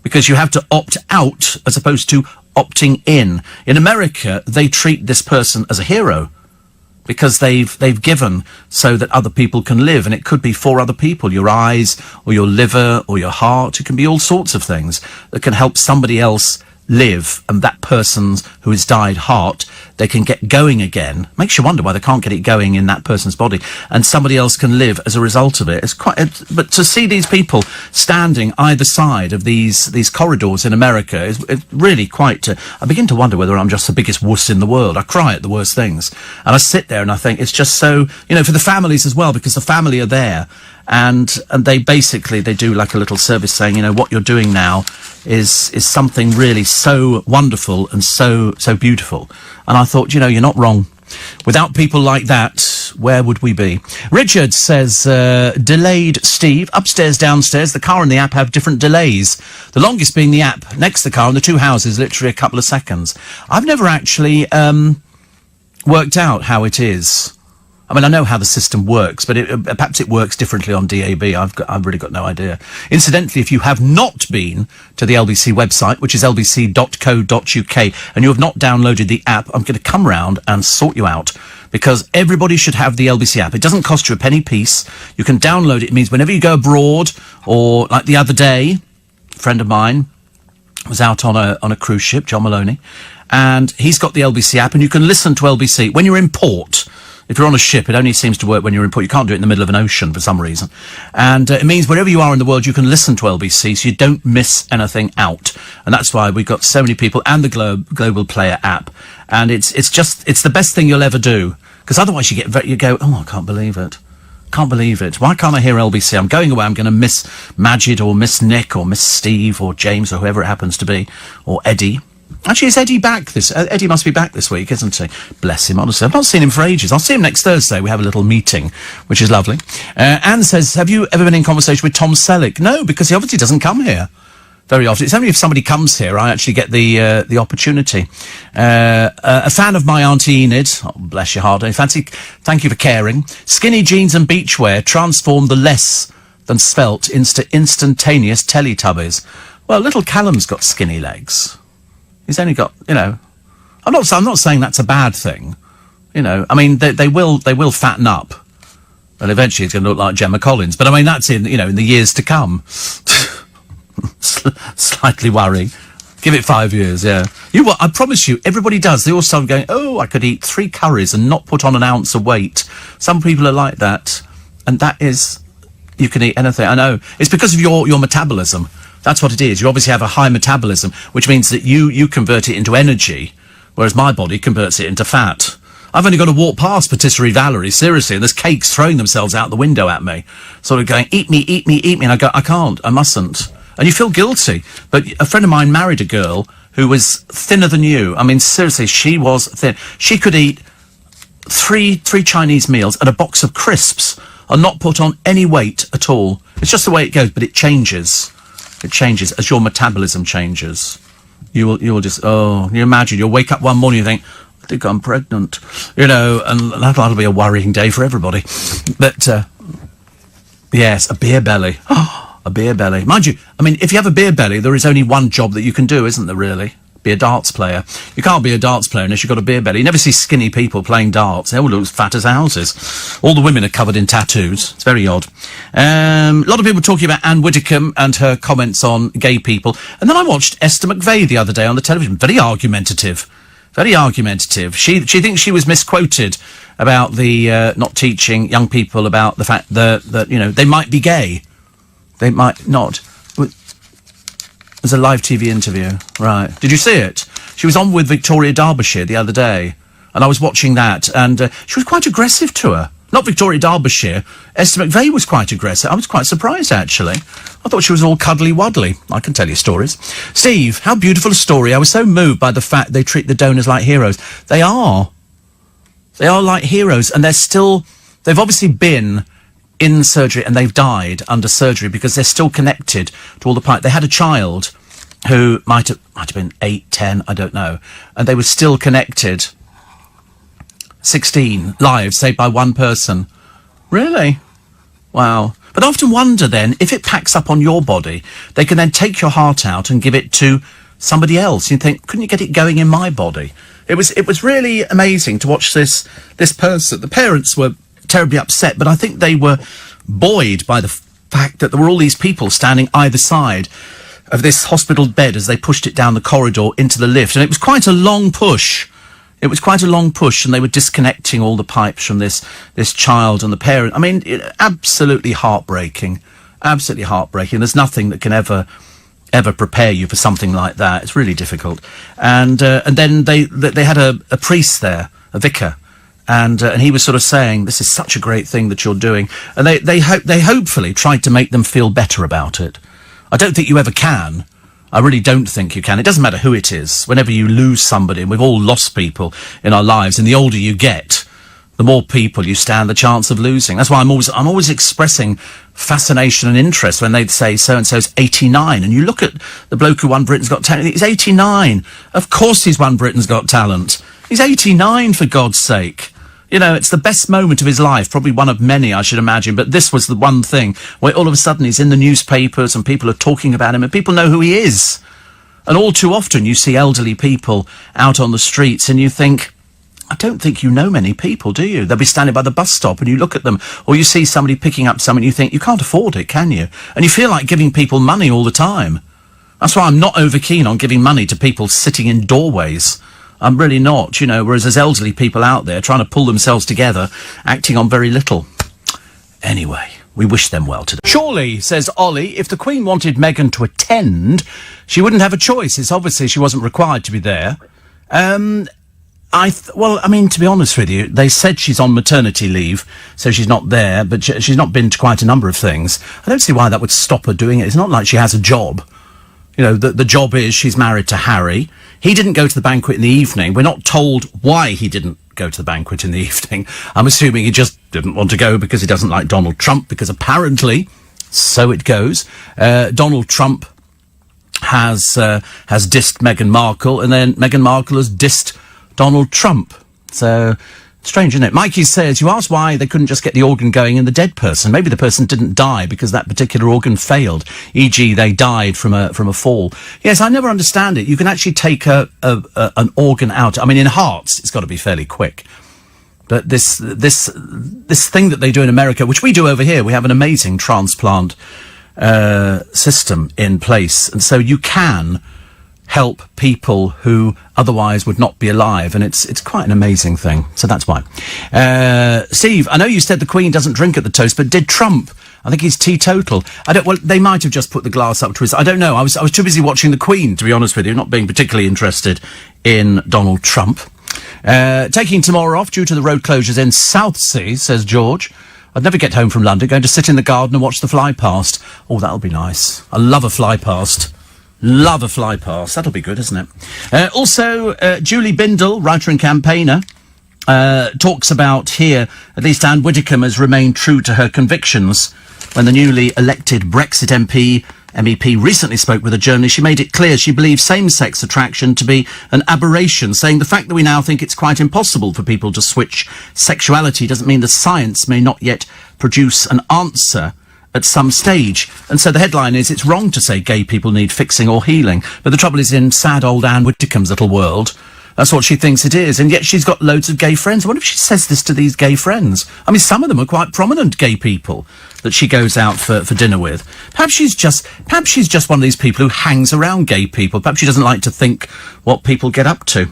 because you have to opt out as opposed to opting in. In America, they treat this person as a hero, because they've given so that other people can live, and it could be for other people, your eyes or your liver or your heart. It can be all sorts of things that can help somebody else live, and that person's who has died heart, they can get going again. Makes you wonder why they can't get it going in that person's body, and somebody else can live as a result of it. But to see these people standing either side of these corridors in America is really quite. I begin to wonder whether I'm just the biggest wuss in the world. I cry at the worst things, and I sit there and I think it's just so, for the families as well, because the family are there. And they do like a little service saying, what you're doing now is something really so wonderful and so beautiful. And I thought, you're not wrong. Without people like that, where would we be? Richard says, delayed Steve, upstairs, downstairs, the car and the app have different delays. The longest being the app, next to the car, and the two houses, literally a couple of seconds. I've never actually worked out how it is. I mean, I know how the system works, but perhaps it works differently on DAB. I've really got no idea. Incidentally, if you have not been to the LBC website, which is lbc.co.uk, and you have not downloaded the app, I'm going to come round and sort you out, because everybody should have the LBC app. It doesn't cost you a penny piece. You can download it. It means whenever you go abroad, or like the other day, a friend of mine was out on a cruise ship, John Maloney, and he's got the LBC app, and you can listen to LBC when you're in port. If you're on a ship, it only seems to work when you're in port. You can't do it in the middle of an ocean for some reason. And it means wherever you are in the world, you can listen to LBC, so you don't miss anything out. And that's why we've got so many people, and the Global Player app. And it's the best thing you'll ever do. Because otherwise you go, oh, I can't believe it. Can't believe it. Why can't I hear LBC? I'm going away, I'm going to miss Majid, or miss Nick, or miss Steve, or James, or whoever it happens to be, or Eddie. Actually, is Eddie back Eddie must be back this week, isn't he? Bless him, honestly. I've not seen him for ages. I'll see him next Thursday. We have a little meeting, which is lovely. Anne says, have you ever been in conversation with Tom Selleck? No, because he obviously doesn't come here very often. It's only if somebody comes here I actually get the opportunity. A fan of my Auntie Enid, oh, bless your heart, thank you for caring. Skinny jeans and beachwear transform the less than svelte into instantaneous Teletubbies. Well, little Callum's got skinny legs. He's only got, I'm not saying that's a bad thing. I mean, they will fatten up. And eventually he's going to look like Gemma Collins. But I mean, that's in the years to come. Slightly worrying. Give it 5 years, yeah. I promise you, everybody does. They all start going, oh, I could eat 3 curries and not put on an ounce of weight. Some people are like that. And that is, you can eat anything. I know. It's because of your metabolism. That's what it is. You obviously have a high metabolism, which means that you convert it into energy, whereas my body converts it into fat. I've only got to walk past Patisserie Valerie, seriously, and there's cakes throwing themselves out the window at me, sort of going, eat me, eat me, eat me, and I go, I can't, I mustn't. And you feel guilty. But a friend of mine married a girl who was thinner than you. I mean, seriously, she was thin. She could eat three Chinese meals and a box of crisps and not put on any weight at all. It's just the way it goes, but it changes. It changes as your metabolism changes. You will just, you imagine, you'll wake up one morning and think, I think I'm pregnant, and that'll be a worrying day for everybody. But, yes, a beer belly. A beer belly. Mind you, I mean, if you have a beer belly, there is only one job that you can do, isn't there, really? Be a darts player. You can't be a darts player unless you've got a beer belly. You never see skinny people playing darts. They all look as fat as houses. All the women are covered in tattoos. It's very odd. A lot of people talking about Anne Widdecombe and her comments on gay people. And then I watched Esther McVeigh the other day on the television. Very argumentative. Very argumentative. She thinks she was misquoted about the not teaching young people about the fact that they might be gay. They might not. It was a live TV interview, right. Did you see it? She was on with Victoria Derbyshire the other day, and I was watching that, and she was quite aggressive to her. Not Victoria Derbyshire. Esther McVeigh was quite aggressive. I was quite surprised, actually. I thought she was all cuddly-wuddly. I can tell you stories. Steve, how beautiful a story. I was so moved by the fact they treat the donors like heroes. They are. They are like heroes, and they've obviously been in surgery and they've died under surgery because they're still connected to all the pipe. They had a child who might have been 8, 10, I don't know, and they were still connected. 16 lives saved by one person. Really? Wow. But I often wonder then, if it packs up on your body, they can then take your heart out and give it to somebody else. You think, couldn't you get it going in my body? It was really amazing to watch this person. The parents were terribly upset, but I think they were buoyed by the fact that there were all these people standing either side of this hospital bed as they pushed it down the corridor into the lift. And it was quite a long push. It was quite a long push, and they were disconnecting all the pipes from this child and the parent. I mean, absolutely heartbreaking. Absolutely heartbreaking. There's nothing that can ever prepare you for something like that. It's really difficult. And then they had a priest there, a vicar, and he was sort of saying, this is such a great thing that you're doing. And they hopefully tried to make them feel better about it. I don't think you ever can. I really don't think you can. It doesn't matter who it is. Whenever you lose somebody, and we've all lost people in our lives, and the older you get, the more people you stand the chance of losing. That's why I'm always expressing fascination and interest when they say so-and-so's 89. And you look at the bloke who won Britain's Got Talent, he's 89. Of course he's won Britain's Got Talent. He's 89, for God's sake. You know, it's the best moment of his life, probably one of many, I should imagine, but this was the one thing where all of a sudden he's in the newspapers and people are talking about him and people know who he is. And all too often you see elderly people out on the streets and you think, I don't think you know many people, do you? They'll be standing by the bus stop and you look at them, or you see somebody picking up something and you think, you can't afford it, can you? And you feel like giving people money all the time. That's why I'm not over keen on giving money to people sitting in doorways. I'm really not, you know, whereas there's elderly people out there trying to pull themselves together, acting on very little. Anyway, we wish them well today. Surely, says Ollie, if the Queen wanted Meghan to attend, she wouldn't have a choice. It's obviously she wasn't required to be there. Well, I mean, to be honest with you, they said she's on maternity leave, so she's not there, but she's not been to quite a number of things. I don't see why that would stop her doing it. It's not like she has a job. You know, the job is she's married to Harry. He didn't go to the banquet in the evening. We're not told why he didn't go to the banquet in the evening. I'm assuming he just didn't want to go because he doesn't like Donald Trump, because apparently, so it goes, Donald Trump has dissed Meghan Markle, and then Meghan Markle has dissed Donald Trump. So, strange, isn't it? Mikey says, you asked why they couldn't just get the organ going in the dead person. Maybe the person didn't die because that particular organ failed, e.g. they died from a fall. Yes, I never understand it. You can actually take an organ out. I mean, in hearts, it's got to be fairly quick. But this thing that they do in America, which we do over here, we have an amazing transplant system in place. And so you can help people who otherwise would not be alive, and it's quite an amazing thing. So that's why. Steve, I know you said the Queen doesn't drink at the toast, but did Trump? I think he's teetotal. Well, they might have just put the glass up to his... I don't know. I was too busy watching the Queen, to be honest with you, not being particularly interested in Donald Trump. Taking tomorrow off due to the road closures in Southsea, says George. I'd never get home from London, going to sit in the garden and watch the fly past. Oh, that'll be nice. I love a fly past. Love a fly past. That'll be good, isn't it? Also, Julie Bindel, writer and campaigner, talks about here, at least Anne Widdecombe has remained true to her convictions. When the newly elected Brexit MEP recently spoke with a journalist, she made it clear she believes same-sex attraction to be an aberration, saying the fact that we now think it's quite impossible for people to switch sexuality doesn't mean the science may not yet produce an answer at some stage. And so the headline is, it's wrong to say gay people need fixing or healing. But the trouble is, in sad old Anne Widdecombe's little world, that's what she thinks it is. And yet she's got loads of gay friends. I wonder if she says this to these gay friends. I mean, some of them are quite prominent gay people that she goes out for dinner with. Perhaps she's just one of these people who hangs around gay people. Perhaps she doesn't like to think what people get up to.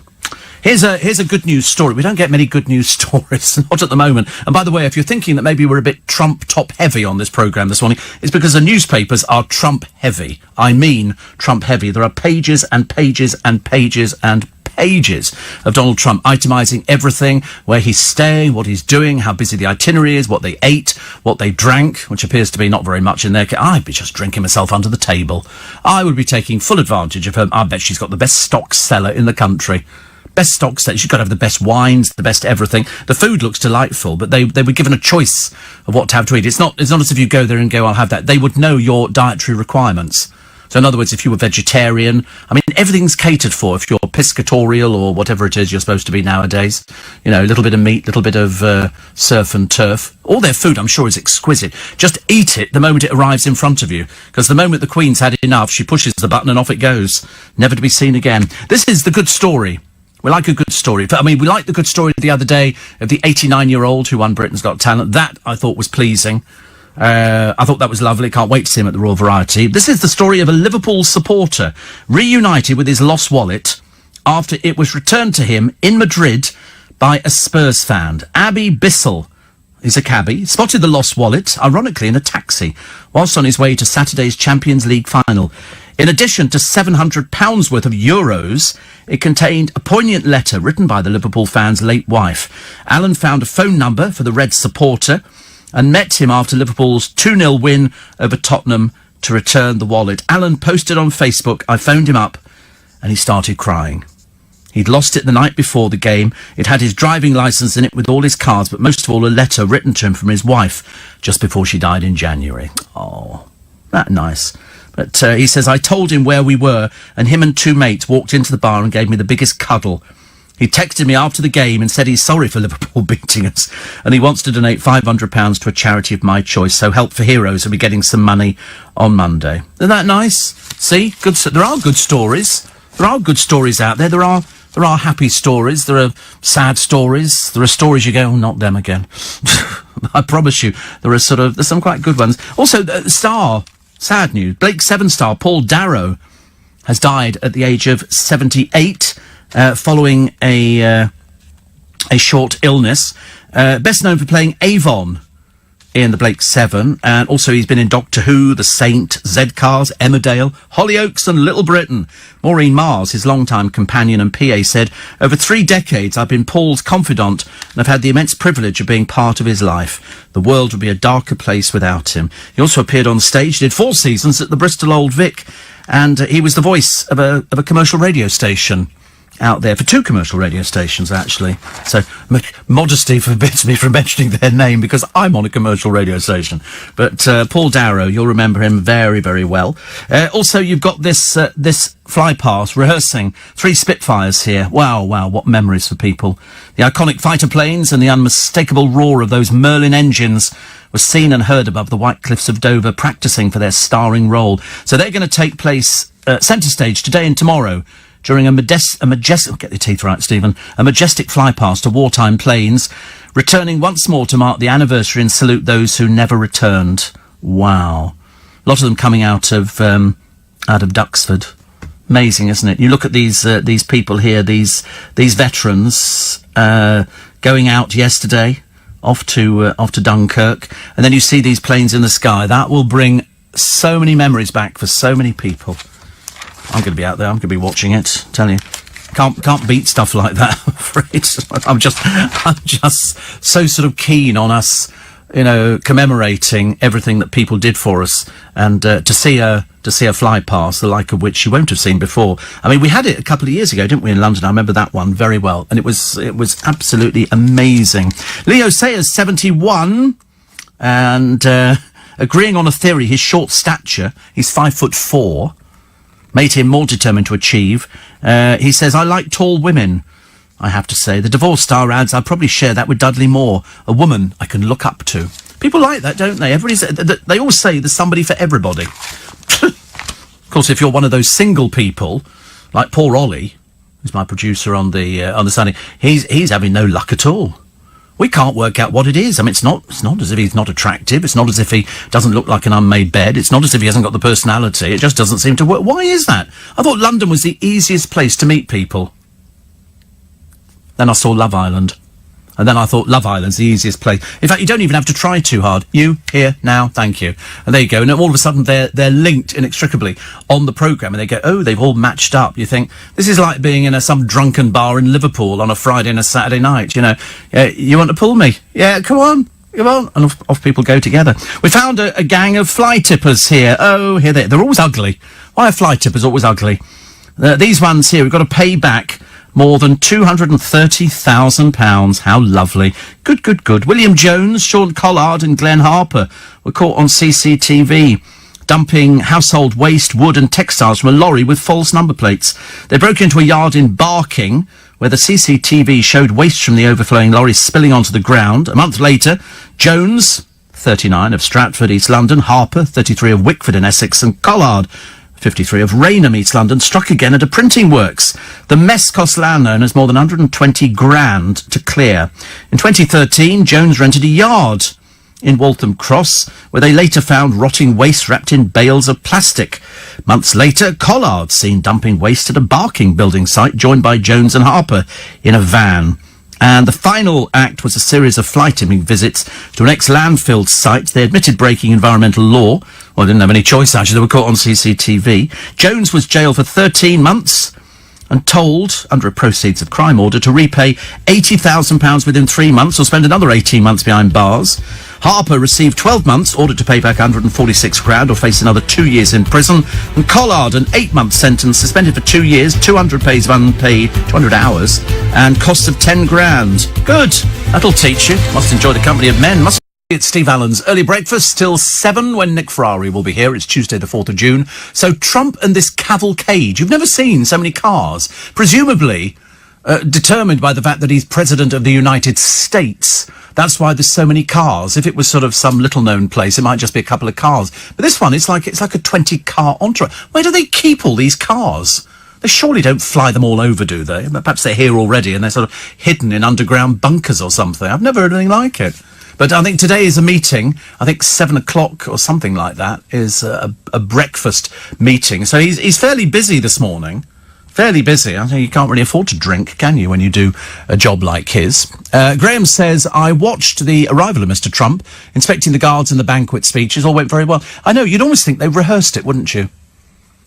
Here's a good news story. We don't get many good news stories, not at the moment. And by the way, if you're thinking that maybe we're a bit Trump top heavy on this programme this morning, it's because the newspapers are Trump heavy. I mean Trump heavy. There are pages and pages and pages and pages of Donald Trump itemising everything, where he's staying, what he's doing, how busy the itinerary is, what they ate, what they drank, which appears to be not very much in their case. I'd be just drinking myself under the table. I would be taking full advantage of her. I bet she's got the best stock seller in the country. Best stock set. She's got to have the best wines, the best everything. The food looks delightful, but they were given a choice of what to have to eat. It's not as if you go there and go, I'll have that. They would know your dietary requirements. So in other words, if you were vegetarian, I mean, everything's catered for. If you're piscatorial or whatever it is you're supposed to be nowadays, you know, a little bit of meat, little bit of surf and turf. All their food, I'm sure, is exquisite. Just eat it the moment it arrives in front of you, because the moment the Queen's had enough, she pushes the button and off it goes, never to be seen again. This is the good story. We like a good story. I mean, we liked the good story the other day of the 89-year-old who won Britain's Got Talent. That, I thought, was pleasing. I thought that was lovely. Can't wait to see him at the Royal Variety. This is the story of a Liverpool supporter reunited with his lost wallet after it was returned to him in Madrid by a Spurs fan. Abby Bissell, he's a cabbie, spotted the lost wallet, ironically in a taxi, whilst on his way to Saturday's Champions League final. In addition to £700 worth of euros, it contained a poignant letter written by the Liverpool fan's late wife. Alan found a phone number for the Reds supporter and met him after Liverpool's 2-0 win over Tottenham to return the wallet. Alan posted on Facebook, I phoned him up and he started crying. He'd lost it the night before the game. It had his driving licence in it with all his cards, but most of all a letter written to him from his wife just before she died in January. Oh, that nice. But he says, I told him where we were, and him and 2 mates walked into the bar and gave me the biggest cuddle. He texted me after the game and said he's sorry for Liverpool beating us, and he wants to donate £500 to a charity of my choice, so Help for Heroes will be getting some money on Monday. Isn't that nice? See? Good. There are good stories. There are good stories out there. There are happy stories. There are sad stories. There are stories you go, oh, not them again. I promise you, there's some quite good ones. Also, sad news. Blake 7 star Paul Darrow has died at the age of 78, following a short illness. Best known for playing Avon in the Blake 7, and also he's been in Doctor Who, The Saint, Z-Cars, Emmerdale, Hollyoaks and Little Britain. Maureen Mars, his longtime companion and PA, said, over 3 decades I've been Paul's confidant and I've had the immense privilege of being part of his life. The world would be a darker place without him. He also appeared on stage, did 4 seasons at the Bristol Old Vic, and he was the voice of a commercial radio station out there, for 2 commercial radio stations, actually. So, modesty forbids me from mentioning their name, because I'm on a commercial radio station. But Paul Darrow, you'll remember him very, very well. Also, you've got this fly past, rehearsing 3 Spitfires here. Wow, what memories for people. The iconic fighter planes and the unmistakable roar of those Merlin engines was seen and heard above the white cliffs of Dover, practising for their starring role. So they're going to take place centre stage today and tomorrow, during a majestic, get your teeth right, Stephen, a majestic fly past of wartime planes, returning once more to mark the anniversary and salute those who never returned. Wow. A lot of them coming out of Duxford. Amazing, isn't it? You look at these people here, these veterans, going out yesterday, off to Dunkirk, and then you see these planes in the sky. That will bring so many memories back for so many people. I'm going to be out there. I'm going to be watching it. Tell you, can't beat stuff like that. I'm afraid. I'm just so sort of keen on us, commemorating everything that people did for us, and to see a fly past, the like of which you won't have seen before. I mean, we had it a couple of years ago, didn't we, in London? I remember that one very well, and it was absolutely amazing. Leo Sayers, 71, and agreeing on a theory, his short stature, he's 5'4", made him more determined to achieve. He says, I like tall women, I have to say. The Divorce Star adds, I'd probably share that with Dudley Moore, a woman I can look up to. People like that, don't they? They always say there's somebody for everybody. Of course, if you're one of those single people, like poor Ollie, who's my producer on the Sunday, he's having no luck at all. We can't work out what it is. I mean, it's not as if he's not attractive. It's not as if he doesn't look like an unmade bed. It's not as if he hasn't got the personality. It just doesn't seem to work. Why is that? I thought London was the easiest place to meet people. Then I saw Love Island. And then I thought Love Island's the easiest place. In fact, you don't even have to try too hard. You, here, now, thank you. And there you go. And all of a sudden they're linked inextricably on the programme. And they go, oh, they've all matched up. You think, this is like being in some drunken bar in Liverpool on a Friday and a Saturday night, you want to pull me? Yeah, come on. And off people go together. We found a gang of fly tippers here. Oh, here they're always ugly. Why are fly tippers always ugly? These ones here, we've got to pay back more than £230,000. How lovely. Good. William Jones, Sean Collard and Glenn Harper were caught on CCTV dumping household waste, wood and textiles from a lorry with false number plates. They broke into a yard in Barking, where the CCTV showed waste from the overflowing lorry spilling onto the ground. A month later, Jones, 39, of Stratford, East London, Harper, 33, of Wickford in Essex, and Collard, 53, of Raynham, East London, struck again at a printing works. The mess cost landowners more than 120 grand to clear. In 2013, Jones rented a yard in Waltham Cross, where they later found rotting waste wrapped in bales of plastic. Months later, Collard seen dumping waste at a Barking building site, joined by Jones and Harper in a van. And the final act was a series of fly tipping visits to an ex-landfill site. They admitted breaking environmental law. Well, they didn't have any choice, actually. They were caught on CCTV. Jones was jailed for 13 months and told, under a proceeds of crime order, to repay £80,000 within 3 months or spend another 18 months behind bars. Harper received 12 months, ordered to pay back £146,000 or face another 2 years in prison. And Collard, an 8-month sentence, suspended for 2 years, 200 days of unpaid, 200 hours, and costs of £10,000. Good. That'll teach you. Must enjoy the company of men. Must. It's Steve Allen's early breakfast till 7 when Nick Ferrari will be here. It's Tuesday the 4th of June. So Trump and this cavalcade. You've never seen so many cars. Presumably determined by the fact that he's president of the United States. That's why there's so many cars. If it was sort of some little known place, it might just be a couple of cars. But this one, it's like a 20-car entourage. Where do they keep all these cars? They surely don't fly them all over, do they? Perhaps they're here already and they're sort of hidden in underground bunkers or something. I've never heard anything like it. But I think today is a meeting. I think 7 o'clock or something like that is a breakfast meeting. So he's fairly busy this morning. Fairly busy. I think you can't really afford to drink, can you, when you do a job like his? Graham says, I watched the arrival of Mr. Trump, inspecting the guards and the banquet speeches. All went very well. I know, you'd almost think they rehearsed it, wouldn't you?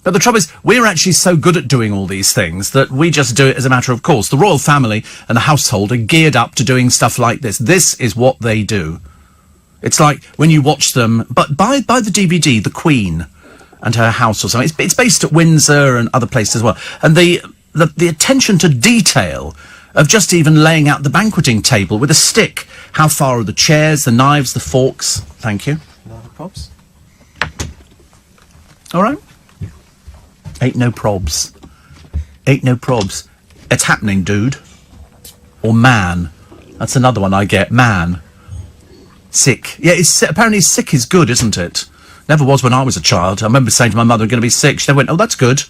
But the trouble is, we're actually so good at doing all these things that we just do it as a matter of course. The royal family and the household are geared up to doing stuff like this. This is what they do. It's like when you watch them, but buy the DVD, The Queen and Her House or something. It's based at Windsor and other places as well. And the attention to detail of just even laying out the banqueting table with a stick. How far are the chairs, the knives, the forks? Thank you. Pops. All right. Ain't no probs. Ain't no probs. It's happening, dude. Or man. That's another one I get. Man. Sick. Yeah, apparently sick is good, isn't it? Never was when I was a child. I remember saying to my mother, I'm going to be sick. She went, oh, that's good.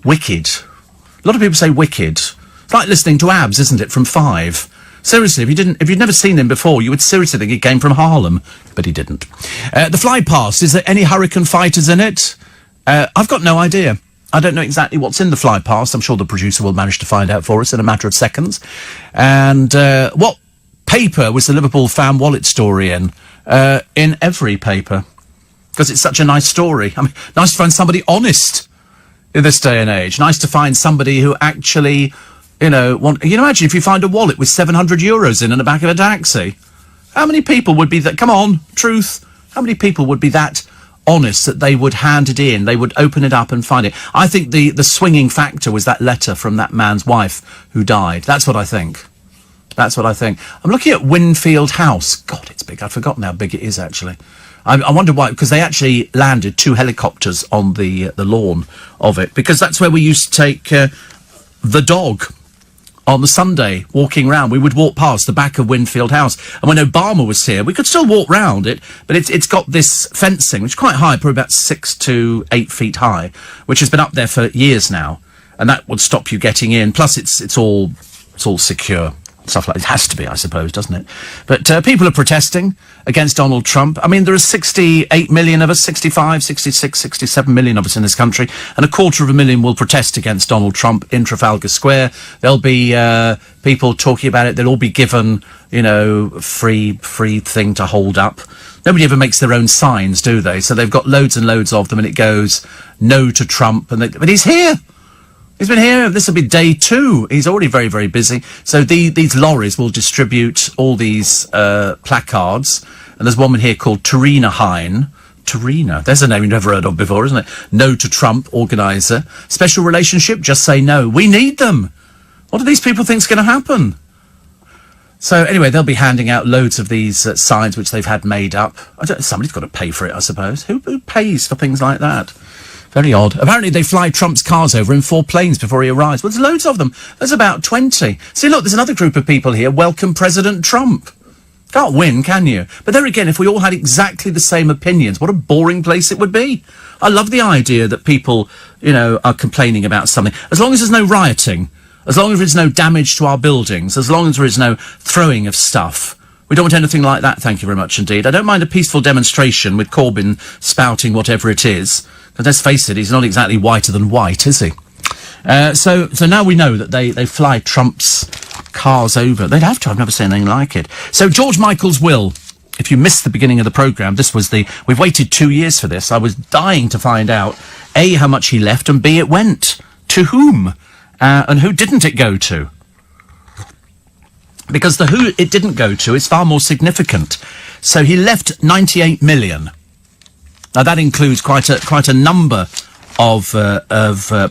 Wicked. A lot of people say wicked. It's like listening to Abs, isn't it, from Five. Seriously, if you'd never seen him before, you would seriously think he came from Harlem. But he didn't. The fly past, is there any hurricane fighters in it? I've got no idea. I don't know exactly what's in the fly past. I'm sure the producer will manage to find out for us in a matter of seconds. And what paper was the Liverpool fan wallet story in? In every paper. Because it's such a nice story. I mean, nice to find somebody honest in this day and age. Nice to find somebody who actually, you know, you know, imagine if you find a wallet with €700 in the back of a taxi. How many people would be that? Come on, truth. How many people would be that honest that they would hand it in, they would open it up and find it? I think the swinging factor was that letter from that man's wife who died. That's what I think. That's what I think. I'm looking at Winfield House. God, it's big. I'd forgotten how big it is, actually. I wonder why, because they actually landed 2 helicopters on the lawn of it, because that's where we used to take the dog on the Sunday, walking round. We would walk past the back of Winfield House. And when Obama was here, we could still walk round it, but it's got this fencing, which is quite high, probably about 6 to 8 feet high, which has been up there for years now. And that would stop you getting in. Plus, it's all secure. Stuff like it has to be, I suppose, doesn't it? But people are protesting against Donald Trump. I mean, there are 68 million of us, 65, 66, 67 million of us in this country, and 250,000 will protest against Donald Trump in Trafalgar Square. There'll be people talking about it. They'll all be given, you know, free thing to hold up. Nobody ever makes their own signs, do they? So they've got loads and loads of them, and it goes, no to Trump. But he's here. He's been here. This will be day 2. He's already very, very busy. So these lorries will distribute all these placards. And there's one here called Tarina Hine. Tarina. There's a name you've never heard of before, isn't it? No to Trump, organiser. Special relationship, just say no. We need them. What do these people think's going to happen? So anyway, they'll be handing out loads of these signs which they've had made up. Somebody's got to pay for it, I suppose. Who pays for things like that? Very odd. Apparently they fly Trump's cars over in 4 planes before he arrives. Well, there's loads of them. There's about 20. See, look, there's another group of people here. Welcome President Trump. Can't win, can you? But there again, if we all had exactly the same opinions, what a boring place it would be. I love the idea that people, you know, are complaining about something. As long as there's no rioting, as long as there's no damage to our buildings, as long as there is no throwing of stuff. We don't want anything like that, thank you very much indeed. I don't mind a peaceful demonstration with Corbyn spouting whatever it is. But let's face it, he's not exactly whiter than white, is he? So now we know that they fly Trump's cars over. They'd have to. I've never seen anything like it. So George Michael's will. If you missed the beginning of the programme, we've waited 2 years for this. I was dying to find out, A, how much he left, and B, it went. To whom? And who didn't it go to? Because the who it didn't go to is far more significant. So he left 98 million. Now that includes quite a number of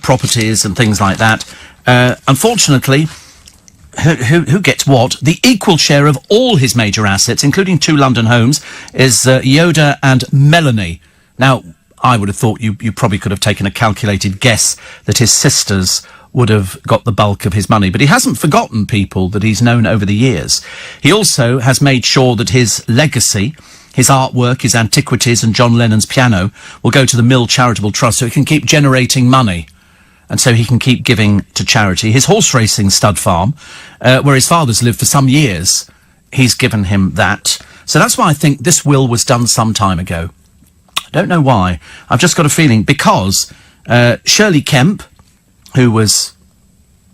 properties and things like that. Unfortunately, who gets what? The equal share of all his major assets, including 2 London homes, is Yoda and Melanie. Now, I would have thought you probably could have taken a calculated guess that his sisters would have got the bulk of his money. But he hasn't forgotten people that he's known over the years. He also has made sure that his legacy, his artwork, his antiquities and John Lennon's piano will go to the Mill Charitable Trust so it can keep generating money. And so he can keep giving to charity. His horse racing stud farm, where his father's lived for some years, he's given him that. So that's why I think this will was done some time ago. I don't know why. I've just got a feeling because Shirley Kemp, who was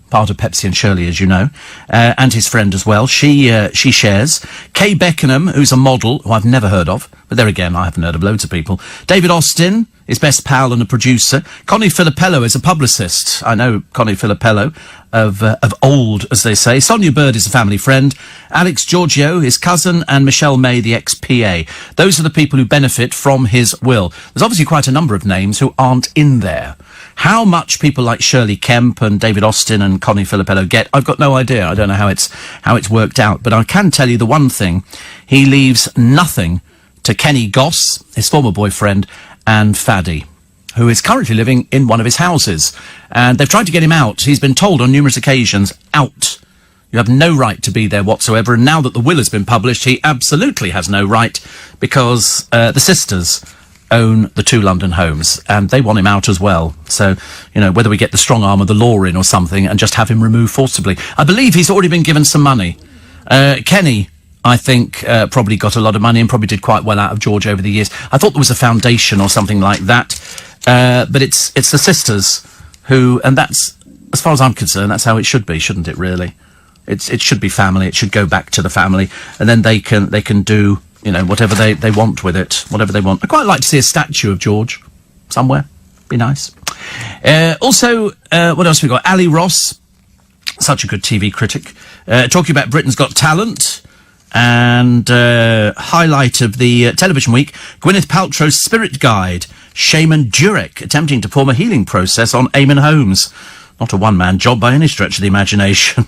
part of Pepsi and Shirley, as you know, and his friend as well, she shares. Kay Beckenham, who's a model, who I've never heard of, but there again, I haven't heard of loads of people. David Austin, his best pal and a producer. Connie Filippello is a publicist. I know Connie Filippello of old, as they say. Sonia Bird is a family friend. Alex Giorgio, his cousin, and Michelle May, the ex-PA. Those are the people who benefit from his will. There's obviously quite a number of names who aren't in there. How much people like Shirley Kemp and David Austin and Connie Filippello get, I've got no idea. I don't know how it's worked out. But I can tell you the one thing. He leaves nothing to Kenny Goss, his former boyfriend, and Faddy, who is currently living in one of his houses. And they've tried to get him out. He's been told on numerous occasions, out. You have no right to be there whatsoever. And now that the will has been published, he absolutely has no right because the sisters own the 2 London homes and they want him out as well. So, you know, whether we get the strong arm of the law in or something and just have him removed forcibly. I believe he's already been given some money. Kenny, I think, probably got a lot of money and probably did quite well out of George over the years. I thought there was a foundation or something like that. But it's the sisters who, and that's, as far as I'm concerned, that's how it should be, shouldn't it, really? It should be family. It should go back to the family. And then they can do, you know, whatever they want with it, whatever they want. I'd quite like to see a statue of George somewhere. Be nice. Also, what else have we got? Ali Ross, such a good TV critic, talking about Britain's Got Talent. And highlight of the television week, Gwyneth Paltrow's Spirit Guide, Shaman Durek attempting to perform a healing process on Eamon Holmes. Not a one-man job by any stretch of the imagination.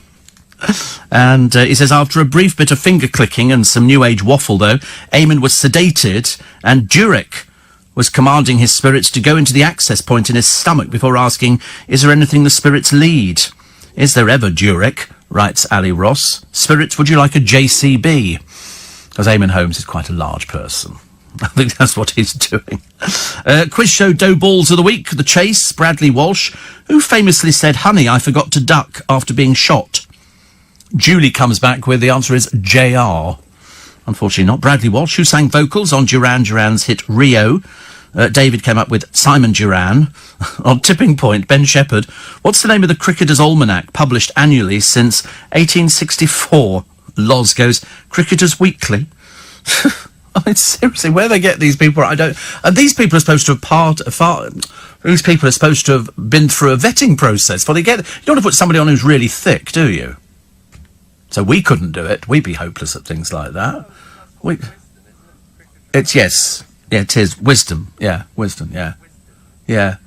And he says, after a brief bit of finger-clicking and some New Age waffle, though, Eamon was sedated and Durek was commanding his spirits to go into the access point in his stomach before asking, is there anything the spirits lead? Is there ever, Durek? Writes Ali Ross. Spirits, would you like a JCB? Because Eamon Holmes is quite a large person. I think that's what he's doing. Quiz show Dough Balls of the Week, The Chase, Bradley Walsh, who famously said, honey, I forgot to duck after being shot. Julie comes back with the answer is JR. Unfortunately not. Bradley Walsh, who sang vocals on Duran Duran's hit Rio. David came up with Simon Duran. On Tipping Point, Ben Shepherd. What's the name of the Cricketer's Almanac, published annually since 1864? Loz goes, Cricketer's Weekly. I mean, seriously, where they get these people, I don't... And these people are supposed to have these people are supposed to have been through a vetting process. You don't want to put somebody on who's really thick, do you? So we couldn't do it. We'd be hopeless at things like that. It's, yes. Yeah, it is. Wisdom. Yeah, wisdom, yeah. Yeah.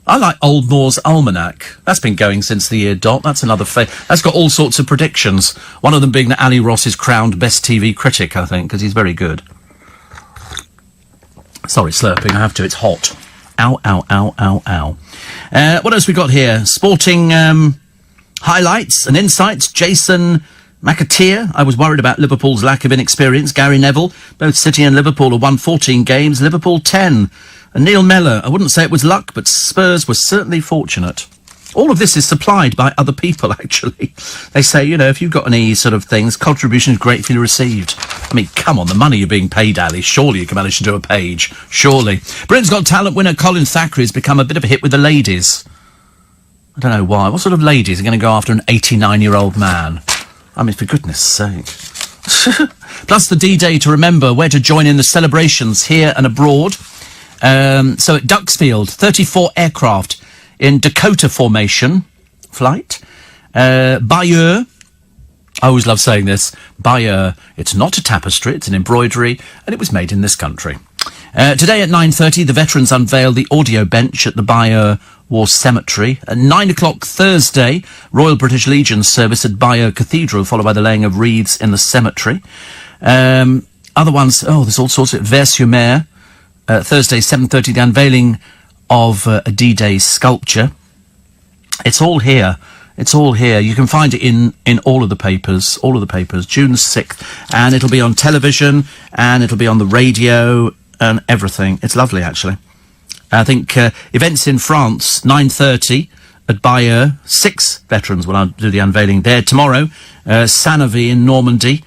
I like Old Moore's Almanac. That's been going since the year dot. That's another that's got all sorts of predictions. One of them being that Ali Ross is crowned best TV critic, I think, because he's very good. Sorry, slurping, I have to. It's hot. Ow, ow, ow, ow, ow. What else we got here? Sporting highlights and insights. Jason McAteer, I was worried about Liverpool's lack of inexperience. Gary Neville, both City and Liverpool have won 14 games, Liverpool 10. And Neil Mellor, I wouldn't say it was luck, but Spurs were certainly fortunate. All of this is supplied by other people, actually. They say, you know, if you've got any sort of things, contributions gratefully received. I mean, come on, the money you're being paid, Ali. Surely you can manage to do a page. Surely. Britain's Got Talent winner Colin Thackeray has become a bit of a hit with the ladies. I don't know why. What sort of ladies are going to go after an 89-year-old man? I mean, for goodness sake. Plus the D-Day to remember, where to join in the celebrations here and abroad. So at Duxfield, 34 aircraft in Dakota formation flight. Bayeux I always love saying this. Bayeux, it's not a tapestry, it's an embroidery, and it was made in this country. Today at 9:30, the veterans unveil the audio bench at the Bayeux War Cemetery. At 9 o'clock Thursday, Royal British Legion service at Bayeux Cathedral, followed by the laying of wreaths in the cemetery. Other ones, there's all sorts of Vers-sur-Mer. Thursday, 7:30, the unveiling of a D-Day sculpture. It's all here. It's all here. You can find it in all of the papers, June 6th. And it'll be on television, and it'll be on the radio, and everything. It's lovely, actually. I think events in France, 9:30 at Bayeux. 6 veterans will do the unveiling there. Tomorrow, Sanofi in Normandy.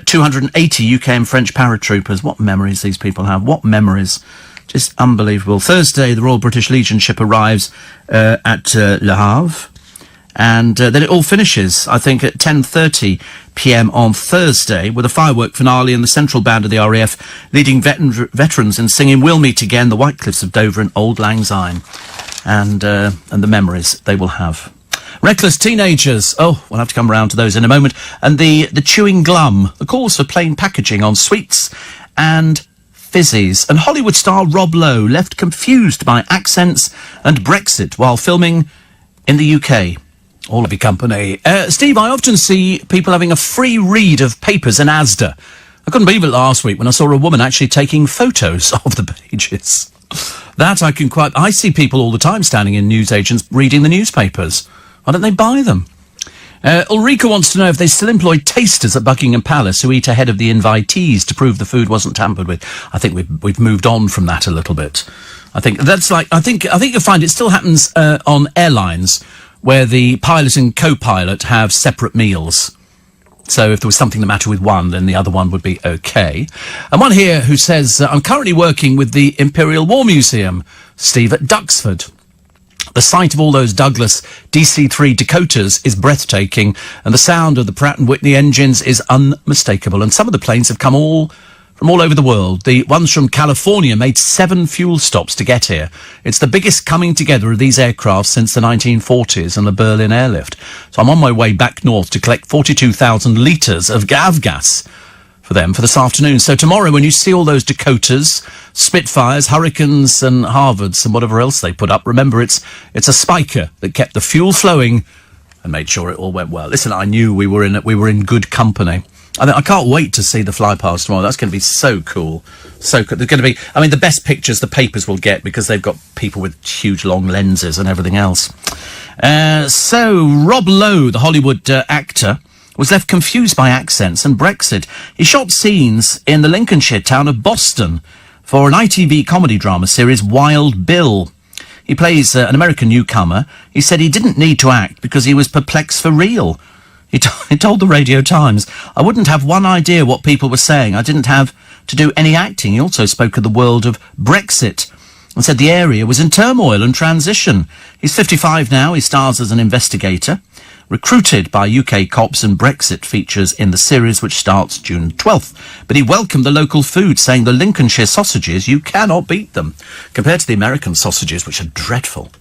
280 UK and French paratroopers. What memories these people have. What memories. Just unbelievable. Thursday, the Royal British Legion ship arrives at Le Havre. And then it all finishes, I think, at 10:30 p.m. on Thursday with a firework finale and the central band of the RAF leading veterans in singing We'll Meet Again, the White Cliffs of Dover and Auld Lang Syne. And the memories they will have. Reckless teenagers. Oh, we'll have to come around to those in a moment. And the chewing glum. The calls for plain packaging on sweets and fizzies. And Hollywood star Rob Lowe left confused by accents and Brexit while filming in the UK. All of your company. Steve, I often see people having a free read of papers in Asda. I couldn't believe it last week when I saw a woman actually taking photos of the pages. That I can quite... I see people all the time standing in newsagents reading the newspapers. Why don't they buy them? Ulrika wants to know if they still employ tasters at Buckingham Palace who eat ahead of the invitees to prove the food wasn't tampered with. I think we've moved on from that a little bit. I think that's like... I think you'll find it still happens on airlines where the pilot and co-pilot have separate meals. So if there was something the matter with one, then the other one would be okay. And one here who says, I'm currently working with the Imperial War Museum, Steve, at Duxford. The sight of all those Douglas DC-3 Dakotas is breathtaking, and the sound of the Pratt & Whitney engines is unmistakable. And some of the planes have come from all over the world. The ones from California made 7 fuel stops to get here. It's the biggest coming together of these aircraft since the 1940s and the Berlin airlift. So I'm on my way back north to collect 42,000 litres of gas for them for this afternoon. So tomorrow, when you see all those Dakotas, Spitfires, Hurricanes and Harvards and whatever else they put up, remember it's a spiker that kept the fuel flowing and made sure it all went well. Listen, I knew we were in good company. I can't wait to see the flypast tomorrow. That's going to be so cool. So cool. There's going to be, the best pictures the papers will get because they've got people with huge long lenses and everything else. So Rob Lowe, the Hollywood actor, was left confused by accents and Brexit. He shot scenes in the Lincolnshire town of Boston for an ITV comedy drama series, Wild Bill. He plays an American newcomer. He said he didn't need to act because he was perplexed for real. He told the Radio Times, I wouldn't have one idea what people were saying. I didn't have to do any acting. He also spoke of the world of Brexit and said the area was in turmoil and transition. He's 55 now. He stars as an investigator, recruited by UK cops, and Brexit features in the series, which starts June 12th. But he welcomed the local food, saying the Lincolnshire sausages, you cannot beat them, compared to the American sausages, which are dreadful.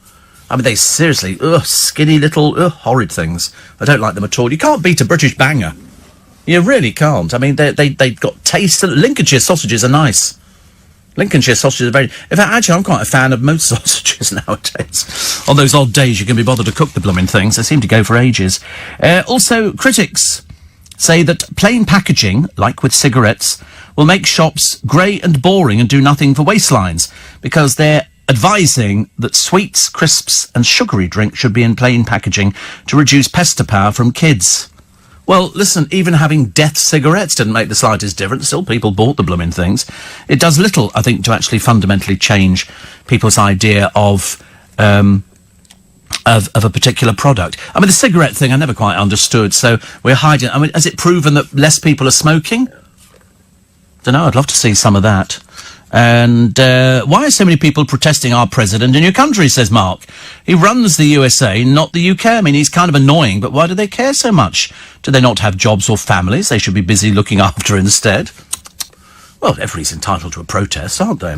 They seriously, skinny little, horrid things. I don't like them at all. You can't beat a British banger. You really can't. They've got taste. Lincolnshire sausages are nice. Lincolnshire sausages are very... In fact, actually, I'm quite a fan of most sausages nowadays. On those odd days you can be bothered to cook the blooming things. They seem to go for ages. Also, critics say that plain packaging, like with cigarettes, will make shops grey and boring and do nothing for waistlines, because they're advising that sweets, crisps and sugary drinks should be in plain packaging to reduce pester power from kids. Well, listen, even having death cigarettes didn't make the slightest difference. Still, people bought the blooming things. It does little, I think, to actually fundamentally change people's idea of a particular product. The cigarette thing I never quite understood, so we're hiding... has it proven that less people are smoking? Don't know, I'd love to see some of that. And why are so many people protesting our president in your country, says Mark. He runs the USA, not the UK. He's kind of annoying, but why do they care so much? Do they not have jobs or families they should be busy looking after instead? Well, everybody's entitled to a protest, aren't they?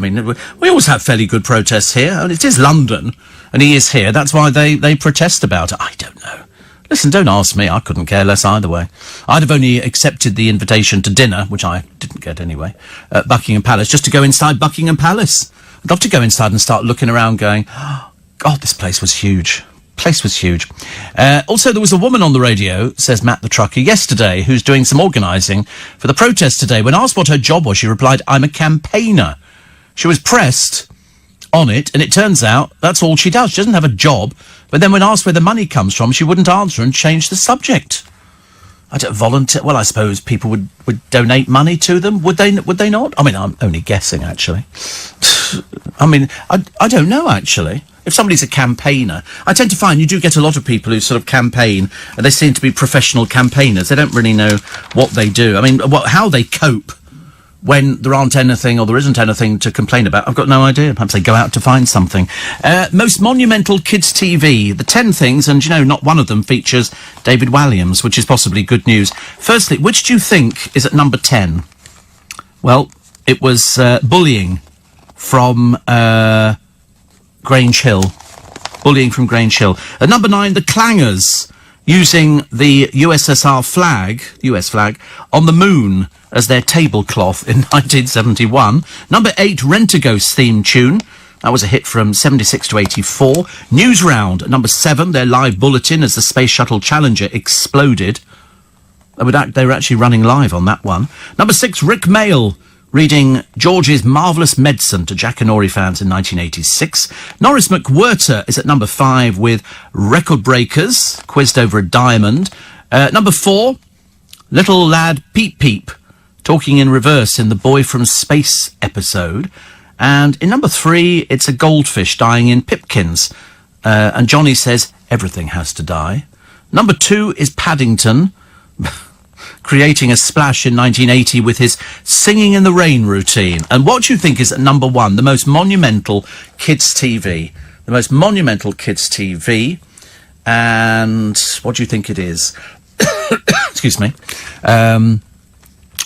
We always have fairly good protests here. It is London, and he is here. That's why they protest about it. I don't know. Listen, don't ask me. I couldn't care less either way. I'd have only accepted the invitation to dinner, which I didn't get anyway, at Buckingham Palace, just to go inside Buckingham Palace. I'd love to go inside and start looking around going, oh, God, this place was huge. Place was huge. Also, there was a woman on the radio, says Matt the Trucker, yesterday, who's doing some organising for the protest today. When asked what her job was, she replied, I'm a campaigner. She was pressed on it, and it turns out that's all she does. She doesn't have a job, but then when asked where the money comes from, she wouldn't answer and changed the subject. I don't volunteer. Well, I suppose people would donate money to them. Would they not? I mean, I'm only guessing, actually. I mean, I don't know, actually. If somebody's a campaigner, I tend to find you do get a lot of people who sort of campaign, and they seem to be professional campaigners. They don't really know what they do. I mean, how they cope when there aren't anything or there isn't anything to complain about, I've got no idea. Perhaps they go out to find something. Most monumental kids' TV. The 10 things, and, not one of them features David Walliams, which is possibly good news. Firstly, which do you think is at number 10? Well, it was bullying from Grange Hill. Bullying from Grange Hill. At number 9, the Clangers, using the USSR flag, US flag, on the moon as their tablecloth in 1971. Number 8, Rent-A-Ghost theme tune. That was a hit from 76 to 84. News Round at number 7, their live bulletin as the Space Shuttle Challenger exploded. They were actually running live on that one. Number 6, Rick Mail, reading George's Marvellous Medicine to Jackanory fans in 1986. Norris McWhirter is at number 5 with Record Breakers, quizzed over a diamond. Number 4, Little Lad Peep Peep, talking in reverse in the Boy from Space episode. And in number 3, it's a goldfish dying in Pipkins. And Johnny says, everything has to die. Number 2 is Paddington, creating a splash in 1980 with his Singing in the Rain routine. And what do you think is at number 1, the most monumental kids' TV? The most monumental kids' TV. And what do you think it is? Excuse me.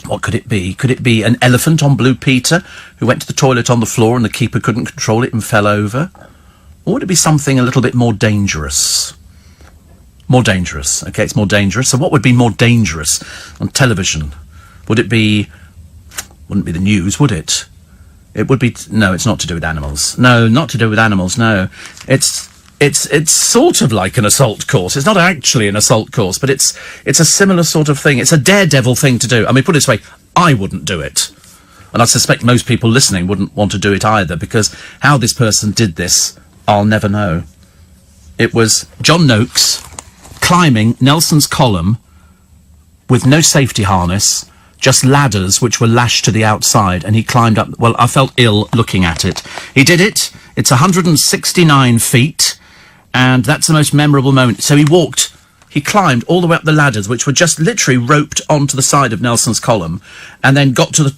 What could it be? Could it be an elephant on Blue Peter who went to the toilet on the floor and the keeper couldn't control it and fell over? Or would it be something a little bit more dangerous? More dangerous. Okay, it's more dangerous. So what would be more dangerous on television? Wouldn't be the news, would it? It would be... No, it's not to do with animals. No, not to do with animals, no. It's sort of like an assault course. It's not actually an assault course, but it's a similar sort of thing. It's a daredevil thing to do. I mean, put it this way, I wouldn't do it. And I suspect most people listening wouldn't want to do it either, because how this person did this, I'll never know. It was John Noakes climbing Nelson's Column with no safety harness, just ladders which were lashed to the outside, and he climbed up. Well, I felt ill looking at it. He did it. It's 169 feet. And that's the most memorable moment. So he climbed all the way up the ladders, which were just literally roped onto the side of Nelson's Column, and then got to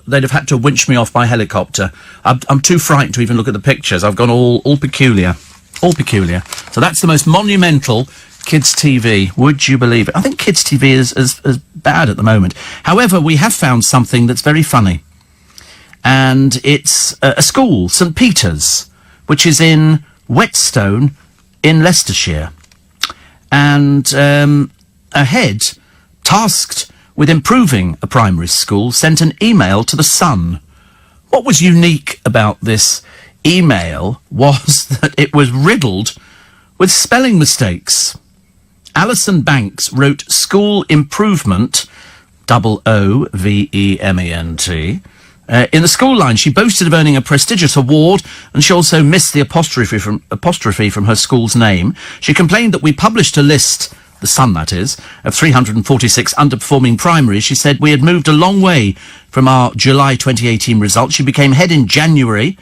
they'd have had to winch me off by helicopter. I'm too frightened to even look at the pictures. I've gone all peculiar. All peculiar. So that's the most monumental kids' TV. Would you believe it? I think kids' TV is bad at the moment. However, we have found something that's very funny. And it's a school, St. Peter's, which is in Whetstone in Leicestershire, and a head tasked with improving a primary school sent an email to the Sun. What was unique about this email was that it was riddled with spelling mistakes. Alison Banks wrote school improvement, OOVEMENT, in the school line. She boasted of earning a prestigious award, and she also missed the apostrophe from her school's name. She complained that we published a list, the Sun that is, of 346 underperforming primaries. She said we had moved a long way from our July 2018 results. She became head in January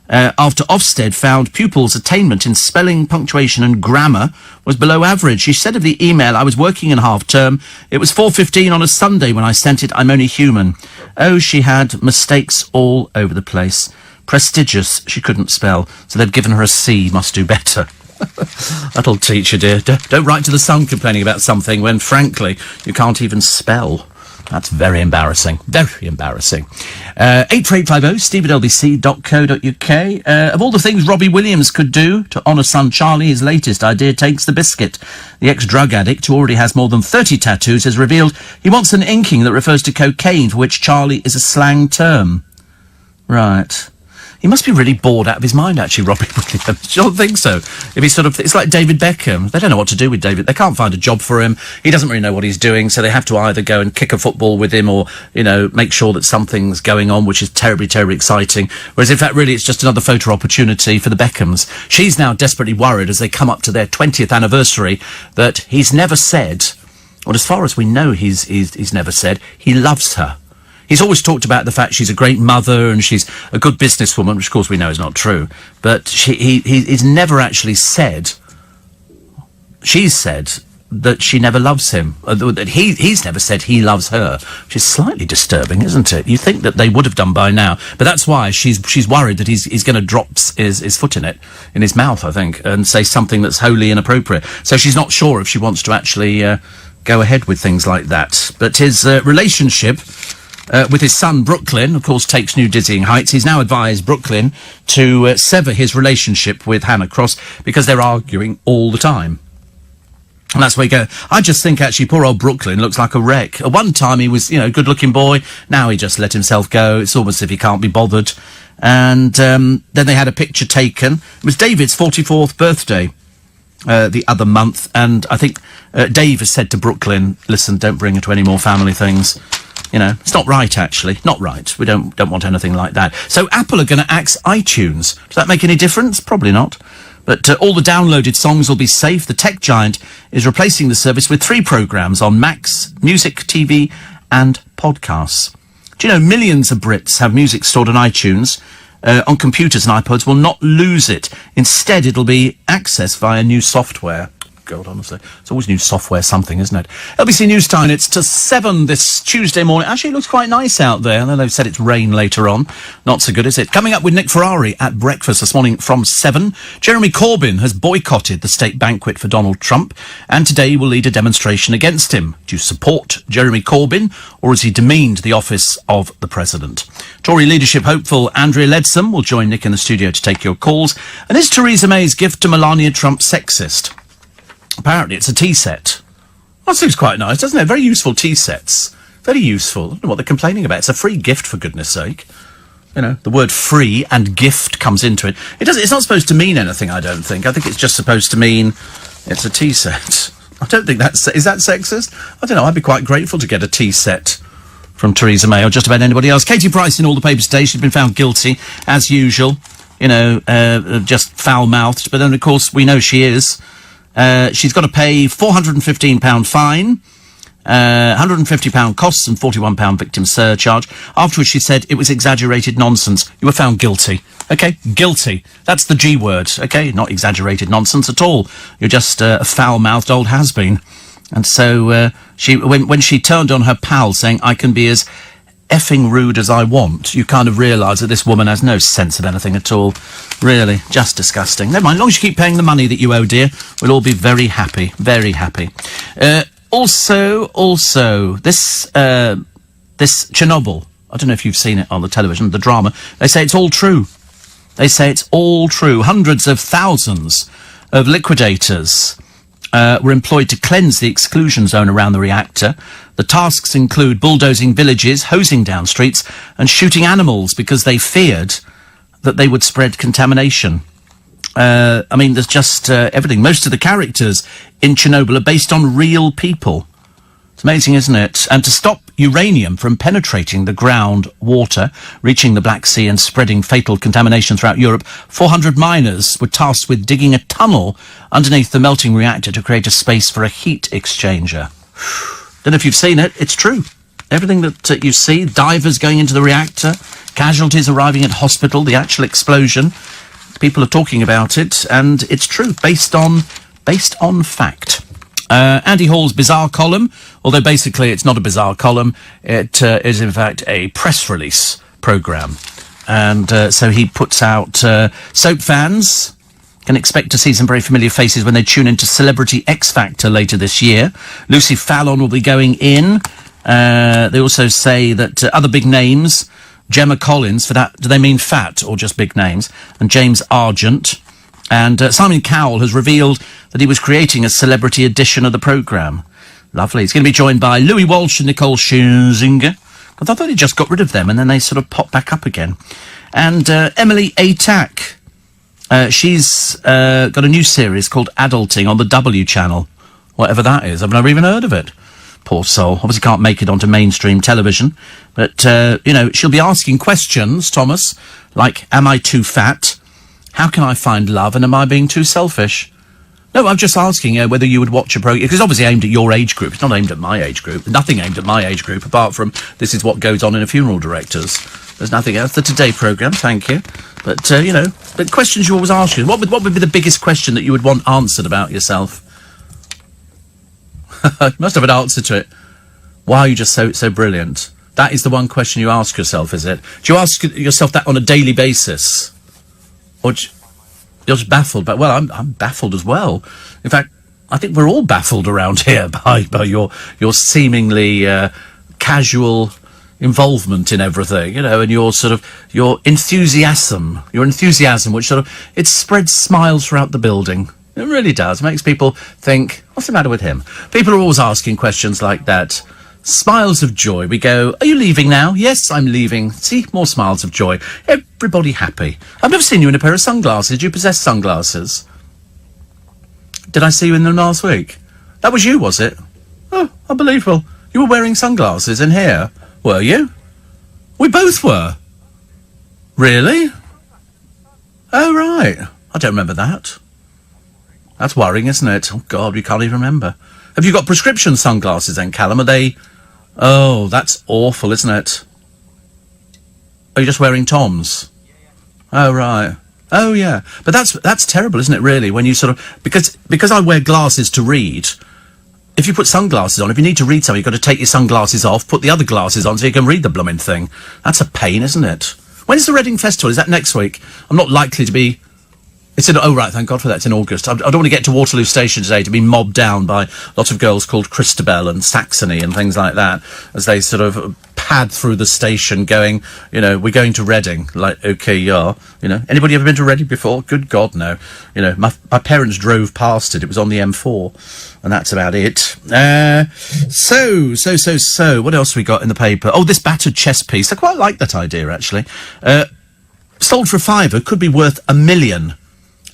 after Ofsted found pupils' attainment in spelling, punctuation and grammar was below average. She said of the email, I was working in half-term. It was 4:15 on a Sunday when I sent it. I'm only human. Oh, she had mistakes all over the place. Prestigious, she couldn't spell, so they've given her a C, must do better. That'll teach you, dear. Don't write to the Sun complaining about something when, frankly, you can't even spell. That's very embarrassing. Very embarrassing. 84850 steve@lbc.co.uk. Of all the things Robbie Williams could do to honour son Charlie, his latest idea takes the biscuit. The ex-drug addict, who already has more than 30 tattoos, has revealed he wants an inking that refers to cocaine, for which Charlie is a slang term. Right. He must be really bored out of his mind, actually, Robbie Williams. Do you not think so? If he's it's like David Beckham. They don't know what to do with David. They can't find a job for him. He doesn't really know what he's doing, so they have to either go and kick a football with him or, make sure that something's going on, which is terribly, terribly exciting. Whereas, in fact, really, it's just another photo opportunity for the Beckhams. She's now desperately worried as they come up to their 20th anniversary that he's never said, or as far as we know, he's never said, he loves her. He's always talked about the fact she's a great mother and she's a good businesswoman, which of course we know is not true. But he's never actually said, she's said that she never loves him. That he's never said he loves her, which is slightly disturbing, isn't it? You think that they would have done by now. But that's why she's worried that he's going to drop his foot in his mouth, I think, and say something that's wholly inappropriate. So she's not sure if she wants to actually go ahead with things like that. But his relationship with his son, Brooklyn, of course, takes new dizzying heights. He's now advised Brooklyn to sever his relationship with Hannah Cross because they're arguing all the time. And that's where you go. I just think, actually, poor old Brooklyn looks like a wreck. At one time, he was, good-looking boy. Now he just let himself go. It's almost as if he can't be bothered. And then they had a picture taken. It was David's 44th birthday the other month. And I think Dave has said to Brooklyn, listen, don't bring her to any more family things. It's not right, actually. Not right. We don't want anything like that. So Apple are going to axe iTunes. Does that make any difference? Probably not. But all the downloaded songs will be safe. The tech giant is replacing the service with 3 programs on Macs, music, TV, and podcasts. Do you know millions of Brits have music stored on iTunes? On computers and iPods will not lose it. Instead, it'll be accessed via new software. God, honestly. It's always new software something, isn't it? LBC News Time, it's to 7 this Tuesday morning. Actually, it looks quite nice out there. I know they've said it's rain later on. Not so good, is it? Coming up with Nick Ferrari at breakfast this morning from 7. Jeremy Corbyn has boycotted the state banquet for Donald Trump, and today will lead a demonstration against him. Do you support Jeremy Corbyn, or has he demeaned the office of the president? Tory leadership hopeful Andrea Leadsom will join Nick in the studio to take your calls. And is Theresa May's gift to Melania Trump sexist? Apparently it's a tea set. That seems quite nice, doesn't it? Very useful tea sets. Very useful. I don't know what they're complaining about. It's a free gift, for goodness sake. The word free and gift comes into it. It's not supposed to mean anything, I don't think. I think it's just supposed to mean it's a tea set. I don't think is that sexist? I don't know. I'd be quite grateful to get a tea set from Theresa May or just about anybody else. Katie Price in all the papers today. She's been found guilty, as usual. Just foul-mouthed. But then, of course, we know she is. She's got to pay £415 fine, £150 costs and £41 victim surcharge. Afterwards, she said it was exaggerated nonsense. You were found guilty. Okay, guilty. That's the G word. Okay, not exaggerated nonsense at all. You're just a foul-mouthed old has-been. And so when she turned on her pal saying, I can be as effing rude as I want, you kind of realise that this woman has no sense of anything at all. Really, just disgusting. Never mind, as long as you keep paying the money that you owe, dear, we'll all be very happy, very happy. Also, this Chernobyl, I don't know if you've seen it on the television, the drama, they say it's all true. They say it's all true. Hundreds of thousands of liquidators were employed to cleanse the exclusion zone around the reactor. The tasks include bulldozing villages, hosing down streets, and shooting animals because they feared that they would spread contamination. There's just everything. Most of the characters in Chernobyl are based on real people. It's amazing, isn't it? And to stop uranium from penetrating the groundwater, reaching the Black Sea and spreading fatal contamination throughout Europe, 400 miners were tasked with digging a tunnel underneath the melting reactor to create a space for a heat exchanger. Don't know if you've seen it. It's true. Everything that you see, divers going into the reactor, casualties arriving at hospital, the actual explosion, people are talking about it, and it's true, based on fact. Andy Hall's bizarre column, although basically it's not a bizarre column, it is in fact a press release programme. And so he puts out soap fans can expect to see some very familiar faces when they tune into Celebrity X Factor later this year. Lucy Fallon will be going in, They also say that other big names, Gemma Collins, for that, do they mean fat or just big names? And James Argent. And Simon Cowell has revealed that he was creating a celebrity edition of the programme. Lovely. He's going to be joined by Louis Walsh and Nicole Scherzinger. I thought he just got rid of them and then they sort of popped back up again. And Emily Atack. She's got a new series called Adulting on the W Channel. Whatever that is. I've never even heard of it. Poor soul. Obviously can't make it onto mainstream television. But, she'll be asking questions, Thomas, like, am I too fat? How can I find love? And am I being too selfish? No, I'm just asking whether you would watch a programme, because it's obviously aimed at your age group. It's not aimed at my age group. Nothing aimed at my age group, apart from this is what goes on in a funeral director's. There's nothing else. The Today programme, thank you. But, the questions you always ask you. What would be the biggest question that you would want answered about yourself? You must have an answer to it. Why are you just so brilliant? That is the one question you ask yourself, is it? Do you ask yourself that on a daily basis? Or you're just baffled? But, well, I'm baffled as well. In fact, I think we're all baffled around here by your seemingly casual involvement in everything, and your enthusiasm, which sort of, it spreads smiles throughout the building. It really does. It makes people think, what's the matter with him? People are always asking questions like that. Smiles of joy. We go, are you leaving now? Yes, I'm leaving. See, more smiles of joy. Everybody happy. I've never seen you in a pair of sunglasses. Do you possess sunglasses? Did I see you in them last week? That was you, was it? Oh, unbelievable. You were wearing sunglasses in here. Were you? We both were. Really? Oh, right. I don't remember that. That's worrying, isn't it? Oh, God, we can't even remember. Have you got prescription sunglasses then, Callum? Are they... Oh, that's awful, isn't it? Are you just wearing Toms? Oh, right. Oh, yeah. But that's terrible, isn't it, really? When you sort of... Because I wear glasses to read... If you put sunglasses on, if you need to read something, you've got to take your sunglasses off, put the other glasses on so you can read the blooming thing. That's a pain, isn't it? When's the Reading Festival? Is that next week? I'm not likely to be... It's in... Oh, right, thank God for that. It's in August. I don't want to get to Waterloo Station today to be mobbed down by lots of girls called Christabel and Saxony and things like that as they sort of pad through the station going, we're going to Reading. Like, OK, yeah. Anybody ever been to Reading before? Good God, no. My parents drove past it. It was on the M4. And that's about it. So, what else we got in the paper? Oh, this battered chess piece. I quite like that idea, actually. Sold for £5 could be worth £1 million.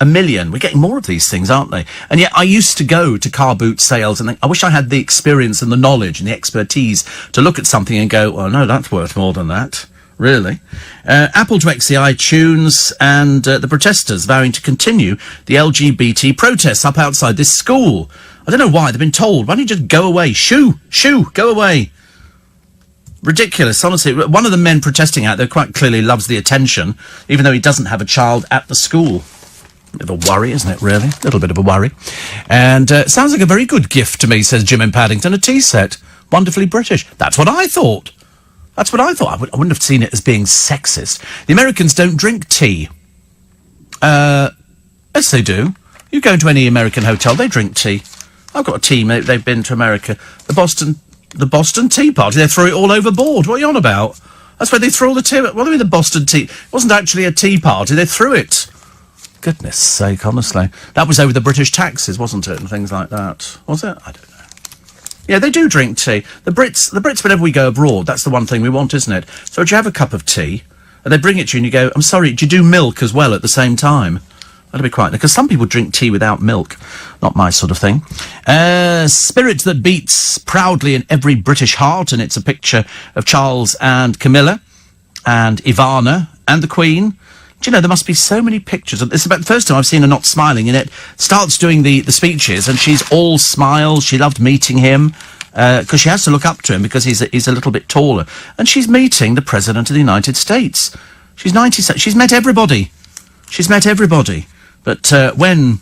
£1 million. We're getting more of these things, aren't they? And yet I used to go to car boot sales and think, I wish I had the experience and the knowledge and the expertise to look at something and go, oh, no, that's worth more than that. Really. Apple to exit the iTunes and the protesters vowing to continue the LGBT protests up outside this school. I don't know why. They've been told, why don't you just go away? Shoo, go away. Ridiculous, honestly. One of the men protesting out there quite clearly loves the attention, even though he doesn't have a child at the school. A bit of a worry, isn't it, really? A little bit of a worry. And sounds like a very good gift to me, says Jim in Paddington. A tea set. Wonderfully British. That's what I thought. I wouldn't have seen it as being sexist. The Americans don't drink tea. Yes, they do. You go into any American hotel, they drink tea. I've got a team, they've been to America. The Boston Tea Party, they threw it all overboard. What are you on about? That's where they threw all the tea. What do you mean the Boston Tea? It wasn't actually a tea party, they threw it. Goodness sake, honestly. That was over the British taxes, wasn't it? And things like that. Was it? I don't know. Yeah, they do drink tea. The Brits, whenever we go abroad, that's the one thing we want, isn't it? So do you have a cup of tea? And they bring it to you and you go, I'm sorry, do you do milk as well at the same time? That'd be quite... Because some people drink tea without milk. Not my sort of thing. Spirit that beats proudly in every British heart, and it's a picture of Charles and Camilla and Ivana and the Queen. Do you know, there must be so many pictures. It's about the first time I've seen her not smiling, and it starts doing the speeches, and she's all smiles. She loved meeting him, because she has to look up to him because he's a little bit taller. And she's meeting the President of the United States. She's 96. She's met everybody. But when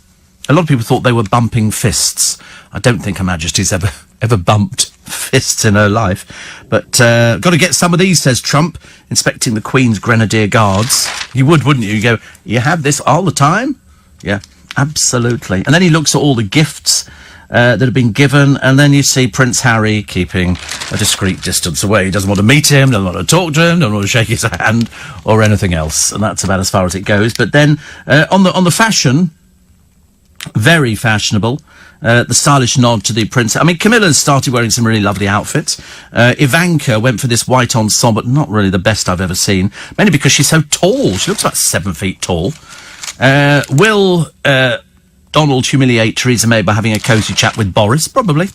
a lot of people thought they were bumping fists, I don't think Her Majesty's ever bumped fists in her life. But got to get some of these, says Trump, inspecting the Queen's Grenadier Guards. You would, wouldn't you? You go, you have this all the time? Yeah, absolutely. And then he looks at all the gifts that have been given, and then you see Prince Harry keeping a discreet distance away. He doesn't want to meet him, doesn't want to talk to him, doesn't want to shake his hand or anything else, and that's about as far as it goes. But then on the fashion, very fashionable. The stylish nod to the prince. I mean, Camilla's started wearing some really lovely outfits. Ivanka went for this white ensemble, but not really the best I've ever seen, mainly because she's so tall. She looks about 7 feet tall. Will Donald humiliate Theresa May by having a cosy chat with Boris? Probably.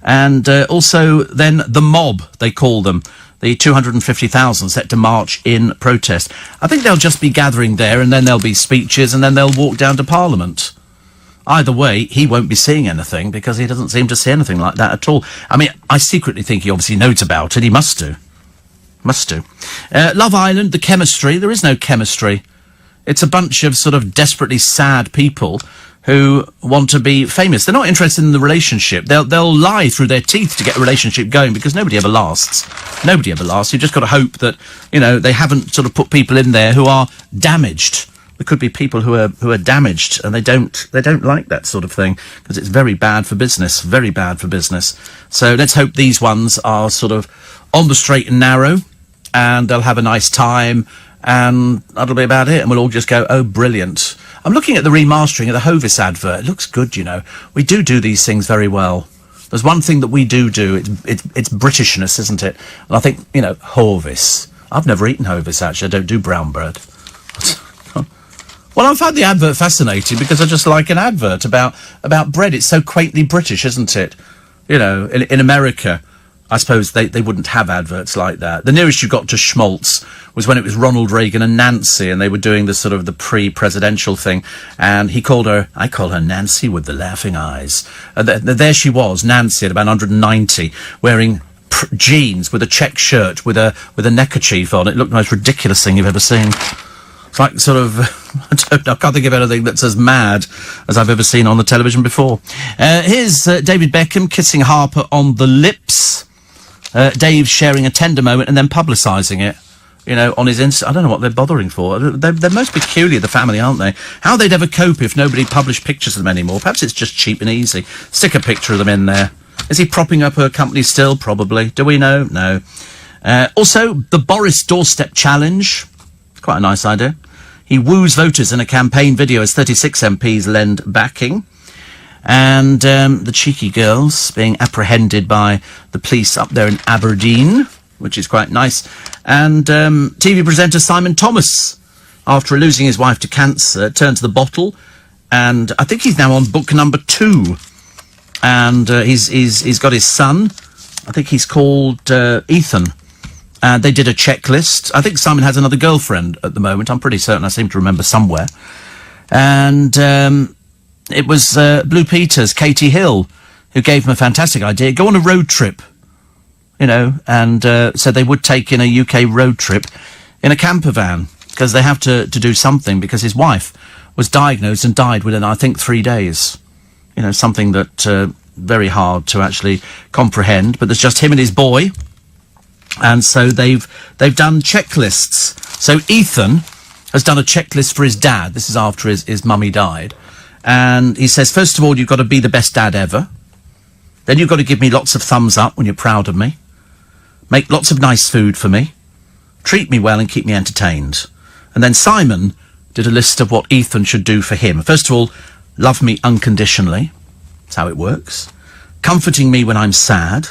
And also then the mob, they call them. The 250,000 set to march in protest. I think they'll just be gathering there, and then there'll be speeches, and then they'll walk down to Parliament. Either way, he won't be seeing anything, because he doesn't seem to see anything like that at all. I mean, I secretly think he obviously knows about it. He must do. Love Island, the chemistry. There is no chemistry. It's a bunch of sort of desperately sad people who want to be famous. They're not interested in the relationship. They'll lie through their teeth to get a relationship going, because nobody ever lasts. You've just got to hope that, they haven't sort of put people in there who are damaged. There could be people who are damaged, and they don't like that sort of thing, because it's very bad for business. So let's hope these ones are sort of on the straight and narrow, and they'll have a nice time, and that'll be about it, and we'll all just go, oh, brilliant. I'm looking at the remastering of the Hovis advert. It looks good, We do these things very well. There's one thing that we do. It's Britishness, isn't it? And I think, Hovis. I've never eaten Hovis, actually. I don't do brown bread. Well, I found the advert fascinating because I just like an advert about bread. It's so quaintly British, isn't it? In America, I suppose they wouldn't have adverts like that. The nearest you got to Schmaltz was when it was Ronald Reagan and Nancy, and they were doing the sort of the pre-presidential thing, and I call her Nancy with the laughing eyes. And there she was, Nancy, at about 190, wearing jeans with a check shirt with a neckerchief on. It looked the most ridiculous thing you've ever seen. It's like sort of, I can't think of anything that's as mad as I've ever seen on the television before. Here's David Beckham kissing Harper on the lips. Dave sharing a tender moment and then publicising it, on his Insta. I don't know what they're bothering for. They're most peculiar, the family, aren't they? How they'd ever cope if nobody published pictures of them anymore. Perhaps it's just cheap and easy. Stick a picture of them in there. Is he propping up her company still? Probably. Do we know? No. Also, the Boris Doorstep Challenge. Quite a nice idea. He woos voters in a campaign video as 36 MPs lend backing. And the cheeky girls being apprehended by the police up there in Aberdeen, which is quite nice. And TV presenter Simon Thomas, after losing his wife to cancer, turned to the bottle. And I think he's now on book number 2. And he's got his son. I think he's called Ethan. And they did a checklist. I think Simon has another girlfriend at the moment. I'm pretty certain. I seem to remember somewhere. And it was Blue Peter's Katie Hill who gave him a fantastic idea. Go on a road trip, and so they would take in a UK road trip in a camper van, because they have to do something, because his wife was diagnosed and died within, I think, 3 days. Something that very hard to actually comprehend. But there's just him and his boy. And so they've done checklists. So Ethan has done a checklist for his dad. This is after his mummy died. And he says, first of all, you've got to be the best dad ever. Then you've got to give me lots of thumbs up when you're proud of me. Make lots of nice food for me. Treat me well and keep me entertained. And then Simon did a list of what Ethan should do for him. First of all, love me unconditionally. That's how it works. Comforting me when I'm sad.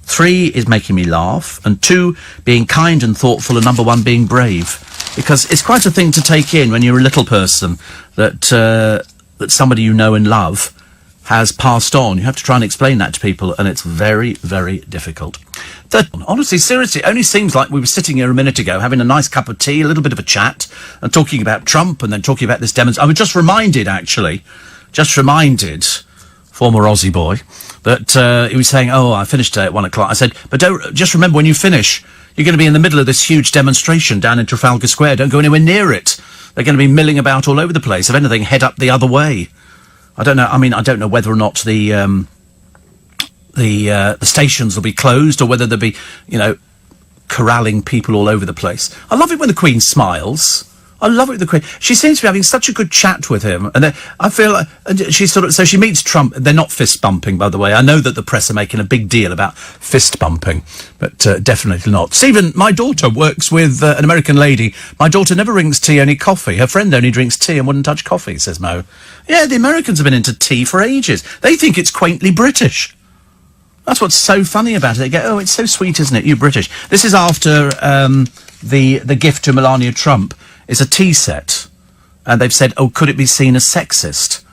3 is making me laugh, and 2, being kind and thoughtful, and number 1, being brave. Because it's quite a thing to take in when you're a little person that somebody you know and love has passed on. You have to try and explain that to people, and it's very, very difficult. Honestly, seriously, it only seems like we were sitting here a minute ago having a nice cup of tea, a little bit of a chat, and talking about Trump, and then talking about this demonstration. I was just reminded, former Aussie boy, that he was saying, I finished at 1 o'clock. I said, but just remember, when you finish, you're going to be in the middle of this huge demonstration down in Trafalgar Square. Don't go anywhere near it. They're going to be milling about all over the place. If anything, head up the other way. I don't know. I mean, I don't know whether or not the stations will be closed, or whether they'll be, corralling people all over the place. I love it when the Queen smiles. I love it with the Queen. She seems to be having such a good chat with him, and I feel like she's so she meets Trump. They're not fist bumping, by the way. I know that the press are making a big deal about fist bumping, but definitely not. Stephen, my daughter works with an American lady. My daughter never drinks tea, only coffee. Her friend only drinks tea and wouldn't touch coffee, says Mo. Yeah, the Americans have been into tea for ages. They think it's quaintly British. That's what's so funny about it. They go, oh, it's so sweet, isn't it? You British. This is after the gift to Melania Trump is a tea set. And they've said, oh, could it be seen as sexist?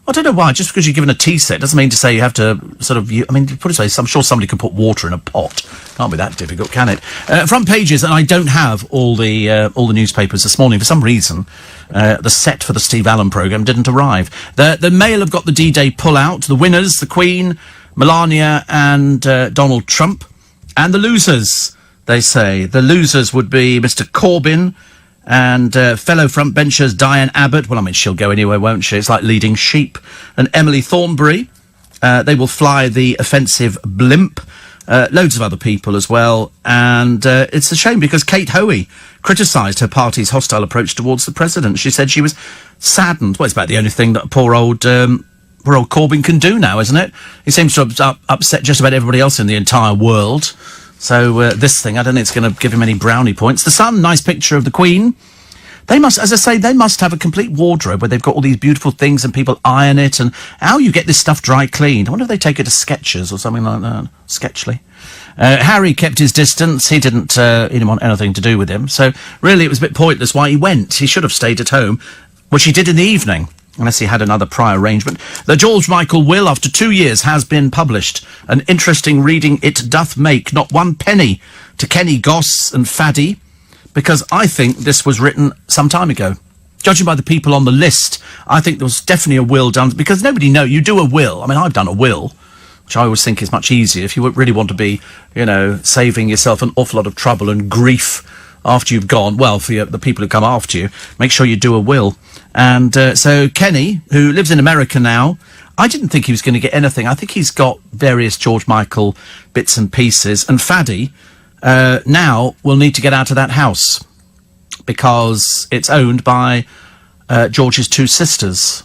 I don't know why. Just because you're given a tea set doesn't mean to say you have to sort of... I mean, put it this way, I'm sure somebody could put water in a pot. Can't be that difficult, can it? Front pages, and I don't have all the newspapers this morning. For some reason, the set for the Steve Allen programme didn't arrive. The Mail have got the D-Day pull-out. The winners, the Queen, Melania and Donald Trump. And the losers, they say. The losers would be Mr Corbyn and fellow frontbenchers Diane Abbott. Well, I mean, she'll go anywhere, won't she? It's like leading sheep. And Emily Thornberry. They will fly the offensive blimp. Loads of other people as well. And it's a shame because Kate Hoey criticised her party's hostile approach towards the president. She said she was saddened. Well, it's about the only thing that poor old Corbyn can do now, isn't it? He seems to have upset just about everybody else in the entire world. So this thing, I don't think it's going to give him any brownie points. The Sun, nice picture of the Queen. They must, as I say, they must have a complete wardrobe where they've got all these beautiful things and people iron it, and how you get this stuff dry cleaned. I wonder if they take it to Skechers or something like that. Sketchly. Harry kept his distance. He didn't want anything to do with him. So really it was a bit pointless why he went. He should have stayed at home, which he did in the evening. Unless he had another prior arrangement. The George Michael will, after 2 years, has been published. An interesting reading it doth make. Not one penny to Kenny Goss and Faddy, because I think this was written some time ago. Judging by the people on the list, I think there was definitely a will done, because nobody knows. You do a will. I mean, I've done a will, which I always think is much easier. If you really want to be, saving yourself an awful lot of trouble and grief after you've gone, well, for the people who come after you, make sure you do a will. And so Kenny, who lives in America now, I didn't think he was going to get anything. I think he's got various George Michael bits and pieces. And Faddy now will need to get out of that house because it's owned by George's two sisters.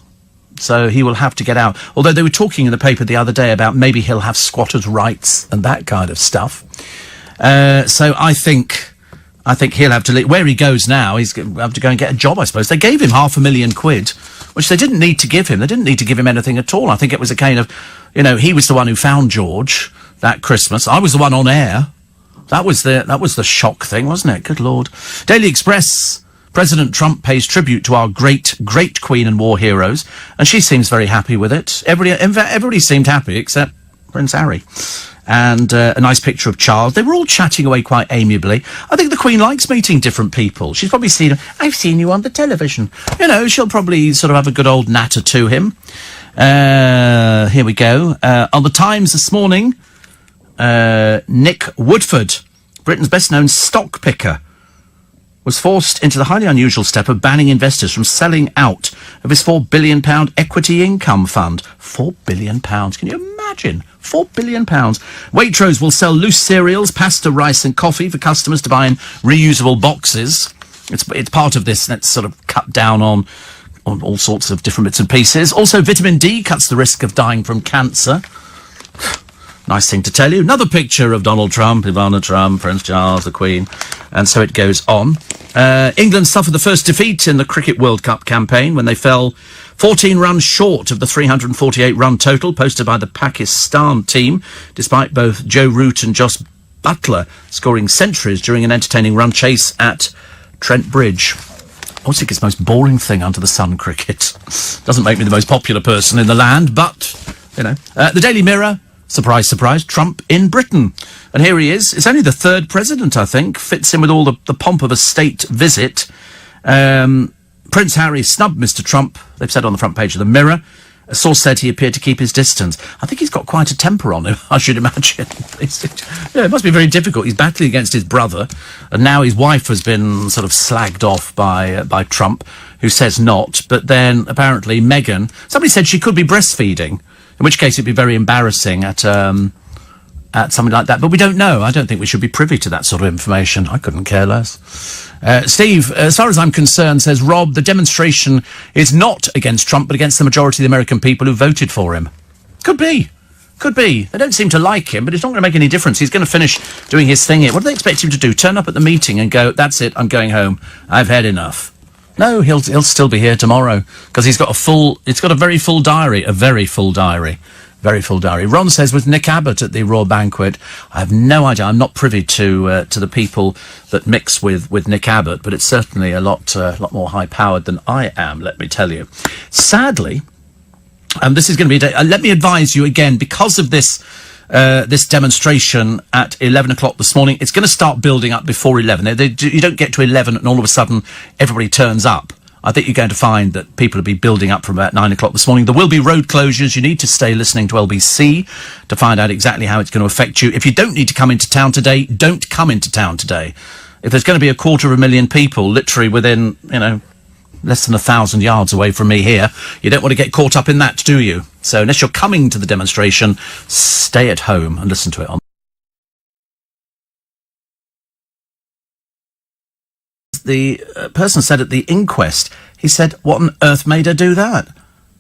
So he will have to get out. Although they were talking in the paper the other day about maybe he'll have squatters' rights and that kind of stuff. So I think he'll have to leave. Where he goes now, he's going to have to go and get a job, I suppose. They gave him £500,000, which they didn't need to give him. They didn't need to give him anything at all. I think it was a kind of, he was the one who found George that Christmas. I was the one on air. That was the shock thing, wasn't it? Good Lord. Daily Express. President Trump pays tribute to our great, great Queen and war heroes, and she seems very happy with it. Everybody seemed happy except Prince Harry. And a nice picture of Charles. They were all chatting away quite amiably. I think the Queen likes meeting different people. She's probably seen, I've seen you on the television. She'll probably sort of have a good old natter to him. Here we go. On the Times this morning, Nick Woodford, Britain's best-known stock picker, was forced into the highly unusual step of banning investors from selling out of his £4 billion equity income fund. £4 billion. Can you imagine? £4 billion. Waitrose will sell loose cereals, pasta, rice and coffee for customers to buy in reusable boxes. It's part of this. Let's sort of cut down on all sorts of different bits and pieces. Also, vitamin D cuts the risk of dying from cancer. Nice thing to tell you. Another picture of Donald Trump, Ivana Trump, Prince Charles, the Queen, and so it goes on. England suffered the first defeat in the Cricket World Cup campaign when they fell 14 runs short of the 348-run total posted by the Pakistan team, despite both Joe Root and Joss Butler scoring centuries during an entertaining run chase at Trent Bridge. I always think it's the most boring thing under the sun, cricket. Doesn't make me the most popular person in the land, but, the Daily Mirror, surprise, surprise, Trump in Britain. And here he is. It's only the third president, I think. Fits in with all the pomp of a state visit. Prince Harry snubbed Mr. Trump, they've said on the front page of the Mirror. A source said he appeared to keep his distance. I think he's got quite a temper on him, I should imagine. It must be very difficult. He's battling against his brother, and now his wife has been sort of slagged off by Trump, who says not. But then, apparently, Meghan, somebody said she could be breastfeeding, in which case it'd be very embarrassing at at something like that. But we don't know. I don't think we should be privy to that sort of information. I couldn't care less. Steve, as far as I'm concerned, says Rob, the demonstration is not against Trump, but against the majority of the American people who voted for him. Could be. Could be. They don't seem to like him, but it's not going to make any difference. He's going to finish doing his thing here. What do they expect him to do? Turn up at the meeting and go, that's it, I'm going home. I've had enough. No, he'll still be here tomorrow, because it's got a very full diary, Very full diary. Ron says, was Nick Abbott at the Royal Banquet? I have no idea. I'm not privy to the people that mix with Nick Abbott, but it's certainly a lot more high-powered than I am, let me tell you. Sadly, this is going to be a day. Let me advise you again, because of this demonstration at 11 o'clock this morning, it's going to start building up before 11. You don't get to 11 and all of a sudden everybody turns up. I think you're going to find that people will be building up from about 9 o'clock this morning. There will be road closures. You need to stay listening to LBC to find out exactly how it's going to affect you. If you don't need to come into town today, don't come into town today. If there's going to be 250,000 people literally within, less than 1,000 yards away from me here, you don't want to get caught up in that, do you? So unless you're coming to the demonstration, stay at home and listen to it on. The person said at the inquest, he said, what on earth made her do that?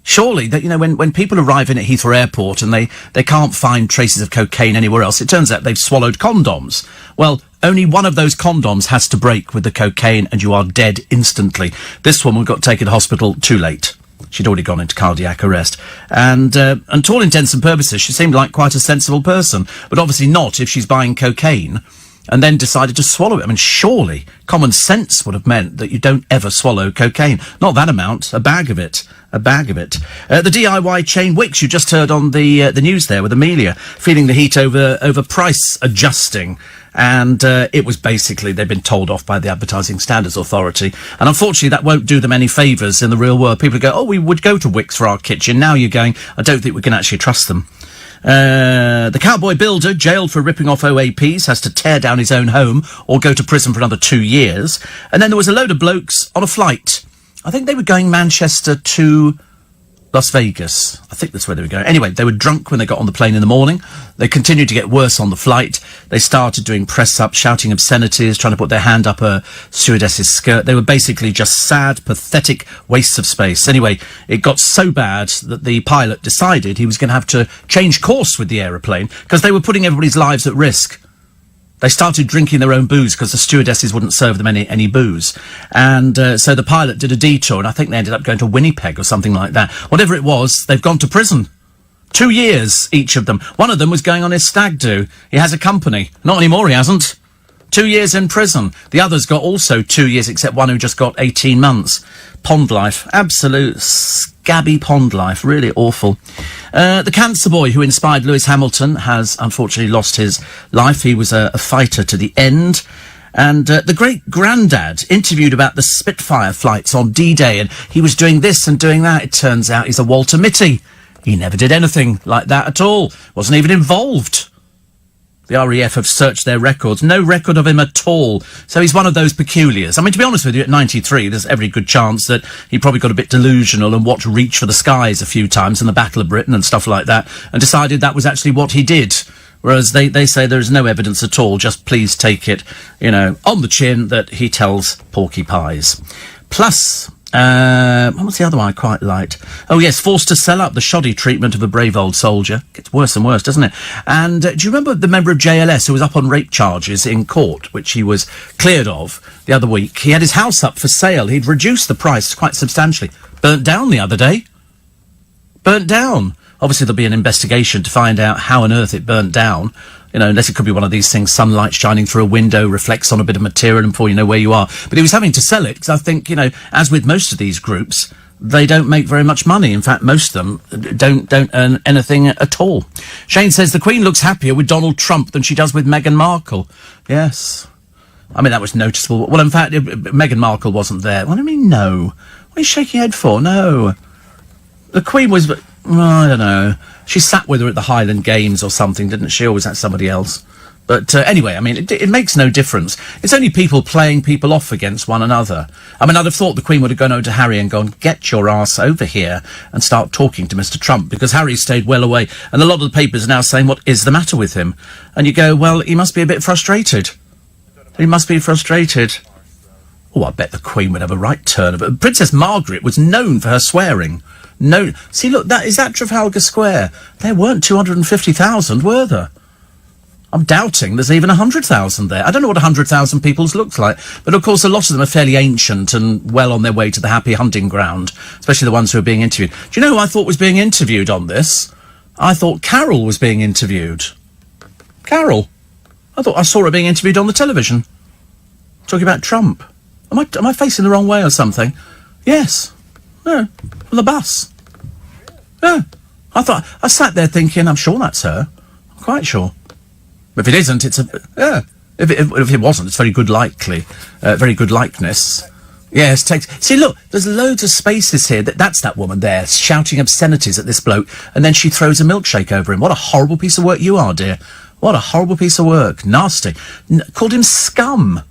Surely, that when people arrive in at Heathrow Airport and they can't find traces of cocaine anywhere else, it turns out they've swallowed condoms. Well, only one of those condoms has to break with the cocaine and you are dead instantly. This woman got taken to hospital too late. She'd already gone into cardiac arrest. And to all intents and purposes, she seemed like quite a sensible person, but obviously not if she's buying cocaine and then decided to swallow it. I mean, surely common sense would have meant that you don't ever swallow cocaine. Not that amount, a bag of it. The DIY chain Wix, you just heard on the news there with Amelia, feeling the heat over price adjusting. And it was basically, they've been told off by the Advertising Standards Authority. And unfortunately, that won't do them any favours in the real world. People go, oh, we would go to Wix for our kitchen. Now you're going, I don't think we can actually trust them. The cowboy builder, jailed for ripping off OAPs, has to tear down his own home or go to prison for another 2 years. And then there was a load of blokes on a flight. I think they were going Manchester to Las Vegas. I think that's where they were going. Anyway, they were drunk when they got on the plane in the morning. They continued to get worse on the flight. They started doing press-ups, shouting obscenities, trying to put their hand up a stewardess's skirt. They were basically just sad, pathetic wastes of space. Anyway, it got so bad that the pilot decided he was going to have to change course with the aeroplane because they were putting everybody's lives at risk. They started drinking their own booze because the stewardesses wouldn't serve them any booze. And so the pilot did a detour, and I think they ended up going to Winnipeg or something like that. Whatever it was, they've gone to prison. 2 years, each of them. One of them was going on his stag do. He has a company. Not anymore, he hasn't. 2 years in prison. The others got also 2 years, except one who just got 18 months. Pond life. Absolute scabby pond life. Really awful. The cancer boy who inspired Lewis Hamilton has unfortunately lost his life. He was a fighter to the end. And the great-granddad interviewed about the Spitfire flights on D-Day, and he was doing this and doing that. It turns out he's a Walter Mitty. He never did anything like that at all. Wasn't even involved. The RAF have searched their records. No record of him at all. So he's one of those peculiars. I mean, to be honest with you, at 93, there's every good chance that he probably got a bit delusional and watched Reach for the Skies a few times in the Battle of Britain and stuff like that, and decided that was actually what he did. Whereas they say there is no evidence at all. Just please take it, on the chin that he tells porcupines. Plus, what was the other one I quite liked? Oh, yes, forced to sell up the shoddy treatment of a brave old soldier. Gets worse and worse, doesn't it? And do you remember the member of JLS who was up on rape charges in court, which he was cleared of the other week? He had his house up for sale. He'd reduced the price quite substantially. Burnt down the other day. Burnt down. Obviously, there'll be an investigation to find out how on earth it burnt down. Unless it could be one of these things, sunlight shining through a window, reflects on a bit of material, and before you know where you are. But he was having to sell it, because I think, as with most of these groups, they don't make very much money. In fact, most of them don't earn anything at all. Shane says the Queen looks happier with Donald Trump than she does with Meghan Markle. Yes. I mean, that was noticeable. Well, in fact, Meghan Markle wasn't there. What do you mean, no? What are you shaking your head for? No. The Queen was... I don't know. She sat with her at the Highland Games or something, didn't she? Or was that somebody else? But anyway, I mean, it makes no difference. It's only people playing people off against one another. I mean, I'd have thought the Queen would have gone over to Harry and gone, get your ass over here and start talking to Mr. Trump, because Harry stayed well away. And a lot of the papers are now saying, what is the matter with him? And you go, well, he must be a bit frustrated. He must be frustrated. Oh, I bet the Queen would have a right turn of it. Princess Margaret was known for her swearing. No, see, look, is that Trafalgar Square? There weren't 250,000, were there? I'm doubting there's even 100,000 there. I don't know what 100,000 people's looks like, but of course a lot of them are fairly ancient and well on their way to the happy hunting ground, especially the ones who are being interviewed. Do you know who I thought was being interviewed on this? I thought Carol was being interviewed. Carol. I thought I saw her being interviewed on the television. Talking about Trump. Am I facing the wrong way or something? Yes. No. On the bus. Yeah. I sat there thinking, I'm sure that's her. I'm quite sure. If it isn't, it's yeah. If it wasn't, it's very good likely. Very good likeness. Yes, see, look, there's loads of spaces here. That's that woman there, shouting obscenities at this bloke, and then she throws a milkshake over him. What a horrible piece of work you are, dear. What a horrible piece of work. Nasty. Called him scum.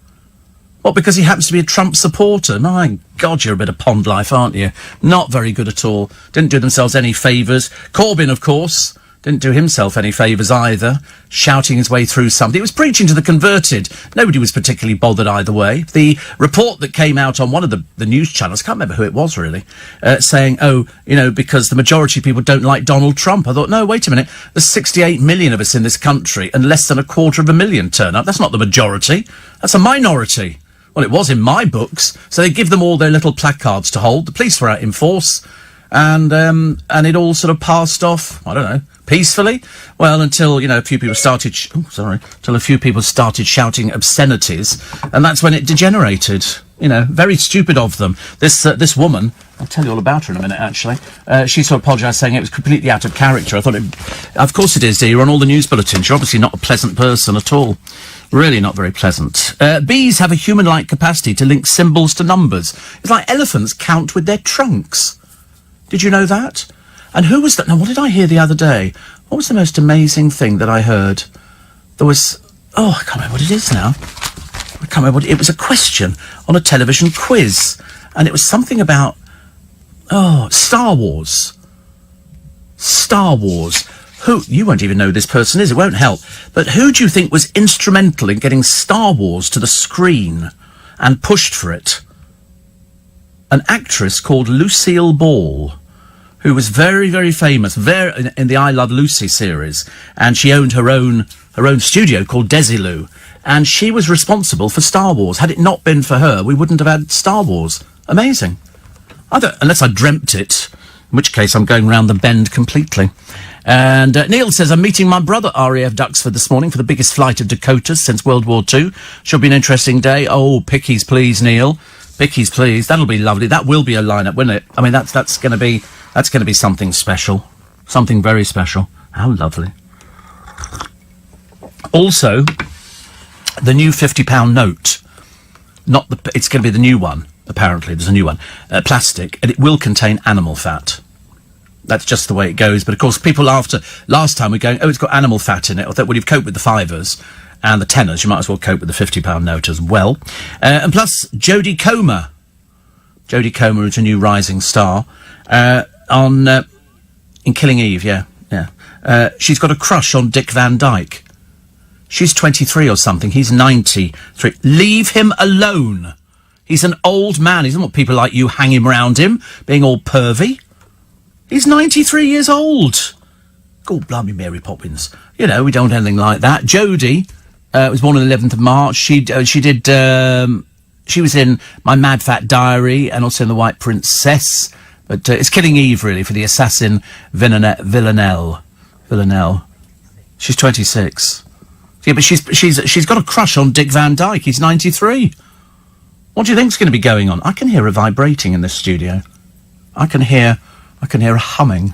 What, because he happens to be a Trump supporter? My God, you're a bit of pond life, aren't you? Not very good at all. Didn't do themselves any favours. Corbyn, of course, didn't do himself any favours either, shouting his way through something. It was preaching to the converted. Nobody was particularly bothered either way. The report that came out on one of the news channels, can't remember who it was really, saying, oh, you know, because the majority of people don't like Donald Trump. I thought, no, wait a minute. There's 68 million of us in this country and less than 250,000 turn up. That's not the majority. That's a minority. Well, it was in my books. So they give them all their little placards to hold. The police were out in force. And it all sort of passed off, I don't know, peacefully. Well, until, you know, a few people started, until a few people started shouting obscenities. And that's when it degenerated. You know, very stupid of them. This woman, I'll tell you all about her in a minute, actually. She sort of apologised, saying it was completely out of character. I thought, of course it is, dear. You're on all the news bulletins. You're obviously not a pleasant person at all. Really not very pleasant. Bees have a human-like capacity to link symbols to numbers. It's like elephants count with their trunks. Did you know that? And who was that? Now, what did I hear the other day? What was the most amazing thing that I heard? There was... Oh, I can't remember what it is now. I can't remember what... It was a question on a television quiz. And it was something about... Oh, Star Wars. Star Wars. Who... You won't even know who this person is. It won't help. But who do you think was instrumental in getting Star Wars to the screen and pushed for it? An actress called Lucille Ball, who was very, very famous, in the I Love Lucy series, and she owned her own studio called Desilu, and she was responsible for Star Wars. Had it not been for her, we wouldn't have had Star Wars. Amazing. Unless I dreamt it, in which case I'm going round the bend completely. And Neil says, I'm meeting my brother RAF Duxford this morning for the biggest flight of Dakotas since World War II. Should be an interesting day. Oh, pickies, please, Neil. Pickies, please. That'll be lovely. That will be a lineup, won't it? I mean, that's going to be something special, something very special. How lovely. Also, the new £50 note. It's going to be the new one. Apparently, there's a new one, plastic, and it will contain animal fat. That's just the way it goes. But of course, people after last time were going, oh, it's got animal fat in it. I thought, well, you've coped with the fivers and the tenors, you might as well cope with the £50 note as well. And plus, Jodie Comer. Jodie Comer is a new rising star in Killing Eve, yeah. She's got a crush on Dick Van Dyke. She's 23 or something. He's 93. Leave him alone. He's an old man. He doesn't want people like you hanging around him, being all pervy. He's 93 years old. God, blimey, Mary Poppins. You know, we don't want anything like that. Jodie was born on the 11th of March. She was in My Mad Fat Diary and also in The White Princess. But it's Killing Eve, really, for the assassin Villanelle. She's 26. Yeah, but she's got a crush on Dick Van Dyke. He's 93. What do you think's going to be going on? I can hear a vibrating in this studio. I can hear a humming.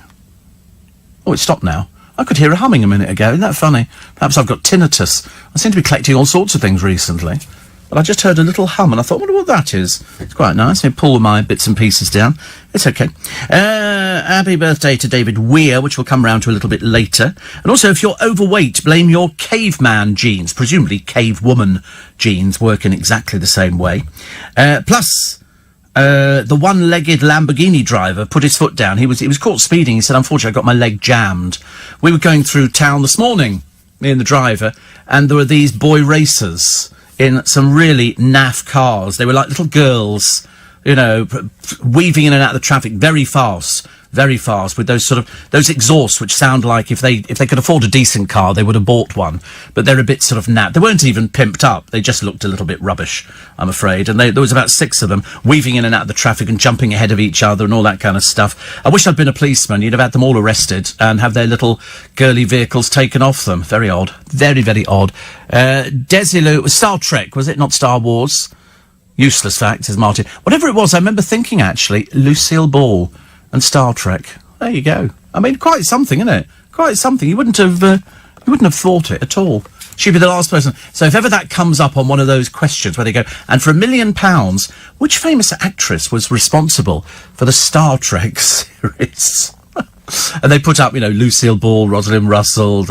Oh, it stopped now. I could hear a humming a minute ago. Isn't that funny? Perhaps I've got tinnitus. I seem to be collecting all sorts of things recently. But I just heard a little hum, and I thought, I wonder what that is. It's quite nice. I pull my bits and pieces down. It's okay. Happy birthday to David Weir, which we'll come round to a little bit later. And also, if you're overweight, blame your caveman genes. Presumably, cavewoman genes work in exactly the same way. Plus, the one-legged Lamborghini driver put his foot down. He was caught speeding. He said, unfortunately, I got my leg jammed. We were going through town this morning, me and the driver, and there were these boy racers in some really naff cars. They were like little girls, you know, weaving in and out of the traffic very fast, with those exhausts which sound like if they could afford a decent car, they would have bought one. But they're a bit sort of naff. They weren't even pimped up. They just looked a little bit rubbish, I'm afraid. And there was about 6 of them weaving in and out of the traffic and jumping ahead of each other and all that kind of stuff. I wish I'd been a policeman. You'd have had them all arrested and have their little girly vehicles taken off them. Very odd. Very, very odd. Desilu, Star Trek, was it? Not Star Wars? Useless fact, says Martin. Whatever it was, I remember thinking, actually, Lucille Ball and Star Trek. There you go. I mean, quite something, isn't it? Quite something. You wouldn't have thought it at all. She'd be the last person. So if ever that comes up on one of those questions where they go, and for £1 million, which famous actress was responsible for the Star Trek series? And they put up, you know, Lucille Ball, Rosalind Russell,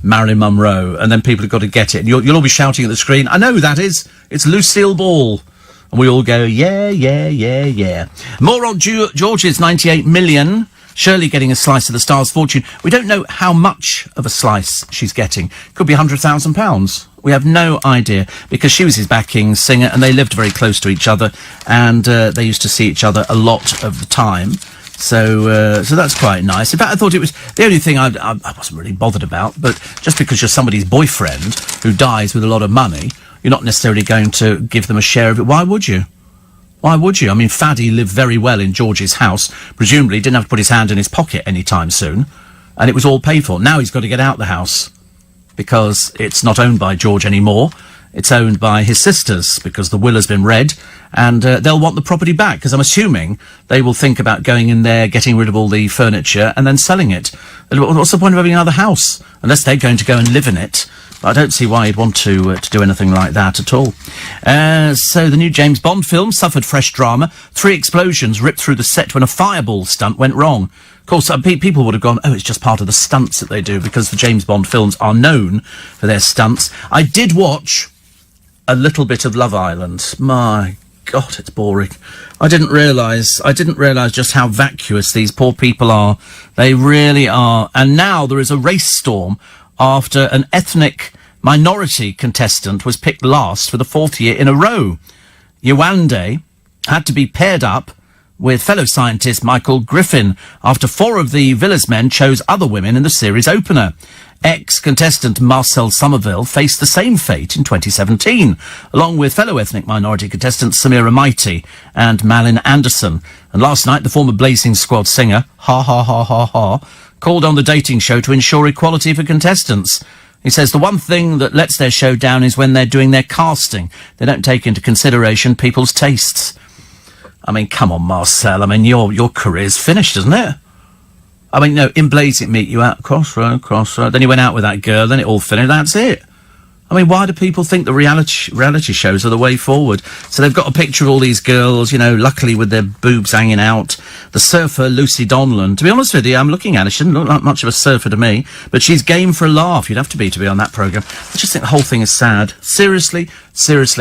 Marilyn Monroe, and then people have got to get it. And you'll all be shouting at the screen, I know that is, it's Lucille Ball. And we all go, yeah, yeah, yeah, yeah. More on George's 98 million. Shirley getting a slice of the star's fortune. We don't know how much of a slice she's getting. Could be £100,000. We have no idea, because she was his backing singer and they lived very close to each other, and they used to see each other a lot of the time. So that's quite nice. In fact, I thought it was the only thing I wasn't really bothered about, but just because you're somebody's boyfriend who dies with a lot of money, you're not necessarily going to give them a share of it. Why would you? Why would you? I mean, Faddy lived very well in George's house. Presumably, he didn't have to put his hand in his pocket any time soon, and it was all paid for. Now he's got to get out the house because it's not owned by George anymore. It's owned by his sisters, because the will has been read, and they'll want the property back, because I'm assuming they will think about going in there, getting rid of all the furniture, and then selling it. What's the point of having another house? Unless they're going to go and live in it. But I don't see why you'd want to do anything like that at all. So the new James Bond film suffered fresh drama. 3 explosions ripped through the set when a fireball stunt went wrong. Of course, people would have gone, oh, it's just part of the stunts that they do, because the James Bond films are known for their stunts. I did watch a little bit of Love Island. My God, it's boring. I didn't realise just how vacuous these poor people are. They really are. And now there is a race storm after an ethnic minority contestant was picked last for the 4th year in a row. Yewande had to be paired up with fellow scientist Michael Griffin after 4 of the Villas men chose other women in the series opener. Ex-contestant Marcel Somerville faced the same fate in 2017, along with fellow ethnic minority contestants Samira Mighty and Malin Anderson. And last night, the former Blazing Squad singer, called on the dating show to ensure equality for contestants. He says the one thing that lets their show down is when they're doing their casting. They don't take into consideration people's tastes. I mean, come on, Marcel. I mean, your career's finished, isn't it? I mean, no, in Blazing meet you out, crossroad. Then he went out with that girl, then it all finished, that's it. I mean, why do people think the reality shows are the way forward? So they've got a picture of all these girls, you know, luckily with their boobs hanging out. The surfer, Lucy Donlan. To be honest with you, I'm looking at her. She doesn't look like much of a surfer to me, but she's game for a laugh. You'd have to be on that programme. I just think the whole thing is sad. Seriously,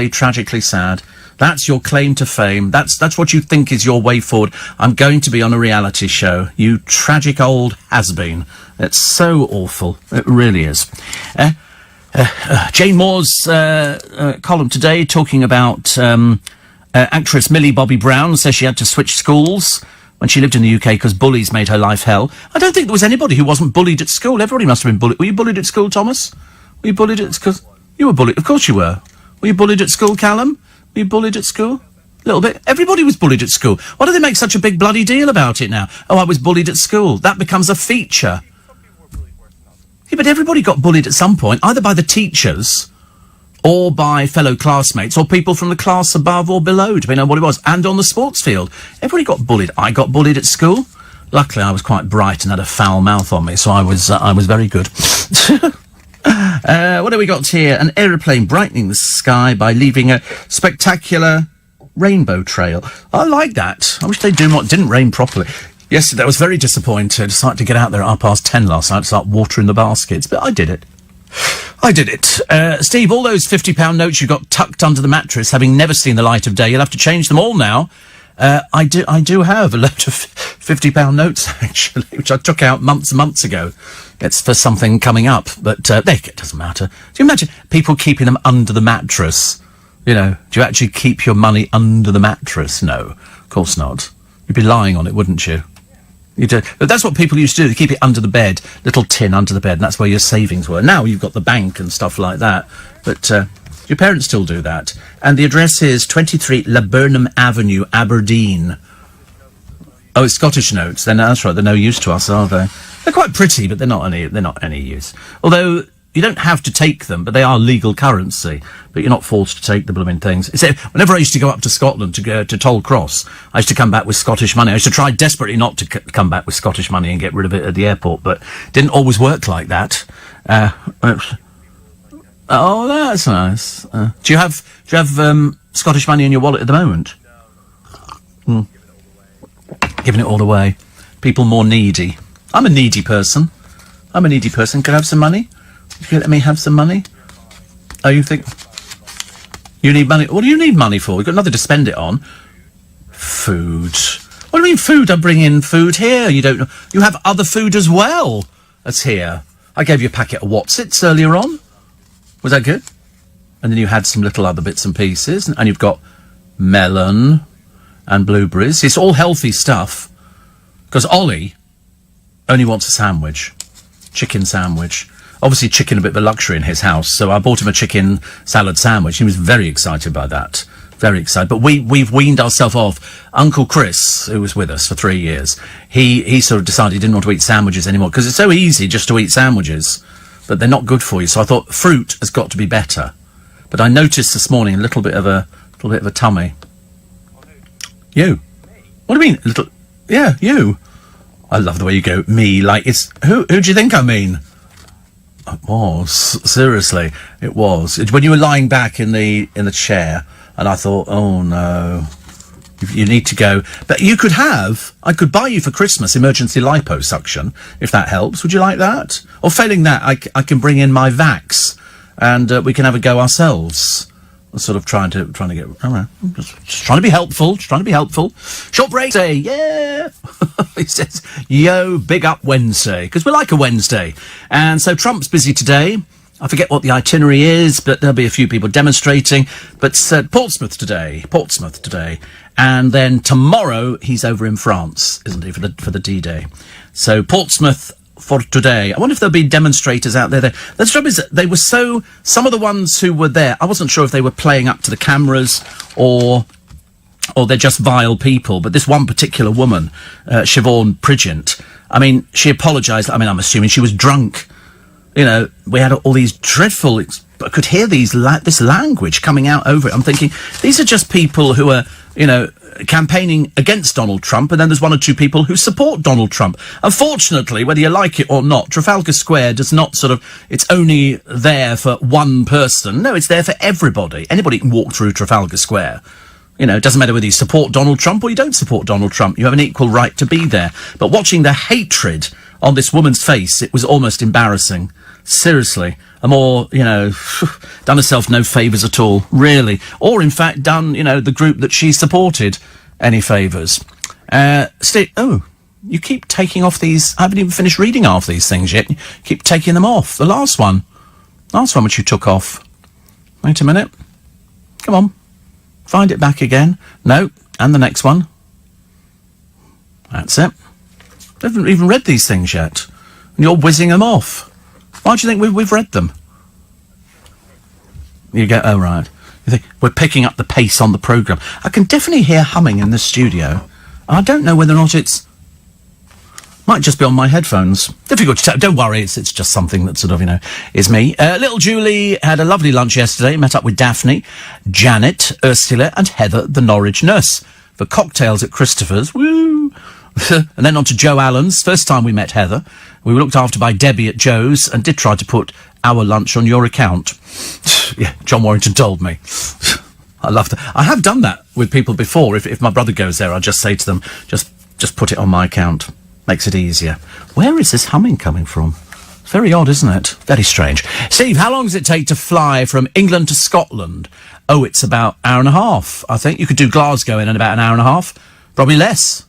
tragically sad. That's your claim to fame. That's what you think is your way forward. I'm going to be on a reality show. You tragic old has-been. It's so awful. It really is. Jane Moore's column today talking about actress Millie Bobby Brown says she had to switch schools when she lived in the UK because bullies made her life hell. I don't think there was anybody who wasn't bullied at school. Everybody must have been bullied. Were you bullied at school, Thomas? Were you bullied at school? You were bullied. Of course you were. Were you bullied at school, Callum? Were you bullied at school? A little bit. Everybody was bullied at school. Why do they make such a big bloody deal about it now? Oh, I was bullied at school. That becomes a feature. Yeah, but everybody got bullied at some point, either by the teachers or by fellow classmates or people from the class above or below, depending on what it was, and on the sports field. Everybody got bullied. I got bullied at school. Luckily, I was quite bright and had a foul mouth on me, so I was very good. What have we got here? An aeroplane brightening the sky by leaving a spectacular rainbow trail. I like that. I wish they'd do what didn't rain properly. Yesterday I was very disappointed. I decided to get out there at 10:30 last night to start watering the baskets, but I did it. Steve, all those £50 notes you got tucked under the mattress, having never seen the light of day, you'll have to change them all now. I do have a load of £50 notes, actually, which I took out months ago. It's for something coming up, but it doesn't matter. Do you imagine people keeping them under the mattress? You know, do you actually keep your money under the mattress? No, of course not. You'd be lying on it, wouldn't you? You do. But that's what people used to do. They keep it under the bed, little tin under the bed, and that's where your savings were. Now you've got the bank and stuff like that. But your parents still do that. And the address is 23 Laburnum Avenue, Aberdeen. Oh, it's Scottish notes. Then that's right. They're no use to us, are they? They're quite pretty, but they're not any use. Although you don't have to take them, but they are legal currency. But you're not forced to take the blooming things. Whenever I used to go up to Scotland to go to Toll Cross, I used to come back with Scottish money. I used to try desperately not to come back with Scottish money and get rid of it at the airport, but it didn't always work like that. Oh, that's nice. Do you have Scottish money in your wallet at the moment? Giving it all away. People more needy. I'm a needy person. Can I have some money? Could you let me have some money? Oh, you think you need money? What do you need money for? You've got nothing to spend it on. Food. What do you mean food? I bring in food here. You don't know. You have other food as well as here. I gave you a packet of Watsits earlier on. Was that good? And then you had some little other bits and pieces. And you've got melon and blueberries. It's all healthy stuff. Because Ollie only wants a sandwich. Chicken sandwich. Obviously chicken a bit of a luxury in his house, so I bought him a chicken salad sandwich. He was very excited by that. Very excited. But we've weaned ourselves off. Uncle Chris, who was with us for 3 years, he sort of decided he didn't want to eat sandwiches anymore, because it's so easy just to eat sandwiches, but they're not good for you. So I thought fruit has got to be better. But I noticed this morning a little bit of a tummy. You. What do you mean? Yeah, you. I love the way you go, me, like it's... Who do you think I mean? It was. Seriously, it was. When you were lying back in the chair, and I thought, oh no, you need to go. But I could buy you for Christmas emergency liposuction, if that helps. Would you like that? Or failing that, I can bring in my Vax, and we can have a go ourselves. I'm sort of trying to get, I don't know, just trying to be helpful, Short break, say, yeah. He says, yo, big up Wednesday, because we like a Wednesday. And so Trump's busy today. I forget what the itinerary is, but there'll be a few people demonstrating. But Portsmouth today. And then tomorrow, he's over in France, isn't he, for the D-Day. So Portsmouth for today. I wonder if there'll be demonstrators out there. The trouble is that they were some of the ones who were there, I wasn't sure if they were playing up to the cameras or they're just vile people. But this one particular woman, Siobhan Pridgent, I mean, she apologised. I mean, I'm assuming she was drunk. You know, we had all these dreadful... I could hear this language coming out over it. I'm thinking, these are just people who are, campaigning against Donald Trump, and then there's one or two people who support Donald Trump. Unfortunately, whether you like it or not, Trafalgar Square does not it's only there for one person. No, it's there for everybody. Anybody can walk through Trafalgar Square. It doesn't matter whether you support Donald Trump or you don't support Donald Trump. You have an equal right to be there. But watching the hatred on this woman's face, it was almost embarrassing. Seriously. A more, done herself no favours at all, really. Or, in fact, done, the group that she supported any favours. Steve, you keep taking off these... I haven't even finished reading half these things yet. You keep taking them off. The last one which you took off. Wait a minute. Come on. Find it back again. No. And the next one. That's it. I haven't even read these things yet. And you're whizzing them off. Why do you think we've read them? You go, oh, right. You think, we're picking up the pace on the programme. I can definitely hear humming in the studio. I don't know whether or not it's... Might just be on my headphones. Difficult to tell. Don't worry, it's just something that sort of, is me. Little Julie had a lovely lunch yesterday, met up with Daphne, Janet, Ursula and Heather, the Norwich nurse, for cocktails at Christopher's. Woo! And then on to Joe Allen's. First time we met Heather. We were looked after by Debbie at Joe's and did try to put our lunch on your account. Yeah, John Warrington told me. I love that. I have done that with people before. If my brother goes there, I'll just say to them, just put it on my account. Makes it easier. Where is this humming coming from? Very odd, isn't it? Very strange. Steve, how long does it take to fly from England to Scotland? Oh, it's about an hour and a half, I think. You could do Glasgow in about an hour and a half. Probably less,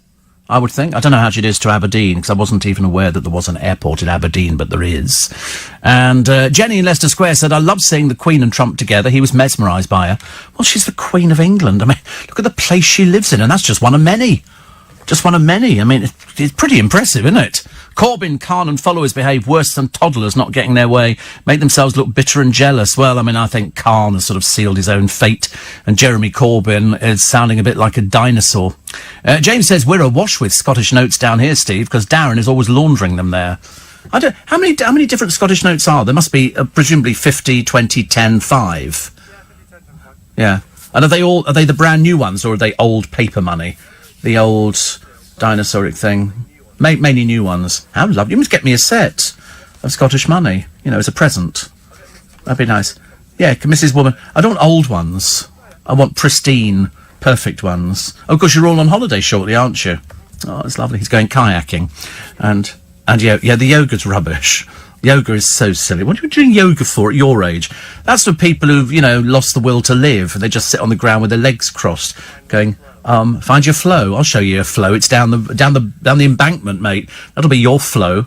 I would think. I don't know how much it is to Aberdeen, because I wasn't even aware that there was an airport in Aberdeen, but there is. And Jenny in Leicester Square said, I love seeing the Queen and Trump together. He was mesmerised by her. Well, she's the Queen of England. I mean, look at the place she lives in, and that's just one of many. Just one of many. I mean, it's pretty impressive, isn't it? Corbyn, Khan and followers behave worse than toddlers not getting their way, make themselves look bitter and jealous. Well, I mean, I think Khan has sort of sealed his own fate, and Jeremy Corbyn is sounding a bit like a dinosaur. James says, we're awash with Scottish notes down here, Steve, because Darren is always laundering them there. How many different Scottish notes are there? Must be presumably 50, 20, 10, 5. Yeah. And are they the brand new ones, or are they old paper money? The old dinosauric thing? Mainly new ones. How lovely. You must get me a set of Scottish money, as a present. That'd be nice. Yeah, Mrs. Woman. I don't want old ones. I want pristine, perfect ones. Oh, of course, you're all on holiday shortly, aren't you? Oh, it's lovely. He's going kayaking. And yeah, the yoga's rubbish. Yoga is so silly. What are you doing yoga for at your age? That's for people who've, lost the will to live. They just sit on the ground with their legs crossed, going, find your flow. I'll show you a flow. It's down the embankment, mate. That'll be your flow.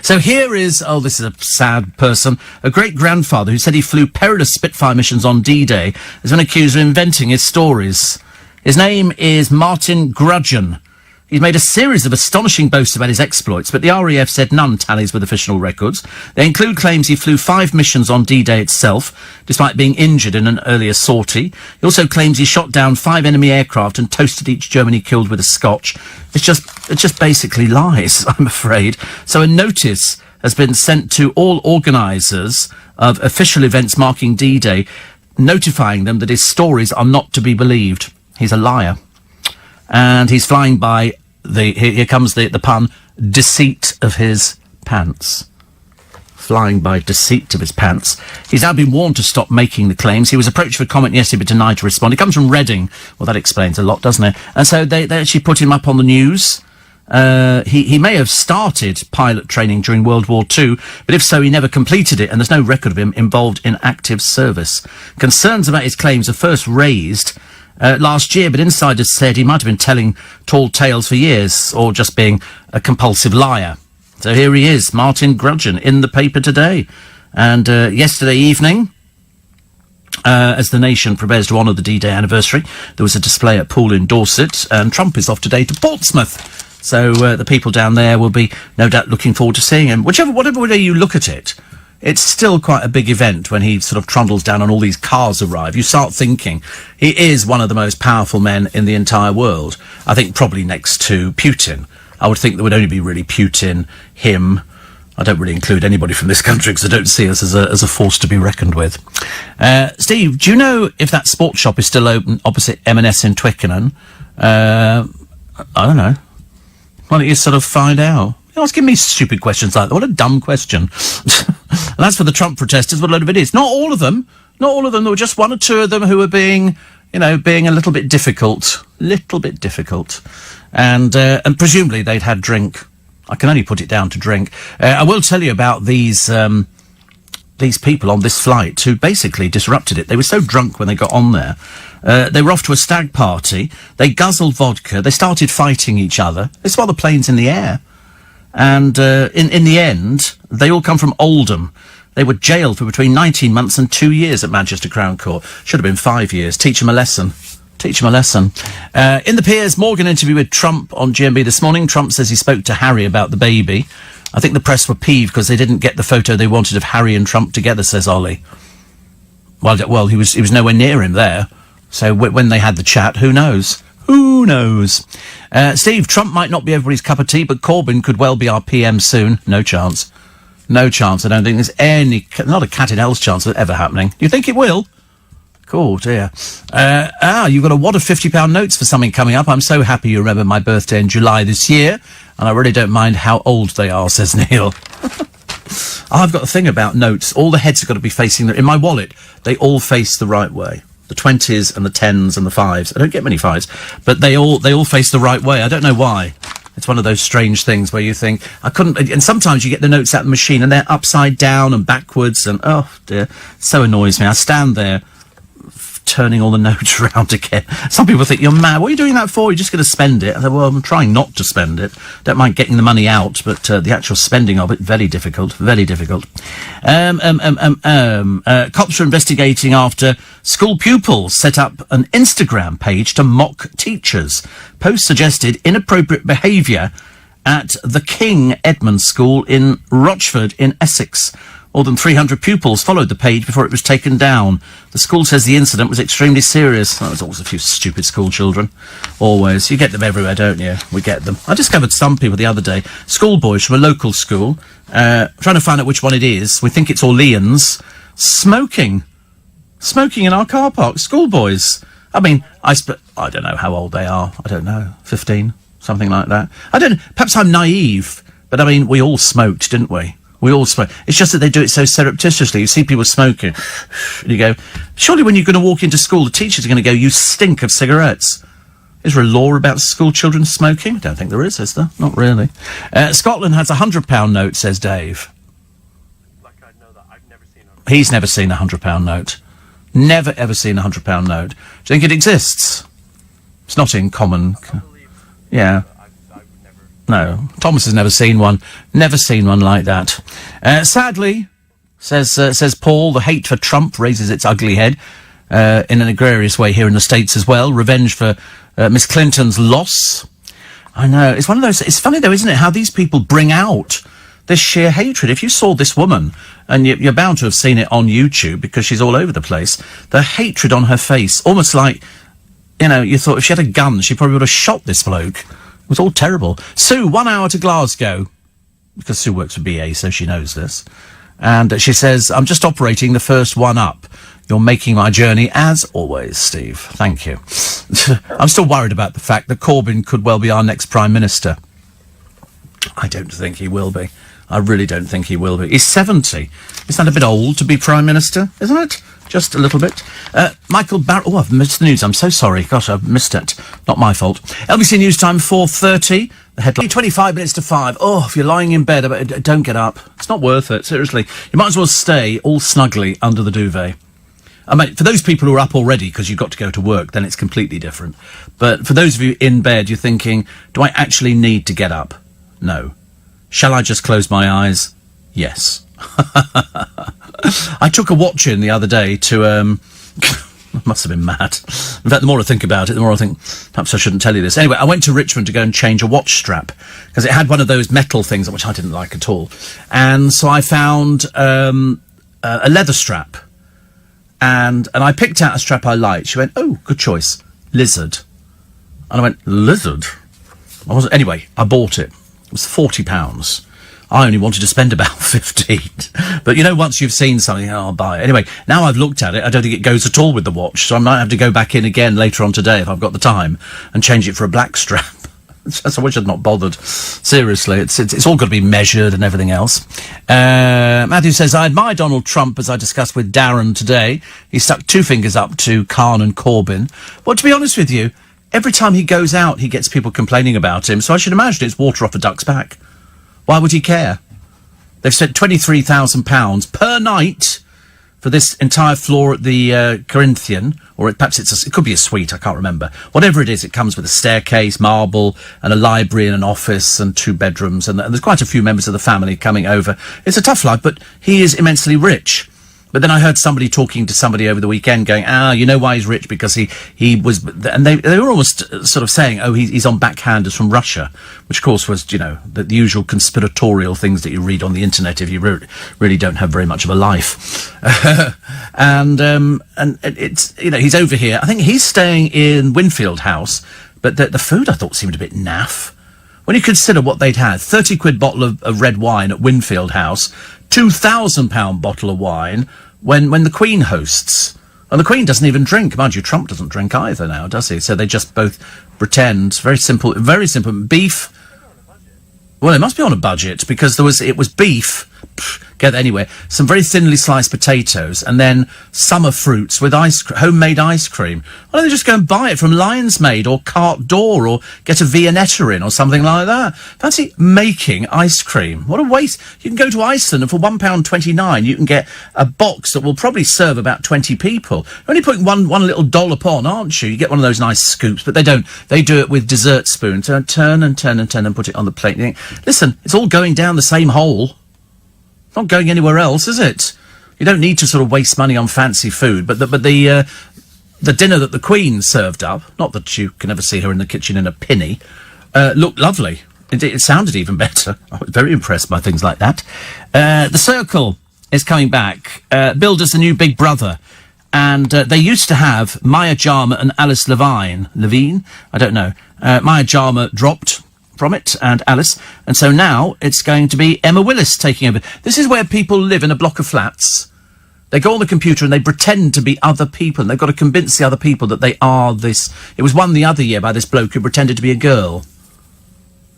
So here is, this is a sad person, a great-grandfather who said he flew perilous Spitfire missions on D-Day has been accused of inventing his stories. His name is Martin Grudgeon. He's made a series of astonishing boasts about his exploits, but the RAF said none tallies with official records. They include claims he flew 5 missions on D-Day itself, despite being injured in an earlier sortie. He also claims he shot down 5 enemy aircraft and toasted each German he killed with a scotch. It's just basically lies, I'm afraid. So a notice has been sent to all organisers of official events marking D-Day, notifying them that his stories are not to be believed. He's a liar. And he's flying by here comes the pun, deceit of his pants. Flying by deceit of his pants. He's now been warned to stop making the claims. He was approached for comment yesterday but denied to respond. He comes from Reading. Well, that explains a lot, doesn't it? And so they actually put him up on the news. He may have started pilot training during World War II, but if so, he never completed it, and there's no record of him involved in active service. Concerns about his claims are first raised last year, but insiders said he might have been telling tall tales for years, or just being a compulsive liar. So here he is, Martin Grudgeon, in the paper today. And yesterday evening, as the nation prepares to honour the D-Day anniversary, there was a display at Poole in Dorset, and Trump is off today to Portsmouth. So the people down there will be no doubt looking forward to seeing him. Whatever way you look at it, it's still quite a big event when he sort of trundles down and all these cars arrive. You start thinking he is one of the most powerful men in the entire world. I think probably next to Putin. I would think there would only be really Putin, him. I don't really include anybody from this country because I don't see us as a force to be reckoned with. Steve, do you know if that sports shop is still open opposite M&S in Twickenham? I don't know. Why don't you sort of find out? You're asking me stupid questions like that. What a dumb question. And as for the Trump protesters, what a load of idiots. Not all of them. Not all of them. There were just 1 or 2 of them who were being a little bit difficult. And presumably they'd had drink. I can only put it down to drink. I will tell you about these people on this flight who basically disrupted it. They were so drunk when they got on there. They were off to a stag party. They guzzled vodka. They started fighting each other. This is while the plane's in the air. And in the end, they all come from Oldham. They were jailed for between 19 months and 2 years at Manchester Crown Court. Should have been 5 years. Teach them a lesson. In the Piers Morgan interview with Trump on GMB this morning, Trump says he spoke to Harry about the baby. I think the press were peeved because they didn't get the photo they wanted of Harry and Trump together, says Ollie. Well, he was nowhere near him there. So when they had the chat, who knows? Who knows? Steve, Trump might not be everybody's cup of tea, but Corbyn could well be our PM soon. No chance. I don't think there's not a cat in hell's chance of it ever happening. Do you think it will? Oh, dear. You've got a wad of £50 notes for something coming up. I'm so happy you remember my birthday in July this year, and I really don't mind how old they are, says Neil. I've got a thing about notes. All the heads have got to be facing... in my wallet, they all face the right way. The 20s and the 10s and the 5s. I don't get many 5s, but they all face the right way. I don't know why. It's one of those strange things where you think, I couldn't... And sometimes you get the notes out of the machine and they're upside down and backwards and, oh, dear. It so annoys me. I stand there turning all the notes around again. Some people think, you're mad. What are you doing that for? You're just going to spend it. I said, well, I'm trying not to spend it. Don't mind getting the money out, but the actual spending of it, very difficult. Very difficult. Cops are investigating after school pupils set up an Instagram page to mock teachers. Post suggested inappropriate behaviour at the King Edmunds School in Rochford in Essex. More than 300 pupils followed the page before it was taken down. The school says the incident was extremely serious. Oh, there's always a few stupid school children. Always. You get them everywhere, don't you? We get them. I discovered some people the other day, schoolboys from a local school, trying to find out which one it is. We think it's Orleans. Smoking in our car park. Schoolboys. I mean, I don't know how old they are. I don't know. 15? Something like that. I don't know. Perhaps I'm naive, but I mean, we all smoked, didn't we? We all smoke. It's just that they do it so surreptitiously. You see people smoking, and you go, surely when you're going to walk into school, the teachers are going to go, you stink of cigarettes. Is there a law about school children smoking? I don't think there is there? Not really. Scotland has a £100 note, says Dave. Like I know that. I've never seen it. He's never seen a £100 note. Never, ever seen a £100 note. Do you think it exists? It's not in common... Yeah. No, Thomas has never seen one. Never seen one like that. Sadly, says Paul, the hate for Trump raises its ugly head in an egregious way here in the States as well. Revenge for Miss Clinton's loss. I know. It's one of those... It's funny, though, isn't it, how these people bring out this sheer hatred. If you saw this woman, and you're bound to have seen it on YouTube because she's all over the place, the hatred on her face, almost like, you know, you thought if she had a gun, she probably would have shot this bloke. It was all terrible. Sue, 1 hour to Glasgow, because Sue works for BA, so she knows this. And she says, I'm just operating the first one up. You're making my journey, as always, Steve. Thank you. I'm still worried about the fact that Corbyn could well be our next Prime Minister. I don't think he will be. I really don't think he will be. He's 70. Isn't that a bit old to be Prime Minister, isn't it? Just a little bit. Michael Barrett... Oh, I've missed the news. I'm so sorry. Gosh, I've missed it. Not my fault. LBC News Time, 4:30. The headline... 25 minutes to 5. Oh, if you're lying in bed, don't get up. It's not worth it, seriously. You might as well stay all snugly under the duvet. I mean, for those people who are up already because you've got to go to work, then it's completely different. But for those of you in bed, you're thinking, do I actually need to get up? No. Shall I just close my eyes? Yes. I took a watch in the other day to, I must have been mad. In fact, the more I think about it, the more I think, perhaps I shouldn't tell you this. Anyway, I went to Richmond to go and change a watch strap, because it had one of those metal things, which I didn't like at all. And so I found a leather strap, and I picked out a strap I liked. She went, oh, good choice, lizard. And I went, lizard? Anyway, I bought it. It was £40. I only wanted to spend about 15. But, you know, once you've seen something, I'll buy it. Anyway, now I've looked at it, I don't think it goes at all with the watch, so I might have to go back in again later on today if I've got the time and change it for a black strap. I wish I'd not bothered. Seriously, it's all got to be measured and everything else. Matthew says, I admire Donald Trump, as I discussed with Darren today. He stuck 2 fingers up to Khan and Corbyn. But to be honest with you, every time he goes out, he gets people complaining about him, so I should imagine it's water off a duck's back. Why would he care? They've spent £23,000 per night for this entire floor at the Corinthian, or perhaps it could be a suite, I can't remember. Whatever it is, it comes with a staircase, marble, and a library and an office and 2 bedrooms, and there's quite a few members of the family coming over. It's a tough life, but he is immensely rich. But then I heard somebody talking to somebody over the weekend going, you know why he's rich? Because he was... And they were almost sort of saying, he's on backhanders from Russia, which, of course, was, you know, the usual conspiratorial things that you read on the internet if you really don't have very much of a life. and it's, you know, he's over here. I think he's staying in Winfield House, but the food, I thought, seemed a bit naff. When you consider what they'd had, 30 quid bottle of red wine at Winfield House, £2,000 bottle of wine when the Queen hosts. And the Queen doesn't even drink. Mind you, Trump doesn't drink either now, does he? So they just both pretend. Very simple. Very simple. Beef. Well, it must be on a budget, because it was beef. Anyway, some very thinly sliced potatoes, and then summer fruits with homemade ice cream. Why don't they just go and buy it from Lion's Made or Carte d'Or, or get a Viennetta in or something like that? Fancy making ice cream. What a waste. You can go to Iceland, and for £1.29 you can get a box that will probably serve about 20 people. You're only putting one little dollop on, aren't you? You get one of those nice scoops, but they don't. They do it with dessert spoons. So turn and put it on the plate. You think, listen, it's all going down the same hole. Not going anywhere else, is it? You don't need to sort of waste money on fancy food, but the dinner that the Queen served up, not that you can ever see her in the kitchen in a pinny, looked lovely. It sounded even better. I was very impressed by things like that. The Circle is coming back, billed as the new Big Brother, and they used to have Maya Jama and Alice Levine? I don't know. Maya Jama dropped from it, and Alice, and so now it's going to be Emma Willis taking over. This is where people live in a block of flats. They go on the computer and they pretend to be other people, and they've got to convince the other people that they are this. It was won the other year by this bloke who pretended to be a girl,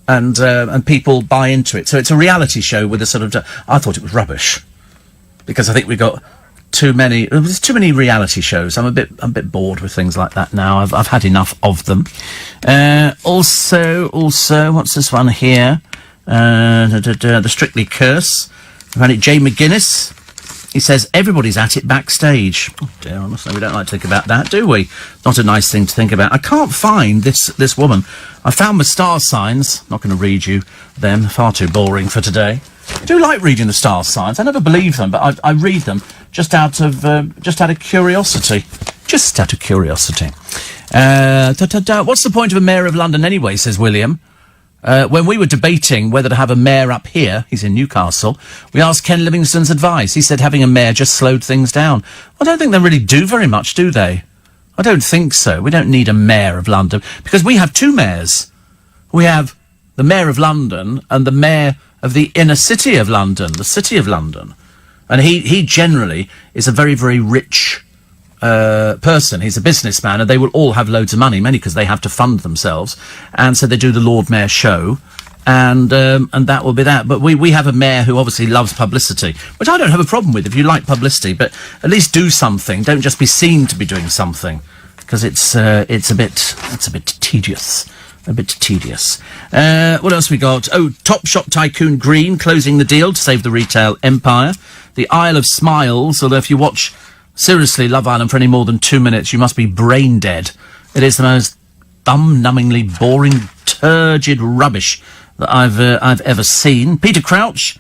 and people buy into it. So it's a reality show with a sort of. I thought it was rubbish, because I think we got there's too many reality shows. I'm a bit bored with things like that now. I've had enough of them. Also, what's this one here? The Strictly Curse. Jay McGuinness. He says everybody's at it backstage. Oh dear, honestly, we don't like to think about that, do we? Not a nice thing to think about. I can't find this woman. I found my star signs. Not going to read you them. Far too boring for today. I do like reading the star signs. I never believe them, but I read them just out of curiosity. Just out of curiosity. What's the point of a mayor of London anyway, says William. When we were debating whether to have a mayor up here, he's in Newcastle, we asked Ken Livingstone's advice. He said having a mayor just slowed things down. I don't think they really do very much, do they? I don't think so. We don't need a mayor of London, because we have two mayors. We have the mayor of London and the mayor of the inner city of London, the city of London. And he generally is a very, very rich person. He's a businessman, and they will all have loads of money, mainly because they have to fund themselves. And so they do the Lord Mayor show, and that will be that. But we have a mayor who obviously loves publicity, which I don't have a problem with if you like publicity, but at least do something. Don't just be seen to be doing something, because it's a bit tedious. A bit tedious. What else we got? Oh, Topshop tycoon Green closing the deal to save the retail empire. The Isle of Smiles, although if you watch seriously Love Island for any more than 2 minutes, you must be brain dead. It is the most thumb-numbingly boring, turgid rubbish that I've ever seen. Peter Crouch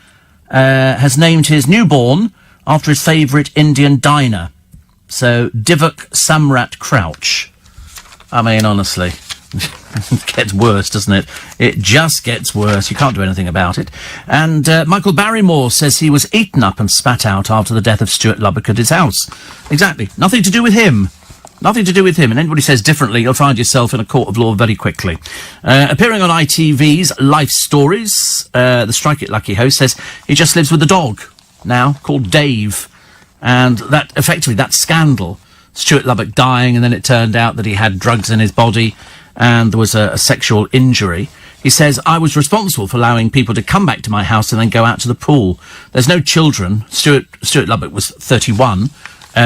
has named his newborn after his favourite Indian diner. So, Divak Samrat Crouch. I mean, honestly, it gets worse, doesn't it? It just gets worse. You can't do anything about it. And Michael Barrymore says he was eaten up and spat out after the death of Stuart Lubbock at his house. Exactly. Nothing to do with him. Nothing to do with him. And anybody says differently, you'll find yourself in a court of law very quickly. Appearing on ITV's Life Stories, the Strike It Lucky host says he just lives with a dog now called Dave. And that, effectively, that scandal, Stuart Lubbock dying, and then it turned out that he had drugs in his body and there was a sexual injury. He says, I was responsible for allowing people to come back to my house and then go out to the pool. There's no children. Stuart Lubbock was 31.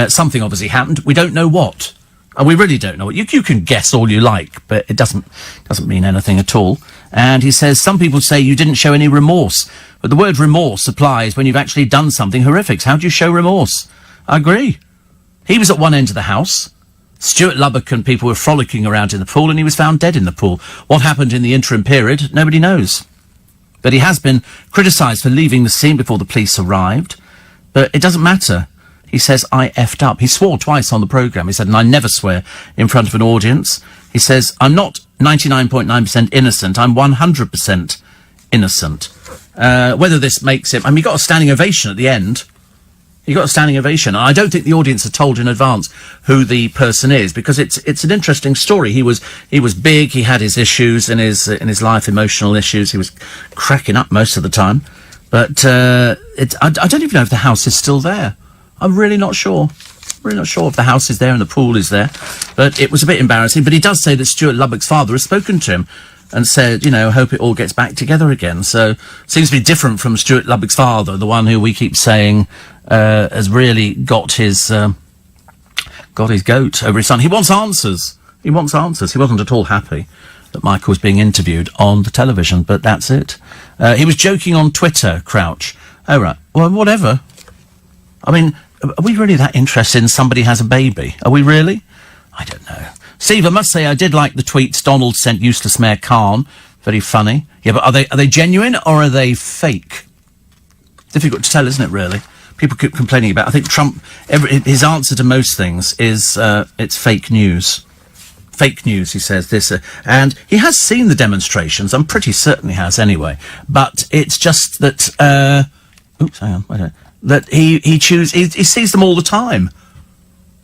Something obviously happened. We don't know what. And we really don't know what. You can guess all you like, but it doesn't mean anything at all. And he says, some people say you didn't show any remorse. But the word remorse applies when you've actually done something horrific. How do you show remorse? I agree. He was at one end of the house. Stuart Lubbock and people were frolicking around in the pool, and he was found dead in the pool. What happened in the interim period, nobody knows. But he has been criticised for leaving the scene before the police arrived. But it doesn't matter. He says, I effed up. He swore twice on the programme. He said, and I never swear in front of an audience. He says, I'm not 99.9% innocent. I'm 100% innocent. Whether this makes him... I mean, he got a standing ovation at the end. He got a standing ovation. I don't think the audience are told in advance who the person is, because it's an interesting story. He was big. He had his issues in his life, emotional issues. He was cracking up most of the time. But I don't even know if the house is still there. I'm really not sure. Really not sure if the house is there and the pool is there. But it was a bit embarrassing. But he does say that Stuart Lubbock's father has spoken to him and said, you know, hope it all gets back together again. So, seems to be different from Stuart Lubbock's father, the one who we keep saying has really got his goat over his son. He wants answers. He wants answers. He wasn't at all happy that Michael was being interviewed on the television, but that's it. He was joking on Twitter, Crouch. Oh, right. Well, whatever. I mean, are we really that interested in somebody has a baby? Are we really? I don't know. Steve, I must say I did like the tweets Donald sent useless Mayor Khan. Very funny. Yeah, but are they genuine or are they fake? Difficult to tell, isn't it, really? People keep complaining about, I think Trump, his answer to most things is, it's fake news. Fake news, he says this, and he has seen the demonstrations. I'm pretty certain he has anyway. But it's just that, oops, hang on, wait a minute. That he sees them all the time.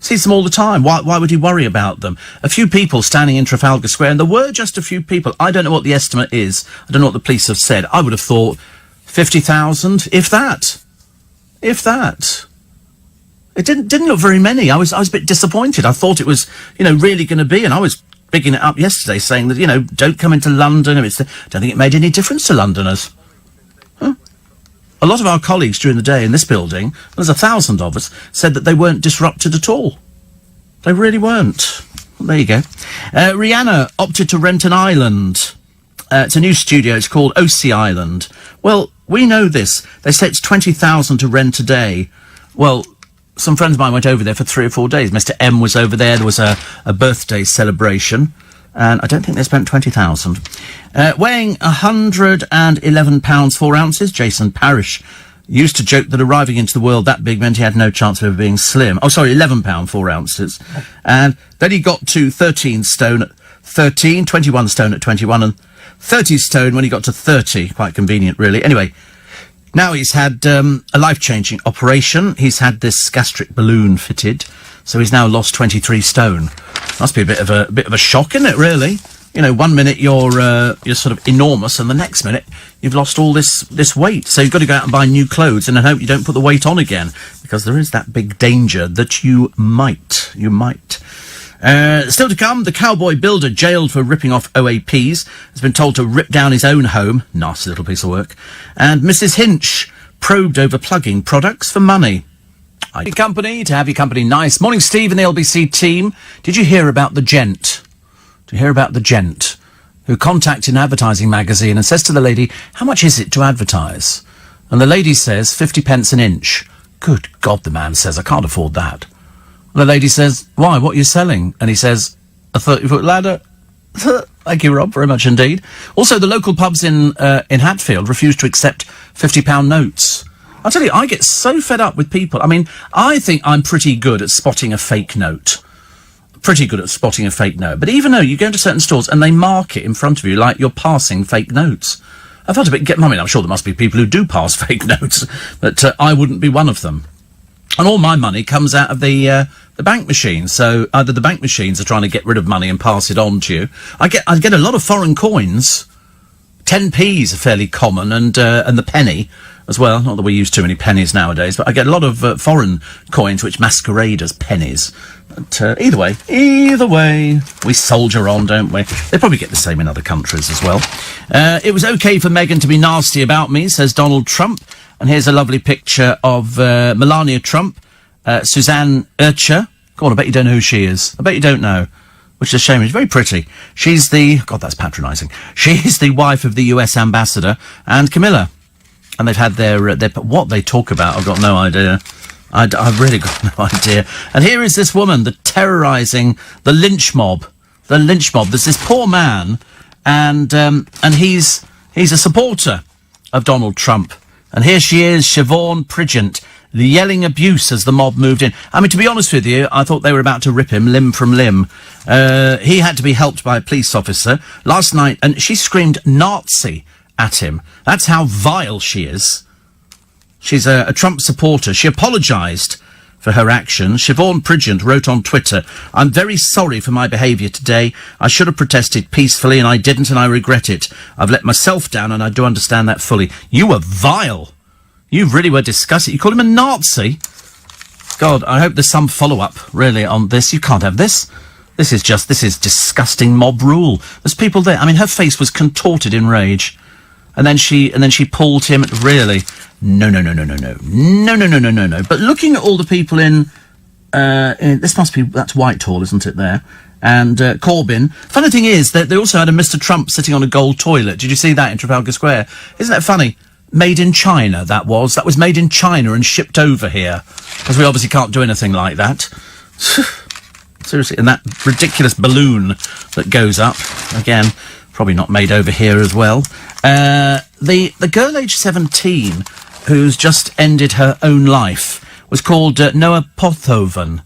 Sees them all the time. Why would he worry about them? A few people standing in Trafalgar Square, and there were just a few people. I don't know what the estimate is. I don't know what the police have said. I would have thought 50,000, if that. If that. It didn't look very many. I was a bit disappointed. I thought it was, really going to be, and I was bigging it up yesterday, saying that, don't come into London. I don't think it made any difference to Londoners. Huh? A lot of our colleagues during the day in this building, there's 1,000 of us, said that they weren't disrupted at all. They really weren't. Well, there you go. Rihanna opted to rent an island. It's a new studio. It's called OC Island. Well, we know this. They say it's 20,000 to rent a day. Well, some friends of mine went over there for 3 or 4 days. Mr. M was over there. There was a birthday celebration. And I don't think they spent 20,000. Weighing 111 pounds 4 ounces, Jason Parrish used to joke that arriving into the world that big meant he had no chance of ever being slim. Oh, sorry, 11 pound 4 ounces. And then he got to 13 stone at 13, 21 stone at 21, and 30 stone when he got to 30. Quite convenient, really. Anyway, now he's had a life-changing operation. He's had this gastric balloon fitted, so he's now lost 23 stone. Must be a bit of a shock, isn't it, really? 1 minute you're sort of enormous, and the next minute you've lost all this weight. So you've got to go out and buy new clothes, and I hope you don't put the weight on again, because there is that big danger that you might. Still to come, the cowboy builder jailed for ripping off OAPs has been told to rip down his own home. Nasty little piece of work. And Mrs. Hinch probed over plugging products for money. To have your company nice. Morning, Steve and the LBC team. Did you hear about the gent? Who contacted an advertising magazine and says to the lady, how much is it to advertise? And the lady says, 50 pence an inch. Good God, the man says, I can't afford that. And the lady says, why, what are you selling? And he says, a 30-foot ladder. Thank you, Rob, very much indeed. Also, the local pubs in Hatfield refuse to accept £50 notes. I'll tell you, I get so fed up with people. I mean, I think I'm pretty good at spotting a fake note. But even though you go into certain stores and they mark it in front of you like you're passing fake notes. I felt a bit... I'm sure there must be people who do pass fake notes, but I wouldn't be one of them. And all my money comes out of the bank machine. So either the bank machines are trying to get rid of money and pass it on to you. I get a lot of foreign coins. 10p's are fairly common, and the penny as well. Not that we use too many pennies nowadays, but I get a lot of foreign coins which masquerade as pennies. But either way, we soldier on, don't we? They probably get the same in other countries as well. It was okay for Meghan to be nasty about me, says Donald Trump. And here's a lovely picture of Melania Trump, Suzanne Ercher. God, I bet you don't know who she is. I bet you don't know. Which is a shame. She's very pretty. She's the... God, that's patronising. She's the wife of the US ambassador and Camilla. And they've had their what they talk about, I've got no idea. I've really got no idea. And here is this woman, terrorising the lynch mob. There's this poor man, and he's a supporter of Donald Trump. And here she is, Siobhan Pridgent, yelling abuse as the mob moved in. I mean, to be honest with you, I thought they were about to rip him limb from limb. He had to be helped by a police officer last night, and she screamed Nazi at him. That's how vile she is. She's a Trump supporter. She apologised for her actions. Siobhan Pridgent wrote on Twitter, I'm very sorry for my behaviour today. I should have protested peacefully and I didn't, and I regret it. I've let myself down and I do understand that fully. You were vile. You really were disgusting. You called him a Nazi? God, I hope there's some follow-up, really, on this. You can't have this. This is disgusting mob rule. There's people there. I mean, her face was contorted in rage. And then she pulled him, really. No. But looking at all the people in that's Whitehall, isn't it, there? And Corbyn. Funny thing is that they also had a Mr. Trump sitting on a gold toilet. Did you see that in Trafalgar Square? Isn't that funny? Made in China, that was. That was made in China and shipped over here. Because we obviously can't do anything like that. Seriously, and that ridiculous balloon that goes up, again, probably not made over here as well. The girl aged 17 who's just ended her own life was called Noah Pothoven,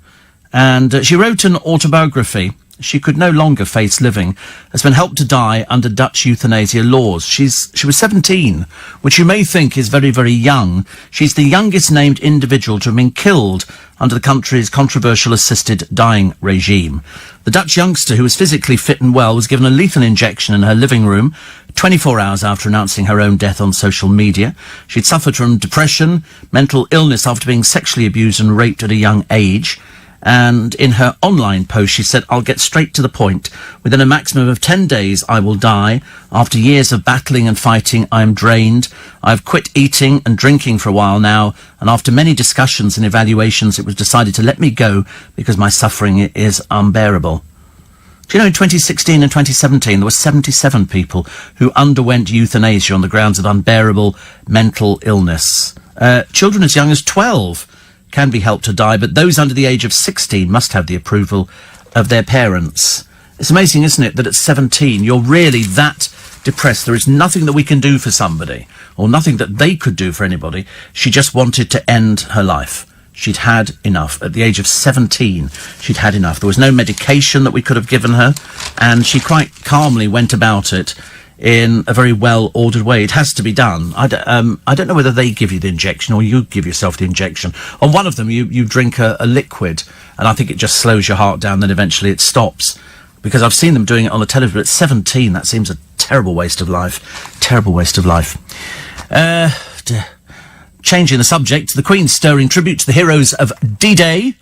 and she wrote an autobiography. She could no longer face living, has been helped to die under Dutch euthanasia laws. She was 17, which you may think is very, very young. She's the youngest named individual to have been killed under the country's controversial assisted dying regime. The Dutch youngster, who was physically fit and well, was given a lethal injection in her living room 24 hours after announcing her own death on social media. She'd suffered from depression, mental illness after being sexually abused and raped at a young age. And in her online post, she said, "I'll get straight to the point. Within a maximum of 10 days, I will die. After years of battling and fighting, I am drained. I've quit eating and drinking for a while now. And after many discussions and evaluations, it was decided to let me go because my suffering is unbearable." Do you know, in 2016 and 2017, there were 77 people who underwent euthanasia on the grounds of unbearable mental illness. Children as young as 12 can be helped to die, but those under the age of 16 must have the approval of their parents. It's amazing, isn't it, that at 17 you're really that depressed. There is nothing that we can do for somebody, or nothing that they could do for anybody. She just wanted to end her life. She'd had enough. At the age of 17, she'd had enough. There was no medication that we could have given her, and she quite calmly went about it in a very well-ordered way. It has to be done. I don't know whether they give you the injection or you give yourself the injection. On one of them, you drink a liquid, and I think it just slows your heart down, then eventually it stops. Because I've seen them doing it on the television, but at 17, that seems a terrible waste of life. Terrible waste of life. Changing the subject, the Queen's stirring tribute to the heroes of D-Day,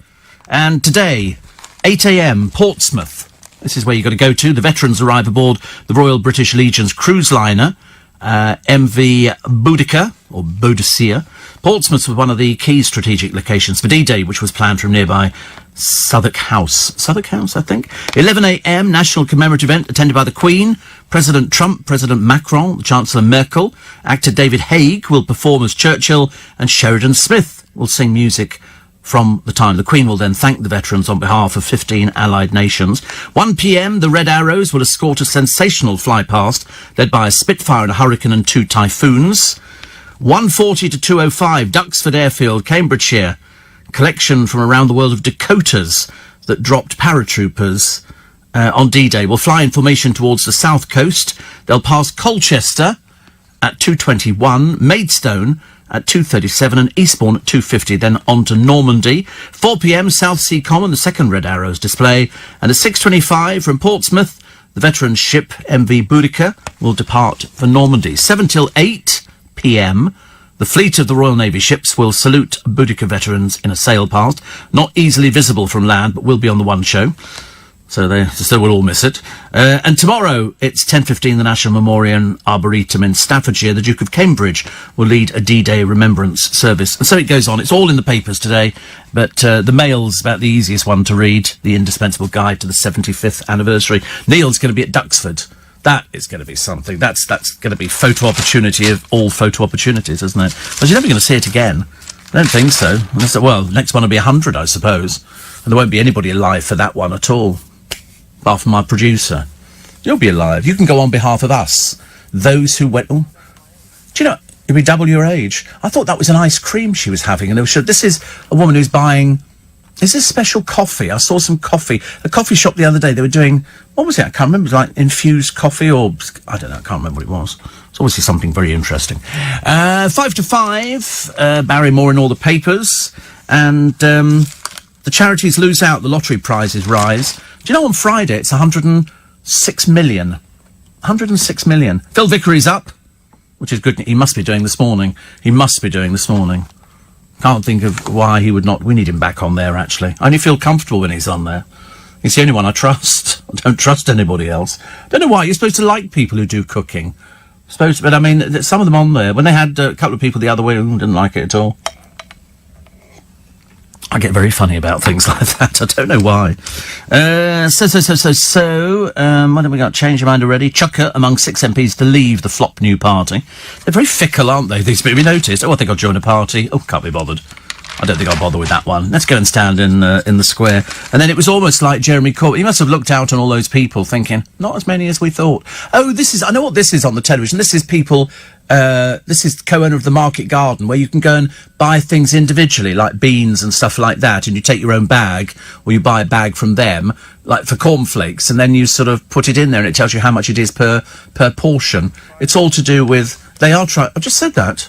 and today, 8 a.m, Portsmouth. This is where you've got to go to. The veterans arrive aboard the Royal British Legion's cruise liner, MV Boudicca, or Boudicca. Portsmouth was one of the key strategic locations for D-Day, which was planned from nearby Southwark House. Southwark House, I think. 11 a.m, national commemorative event attended by the Queen, President Trump, President Macron, Chancellor Merkel. Actor David Haig will perform as Churchill, and Sheridan Smith will sing music from the time. The Queen will then thank the veterans on behalf of 15 allied nations. 1 p.m, the Red Arrows will escort a sensational fly-past, led by a Spitfire and a Hurricane and 2 Typhoons. 1:40 to 2:05, Duxford Airfield, Cambridgeshire. Collection from around the world of Dakotas that dropped paratroopers on D-Day will fly in formation towards the south coast. They'll pass Colchester at 2:21, Maidstone at 2:37 and Eastbourne at 2:50, then on to Normandy. 4 p.m, South Sea Common, the second Red Arrows display. And at 6:25 from Portsmouth, the veterans ship MV Boudicca will depart for Normandy. 7 till 8 p.m, the fleet of the Royal Navy ships will salute Boudicca veterans in a sail past. Not easily visible from land, but will be on the one show. So we'll all miss it. And tomorrow, it's 10:15, the National Memorial Arboretum in Staffordshire. The Duke of Cambridge will lead a D-Day remembrance service. And so it goes on. It's all in the papers today, but the Mail's about the easiest one to read, the indispensable guide to the 75th anniversary. Neil's going to be at Duxford. That is going to be something. That's going to be photo opportunity of all photo opportunities, isn't it? But you're never going to see it again. I don't think so. Well, next one will be 100, I suppose. And there won't be anybody alive for that one at all. Apart from my producer. You'll be alive. You can go on behalf of us. Those who went... Oh, do you know, you'll be double your age. I thought that was an ice cream she was having. And this is a woman who's buying... Is this special coffee? I saw some coffee. A coffee shop the other day, they were doing... What was it? I can't remember. It was like infused coffee or... I don't know. I can't remember what it was. It's obviously something very interesting. 5 to 5. Barrymore in all the papers. And the charities lose out. The lottery prizes rise. Do you know on Friday it's 106 million? 106 million. Phil Vickery's up, which is good. He must be doing this morning. Can't think of why he would not. We need him back on there, actually. I only feel comfortable when he's on there. He's the only one I trust. I don't trust anybody else. Don't know why. You're supposed to like people who do cooking. Supposed to, but I mean, some of them on there, when they had a couple of people the other way who didn't like it at all. I get very funny about things like that. I don't know why. What have we got? Change your mind already. Chucker among 6 MPs to leave the flop new party. They're very fickle, aren't they? These people. Have you noticed? Oh, I think I'll join a party. Oh, can't be bothered. I don't think I'll bother with that one. Let's go and stand in the square. And then it was almost like Jeremy Corbyn. He must have looked out on all those people thinking, not as many as we thought. Oh, I know what this is on the television. This is people, this is co-owner of the Market Garden, where you can go and buy things individually, like beans and stuff like that, and you take your own bag, or you buy a bag from them, like for cornflakes, and then you sort of put it in there, and it tells you how much it is per portion. It's all to do with, I've just said that.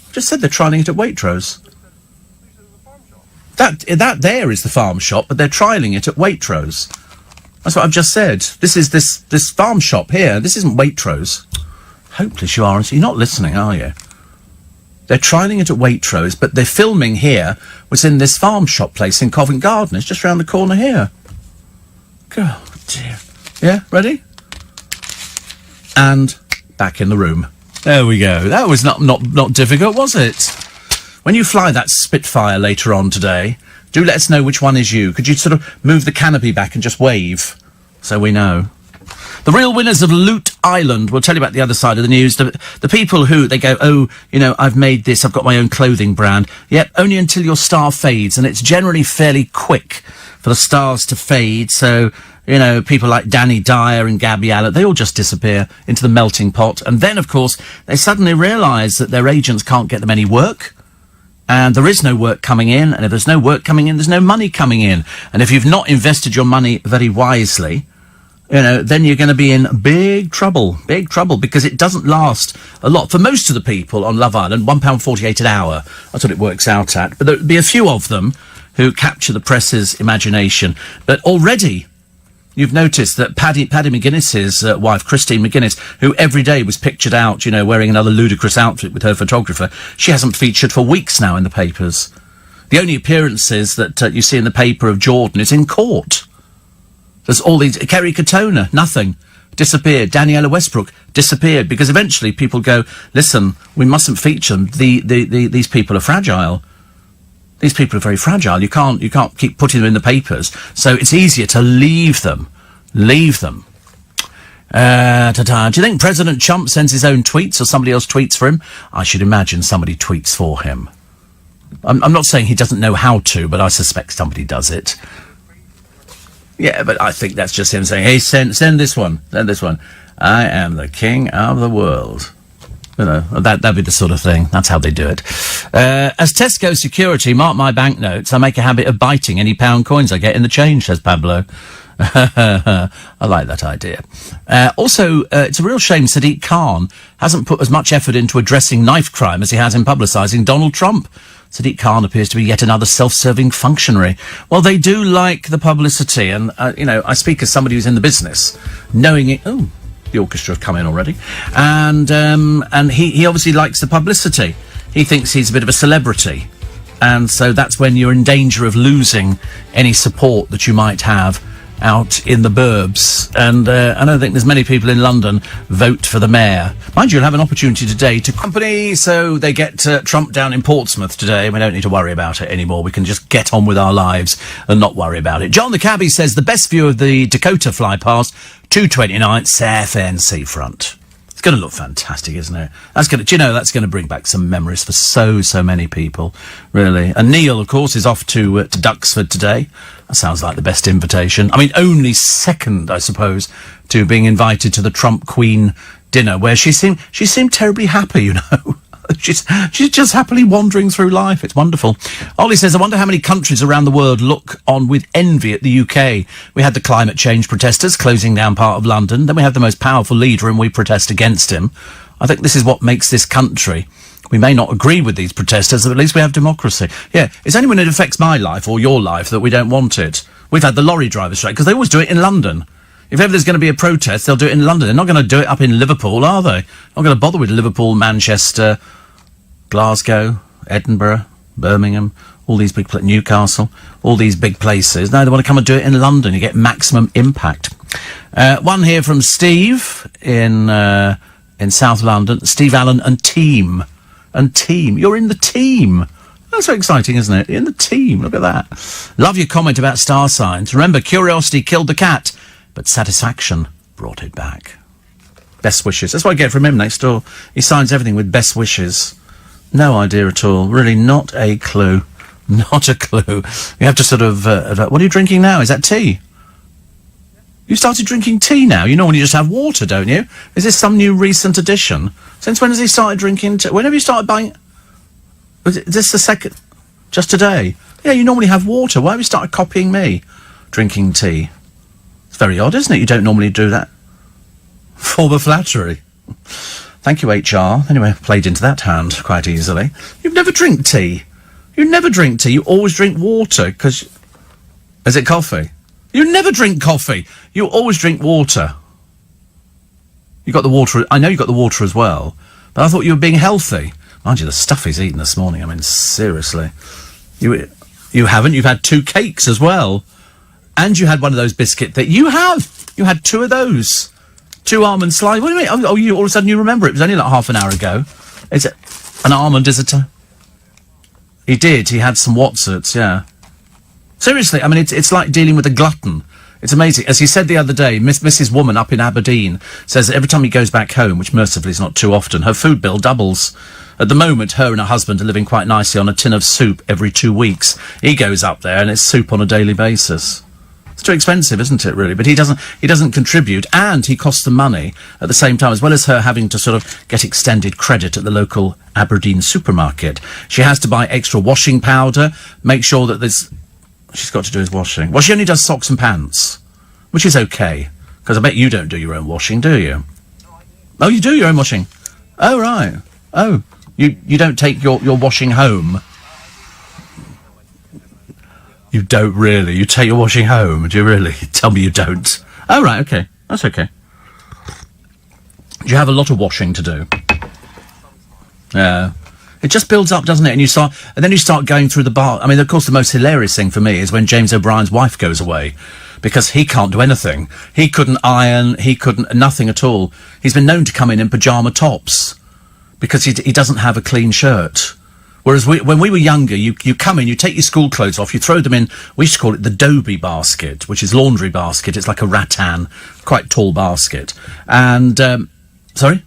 I've just said they're trialling it at Waitrose. That there is the farm shop, but they're trialling it at Waitrose. That's what I've just said. This is this farm shop here. This isn't Waitrose. Hopeless you are. You're not listening, are you? They're trialling it at Waitrose, but they're filming here, was in this farm shop place in Covent Garden. It's just round the corner here. Oh, dear. Yeah, ready? And back in the room. There we go. That was not difficult, was it? When you fly that Spitfire later on today, do let us know which one is you. Could you sort of move the canopy back and just wave, so we know? The real winners of Loot Island, we'll tell you about the other side of the news. The people who, they go, oh, you know, I've made this, I've got my own clothing brand. Yep, only until your star fades, and it's generally fairly quick for the stars to fade, so, you know, people like Danny Dyer and Gabby Allen, they all just disappear into the melting pot. And then, of course, they suddenly realise that their agents can't get them any work. And there is no work coming in, and if there's no work coming in, there's no money coming in. And if you've not invested your money very wisely, you know, then you're going to be in big trouble, because it doesn't last a lot. For most of the people on Love Island, £1.48 an hour, that's what it works out at. But there'll be a few of them who capture the press's imagination. But already, you've noticed that Paddy McGuinness's wife, Christine McGuinness, who every day was pictured out, you know, wearing another ludicrous outfit with her photographer, she hasn't featured for weeks now in the papers. The only appearances that you see in the paper of Jordan is in court. There's all these... Kerry Katona, nothing. Disappeared. Daniela Westbrook, disappeared. Because eventually people go, listen, we mustn't feature them. These people are fragile. These people are very fragile. You can't keep putting them in the papers. So it's easier to leave them. Leave them. Do you think President Trump sends his own tweets or somebody else tweets for him? I should imagine somebody tweets for him. I'm not saying he doesn't know how to, but I suspect somebody does it. Yeah, but I think that's just him saying, hey, send this one. Send this one. I am the king of the world. You know, that'd be the sort of thing. That's how they do it. As Tesco security, mark my banknotes, I make a habit of biting any pound coins I get in the change, says Pablo. I like that idea. Also, it's a real shame Sadiq Khan hasn't put as much effort into addressing knife crime as he has in publicising Donald Trump. Sadiq Khan appears to be yet another self-serving functionary. Well, they do like the publicity, and, you know, I speak as somebody who's in the business, knowing it... Oh, the orchestra have come in already. And he obviously likes the publicity. He thinks he's a bit of a celebrity. And so that's when you're in danger of losing any support that you might have out in the burbs. And I don't think there's many people in London vote for the mayor. Mind you, you'll have an opportunity today to company, so they get Trump down in Portsmouth today. We don't need to worry about it anymore. We can just get on with our lives and not worry about it. John the Cabbie says the best view of the Dakota fly past 229 Southend seafront. It's going to look fantastic, isn't it? That's going to bring back some memories for so many people, really. And Neil, of course, is off to Duxford today. That sounds like the best invitation. I mean, only second, I suppose, to being invited to the Trump Queen dinner, where she seemed terribly happy, you know. She's just happily wandering through life. It's wonderful. Ollie says, I wonder how many countries around the world look on with envy at the UK. We had the climate change protesters closing down part of London. Then we have the most powerful leader and we protest against him. I think this is what makes this country. We may not agree with these protesters, but at least we have democracy. Yeah, it's only when it affects my life or your life that we don't want it. We've had the lorry driver strike, because they always do it in London. If ever there's going to be a protest, they'll do it in London. They're not going to do it up in Liverpool, are they? Not going to bother with Liverpool, Manchester, Glasgow, Edinburgh. Birmingham, all these big Newcastle, all these big places. No, they want to come and do it in London. You get maximum impact. One here from Steve in South London. Steve Allen and team. You're in the team. That's so exciting, isn't it? You're in the team. Look at that. Love your comment about star signs. Remember, curiosity killed the cat, but satisfaction brought it back. Best wishes. That's what I get from him next door. He signs everything with best wishes. No idea at all. Really, not a clue. Not a clue. You have to sort of... what are you drinking now? Is that tea? You started drinking tea now? You normally just have water, don't you? Is this some new recent addition? Since when has he started drinking tea? When have you started buying... Is this the second... Just today? Yeah, you normally have water. Why have you started copying me? Drinking tea. It's very odd, isn't it? You don't normally do that. Form of flattery. Thank you, HR. Anyway, played into that hand quite easily. You never drink tea. You never drink tea. You always drink water, because... Is it coffee? You never drink coffee. You always drink water. You got the water... I know you got the water as well, but I thought you were being healthy. Mind you, the stuff he's eaten this morning, I mean, seriously. You haven't. You've had 2 cakes as well. And you had one of those biscuit that you have. You had 2 of those. 2 almond slices. What do you mean? Oh, you all of a sudden you remember it. It was only like half an hour ago. Is it an almond? Is it a... He did. He had some Watsits, yeah. Seriously, I mean, it's like dealing with a glutton. It's amazing. As he said the other day, Mrs. Woman up in Aberdeen says that every time he goes back home, which mercifully is not too often, her food bill doubles. At the moment, her and her husband are living quite nicely on a tin of soup every 2 weeks. He goes up there and it's soup on a daily basis. It's too expensive, isn't it, really? But he doesn't contribute, and he costs them money at the same time, as well as her having to sort of get extended credit at the local Aberdeen supermarket. She has to buy extra washing powder, make sure that there's... She's got to do his washing. Well, she only does socks and pants, which is okay, because I bet you don't do your own washing, do you? Oh, you do your own washing? Oh, right. Oh, you don't take your washing home? You don't really? You take your washing home? Do you really? Tell me you don't. Oh, right, okay. That's okay. Do you have a lot of washing to do? Yeah. It just builds up, doesn't it? And then you start going through the bar. I mean, of course, the most hilarious thing for me is when James O'Brien's wife goes away, because he can't do anything. He couldn't iron. He couldn't... Nothing at all. He's been known to come in pyjama tops because he doesn't have a clean shirt. Whereas when we were younger, you come in, you take your school clothes off, you throw them in, we used to call it the Dobie basket, which is laundry basket. It's like a rattan, quite tall basket. And, sorry?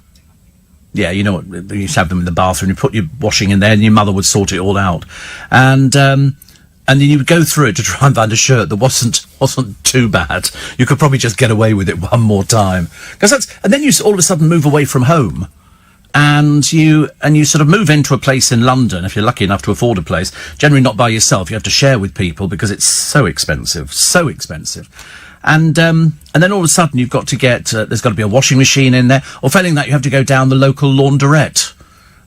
Yeah, you know what, you used to have them in the bathroom, you put your washing in there and your mother would sort it all out. And then you would go through it to try and find a shirt that wasn't too bad. You could probably just get away with it one more time. And then you all of a sudden move away from home. And you sort of move into a place in London, if you're lucky enough to afford a place, generally not by yourself, you have to share with people because it's so expensive. And then all of a sudden you've got to get, there's got to be a washing machine in there, or failing that you have to go down the local laundrette.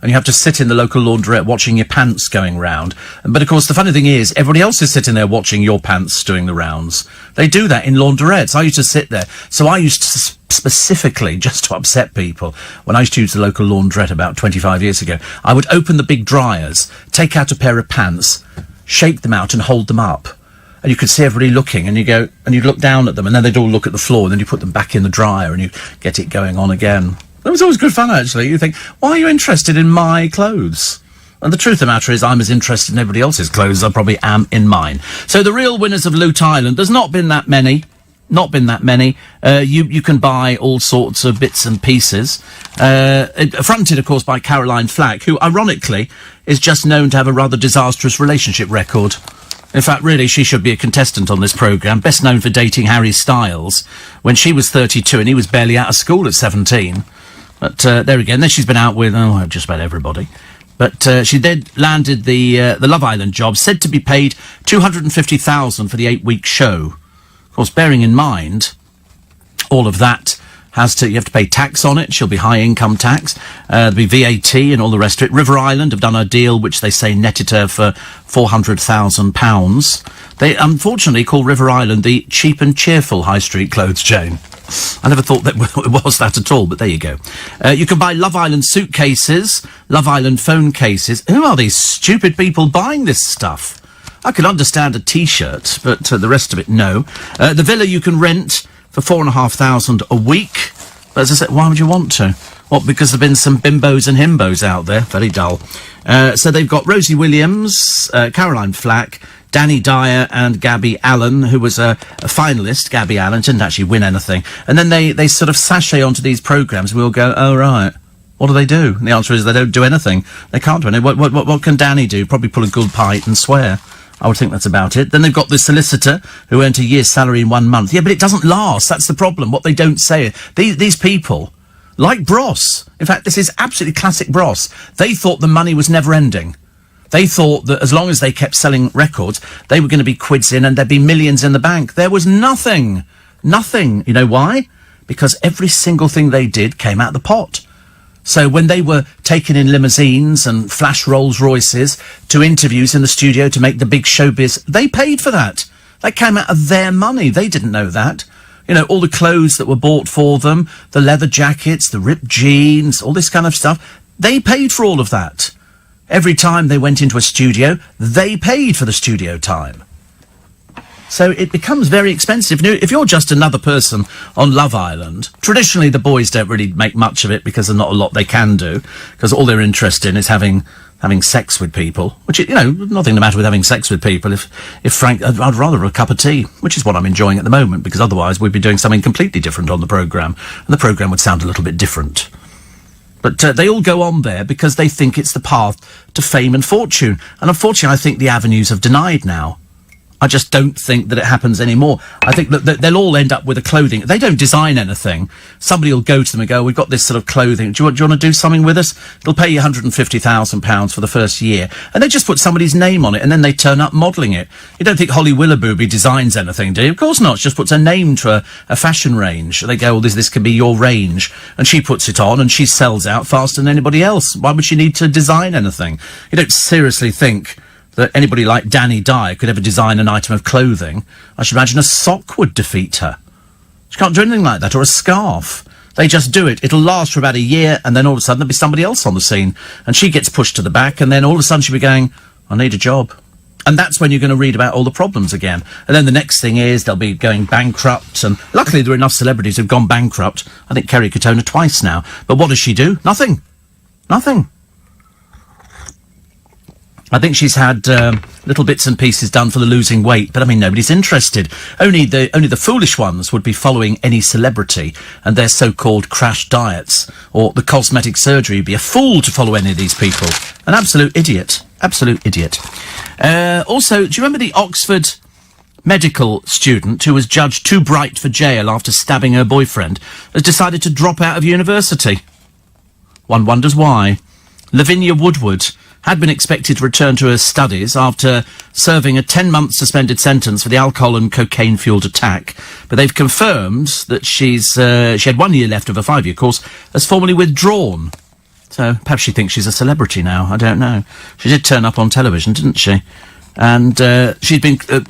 And you have to sit in the local laundrette watching your pants going round. But of course the funny thing is, everybody else is sitting there watching your pants doing the rounds. They do that in laundrettes. I used to sit there. So I used to specifically, just to upset people, when I used to use the local laundrette about 25 years ago, I would open the big dryers, take out a pair of pants, shake them out and hold them up. And you could see everybody looking, and you'd look down at them, and then they'd all look at the floor, and then you put them back in the dryer, and you get it going on again. It was always good fun, actually. You think, why are you interested in my clothes? And the truth of the matter is, I'm as interested in everybody else's clothes as I probably am in mine. So the real winners of Loot Island, there's not been that many. You can buy all sorts of bits and pieces. Fronted, of course, by Caroline Flack, who, ironically, is just known to have a rather disastrous relationship record. In fact, really, she should be a contestant on this programme, best known for dating Harry Styles when she was 32 and he was barely out of school at 17. But there again, then she's been out with, just about everybody. But she then landed the Love Island job, said to be paid $250,000 for the 8-week show. Of course, bearing in mind all of that, you have to pay tax on it. She'll be high income tax. There'll be VAT and all the rest of it. River Island have done a deal which they say netted her for £400,000. They unfortunately call River Island the cheap and cheerful high street clothes chain. I never thought that it was that at all, but there you go. You can buy Love Island suitcases, Love Island phone cases. Who are these stupid people buying this stuff? I could understand a T-shirt, but the rest of it, no. The villa you can rent for $4,500 a week. But as I said, why would you want to? What, because there have been some bimbos and himbos out there? Very dull. So they've got Rosie Williams, Caroline Flack, Danny Dyer and Gabby Allen, who was a finalist. Gabby Allen didn't actually win anything. And then they sort of sashay onto these programmes and we all go, oh, right. What do they do? And the answer is they don't do anything. They can't do anything. What can Danny do? Probably pull a good pint and swear. I would think that's about it. Then they've got the solicitor who earned a year's salary in 1 month. Yeah, but it doesn't last. That's the problem. What they don't say. These people, like Bros, in fact, this is absolutely classic Bros, they thought the money was never ending. They thought that as long as they kept selling records, they were going to be quids in and there'd be millions in the bank. There was nothing. Nothing. You know why? Because every single thing they did came out the pot. So when they were taken in limousines and flash Rolls Royces to interviews in the studio to make the big showbiz, they paid for that. That came out of their money. They didn't know that. You know, all the clothes that were bought for them, the leather jackets, the ripped jeans, all this kind of stuff, they paid for all of that. Every time they went into a studio, they paid for the studio time. So it becomes very expensive. If you're just another person on Love Island, traditionally the boys don't really make much of it because there's not a lot they can do, because all they're interested in is having sex with people, which, you know, nothing the matter with having sex with people. If Frank, I'd rather have a cup of tea, which is what I'm enjoying at the moment, because otherwise we'd be doing something completely different on the programme, and the programme would sound a little bit different. But they all go on there because they think it's the path to fame and fortune. And unfortunately, I think the avenues have denied now. I just don't think that it happens anymore. I think that they'll all end up with a clothing. They don't design anything. Somebody will go to them and go, we've got this sort of clothing. Do you want to do something with us? They'll pay you £150,000 for the first year. And they just put somebody's name on it and then they turn up modelling it. You don't think Holly Willoughby designs anything, do you? Of course not. She just puts her name to a fashion range. They go, this can be your range. And she puts it on and she sells out faster than anybody else. Why would she need to design anything? You don't seriously think that anybody like Danny Dyer could ever design an item of clothing. I should imagine a sock would defeat her. She can't do anything like that, or a scarf. They just do it. It'll last for about a year, and then all of a sudden there'll be somebody else on the scene, and she gets pushed to the back, and then all of a sudden she'll be going, I need a job. And that's when you're going to read about all the problems again. And then the next thing is they'll be going bankrupt, and luckily there are enough celebrities who've gone bankrupt. I think Kerry Katona twice now. But what does she do? Nothing. Nothing. I think she's had little bits and pieces done for the losing weight, but I mean, nobody's interested. Only the foolish ones would be following any celebrity and their so-called crash diets or the cosmetic surgery. You'd be a fool to follow any of these people. An absolute idiot. Absolute idiot. Also, do you remember the Oxford medical student who was judged too bright for jail after stabbing her boyfriend has decided to drop out of university? One wonders why. Lavinia Woodward had been expected to return to her studies after serving a 10-month suspended sentence for the alcohol and cocaine-fuelled attack. But they've confirmed that she had 1 year left of a 5-year course, has formally withdrawn. So perhaps she thinks she's a celebrity now. I don't know. She did turn up on television, didn't she? And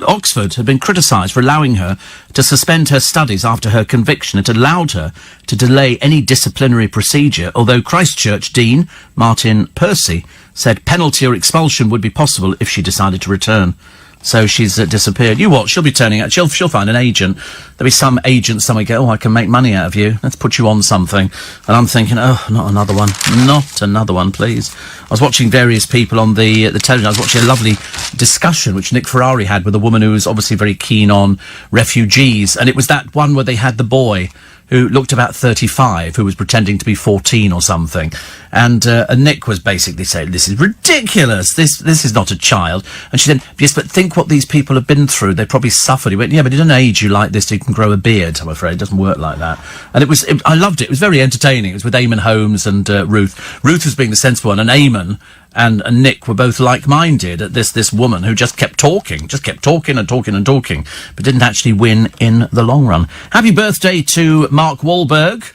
Oxford had been criticised for allowing her to suspend her studies after her conviction. It allowed her to delay any disciplinary procedure, although Christchurch Dean Martin Percy said penalty or expulsion would be possible if she decided to return. So she's disappeared. You watch, she'll be turning out. She'll find an agent. There'll be some agent somewhere go, I can make money out of you. Let's put you on something. And I'm thinking, not another one. Not another one, please. I was watching various people on the television. I was watching a lovely discussion which Nick Ferrari had with a woman who was obviously very keen on refugees. And it was that one where they had the boy who looked about 35, who was pretending to be 14 or something. And Nick was basically saying, this is ridiculous. This is not a child. And she said, yes, but think what these people have been through. They probably suffered. He went, yeah, but it doesn't age you like this. You can grow a beard, I'm afraid. It doesn't work like that. And I loved it. It was very entertaining. It was with Eamon Holmes and Ruth. Ruth was being the sensible one, and Eamon and Nick were both like-minded at this woman who just kept talking and talking, but didn't actually win in the long run. Happy birthday to Mark Wahlberg.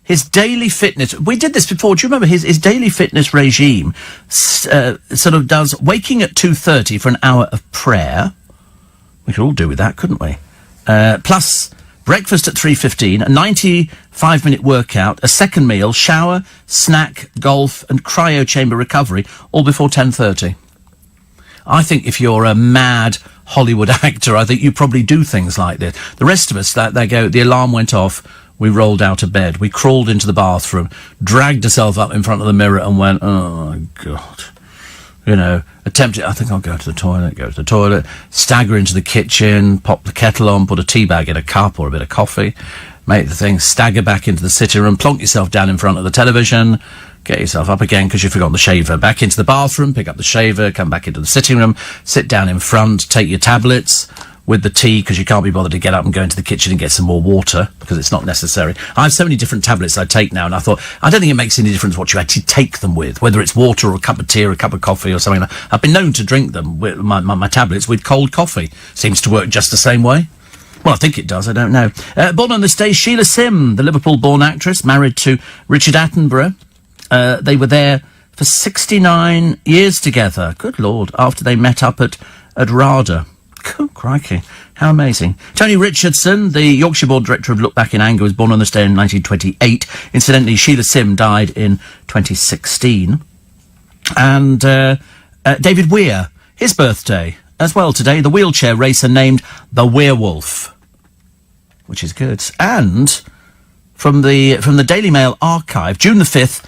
His daily fitness, we did this before, do you remember his daily fitness regime sort of does waking at 2:30 for an hour of prayer, We could all do with that, couldn't we? Plus breakfast at 3:15, a 95-minute workout, a second meal, shower, snack, golf, and cryo chamber recovery, all before 10:30. I think if you're a mad Hollywood actor, I think you probably do things like this. The rest of us, they go, the alarm went off, we rolled out of bed, we crawled into the bathroom, dragged ourselves up in front of the mirror and went, oh, God. You know, attempted, I think I'll go to the toilet, stagger into the kitchen, pop the kettle on, put a tea bag in a cup or a bit of coffee, make the thing, stagger back into the sitting room, plonk yourself down in front of the television, get yourself up again because you've forgotten the shaver, back into the bathroom, pick up the shaver, come back into the sitting room, sit down in front, take your tablets with the tea because you can't be bothered to get up and go into the kitchen and get some more water because it's not necessary. I have so many different tablets I take now, and I thought, I don't think it makes any difference what you actually take them with, whether it's water or a cup of tea or a cup of coffee or something. I've been known to drink them, with my tablets, with cold coffee. Seems to work just the same way. Well, I think it does, I don't know. Born on this day, Sheila Sim, the Liverpool-born actress, married to Richard Attenborough. They were there for 69 years together. Good Lord, after they met up at RADA. Oh, crikey, how amazing. Tony Richardson, the Yorkshire Board Director of Look Back in Anger, was born on this day in 1928. Incidentally, Sheila Sim died in 2016. And David Weir, his birthday as well today. The wheelchair racer named the Werewolf, which is good. And from the Daily Mail archive, June the 5th,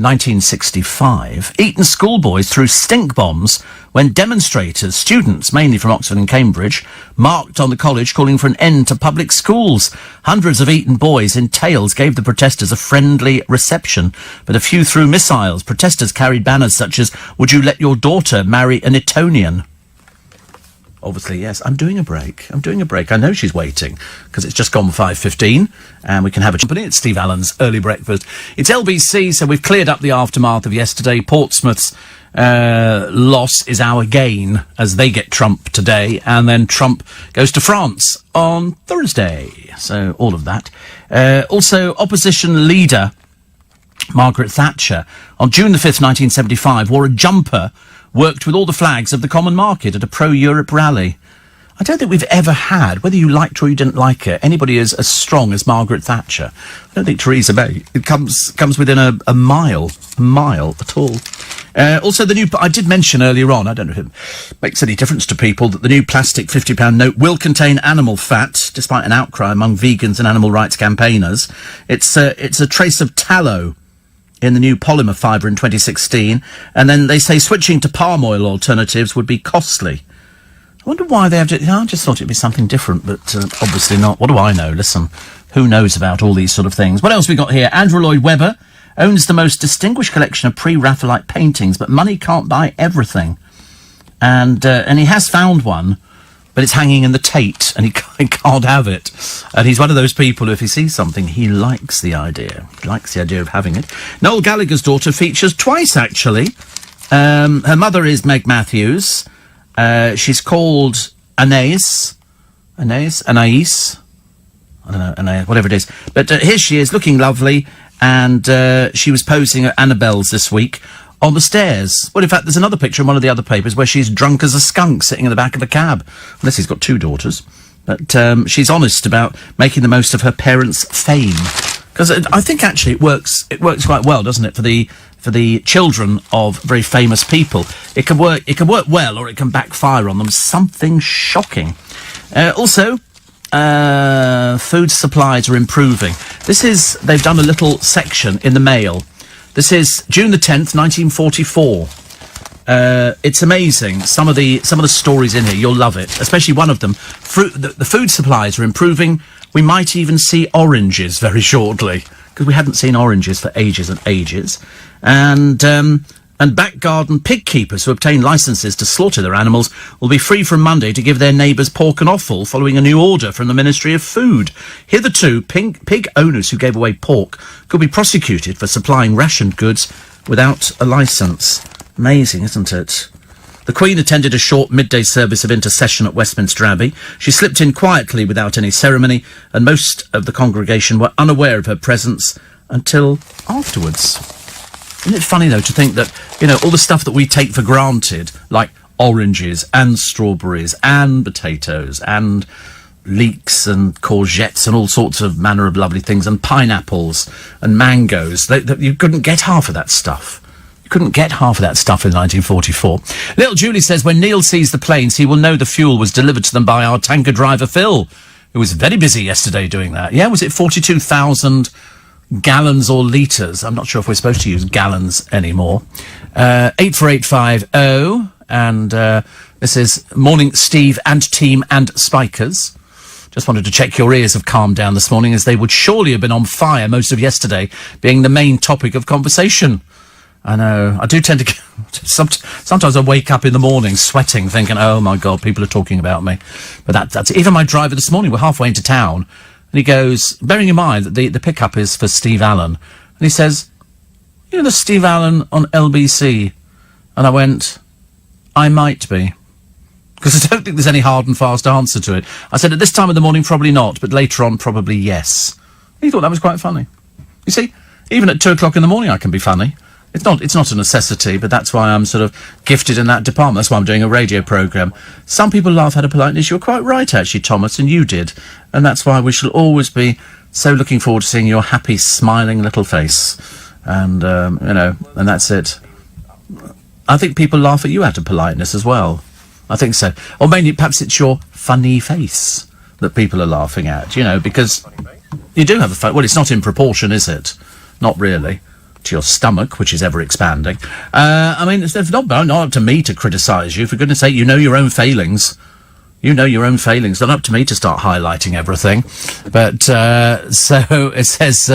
1965, Eton schoolboys threw stink bombs when demonstrators, students mainly from Oxford and Cambridge, marched on the college calling for an end to public schools. Hundreds of Eton boys in tails gave the protesters a friendly reception, but a few threw missiles. Protesters carried banners such as, "Would you let your daughter marry an Etonian?" Obviously, yes. I'm doing a break. I know she's waiting, because it's just gone 5:15, and we can have a company. It's Steve Allen's Early Breakfast. It's LBC, so we've cleared up the aftermath of yesterday. Portsmouth's loss is our gain, as they get Trump today, and then Trump goes to France on Thursday. So, all of that. Also, opposition leader Margaret Thatcher, on June the 5th, 1975, wore a jumper worked with all the flags of the common market at a pro-Europe rally. I don't think we've ever had, whether you liked her or you didn't like her, anybody as strong as Margaret Thatcher. I don't think Theresa May comes within a mile at all. Also, the new, I did mention earlier on, I don't know if it makes any difference to people, that the new plastic £50 note will contain animal fat, despite an outcry among vegans and animal rights campaigners. It's a trace of tallow in the new polymer fibre in 2016, and then they say switching to palm oil alternatives would be costly. I wonder why they have to... I just thought it'd be something different, but obviously not. What do I know? Listen, who knows about all these sort of things? What else we got here? Andrew Lloyd Webber owns the most distinguished collection of pre-Raphaelite paintings, but money can't buy everything. And he has found one, but it's hanging in the Tate, and he can't have it. And he's one of those people who, if he sees something, he likes the idea. He likes the idea of having it. Noel Gallagher's daughter features twice, actually. Her mother is Meg Matthews. She's called Anais. I don't know, Anais, whatever it is. But here she is, looking lovely, and she was posing at Annabelle's this week on the stairs. Well, in fact, there's another picture in one of the other papers where she's drunk as a skunk sitting in the back of a cab. Unless he's got two daughters. But she's honest about making the most of her parents' fame. Because I think, actually, it works quite well, doesn't it, for the children of very famous people. It can work well, or it can backfire on them. Something shocking. Also, food supplies are improving. They've done a little section in the Mail. This is June the 10th, 1944. It's amazing. Some of the stories in here, you'll love it. Especially one of them. The food supplies are improving. We might even see oranges very shortly, because we hadn't seen oranges for ages and ages. And back garden pig keepers who obtain licences to slaughter their animals will be free from Monday to give their neighbours pork and offal, following a new order from the Ministry of Food. Hitherto, pig owners who gave away pork could be prosecuted for supplying rationed goods without a licence. Amazing, isn't it? The Queen attended a short midday service of intercession at Westminster Abbey. She slipped in quietly without any ceremony, and most of the congregation were unaware of her presence until afterwards. Isn't it funny, though, to think that, all the stuff that we take for granted, like oranges and strawberries and potatoes and leeks and courgettes and all sorts of manner of lovely things, and pineapples and mangoes. You couldn't get half of that stuff. You couldn't get half of that stuff in 1944. Little Julie says, when Neil sees the planes, he will know the fuel was delivered to them by our tanker driver, Phil, who was very busy yesterday doing that. Yeah, was it 42,000 gallons or litres? I'm not sure if we're supposed to use gallons anymore. 84850, and this is Morning Steve and team and Spikers. Just wanted to check your ears have calmed down this morning, as they would surely have been on fire most of yesterday, being the main topic of conversation. I know. I do tend to... Sometimes I wake up in the morning sweating, thinking, oh, my God, people are talking about me. But that's... Even my driver this morning, we're halfway into town, and he goes, bearing in mind that the pickup is for Steve Allen, and he says, you know the Steve Allen on LBC? And I went, I might be. Because I don't think there's any hard and fast answer to it. I said, at this time of the morning, probably not, but later on, probably yes. He thought that was quite funny. You see, even at 2 o'clock in the morning, I can be funny. It's not a necessity, but that's why I'm sort of gifted in that department. That's why I'm doing a radio programme. Some people laugh at a politeness. You're quite right, actually, Thomas, and you did. And that's why we shall always be so looking forward to seeing your happy, smiling little face. And, and that's it. I think people laugh at you out of politeness as well. I think so. Or mainly, perhaps it's your funny face that people are laughing at, because you do have a funny... Well, it's not in proportion, is it? Not really. To your stomach, which is ever expanding. It's not up to me to criticise you. For goodness sake, you know your own failings. You know your own failings. Not up to me to start highlighting everything. But, so it says,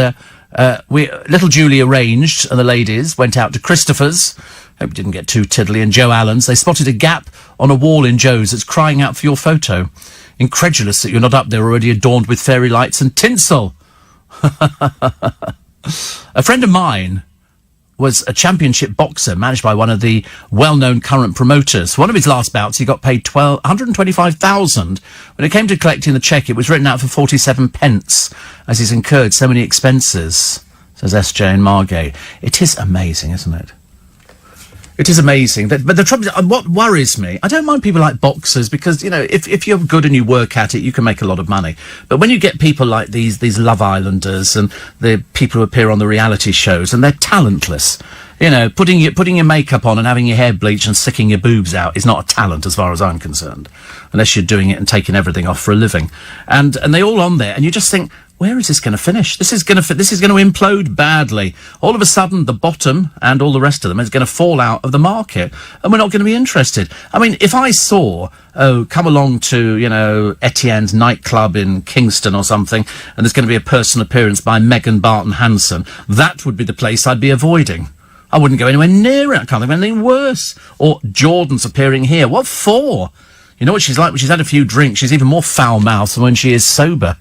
little Julie arranged, and the ladies went out to Christopher's. Hope it didn't get too tiddly. And Joe Allen's. They spotted a gap on a wall in Joe's that's crying out for your photo. Incredulous that you're not up there already adorned with fairy lights and tinsel. A friend of mine was a championship boxer managed by one of the well-known current promoters. One of his last bouts, he got paid $125,000. When it came to collecting the cheque, it was written out for 47 pence, as he's incurred so many expenses, says S.J. and Margate. It is amazing, isn't it? It is amazing. But the trouble is, what worries me, I don't mind people like boxers because, if you're good and you work at it, you can make a lot of money. But when you get people like these Love Islanders and the people who appear on the reality shows and they're talentless, putting your makeup on and having your hair bleached and sticking your boobs out is not a talent as far as I'm concerned, unless you're doing it and taking everything off for a living. And they're all on there and you just think, where is this going to finish? This is going to implode badly. All of a sudden, the bottom and all the rest of them is going to fall out of the market, and we're not going to be interested. I mean, if I saw, come along to, Etienne's nightclub in Kingston or something, and there's going to be a personal appearance by Megan Barton Hanson, that would be the place I'd be avoiding. I wouldn't go anywhere near it. I can't think of anything worse. Or Jordan's appearing here. What for? You know what she's like when she's had a few drinks? She's even more foul-mouthed than when she is sober.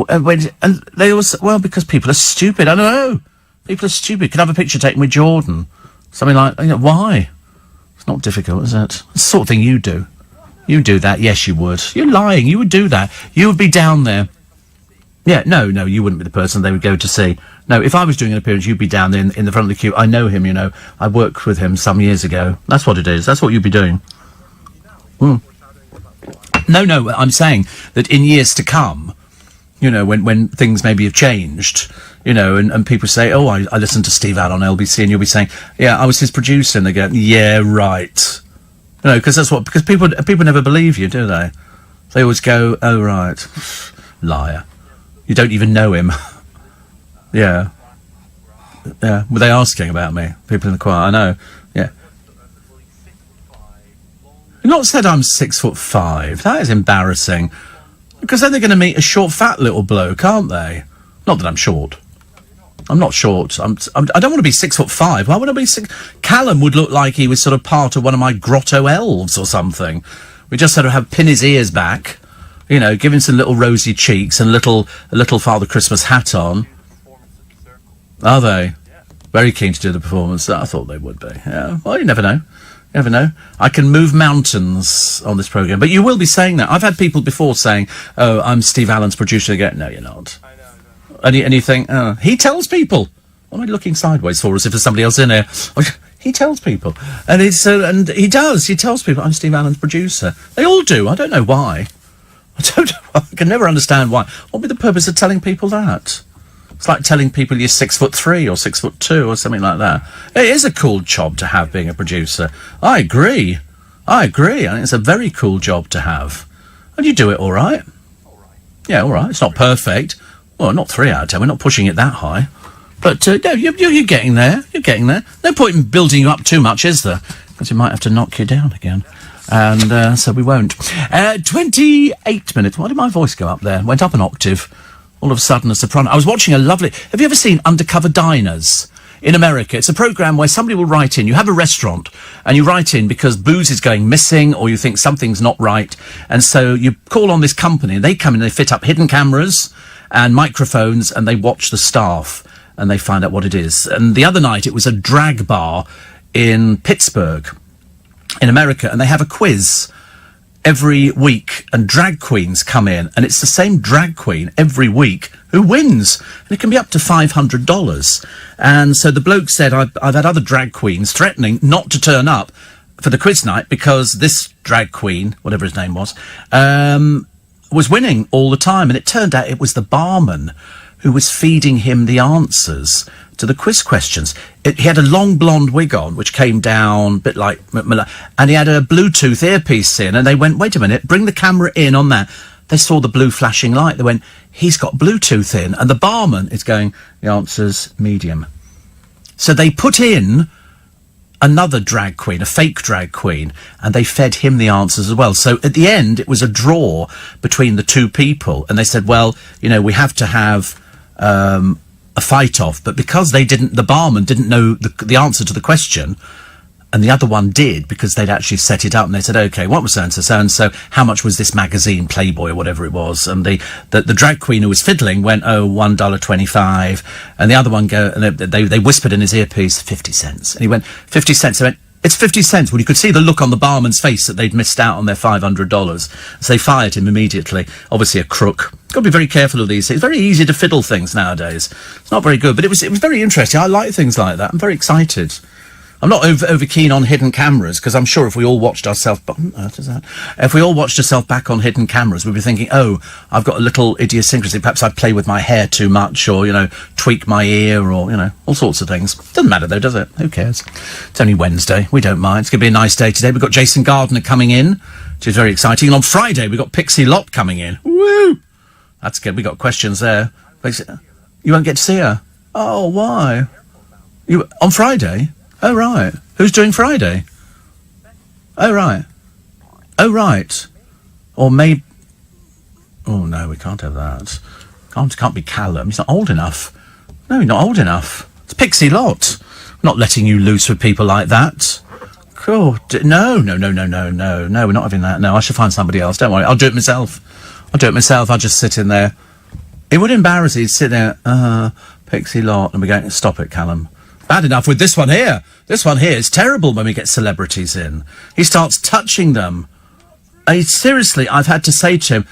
And they always, because people are stupid. I don't know. People are stupid. Can I have a picture taken with Jordan? Something like, why? It's not difficult, is it? It's the sort of thing you do. You do that. Yes, you would. You're lying. You would do that. You would be down there. Yeah, no, you wouldn't be the person they would go to see. No, if I was doing an appearance, you'd be down there in the front of the queue. I know him, I worked with him some years ago. That's what it is. That's what you'd be doing. No, I'm saying that in years to come, when things maybe have changed, and people say, oh, I listened to Steve Allen on LBC, and you'll be saying, yeah, I was his producer, and they go, yeah, right. Because people never believe you, do they? They always go, oh, right. Liar. You don't even know him. Yeah. Yeah. Were they asking about me? People in the choir, I know. Yeah. You've not said I'm 6'5". That is embarrassing. Because then they're going to meet a short, fat little bloke, aren't they? Not that I'm short. I'm not short. I don't want to be 6'5". Why would I be 6? Callum would look like he was sort of part of one of my grotto elves or something. We just sort of have pin his ears back, give him some little rosy cheeks and a little Father Christmas hat on. Are they? Very keen to do the performance. I thought they would be. Yeah. Well, you never know. You never know. I can move mountains on this programme. But you will be saying that. I've had people before saying, oh, I'm Steve Allen's producer. They go, no, you're not. I know. And you think, he tells people. What am I looking sideways for as if there's somebody else in here? He tells people. And and he does. He tells people, I'm Steve Allen's producer. They all do. I don't know why. I don't know. I can never understand why. What would be the purpose of telling people that? It's like telling people you're 6'3" or 6'2" or something like that. It is a cool job to have, being a producer. I agree. I think it's a very cool job to have. And you do it all right. Yeah, all right. It's not perfect. Well, not 3 out of 10. We're not pushing it that high. But, no, you're getting there. You're getting there. No point in building you up too much, is there? Because we might have to knock you down again. And so we won't. 28 minutes. Why did my voice go up there? Went up an octave. All of a sudden, a soprano. I was watching a lovely... Have you ever seen Undercover Diners in America? It's a programme where somebody will write in. You have a restaurant, and you write in because booze is going missing, or you think something's not right. And so you call on this company, and they come in, they fit up hidden cameras and microphones, and they watch the staff, and they find out what it is. And the other night, it was a drag bar in Pittsburgh, in America, and they have a quiz every week, and drag queens come in, and it's the same drag queen every week who wins, and it can be up to $500. And so the bloke said, I've had other drag queens threatening not to turn up for the quiz night because this drag queen, whatever his name was winning all the time. And it turned out it was the barman who was feeding him the answers to the quiz questions. He had a long blonde wig on, which came down a bit like... And he had a Bluetooth earpiece in, and they went, wait a minute, bring the camera in on that. They saw the blue flashing light. They went, he's got Bluetooth in. And the barman is going, the answer's medium. So they put in another drag queen, a fake drag queen, and they fed him the answers as well. So at the end, it was a draw between the two people. And they said, well, we have to have... a fight off, but because the barman didn't know the answer to the question, and the other one did, because they'd actually set it up, and they said, okay, what was so-and-so, how much was this magazine, Playboy or whatever it was, and the drag queen who was fiddling went, $1.25, and the other one and they whispered in his earpiece, 50 cents, and he went, 50 cents, they went, it's 50 cents. Well, you could see the look on the barman's face that they'd missed out on their $500. So they fired him immediately. Obviously a crook. Got to be very careful of these things. It's very easy to fiddle things nowadays. It's not very good, but it was very interesting. I like things like that. I'm very excited. I'm not over keen on hidden cameras, because I'm sure if we all watched ourselves... If we all watched ourselves back on hidden cameras, we'd be thinking, I've got a little idiosyncrasy. Perhaps I play with my hair too much, or, tweak my ear, or, all sorts of things. Doesn't matter, though, does it? Who cares? It's only Wednesday. We don't mind. It's going to be a nice day today. We've got Jason Gardner coming in, which is very exciting. And on Friday, we've got Pixie Lott coming in. Woo! That's good. We've got questions there. You won't get to see her? Oh, why? On Friday? Oh, right. Who's doing Friday? Oh, right. Oh, right. Or maybe... Oh, no, we can't have that. Can't be Callum. He's not old enough. No, he's not old enough. It's Pixie Lott. I'm not letting you loose with people like that. Cool. No, we're not having that. No, I should find somebody else. Don't worry. I'll do it myself. I'll just sit in there. It would embarrass you to sit there, Pixie Lott, and we're going, stop it, Callum. Bad enough with this one here. This one here is terrible when we get celebrities in. He starts touching them. Seriously, I've had to say to him,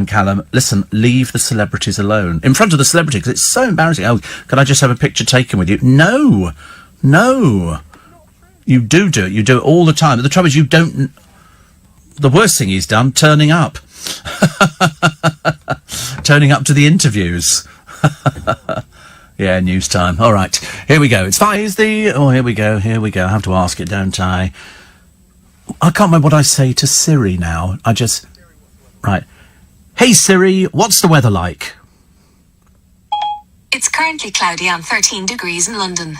Callum, listen, leave the celebrities alone. In front of the celebrity, because it's so embarrassing. Oh, can I just have a picture taken with you? No. You do it. You do it all the time. But the trouble is you don't... The worst thing he's done, turning up. Turning up to the interviews. Yeah, news time. All right, here we go. Here we go. I have to ask it, don't I? I can't remember what I say to Siri now. Right. Hey, Siri, what's the weather like? It's currently cloudy and 13 degrees in London.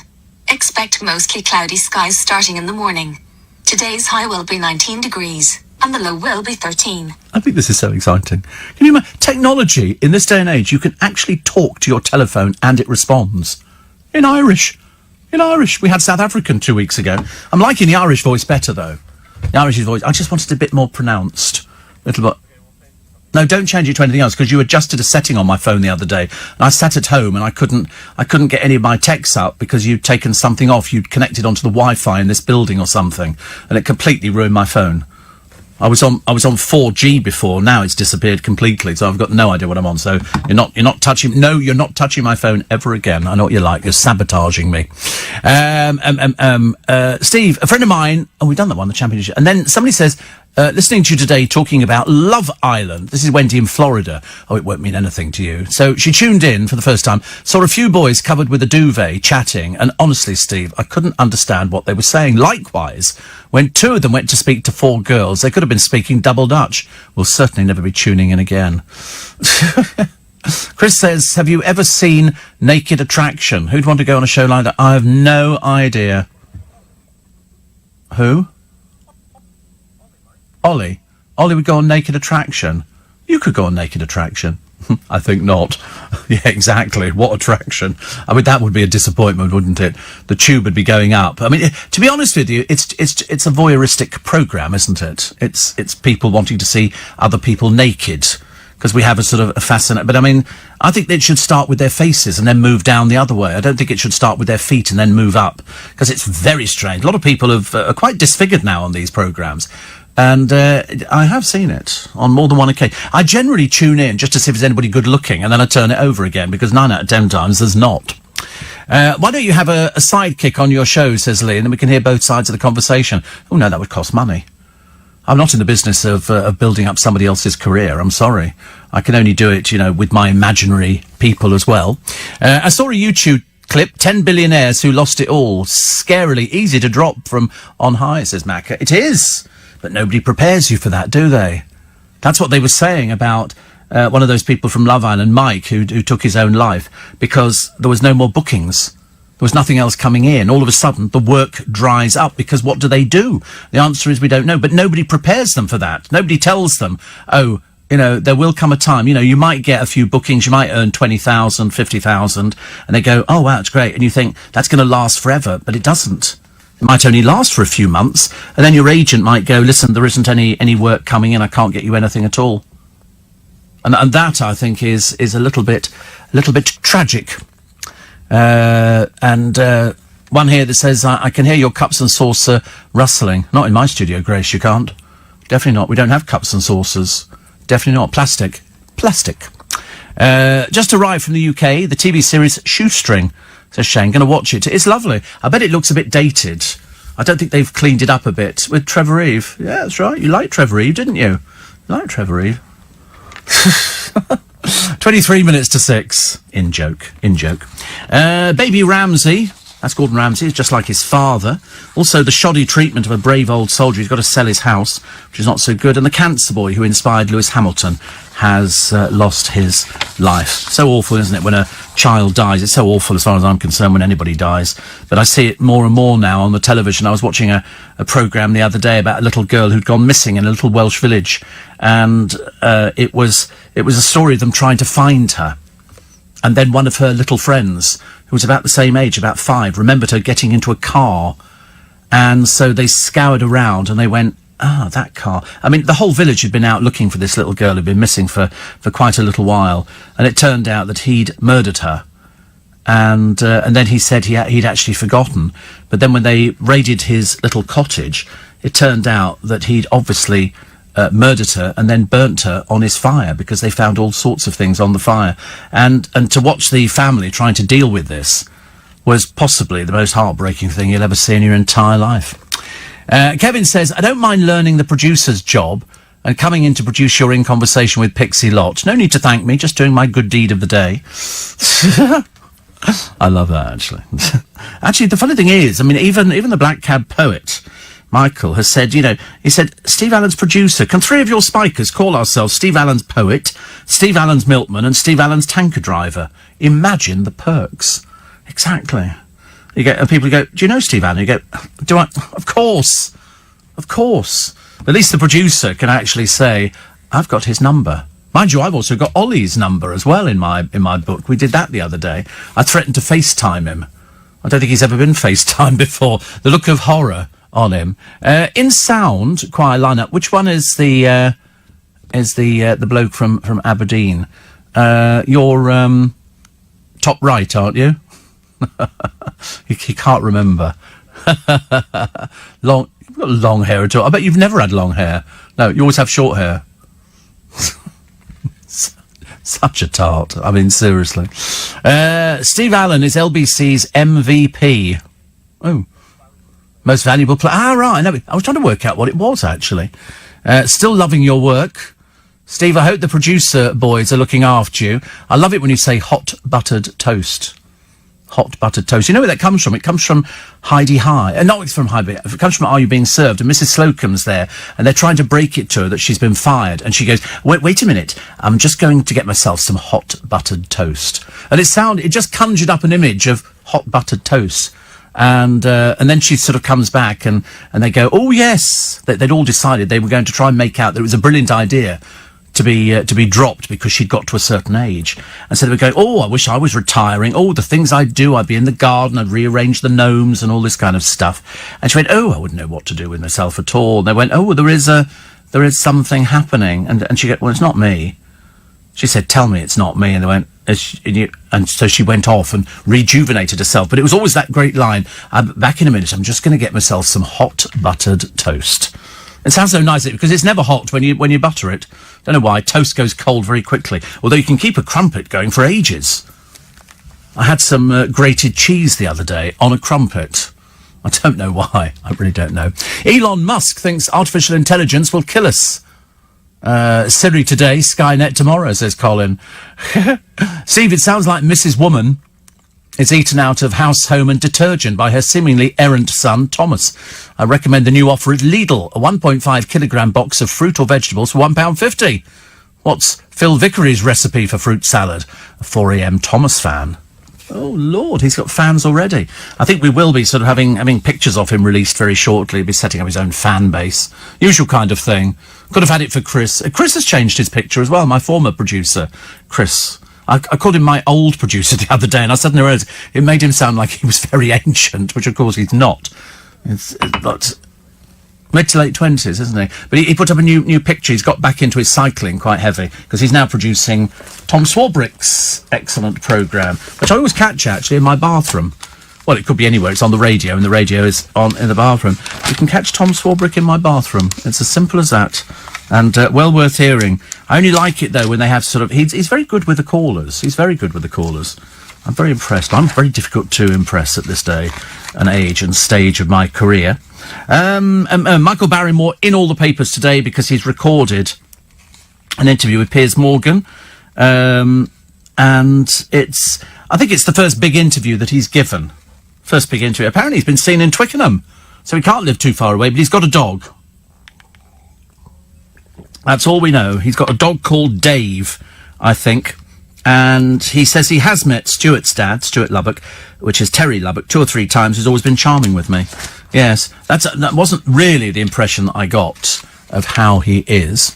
Expect mostly cloudy skies starting in the morning. Today's high will be 19 degrees. And the low will be 13. I think this is so exciting. Can you imagine? Technology, in this day and age, you can actually talk to your telephone and it responds. In Irish. We had South African 2 weeks ago. I'm liking the Irish voice better, though. The Irish voice, I just wanted it a bit more pronounced. Little bit. No, don't change it to anything else, because you adjusted a setting on my phone the other day. And I sat at home and I couldn't get any of my texts up because you'd taken something off. You'd connected onto the Wi-Fi in this building or something. And it completely ruined my phone. I was on 4G before. Now it's disappeared completely, so I've got no idea what I'm on. So you're not touching. No, you're not touching my phone ever again. I know what you're like. You're sabotaging me. Steve, a friend of mine. Oh, we've done that one, the championship. And then somebody says, listening to you today talking about Love Island. This is Wendy in Florida. Oh, it won't mean anything to you. So she tuned in for the first time, saw a few boys covered with a duvet chatting, and honestly, Steve, I couldn't understand what they were saying. Likewise, when two of them went to speak to four girls, they could have been speaking double Dutch. We'll certainly never be tuning in again. Chris says, have you ever seen Naked Attraction? Who'd want to go on a show like that? I have no idea. Who? Ollie would go on Naked Attraction. You could go on Naked Attraction. I think not. Yeah, exactly. What attraction? I mean, that would be a disappointment, wouldn't it? The tube would be going up. I mean, to be honest with you, it's a voyeuristic program, isn't it? It's people wanting to see other people naked, because we have a sort of a fascination. But I mean, I think it should start with their faces and then move down the other way. I don't think it should start with their feet and then move up, because it's very strange. A lot of people are quite disfigured now on these programs. And I have seen it on more than one occasion. I generally tune in just to see if there's anybody good looking, and then I turn it over again, because 9 out of 10 times there's not. Why don't you have a sidekick on your show, says Lee, and then we can hear both sides of the conversation. Oh, no, that would cost money. I'm not in the business of building up somebody else's career. I'm sorry. I can only do it, with my imaginary people as well. I saw a YouTube clip, 10 billionaires who lost it all. Scarily easy to drop from on high, says Macca. It is. But nobody prepares you for that, do they? That's what they were saying about one of those people from Love Island, Mike, who took his own life, because there was no more bookings. There was nothing else coming in. All of a sudden, the work dries up, because what do they do? The answer is we don't know, but nobody prepares them for that. Nobody tells them, oh, there will come a time, you might get a few bookings, you might earn 20,000, 50,000, and they go, oh, wow, it's great. And you think, that's going to last forever, but it doesn't. It might only last for a few months, and then your agent might go, listen, there isn't any work coming in, I can't get you anything at all. And that, I think, is a little bit tragic. And one here that says, I can hear your cups and saucer rustling. Not in my studio, Grace, you can't. Definitely not. We don't have cups and saucers. Definitely not. Plastic. Just arrived from the UK, the TV series Shoestring. Says Shane, going to watch it. It's lovely. I bet it looks a bit dated. I don't think they've cleaned it up a bit. With Trevor Eve. Yeah, that's right. You liked Trevor Eve, didn't you? You liked Trevor Eve. 23 minutes to 6. In joke. Baby Ramsey. That's Gordon Ramsay. He's just like his father. Also, the shoddy treatment of a brave old soldier. He's got to sell his house, which is not so good. And the cancer boy who inspired Lewis Hamilton has lost his life. So awful, isn't it, when a child dies? It's so awful as far as I'm concerned when anybody dies. But I see it more and more now on the television. I was watching a programme the other day about a little girl who'd gone missing in a little Welsh village. And it was a story of them trying to find her. And then one of her little friends, who was about the same age, about 5, remembered her getting into a car. And so they scoured around and they went, that car. I mean, the whole village had been out looking for this little girl who'd been missing for quite a little while. And it turned out that he'd murdered her. And then he said he'd actually forgotten. But then when they raided his little cottage, it turned out that he'd obviously murdered her and then burnt her on his fire, because they found all sorts of things on the fire. And to watch the family trying to deal with this was possibly the most heartbreaking thing you'll ever see in your entire life. Kevin says, I don't mind learning the producer's job and coming in to produce your In Conversation with Pixie Lott. No need to thank me, just doing my good deed of the day. I love that, actually. Actually, the funny thing is, I mean, even the Black Cab poet, Michael, has said, he said, Steve Allen's producer, can 3 of your spikers call ourselves Steve Allen's poet, Steve Allen's milkman, and Steve Allen's tanker driver? Imagine the perks. Exactly. You get, and people go, do you know Steve Allen? You go, do I? Of course. At least the producer can actually say, I've got his number. Mind you, I've also got Ollie's number as well in my book. We did that the other day. I threatened to FaceTime him. I don't think he's ever been FaceTimed before. The look of horror on him. In sound choir lineup, which one is the bloke from Aberdeen? You're top right, aren't you? He can't remember. You've got long hair at all. I bet you've never had long hair. No, you always have short hair. Such a tart. I mean, seriously. Steve Allen is LBC's MVP. Oh. Most valuable player. Ah, right. No, I was trying to work out what it was, actually. Still loving your work. Steve, I hope the producer boys are looking after you. I love it when you say hot buttered toast. Hot buttered toast. You know where that comes from? It comes from Heidi High. No, it's from Heidi. It comes from Are You Being Served? And Mrs. Slocum's there, and they're trying to break it to her that she's been fired. And she goes, wait a minute. I'm just going to get myself some hot buttered toast. And it just conjured up an image of hot buttered toast. And then she sort of comes back and they go, oh yes, they'd all decided they were going to try and make out that it was a brilliant idea to be dropped because she'd got to a certain age. And so they were going, oh, I wish I was retiring. Oh, the things I'd do, I'd be in the garden, I'd rearrange the gnomes and all this kind of stuff. And she went, oh, I wouldn't know what to do with myself at all. And they went, oh, there is something happening. And she went, well, it's not me. She said, tell me it's not me. And they went, and so she went off and rejuvenated herself. But it was always that great line, back in a minute, I'm just going to get myself some hot buttered toast. It sounds so nice because it's never hot when you butter it. Don't know why. Toast goes cold very quickly. Although you can keep a crumpet going for ages. I had some grated cheese the other day on a crumpet. I don't know why. I really don't know. Elon Musk thinks artificial intelligence will kill us. Siri today, Skynet tomorrow, says Colin. Steve, it sounds like Mrs. Woman is eaten out of house, home and detergent by her seemingly errant son, Thomas. I recommend the new offer at Lidl, a 1.5 kilogram box of fruit or vegetables for £1.50. What's Phil Vickery's recipe for fruit salad? A 4am Thomas fan. Oh, Lord, he's got fans already. I think we will be sort of having pictures of him released very shortly. He'll be setting up his own fan base. Usual kind of thing. Could have had it for Chris. Chris has changed his picture as well, my former producer, Chris. I called him my old producer the other day, and I suddenly realised it made him sound like he was very ancient, which of course he's not. It's mid to late 20s, isn't he? But he put up a new picture. He's got back into his cycling quite heavy, because he's now producing Tom Swarbrick's excellent programme, which I always catch, actually, in my bathroom. Well, it could be anywhere. It's on the radio, and the radio is on in the bathroom. You can catch Tom Swarbrick in my bathroom. It's as simple as that. And well worth hearing. I only like it, though, when they have sort of... He's very good with the callers. He's very good with the callers. I'm very impressed. I'm very difficult to impress at this day and age and stage of my career. Michael Barrymore in all the papers today because he's recorded an interview with Piers Morgan. And I think it's the first big interview that he's given. First big interview. Apparently he's been seen in Twickenham, so he can't live too far away, but he's got a dog. That's all we know. He's got a dog called Dave, I think. And he says he has met Stuart's dad, Stuart Lubbock, which is Terry Lubbock, 2 or 3 times. He's always been charming with me. Yes, that wasn't really the impression that I got of how he is.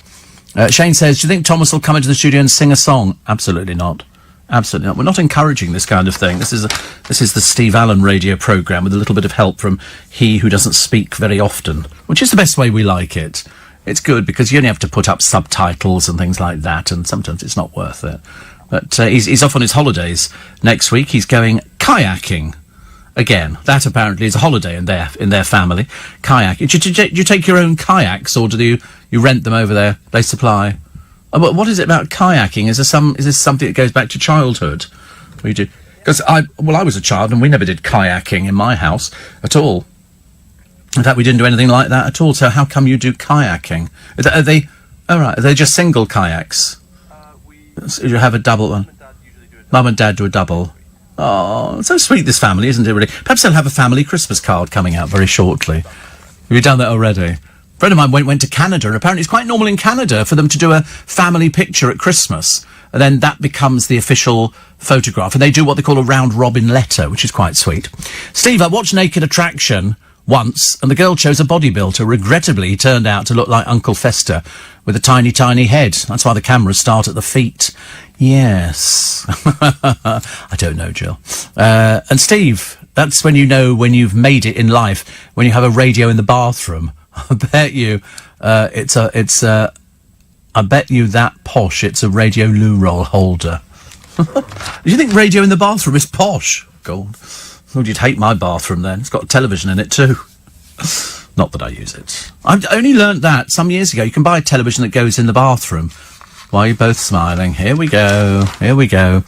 Shane says, do you think Thomas will come into the studio and sing a song? Absolutely not. Absolutely not. We're not encouraging this kind of thing. This is the Steve Allen radio programme with a little bit of help from he who doesn't speak very often, which is the best way we like it. It's good because you only have to put up subtitles and things like that, and sometimes it's not worth it. But he's off on his holidays next week. He's going kayaking again. That apparently is a holiday in their family. Kayaking. Do you take your own kayaks, or do you rent them over there? They supply. But what is it about kayaking? Is this something that goes back to childhood? We do because I was a child and we never did kayaking in my house at all. In fact, we didn't do anything like that at all. So how come you do kayaking? Are they just single kayaks? You have a double one. Mum and Dad do a double. Oh, so sweet, this family, isn't it, really? Perhaps they'll have a family Christmas card coming out very shortly. Have you done that already? A friend of mine went to Canada, and apparently it's quite normal in Canada for them to do a family picture at Christmas, and then that becomes the official photograph, and they do what they call a round-robin letter, which is quite sweet. Steve, I watched Naked Attraction once, and the girl chose a bodybuilder. Regrettably, he turned out to look like Uncle Fester with a tiny, tiny head. That's why the cameras start at the feet. Yes. I don't know, Jill. And Steve, that's when you know when you've made it in life, when you have a radio in the bathroom. I bet you, I bet you that posh, it's a radio loo roll holder. Do you think radio in the bathroom is posh? God. Well, you'd hate my bathroom then. It's got a television in it too. Not that I use it. I've only learnt that some years ago. You can buy a television that goes in the bathroom. Why are you both smiling? Here we go. Here we go.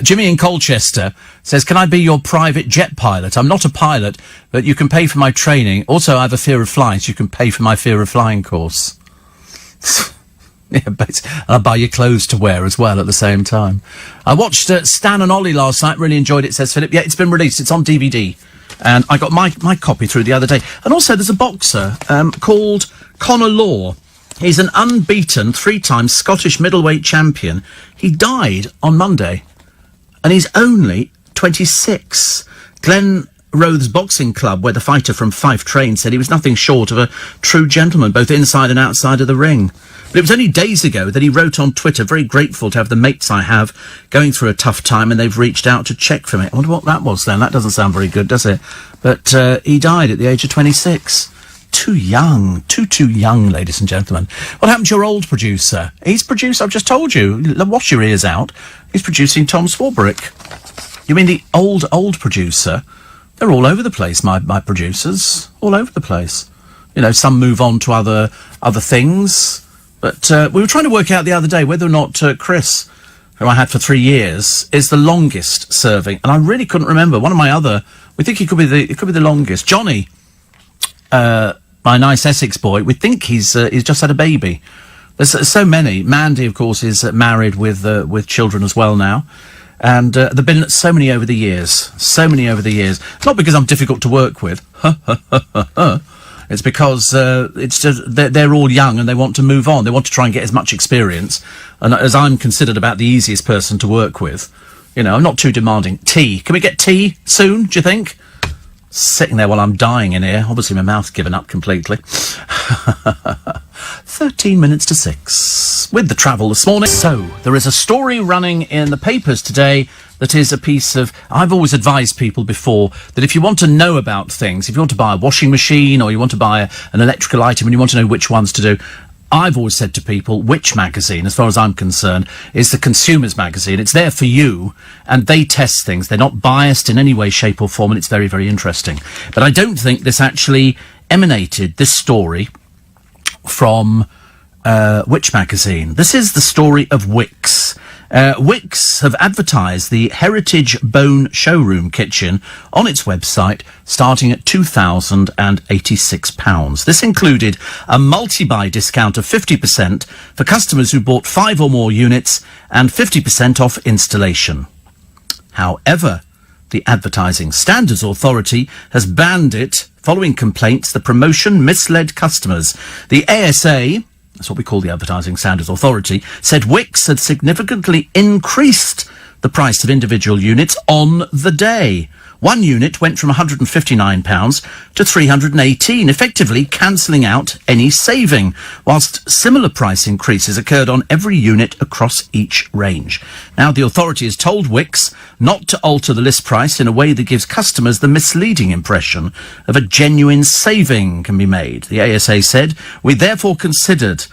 Jimmy in Colchester says, can I be your private jet pilot? I'm not a pilot, but you can pay for my training. Also, I have a fear of flying, so you can pay for my fear of flying course. Yeah, but I'll buy you clothes to wear as well at the same time. I watched Stan and Ollie last night. Really enjoyed it, says Philip. Yeah, it's been released. It's on DVD. And I got my copy through the other day. And also, there's a boxer called Conor Law. He's an unbeaten 3-time Scottish middleweight champion. He died on Monday. And he's only 26. Glen Rothes Boxing Club, where the fighter from Fife trained, said he was nothing short of a true gentleman, both inside and outside of the ring. But it was only days ago that he wrote on Twitter, very grateful to have the mates I have going through a tough time, and they've reached out to check for me. I wonder what that was then. That doesn't sound very good, does it? But he died at the age of 26. Too young. Too young, ladies and gentlemen. What happened to your old producer? He's produced, I've just told you, wash your ears out. He's producing Tom Swarbrick. You mean the old producer? They're all over the place, my producers. All over the place. You know, some move on to other things. But we were trying to work out the other day whether or not Chris, who I had for 3 years, is the longest serving. And I really couldn't remember. One of my other, we think it could be the longest. Johnny, my nice Essex boy, we think he's just had a baby. There's so many. Mandy, of course, is married with children as well now. And there've been so many over the years. So many over the years. Not because I'm difficult to work with. It's because it's just they're all young and they want to move on. They want to try and get as much experience. And as I'm considered about the easiest person to work with, you know, I'm not too demanding. Tea. Can we get tea soon, do you think? Sitting there while I'm dying in here. Obviously my mouth's given up completely. 13 minutes to 6 with the travel this morning. So, there is a story running in the papers today that is a piece of... I've always advised people before that if you want to know about things, if you want to buy a washing machine or you want to buy an electrical item and you want to know which ones to do, I've always said to people, Which magazine, as far as I'm concerned, is the consumer's magazine. It's there for you, and they test things. They're not biased in any way, shape or form, and it's very, very interesting. But I don't think this actually emanated, this story, from Which magazine? This is the story of Wickes. Wickes have advertised the Heritage Bone Showroom kitchen on its website, starting at £2,086. This included a multi-buy discount of 50% for customers who bought 5 or more units and 50% off installation. However, the Advertising Standards Authority has banned it following complaints the promotion misled customers. The ASA, that's what we call the Advertising Standards Authority, said Wickes had significantly increased the price of individual units on the day. One unit went from £159 to £318, effectively cancelling out any saving, whilst similar price increases occurred on every unit across each range. Now, the authority has told Wickes not to alter the list price in a way that gives customers the misleading impression of a genuine saving can be made. The ASA said, "We therefore considered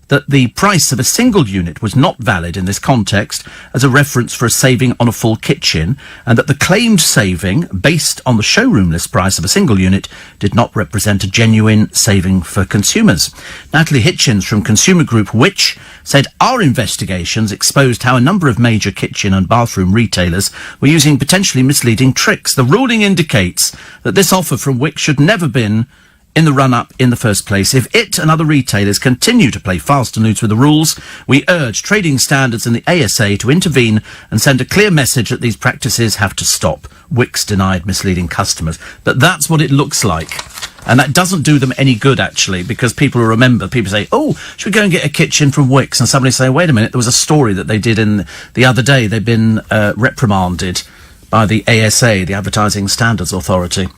that the price of a single unit was not valid in this context as a reference for a saving on a full kitchen, and that the claimed saving, based on the showroom list price of a single unit, did not represent a genuine saving for consumers." Natalie Hitchens from consumer group Which said, "Our investigations exposed how a number of major kitchen and bathroom retailers were using potentially misleading tricks. The ruling indicates that this offer from Wickes should never have been in the run-up in the first place. If it and other retailers continue to play fast and loose with the rules, we urge Trading Standards and the ASA to intervene and send a clear message that these practices have to stop." Wickes denied misleading customers. But that's what it looks like. And that doesn't do them any good, actually, because people will remember. People say, "Oh, should we go and get a kitchen from Wickes?" And somebody say, "Wait a minute, there was a story that they did in the other day. They've been reprimanded by the ASA, the Advertising Standards Authority."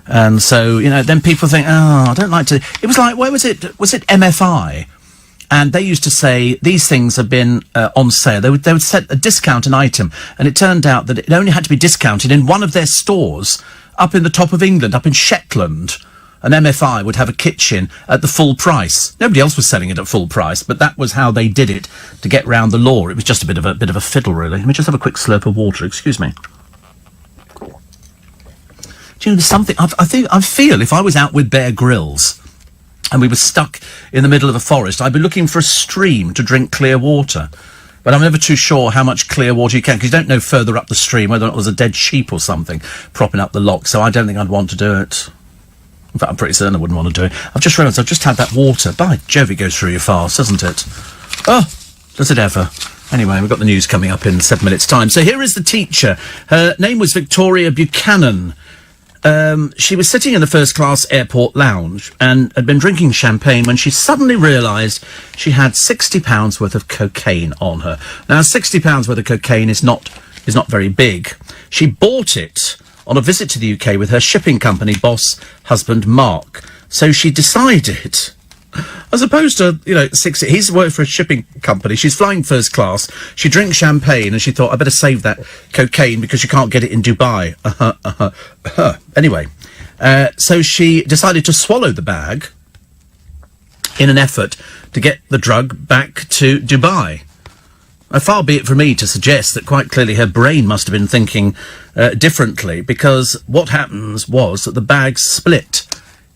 And so, you know, then people think, "Oh, I don't like to..." It was like, where was it? Was it MFI? And they used to say, these things have been on sale. They would set a discount an item. And it turned out that it only had to be discounted in one of their stores up in the top of England, up in Shetland. And MFI would have a kitchen at the full price. Nobody else was selling it at full price, but that was how they did it to get round the law. It was just a bit of a fiddle, really. Let me just have a quick slurp of water. Excuse me. Do you know, there's something, I feel if I was out with Bear Grylls and we were stuck in the middle of a forest, I'd be looking for a stream to drink clear water. But I'm never too sure how much clear water you can, because you don't know further up the stream whether or not there's a dead sheep or something propping up the lock, so I don't think I'd want to do it. In fact, I'm pretty certain I wouldn't want to do it. I've just realised I've just had that water. By Jove, it goes through you fast, doesn't it? Oh, does it ever? Anyway, we've got the news coming up in 7 minutes' time. So here is the teacher. Her name was Victoria Buchanan. She was sitting in the first-class airport lounge and had been drinking champagne when she suddenly realised she had £60 worth of cocaine on her. Now, £60 worth of cocaine is not very big. She bought it on a visit to the UK with her shipping company boss, husband Mark. So she decided, as opposed to, 60, he's worked for a shipping company, she's flying first class, she drinks champagne, and she thought, I better save that cocaine because you can't get it in Dubai. Anyway, so she decided to swallow the bag in an effort to get the drug back to Dubai. Far be it from me to suggest that quite clearly her brain must have been thinking differently, because what happens was that the bag split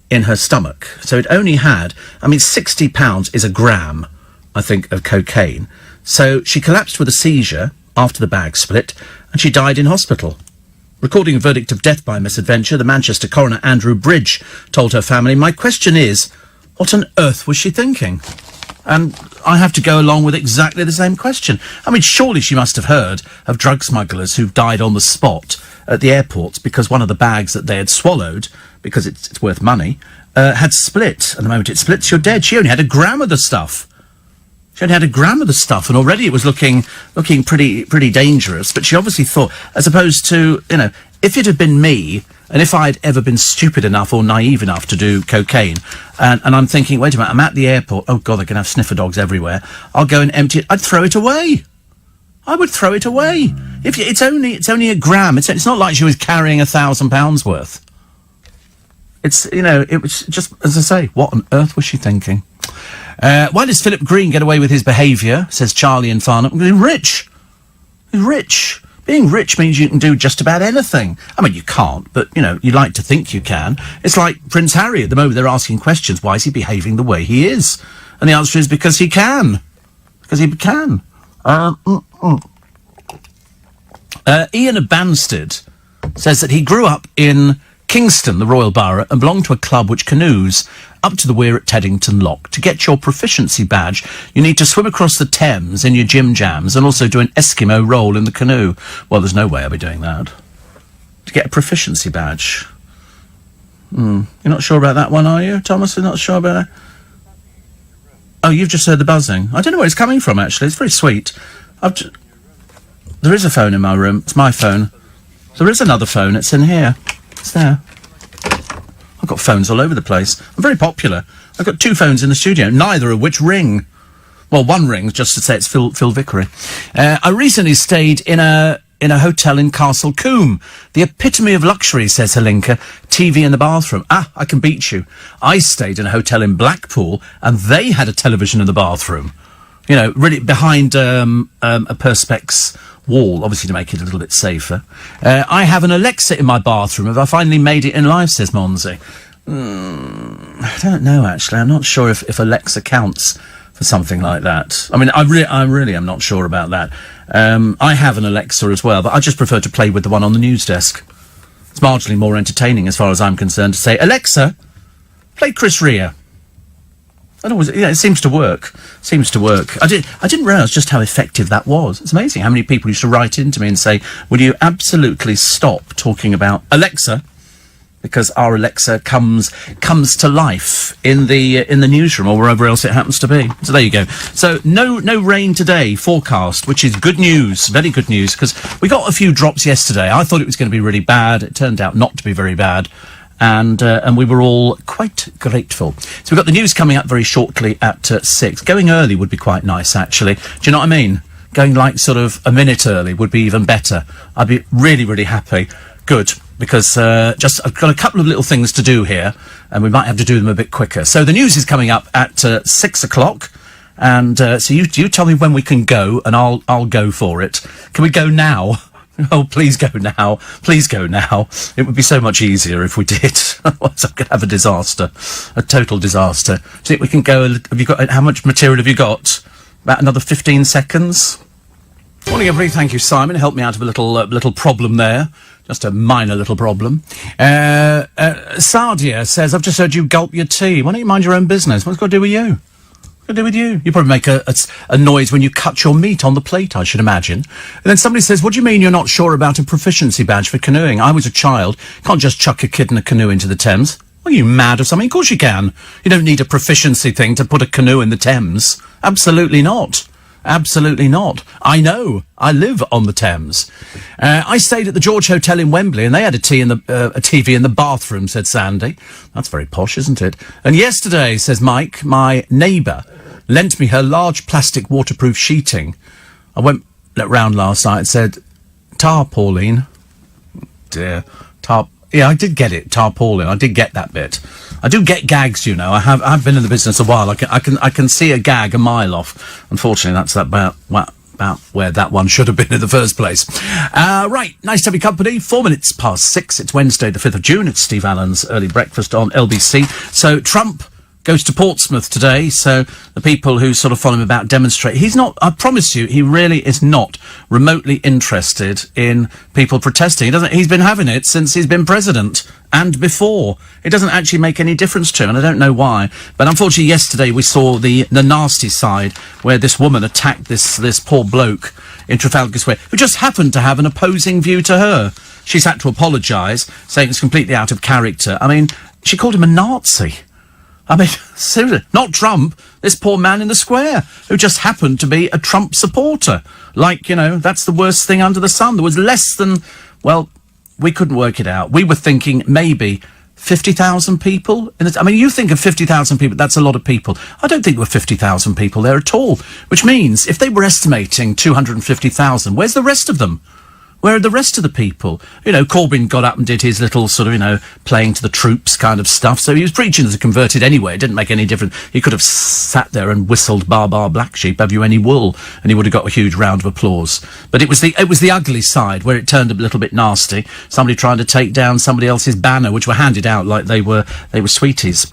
in her stomach. So it only had, £60 is a gram, I think, of cocaine. So she collapsed with a seizure after the bag split, and she died in hospital. Recording a verdict of death by misadventure, the Manchester coroner Andrew Bridge told her family, "My question is, what on earth was she thinking?" And I have to go along with exactly the same question. Surely she must have heard of drug smugglers who've died on the spot at the airports because one of the bags that they had swallowed, because it's worth money, had split. And the moment it splits, you're dead. She only had a gram of the stuff. And already it was looking pretty dangerous. But she obviously thought, as opposed to, if it had been me, and if I'd ever been stupid enough or naive enough to do cocaine, and I'm thinking, wait a minute, I'm at the airport, oh God, they're going to have sniffer dogs everywhere, I'll go and empty it, I'd throw it away. I would throw it away. It's only a gram. It's not like she was carrying £1,000 worth. It was just, as I say, what on earth was she thinking? Why does Philip Green get away with his behaviour, says Charlie in Farnham? He's rich. He's rich. Being rich means you can do just about anything. You can't, but, you like to think you can. It's like Prince Harry. At the moment they're asking questions, why is he behaving the way he is? And the answer is because he can. Because he can. Ian of Banstead says that he grew up in Kingston, the Royal Borough, and belonged to a club which canoes up to the weir at Teddington Lock. To get your proficiency badge, you need to swim across the Thames in your gym jams and also do an Eskimo roll in the canoe. Well, there's no way I'll be doing that. To get a proficiency badge. You're not sure about that one, are you, Thomas? You're not sure about that? Oh, you've just heard the buzzing. I don't know where it's coming from, actually. It's very sweet. There is a phone in my room. It's my phone. There is another phone. It's in here. It's there. I've got phones all over the place. I'm very popular. I've got 2 phones in the studio, neither of which ring. Well, one rings just to say it's Phil Vickery. I recently stayed in a hotel in Castle Combe. The epitome of luxury, says Helinka. TV in the bathroom. I can beat you. I stayed in a hotel in Blackpool, and they had a television in the bathroom. Really behind a Perspex wall, obviously to make it a little bit safer. I have an Alexa in my bathroom. Have I finally made it in life, says Monzi? I don't know, actually. I'm not sure if Alexa counts for something like that. I really am not sure about that. I have an Alexa as well, but I just prefer to play with the one on the news desk. It's marginally more entertaining as far as I'm concerned to say, Alexa, play Chris Rea. It seems to work. I didn't realise just how effective that was. It's amazing how many people used to write into me and say, will you absolutely stop talking about Alexa? Because our Alexa comes to life in the newsroom or wherever else it happens to be. So there you go. So no rain today forecast, which is good news, very good news, because we got a few drops yesterday. I thought it was going to be really bad. It turned out not to be very bad. And we were all quite grateful. So we've got the news coming up very shortly at 6. Going early would be quite nice, actually. Do you know what I mean? Going like sort of a minute early would be even better. I'd be really, really happy. Good, because I've got a couple of little things to do here, and we might have to do them a bit quicker. So the news is coming up at 6 o'clock, and so you tell me when we can go, and I'll go for it. Can we go now? Oh, please go now. Please go now. It would be so much easier if we did. Otherwise I could have a disaster. A total disaster. Do you think we can go... how much material have you got? About another 15 seconds? Morning, everybody. Thank you, Simon. Helped me out of a little problem there. Just a minor little problem. Sardia says, I've just heard you gulp your tea. Why don't you mind your own business? What's it got to do with you? What's it got to do with you? You probably make a noise when you cut your meat on the plate, I should imagine. And then somebody says, what do you mean you're not sure about a proficiency badge for canoeing? I was a child. Can't just chuck a kid in a canoe into the Thames. Are you mad or something? Of course you can. You don't need a proficiency thing to put a canoe in the Thames. Absolutely not. Absolutely not. I know. I live on the Thames. I stayed at the George Hotel in Wembley, and they had a TV in the bathroom, said Sandy. That's very posh, isn't it? And yesterday, says Mike, my neighbour lent me her large plastic waterproof sheeting. I went round last night and said, tarpaulin. Dear. Yeah, I did get it, tarpaulin. I did get that bit. I do get gags, you know. I've been in the business a while. I can see a gag a mile off. Unfortunately, that's about where that one should have been in the first place. Right, nice to have your company. 4 minutes past 6. It's Wednesday, the 5th of June. It's Steve Allen's Early Breakfast on LBC. So Trump goes to Portsmouth today, so the people who sort of follow him about demonstrate. He's not, I promise you, he really is not remotely interested in people protesting. He's been having it since he's been president and before. It doesn't actually make any difference to him, and I don't know why. But unfortunately, yesterday we saw the nasty side where this woman attacked this poor bloke in Trafalgar Square, who just happened to have an opposing view to her. She's had to apologise, saying it's completely out of character. I mean, she called him a Nazi. I mean, seriously, not Trump, this poor man in the square, who just happened to be a Trump supporter. Like, you know, that's the worst thing under the sun. There was less than, well, we couldn't work it out. We were thinking maybe 50,000 people. I mean, you think of 50,000 people, that's a lot of people. I don't think there were 50,000 people there at all. Which means, if they were estimating 250,000, where's the rest of them? Where are the rest of the people? You know, Corbyn got up and did his little sort of, you know, playing to the troops kind of stuff. So he was preaching as a converted anyway. It didn't make any difference. He could have sat there and whistled "Bar Bar Black Sheep, have you any wool?" and he would have got a huge round of applause. But it was the ugly side where it turned a little bit nasty. Somebody trying to take down somebody else's banner, which were handed out like they were sweeties.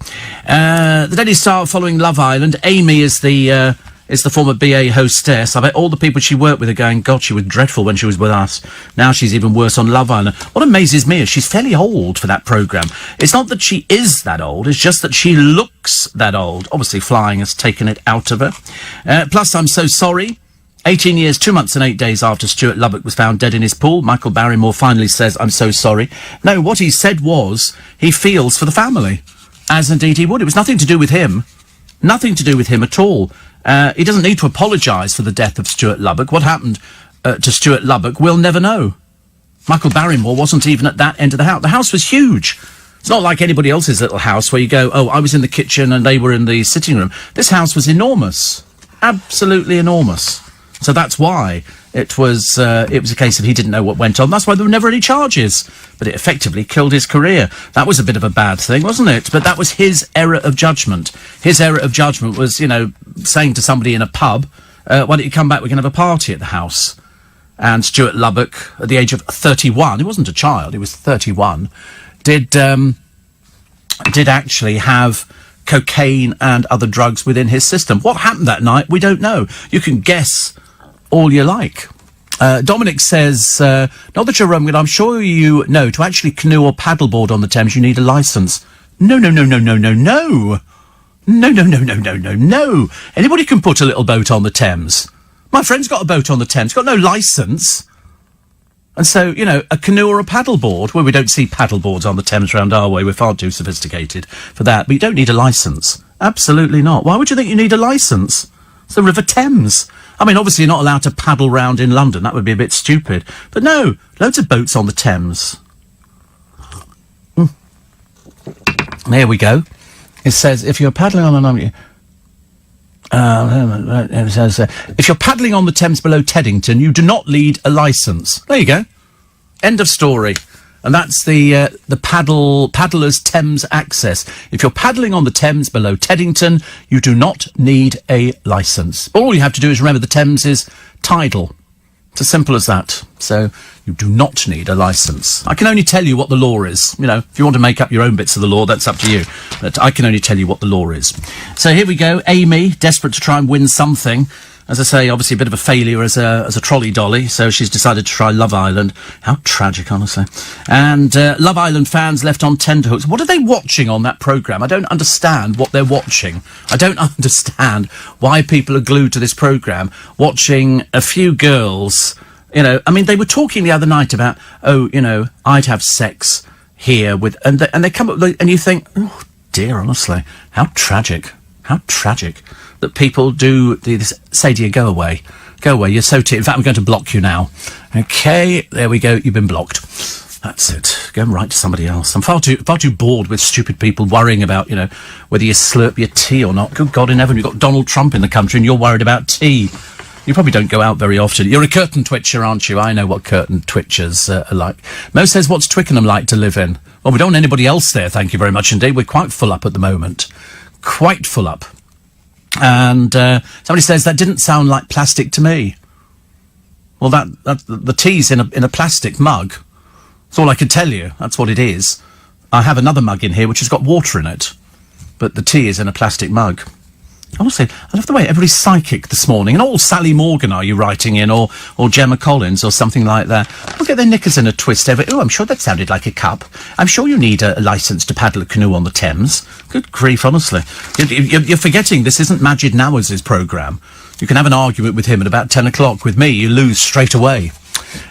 The Daily Star following Love Island. Amy is the former BA hostess. I bet all the people she worked with are going, God, she was dreadful when she was with us. Now she's even worse on Love Island. What amazes me is she's fairly old for that programme. It's not that she is that old, it's just that she looks that old. Obviously, flying has taken it out of her. Plus, I'm so sorry. 18 years, 2 months and 8 days after Stuart Lubbock was found dead in his pool, Michael Barrymore finally says, I'm so sorry. No, what he said was he feels for the family, as indeed he would. It was nothing to do with him. Nothing to do with him at all. He doesn't need to apologise for the death of Stuart Lubbock. What happened to Stuart Lubbock, we'll never know. Michael Barrymore wasn't even at that end of the house. The house was huge. It's not like anybody else's little house where you go, oh, I was in the kitchen and they were in the sitting room. This house was enormous. Absolutely enormous. So that's why it was a case of he didn't know what went on. That's why there were never any charges. But it effectively killed his career. That was a bit of a bad thing, wasn't it? But that was his error of judgment. His error of judgment was, you know, saying to somebody in a pub, why don't you come back, we can have a party at the house. And Stuart Lubbock, at the age of 31, he wasn't a child, he was 31, did actually have cocaine and other drugs within his system. What happened that night, we don't know. You can guess all you like. Dominic says, not that you're wrong, but I'm sure you know, to actually canoe or paddleboard on the Thames, you need a licence. No. No. Anybody can put a little boat on the Thames. My friend's got a boat on the Thames, got no licence. And so, you know, a canoe or a paddleboard, well, we don't see paddleboards on the Thames round our way, we're far too sophisticated for that, but you don't need a licence. Absolutely not. Why would you think you need a licence? It's the River Thames. I mean, obviously you're not allowed to paddle round in London, that would be a bit stupid. But no, loads of boats on the Thames. There we go. It says, if you're paddling on it says, if you're paddling on the Thames below Teddington, you do not need a licence. There you go. End of story. And that's the Paddlers Thames Access. If you're paddling on the Thames below Teddington, you do not need a licence. All you have to do is remember the Thames is tidal. It's as simple as that. So you do not need a licence. I can only tell you what the law is. You know, if you want to make up your own bits of the law, that's up to you. But I can only tell you what the law is. So here we go. Amy, desperate to try and win something. As I say, obviously a bit of a failure as a trolley dolly, so she's decided to try Love Island. How tragic, honestly. And Love Island fans left on tenterhooks. What are they watching on that programme? I don't understand what they're watching. I don't understand why people are glued to this programme, watching a few girls, you know. I mean, they were talking the other night about, oh, you know, I'd have sex here with... And they come up and you think, oh, dear, honestly, how tragic. How tragic that people do this. Say to you, go away, you're so in fact, I'm going to block you now. Okay, there we go, you've been blocked. That's it, go and write to somebody else. I'm far too bored with stupid people worrying about, you know, whether you slurp your tea or not. Good God in heaven, you've got Donald Trump in the country and you're worried about tea. You probably don't go out very often. You're a curtain twitcher, aren't you? I know what curtain twitchers are like. Mo says, what's Twickenham like to live in? Well, we don't want anybody else there, thank you very much indeed. We're quite full up at the moment. Quite full up. And somebody says, that didn't sound like plastic to me. Well, the tea's in a plastic mug. That's all I can tell you. That's what it is. I have another mug in here which has got water in it. But the tea is in a plastic mug. Honestly, I love the way everybody's psychic this morning. And all Sally Morgan are you writing in, or Gemma Collins, or something like that. Look at their knickers in a twist over. Oh, I'm sure that sounded like a cup. I'm sure you need a licence to paddle a canoe on the Thames. Good grief, honestly. You're forgetting this isn't Majid Nawaz's programme. You can have an argument with him at about 10 o'clock. With me, you lose straight away.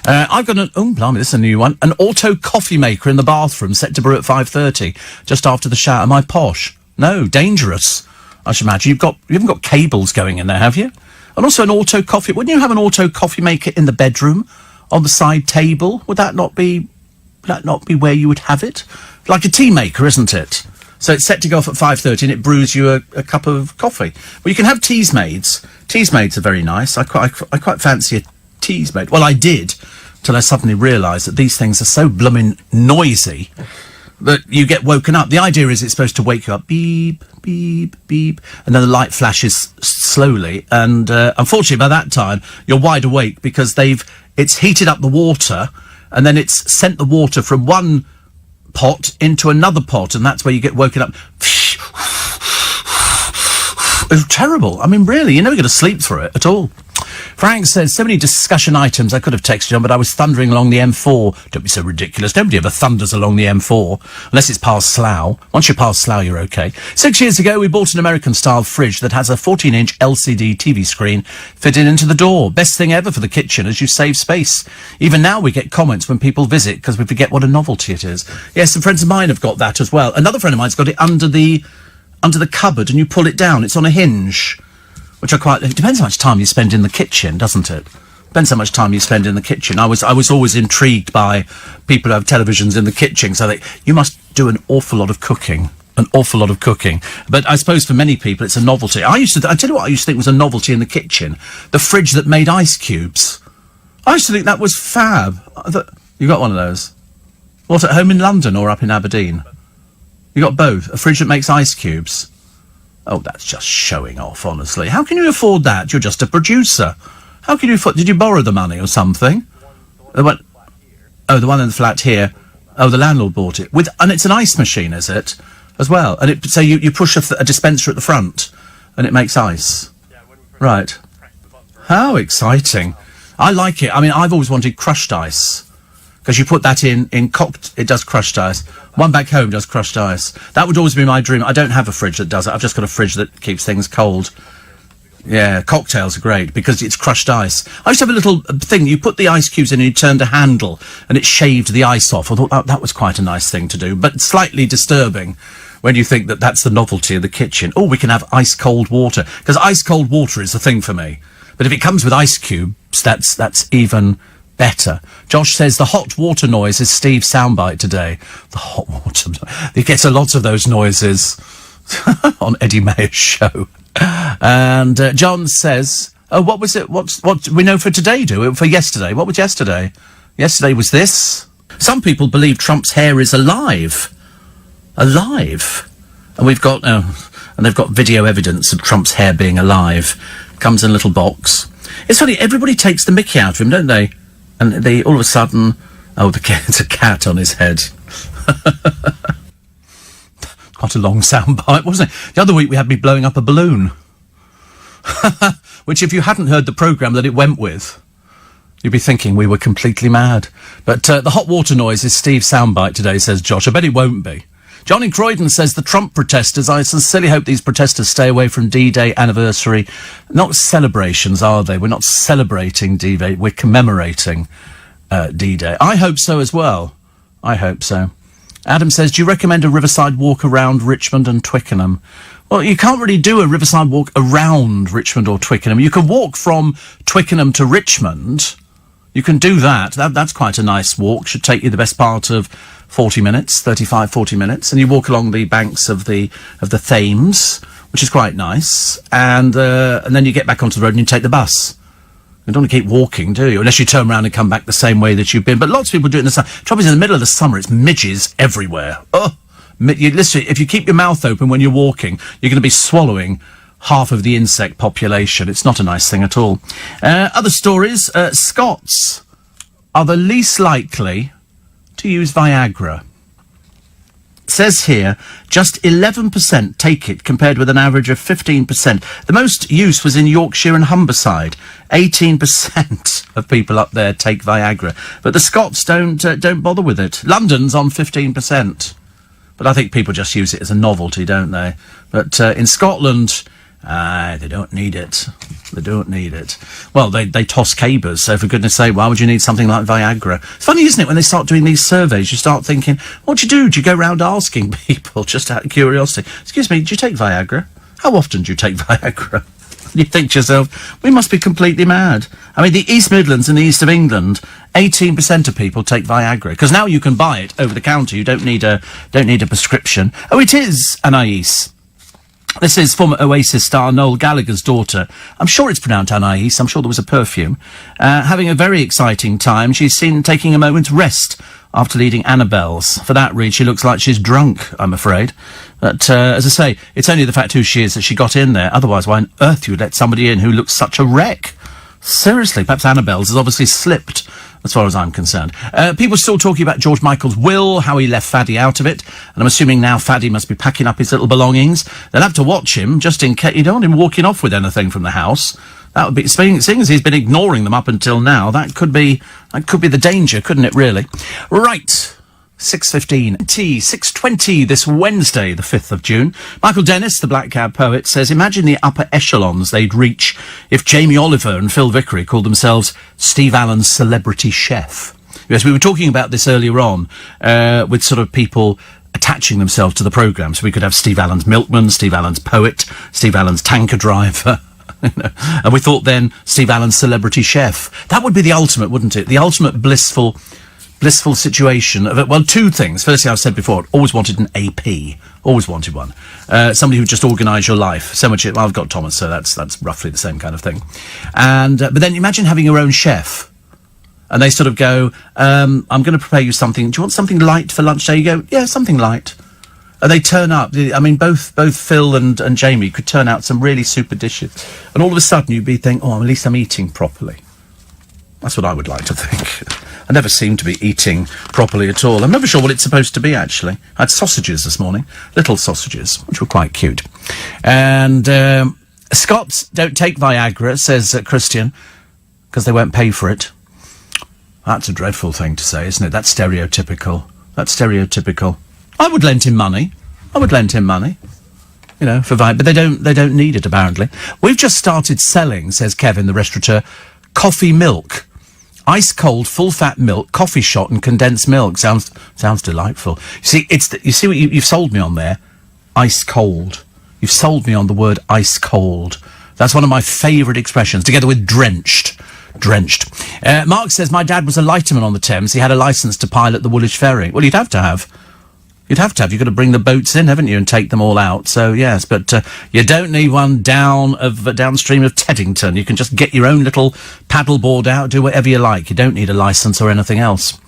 I've got oh, blimey, this is a new one. An auto coffee maker in the bathroom set to brew at 5:30, just after the shower. Am I posh? No, dangerous. I should imagine you haven't got cables going in there, have you? And also an auto coffee. Wouldn't you have an auto coffee maker in the bedroom on the side table? Would that not be where you would have it? Like a tea maker, isn't it? So it's set to go off at 5:30 and it brews you a cup of coffee. Well, you can have Teasmades. Teasmades are very nice. I quite fancy a Teasmade. Well, I did, till I suddenly realised that these things are so blooming noisy that you get woken up. The idea is it's supposed to wake you up, beep, beep, beep, and then the light flashes slowly. And unfortunately, by that time, you're wide awake because it's heated up the water, and then it's sent the water from one pot into another pot, and that's where you get woken up. It's terrible. I mean, really, you're never going to sleep through it at all. Frank says, so many discussion items I could have texted you on, but I was thundering along the M4. Don't be so ridiculous. Nobody ever thunders along the M4, unless it's past Slough. Once you're past Slough, you're okay. 6 years ago, we bought an American-style fridge that has a 14-inch LCD TV screen fitted into the door. Best thing ever for the kitchen, as you save space. Even now, we get comments when people visit, because we forget what a novelty it is. Yes, some friends of mine have got that as well. Another friend of mine's got it under the cupboard, and you pull it down. It's on a hinge. Which it depends how much time you spend in the kitchen, doesn't it? Depends how much time you spend in the kitchen. I was always intrigued by people who have televisions in the kitchen, so you must do an awful lot of cooking. But I suppose for many people it's a novelty. I tell you what I used to think was a novelty in the kitchen. The fridge that made ice cubes. I used to think that was fab. You got one of those? What, at home in London or up in Aberdeen? You got both? A fridge that makes ice cubes? Oh, that's just showing off, honestly. How can you afford that? You're just a producer. How can you afford... Did you borrow the money or something? The one in the flat here. Oh, the landlord bought it. And it's an ice machine, is it? As well. And so you push a dispenser at the front and it makes ice. Right. How exciting. I like it. I mean, I've always wanted crushed ice. Because you put that in it does crushed ice. One back home does crushed ice. That would always be my dream. I don't have a fridge that does it. I've just got a fridge that keeps things cold. Yeah, cocktails are great because it's crushed ice. I used to have a little thing. You put the ice cubes in and you turned a handle and it shaved the ice off. I thought that was quite a nice thing to do, but slightly disturbing when you think that that's the novelty of the kitchen. Oh, we can have ice-cold water. Because ice-cold water is the thing for me. But if it comes with ice cubes, that's even... better. Josh says the hot water noise is Steve's soundbite today. The hot water... He gets a lot of those noises on Eddie Mayer's show. And John says... Oh, what was it? What we know for today, for yesterday? What was yesterday? Yesterday was this. Some people believe Trump's hair is alive. Alive. And we've got... and they've got video evidence of Trump's hair being alive. Comes in a little box. It's funny, everybody takes the mickey out of him, don't they? And they, all of a sudden, oh, it's a cat on his head. Quite a long soundbite, wasn't it? The other week we had me blowing up a balloon. Which, if you hadn't heard the programme that it went with, you'd be thinking we were completely mad. But the hot water noise is Steve's soundbite today, says Josh. I bet it won't be. John in Croydon says the Trump protesters, I sincerely hope these protesters stay away from D-Day anniversary. Not celebrations, are they? We're not celebrating D-Day, we're commemorating D-Day. I hope so as well. I hope so. Adam says, do you recommend a riverside walk around Richmond and Twickenham? Well, you can't really do a riverside walk around Richmond or Twickenham. You can walk from Twickenham to Richmond. You can do that. That's quite a nice walk. Should take you the best part of 40 minutes, 35, 40 minutes. And you walk along the banks of the Thames, which is quite nice. And then you get back onto the road and you take the bus. You don't want to keep walking, do you? Unless you turn around and come back the same way that you've been. But lots of people do it in the summer. Trouble is, in the middle of the summer, it's midges everywhere. Oh, listen, if you keep your mouth open when you're walking, you're going to be swallowing half of the insect population. It's not a nice thing at all. Other stories. Scots are the least likely to use Viagra. It says here, just 11% take it compared with an average of 15%. The most use was in Yorkshire and Humberside. 18% of people up there take Viagra. But the Scots don't bother with it. London's on 15%. But I think people just use it as a novelty, don't they? But in Scotland, they don't need it. They don't need it. Well, they toss cabers, so for goodness sake, why would you need something like Viagra? It's funny, isn't it, when they start doing these surveys, you start thinking, what do you do? Do you go round asking people, just out of curiosity, excuse me, do you take Viagra? How often do you take Viagra? You think to yourself, we must be completely mad. I mean, the East Midlands and the east of England, 18% of people take Viagra, because now you can buy it over the counter. You don't need a prescription. Oh, it is Anais. This is former Oasis star Noel Gallagher's daughter. I'm sure it's pronounced Anais. I'm sure there was a perfume. Having a very exciting time. She's seen taking a moment's rest after leading Annabelle's. For that read, she looks like she's drunk, I'm afraid. But, as I say, it's only the fact who she is that she got in there. Otherwise, why on earth you would let somebody in who looks such a wreck? Seriously, perhaps Annabelle's has obviously slipped, as far as I'm concerned. People still talking about George Michael's will, how he left Faddy out of it, and I'm assuming now Faddy must be packing up his little belongings. They'll have to watch him, just in case. You don't want him walking off with anything from the house. That would be, seeing as he's been ignoring them up until now, that could be the danger, couldn't it, really? Right. 6:15. 6:20 this Wednesday, the 5th of June. Michael Dennis, the Black Cab poet, says, imagine the upper echelons they'd reach if Jamie Oliver and Phil Vickery called themselves Steve Allen's celebrity chef. Yes, we were talking about this earlier on, with sort of people attaching themselves to the programme. So we could have Steve Allen's milkman, Steve Allen's poet, Steve Allen's tanker driver. And we thought then Steve Allen's celebrity chef. That would be the ultimate, wouldn't it? The ultimate blissful situation of it. Well, two things. Firstly, I've said before, always wanted an AP. Always wanted one. Somebody who would just organise your life. So much. Well, I've got Thomas, so that's roughly the same kind of thing. And but then imagine having your own chef, and they sort of go, "I'm going to prepare you something. Do you want something light for lunch today?" You go, "Yeah, something light." And they turn up. I mean, both Phil and Jamie could turn out some really super dishes, and all of a sudden you'd be thinking, "Oh, at least I'm eating properly." That's what I would like to think. I never seem to be eating properly at all. I'm never sure what it's supposed to be, actually. I had sausages this morning. Little sausages, which were quite cute. And Scots don't take Viagra, says Christian, because they won't pay for it. That's a dreadful thing to say, isn't it? That's stereotypical. That's stereotypical. I would lend him money. You know, for Viagra. But they don't need it, apparently. We've just started selling, says Kevin, the restaurateur, coffee milk. Ice cold, full fat milk, coffee shot, and condensed milk. Sounds delightful. You see, you see what you've sold me on there? Ice cold. You've sold me on the word ice cold. That's one of my favourite expressions, together with drenched. Mark says, my dad was a lighterman on the Thames. He had a licence to pilot the Woolwich Ferry. Well, you'd have to have. You've got to bring the boats in, haven't you, and take them all out. So, yes, but you don't need one downstream of Teddington. You can just get your own little paddleboard out, do whatever you like. You don't need a licence or anything else.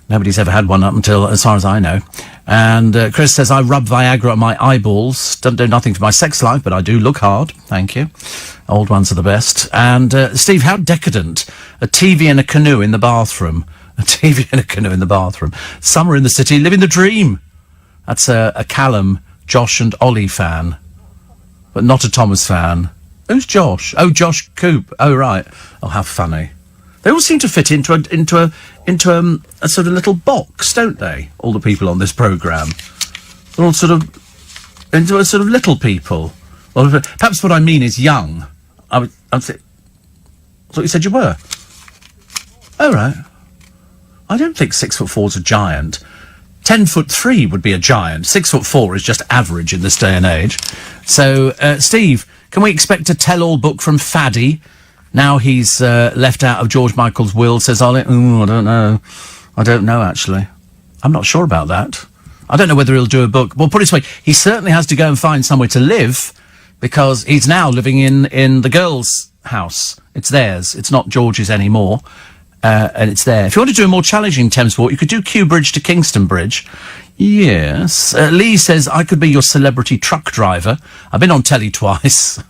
Nobody's ever had one up until, as far as I know. And Chris says, I rub Viagra on my eyeballs. Don't do nothing for my sex life, but I do look hard. Thank you. Old ones are the best. And Steve, how decadent. A TV and a canoe in the bathroom. A TV and a canoe in the bathroom. Summer in the city, living the dream. That's a Callum, Josh and Ollie fan. But not a Thomas fan. Who's Josh? Oh, Josh Coop. Oh, right. Oh, how funny. They all seem to fit into a sort of little box, don't they? All the people on this programme. They're all sort of into a sort of little people. Well, perhaps what I mean is young. I thought you said you were. Oh, right. I don't think 6'4" a giant. 10'3" would be a giant. 6'4" is just average in this day and age. So, Steve, can we expect a tell-all book from Faddy? Now he's left out of George Michael's will, says Ollie. Ooh, I don't know. I don't know, actually. I'm not sure about that. I don't know whether he'll do a book. Well, put it this way, he certainly has to go and find somewhere to live, because he's now living in the girls' house. It's theirs. It's not George's anymore. And it's there. If you want to do a more challenging Thames walk, you could do Kew Bridge to Kingston Bridge. Yes. Lee says, I could be your celebrity truck driver. I've been on telly twice.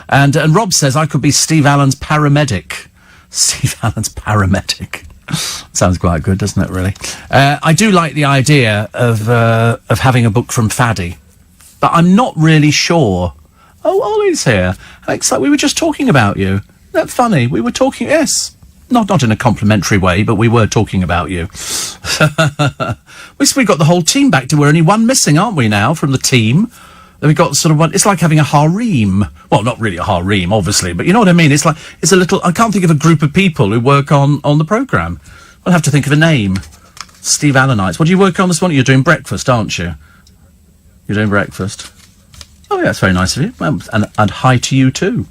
And Rob says, I could be Steve Allen's paramedic. Steve Allen's paramedic. Sounds quite good, doesn't it, really? I do like the idea of having a book from Faddy. But I'm not really sure. Oh, Ollie's here. How excited. We were just talking about you. Isn't that funny? We were talking, yes. Not in a complimentary way, but we were talking about you. We've got the whole team back to we're only one missing, aren't we, now, from the team? Then we've got sort of one, it's like having a harem. Well, not really a harem, obviously, but you know what I mean? It's like, it's a little, I can't think of a group of people who work on the programme. I'll have to think of a name. Steve Allenites. What do you work on this morning? You're doing breakfast, aren't you? You're doing breakfast. Oh, yeah, that's very nice of you. Well, and hi to you, too.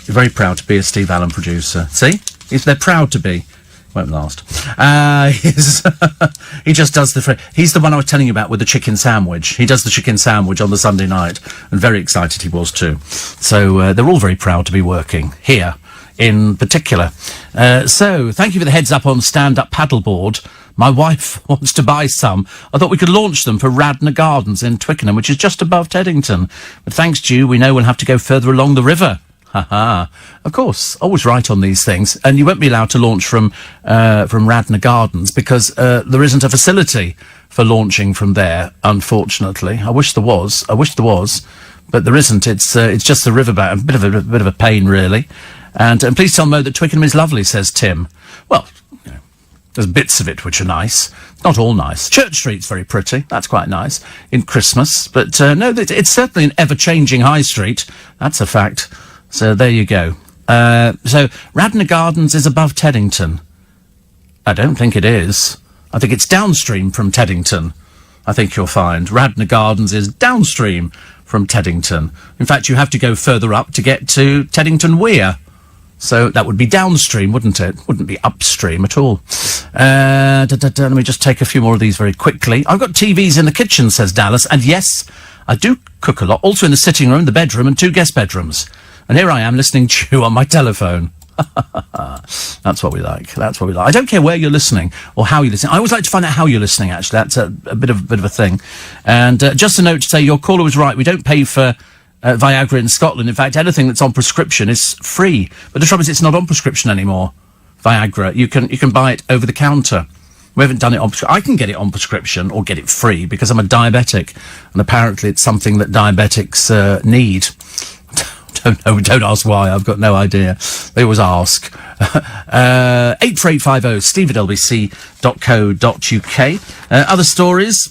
You're very proud to be a Steve Allen producer. See? They're proud to be. Won't last. He just does he's the one I was telling you about with the chicken sandwich. He does the chicken sandwich on the Sunday night, and very excited he was too. So they're all very proud to be working here in particular. So thank you for the heads up on stand-up paddleboard. My wife wants to buy some. I thought we could launch them for Radnor Gardens in Twickenham, which is just above Teddington. But thanks to you, we know we'll have to go further along the river. Ha. Of course, always right on these things. And you won't be allowed to launch from Radnor Gardens because there isn't a facility for launching from there, unfortunately. I wish there was, but there isn't. It's just the riverbank. A bit of a pain, really. And please tell Mo that Twickenham is lovely, says Tim. Well, you know, there's bits of it which are nice. Not all nice. Church Street's very pretty. That's quite nice in Christmas. But no, it's certainly an ever-changing high street. That's a fact. So there you go. So Radnor Gardens is above Teddington. I don't think it is. I think it's downstream from Teddington. I think you'll find Radnor Gardens is downstream from Teddington. In fact, you have to go further up to get to Teddington Weir. So that would be downstream, wouldn't it? Wouldn't be upstream at all. Let me just take a few more of these very quickly. I've got TVs in the kitchen, says Dallas. And yes, I do cook a lot. Also in the sitting room, the bedroom, and 2 guest bedrooms. And here I am listening to you on my telephone. That's what we like. That's what we like. I don't care where you're listening or how you're listening. I always like to find out how you're listening, actually. That's a bit of a thing. And just a note to say, your caller was right. We don't pay for Viagra in Scotland. In fact, anything that's on prescription is free. But the trouble is, it's not on prescription anymore, Viagra. You can buy it over the counter. We haven't done it on prescription. I can get it on prescription or get it free because I'm a diabetic. And apparently it's something that diabetics need. Don't ask why. I've got no idea. They always ask. 84850 steve@lbc.co.uk. Other stories.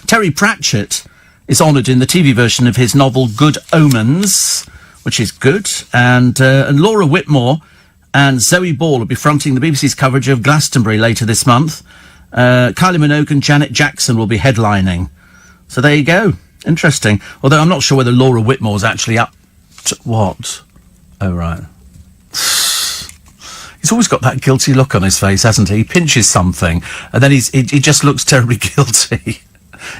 Terry Pratchett is honoured in the TV version of his novel Good Omens, which is good. And Laura Whitmore and Zoe Ball will be fronting the BBC's coverage of Glastonbury later this month. Kylie Minogue and Janet Jackson will be headlining. So there you go. Interesting. Although I'm not sure whether Laura Whitmore's actually up to what? Oh, right. He's always got that guilty look on his face, hasn't he? He pinches something, and then he just looks terribly guilty.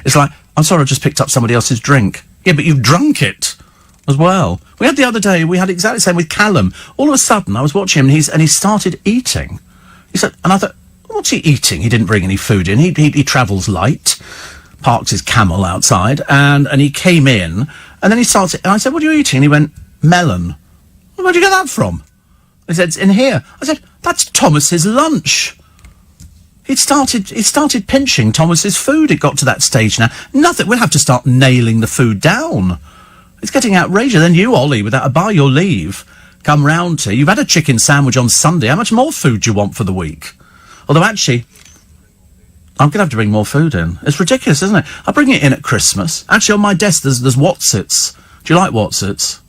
It's like, I'm sorry, I just picked up somebody else's drink. Yeah, but you've drunk it as well. We had the other day, we had exactly the same with Callum. All of a sudden, I was watching him, and he started eating. He said, and I thought, what's he eating? He didn't bring any food in. He travels light, parked his camel outside, and he came in, and then he starts, and I said, what are you eating? And he went, melon. Well, where'd you get that from? He said, it's in here. I said, that's Thomas's lunch. He started pinching Thomas's food. It got to that stage now. Nothing. We'll have to start nailing the food down. It's getting outrageous. Then you, Ollie, without a by your leave, come round here. You've had a chicken sandwich on Sunday. How much more food do you want for the week? Although, actually, I'm going to have to bring more food in. It's ridiculous, isn't it? I bring it in at Christmas. Actually, on my desk, there's Wotsits. Do you like Wotsits?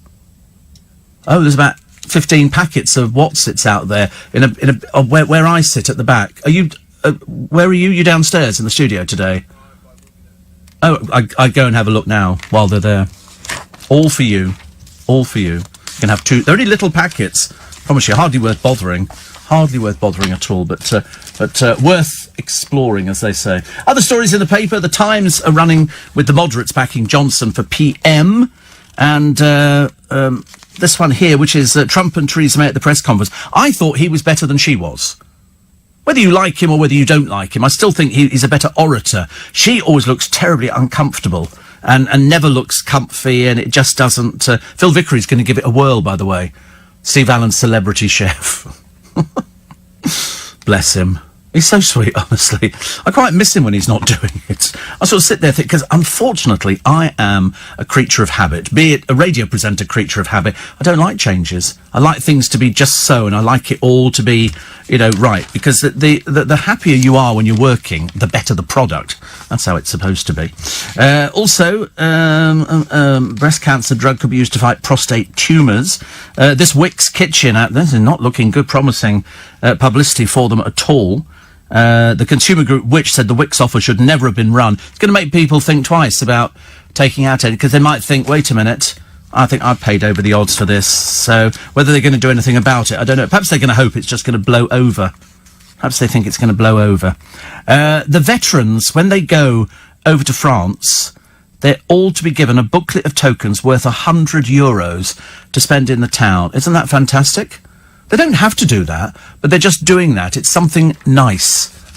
Oh, there's about 15 packets of Wotsits out there where I sit at the back. Are you... where are you? You downstairs in the studio today? Oh, I go and have a look now while they're there. All for you. All for you. You can have two. They're only little packets. Promise you, hardly worth bothering. Hardly worth bothering at all, but worth exploring, as they say. Other stories in the paper. The Times are running with the moderates backing Johnson for PM. And this one here, which is Trump and Theresa May at the press conference. I thought he was better than she was. Whether you like him or whether you don't like him, I still think he's a better orator. She always looks terribly uncomfortable and never looks comfy, and it just doesn't... Phil Vickery's going to give it a whirl, by the way. Steve Allen's celebrity chef. Bless him. He's so sweet, honestly. I quite miss him when he's not doing it. I sort of sit there because unfortunately I am a creature of habit, be it a radio presenter creature of habit. I don't like changes. I like things to be just so, and I like it all to be, right. Because the happier you are when you're working, the better the product. That's how it's supposed to be. Also, breast cancer drug could be used to fight prostate tumours. This Wickes kitchen, this is not looking good, promising publicity for them at all. The consumer group Which said the Wickes offer should never have been run. It's going to make people think twice about taking out it, because they might think, wait a minute, I think I've paid over the odds for this. So whether they're going to do anything about it, I don't know. Perhaps they're going to hope it's just going to blow over. Perhaps they think it's going to blow over. The veterans, when they go over to France, they're all to be given a booklet of tokens worth €100 to spend in the town. Isn't that fantastic? They don't have to do that, but they're just doing that. It's something nice.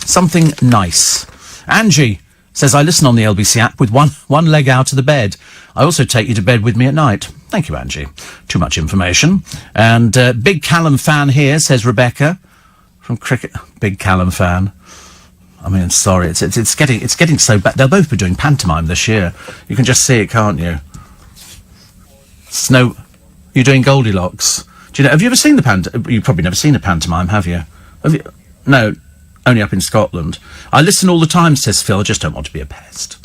Something nice. Angie says, I listen on the LBC app with one leg out of the bed. I also take you to bed with me at night. Thank you, Angie. Too much information. And big Callum fan here, says Rebecca from Cricket. Big Callum fan. I mean, sorry, it's getting so bad. They'll both be doing pantomime this year. You can just see it, can't you? Snow, you're doing Goldilocks. Do you know? Have you ever seen the pantomime? You've probably never seen a pantomime, have you? Have you? No, only up in Scotland. I listen all the time, says Phil. I just don't want to be a pest.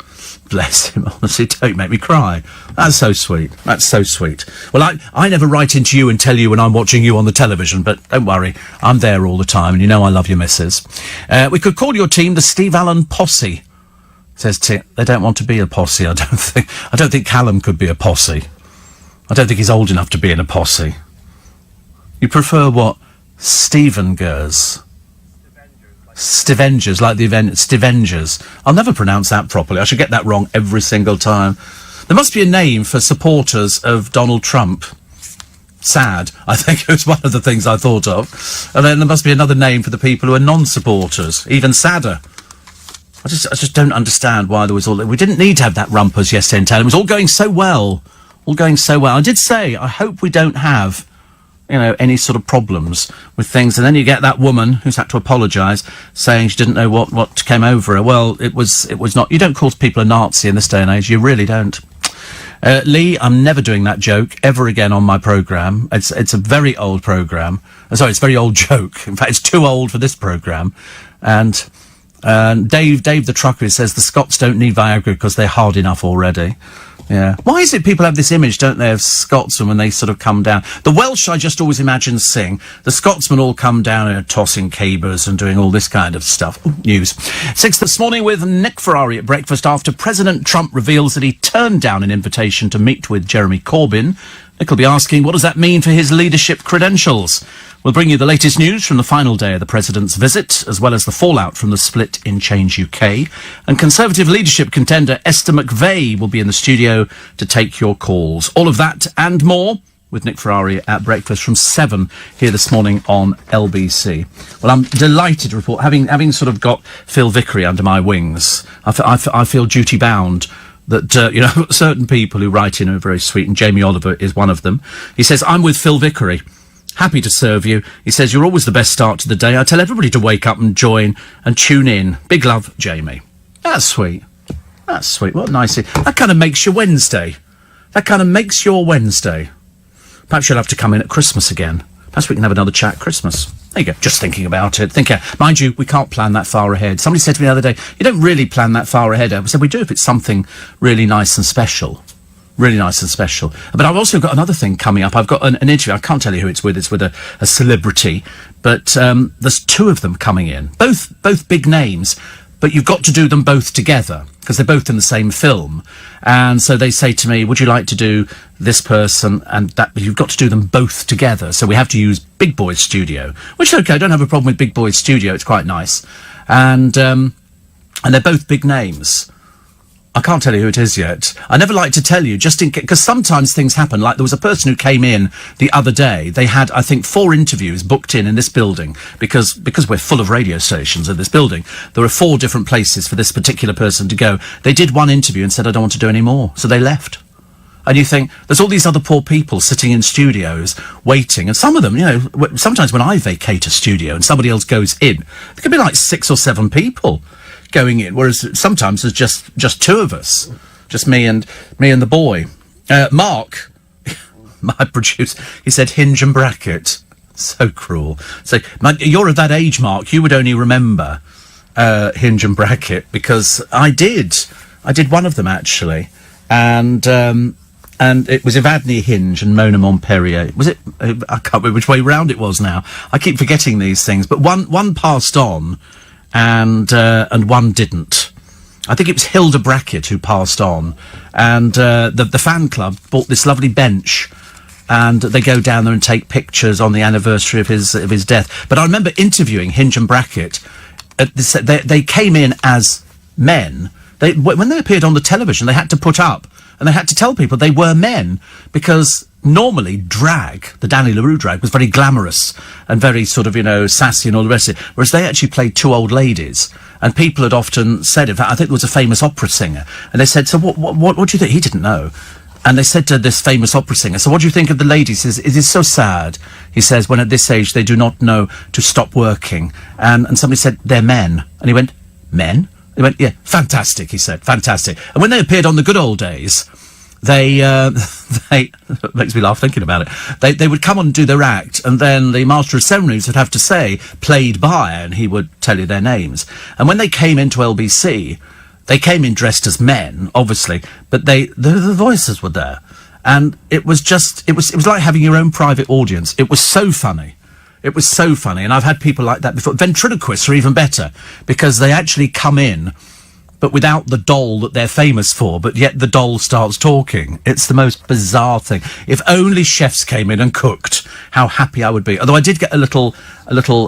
Bless him, honestly. Don't make me cry. That's so sweet. That's so sweet. Well, I never write into you and tell you when I'm watching you on the television, but don't worry, I'm there all the time, and you know I love your missus. We could call your team the Steve Allen Posse, says Tim. They don't want to be a posse, I don't think. I don't think Callum could be a posse. I don't think he's old enough to be in a posse. You prefer what? Stevengers. Stevengers, like the event Stevengers. I'll never pronounce that properly. I should get that wrong every single time. There must be a name for supporters of Donald Trump. Sad, I think it was one of the things I thought of. And then there must be another name for the people who are non-supporters. Even sadder. I just don't understand why there was all that. We didn't need to have that rumpus yesterday in town. It was all going so well. All going so well. I did say, I hope we don't have any sort of problems with things. And then you get that woman who's had to apologise, saying she didn't know what came over her. Well, it was not. You don't call people a Nazi in this day and age. You really don't. Lee, I'm never doing that joke ever again on my programme. It's a very old programme. Sorry, it's a very old joke. In fact, it's too old for this programme. And Dave the trucker says the Scots don't need Viagra because they're hard enough already. Yeah. Why is it people have this image, don't they, of Scotsmen when they sort of come down? The Welsh I just always imagine sing. The Scotsmen all come down and tossing cabers and doing all this kind of stuff. Ooh, news. 6 this morning with Nick Ferrari at breakfast after President Trump reveals that he turned down an invitation to meet with Jeremy Corbyn. Nick will be asking, what does that mean for his leadership credentials? We'll bring you the latest news from the final day of the President's visit, as well as the fallout from the split in Change UK. And Conservative leadership contender Esther McVey will be in the studio to take your calls. All of that and more with Nick Ferrari at breakfast from 7 here this morning on LBC. Well, I'm delighted to report, having sort of got Phil Vickery under my wings, I feel duty bound that, certain people who write in are very sweet, and Jamie Oliver is one of them. He says, I'm with Phil Vickery. Happy to serve you. He says, you're always the best start to the day. I tell everybody to wake up and join and tune in. Big love, Jamie. That's sweet. That's sweet. What nice. That kind of makes your Wednesday. That kind of makes your Wednesday. Perhaps you'll have to come in at Christmas again. Perhaps we can have another chat at Christmas. There you go. Just thinking about it. Mind you, we can't plan that far ahead. Somebody said to me the other day, you don't really plan that far ahead. I said, we do if it's something really nice and special. Really nice and special. But I've also got another thing coming up. I've got an interview. I can't tell you who it's with. It's with a celebrity. But there's two of them coming in. Both big names. But you've got to do them both together, because they're both in the same film. And so they say to me, would you like to do this person and that? But you've got to do them both together. So we have to use Big Boys Studio, which is okay. I don't have a problem with Big Boys Studio. It's quite nice. And they're both big names. I can't tell you who it is yet. I never like to tell you, just in case, because sometimes things happen. Like there was a person who came in the other day. They had, I think, 4 interviews booked in this building because we're full of radio stations in this building. There were 4 different places for this particular person to go. They did one interview and said, I don't want to do any more. So they left. And you think, there's all these other poor people sitting in studios waiting. And some of them, sometimes when I vacate a studio and somebody else goes in, there could be like 6 or 7 people going in, whereas sometimes there's just 2 of us, just me and the boy. Mark, my producer, he said Hinge and Bracket. So cruel. So you're of that age, Mark. You would only remember Hinge and Bracket because I did one of them actually, and it was Evadne Hinge and Mona Montpellier. Was it? I can't remember which way round it was now. I keep forgetting these things, but one passed on. And one didn't. I think it was Hilda Brackett who passed on. And the fan club bought this lovely bench, and they go down there and take pictures on the anniversary of his death. But I remember interviewing Hinge and Brackett. They came in as men. When they appeared on the television, they had to put up, and they had to tell people they were men, because normally drag, the Danny LaRue drag, was very glamorous and very sort of, sassy and all the rest of it, whereas they actually played 2 old ladies. And people had often said, in fact, I think there was a famous opera singer, and they said, so what do you think? He didn't know. And they said to this famous opera singer, so what do you think of the ladies? He says, it is so sad, he says, when at this age they do not know to stop working. And somebody said, they're men. And he went, men? He went, yeah, fantastic, he said, fantastic. And when they appeared on The Good Old Days, they it makes me laugh thinking about it. They would come on and do their act, and then the Master of Ceremonies would have to say, played by, and he would tell you their names. And when they came into LBC, they came in dressed as men, obviously, but the voices were there. And it was like having your own private audience. It was so funny. It was so funny. And I've had people like that before. Ventriloquists are even better, because they actually come in, but without the doll that they're famous for, but yet the doll starts talking. It's the most bizarre thing. If only chefs came in and cooked, how happy I would be. Although I did get a little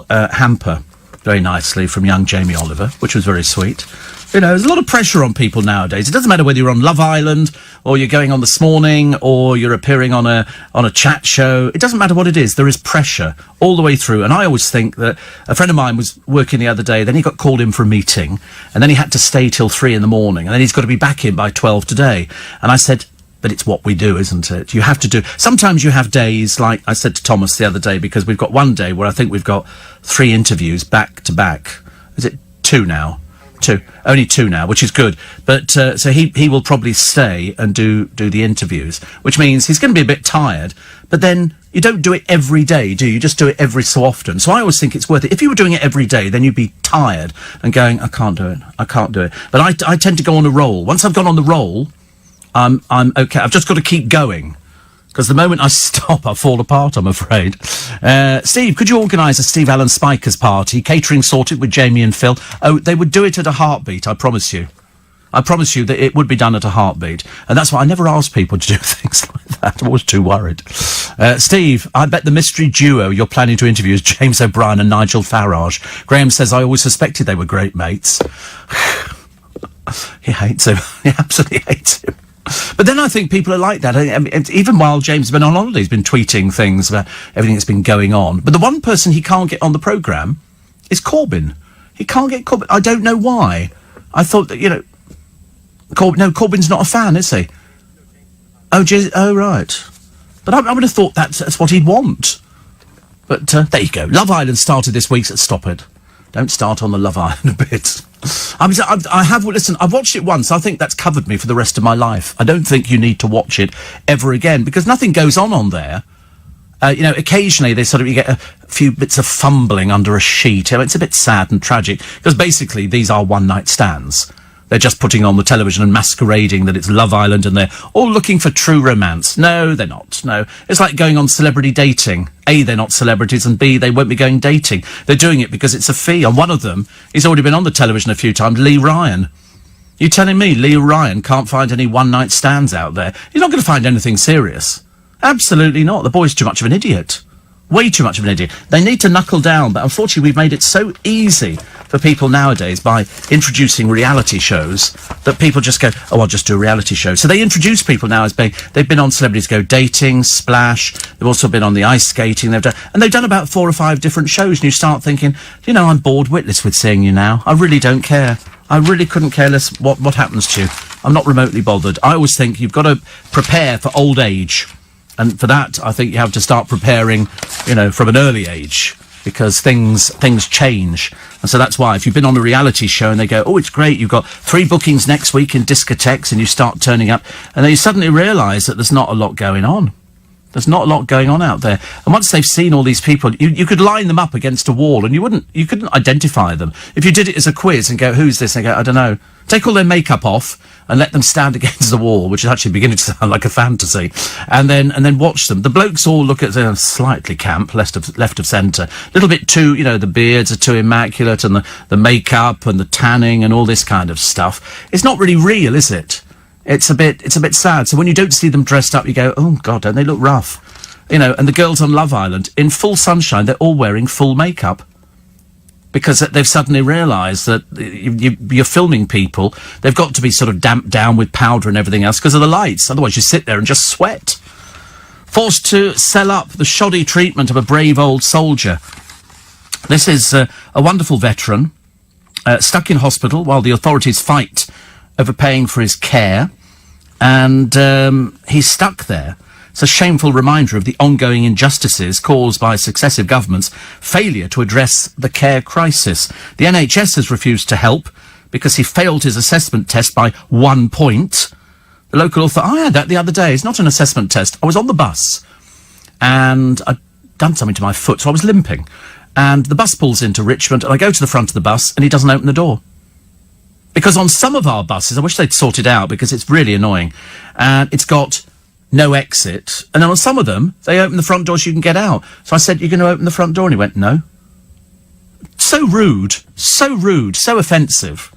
hamper, very nicely, from young Jamie Oliver, which was very sweet. There's a lot of pressure on people nowadays. It doesn't matter whether you're on Love Island, or you're going on This Morning, or you're appearing on a chat show. It doesn't matter what it is. There is pressure all the way through. And I always think that a friend of mine was working the other day, then he got called in for a meeting, and then he had to stay till 3 a.m, and then he's got to be back in by 12 today. And I said, but it's what we do, isn't it? You have to do. Sometimes you have days, like I said to Thomas the other day, because we've got one day where I think we've got 3 interviews back to back. Is it 2 now? 2. Only 2 now, which is good. But so he will probably stay and do the interviews, which means he's going to be a bit tired. But then you don't do it every day, do you? You just do it every so often. So I always think it's worth it. If you were doing it every day, then you'd be tired and going, I can't do it. But I tend to go on a roll. Once I've gone on the roll, I'm okay. I've just got to keep going, because the moment I stop, I fall apart, I'm afraid. Steve, could you organise a Steve Allen Spikers party? Catering sorted with Jamie and Phil. Oh, they would do it at a heartbeat, I promise you. I promise you that it would be done at a heartbeat. And that's why I never ask people to do things like that. I'm always too worried. Steve, I bet the mystery duo you're planning to interview is James O'Brien and Nigel Farage. Graham says, I always suspected they were great mates. He hates him. He absolutely hates him. But then I think people are like that. I mean, even while James has been on holiday, he's been tweeting things about everything that's been going on. But the one person he can't get on the programme is Corbyn. He can't get Corbyn. I don't know why. I thought that, Corbyn's not a fan, is he? Oh, right. But I would have thought that's what he'd want. But there you go. Love Island started this week, so stop it. Don't start on the Love Island bit. I've watched it once. I think that's covered me for the rest of my life. I don't think you need to watch it ever again, because nothing goes on there. Occasionally you get a few bits of fumbling under a sheet. It's a bit sad and tragic, because basically these are one-night stands. They're just putting on the television and masquerading that it's Love Island and they're all looking for true romance. No, they're not. No. It's like going on celebrity dating. A, they're not celebrities, and B, they won't be going dating. They're doing it because it's a fee. And one of them, he's already been on the television a few times, Lee Ryan. You telling me Lee Ryan can't find any one-night stands out there? He's not going to find anything serious. Absolutely not. The boy's too much of an idiot. Way too much of an idiot. They need to knuckle down, but unfortunately we've made it so easy for people nowadays by introducing reality shows that people just go, oh, I'll just do a reality show. So they introduce people now as being, they've been on Celebrities Go Dating, Splash, they've also been on the ice skating, they've done about 4 or 5 different shows, and you start thinking, I'm bored witless with seeing you now. I really don't care. I really couldn't care less what happens to you. I'm not remotely bothered. I always think you've got to prepare for old age. And for that, I think you have to start preparing, from an early age, because things change. And so that's why if you've been on a reality show and they go, oh, it's great, you've got 3 bookings next week in discotheques, and you start turning up, and then you suddenly realise that there's not a lot going on. There's not a lot going on out there. And once they've seen all these people, you could line them up against a wall and you couldn't identify them. If you did it as a quiz and go, who's this? And go, I don't know. Take all their makeup off and let them stand against the wall, which is actually beginning to sound like a fantasy. And then watch them. The blokes all look at slightly camp, left of centre. A little bit too, the beards are too immaculate, and the makeup and the tanning and all this kind of stuff. It's not really real, is it? It's a bit sad. So when you don't see them dressed up, you go, oh, God, don't they look rough? And the girls on Love Island, in full sunshine, they're all wearing full makeup. Because they've suddenly realised that you're filming people. They've got to be sort of damped down with powder and everything else because of the lights. Otherwise you sit there and just sweat. Forced to sell up the shoddy treatment of a brave old soldier. This is a wonderful veteran, stuck in hospital while the authorities fight over paying for his care, and he's stuck there. It's a shameful reminder of the ongoing injustices caused by successive governments' failure to address the care crisis. The NHS has refused to help because he failed his assessment test by 1 point. The local authority, I had that the other day. It's not an assessment test. I was on the bus and I'd done something to my foot, so I was limping. And the bus pulls into Richmond and I go to the front of the bus and he doesn't open the door. Because on some of our buses, I wish they'd sort it out because it's really annoying, and it's got no exit. And then on some of them, they open the front door so you can get out. So I said, you're going to open the front door? And he went, no. So rude, so offensive.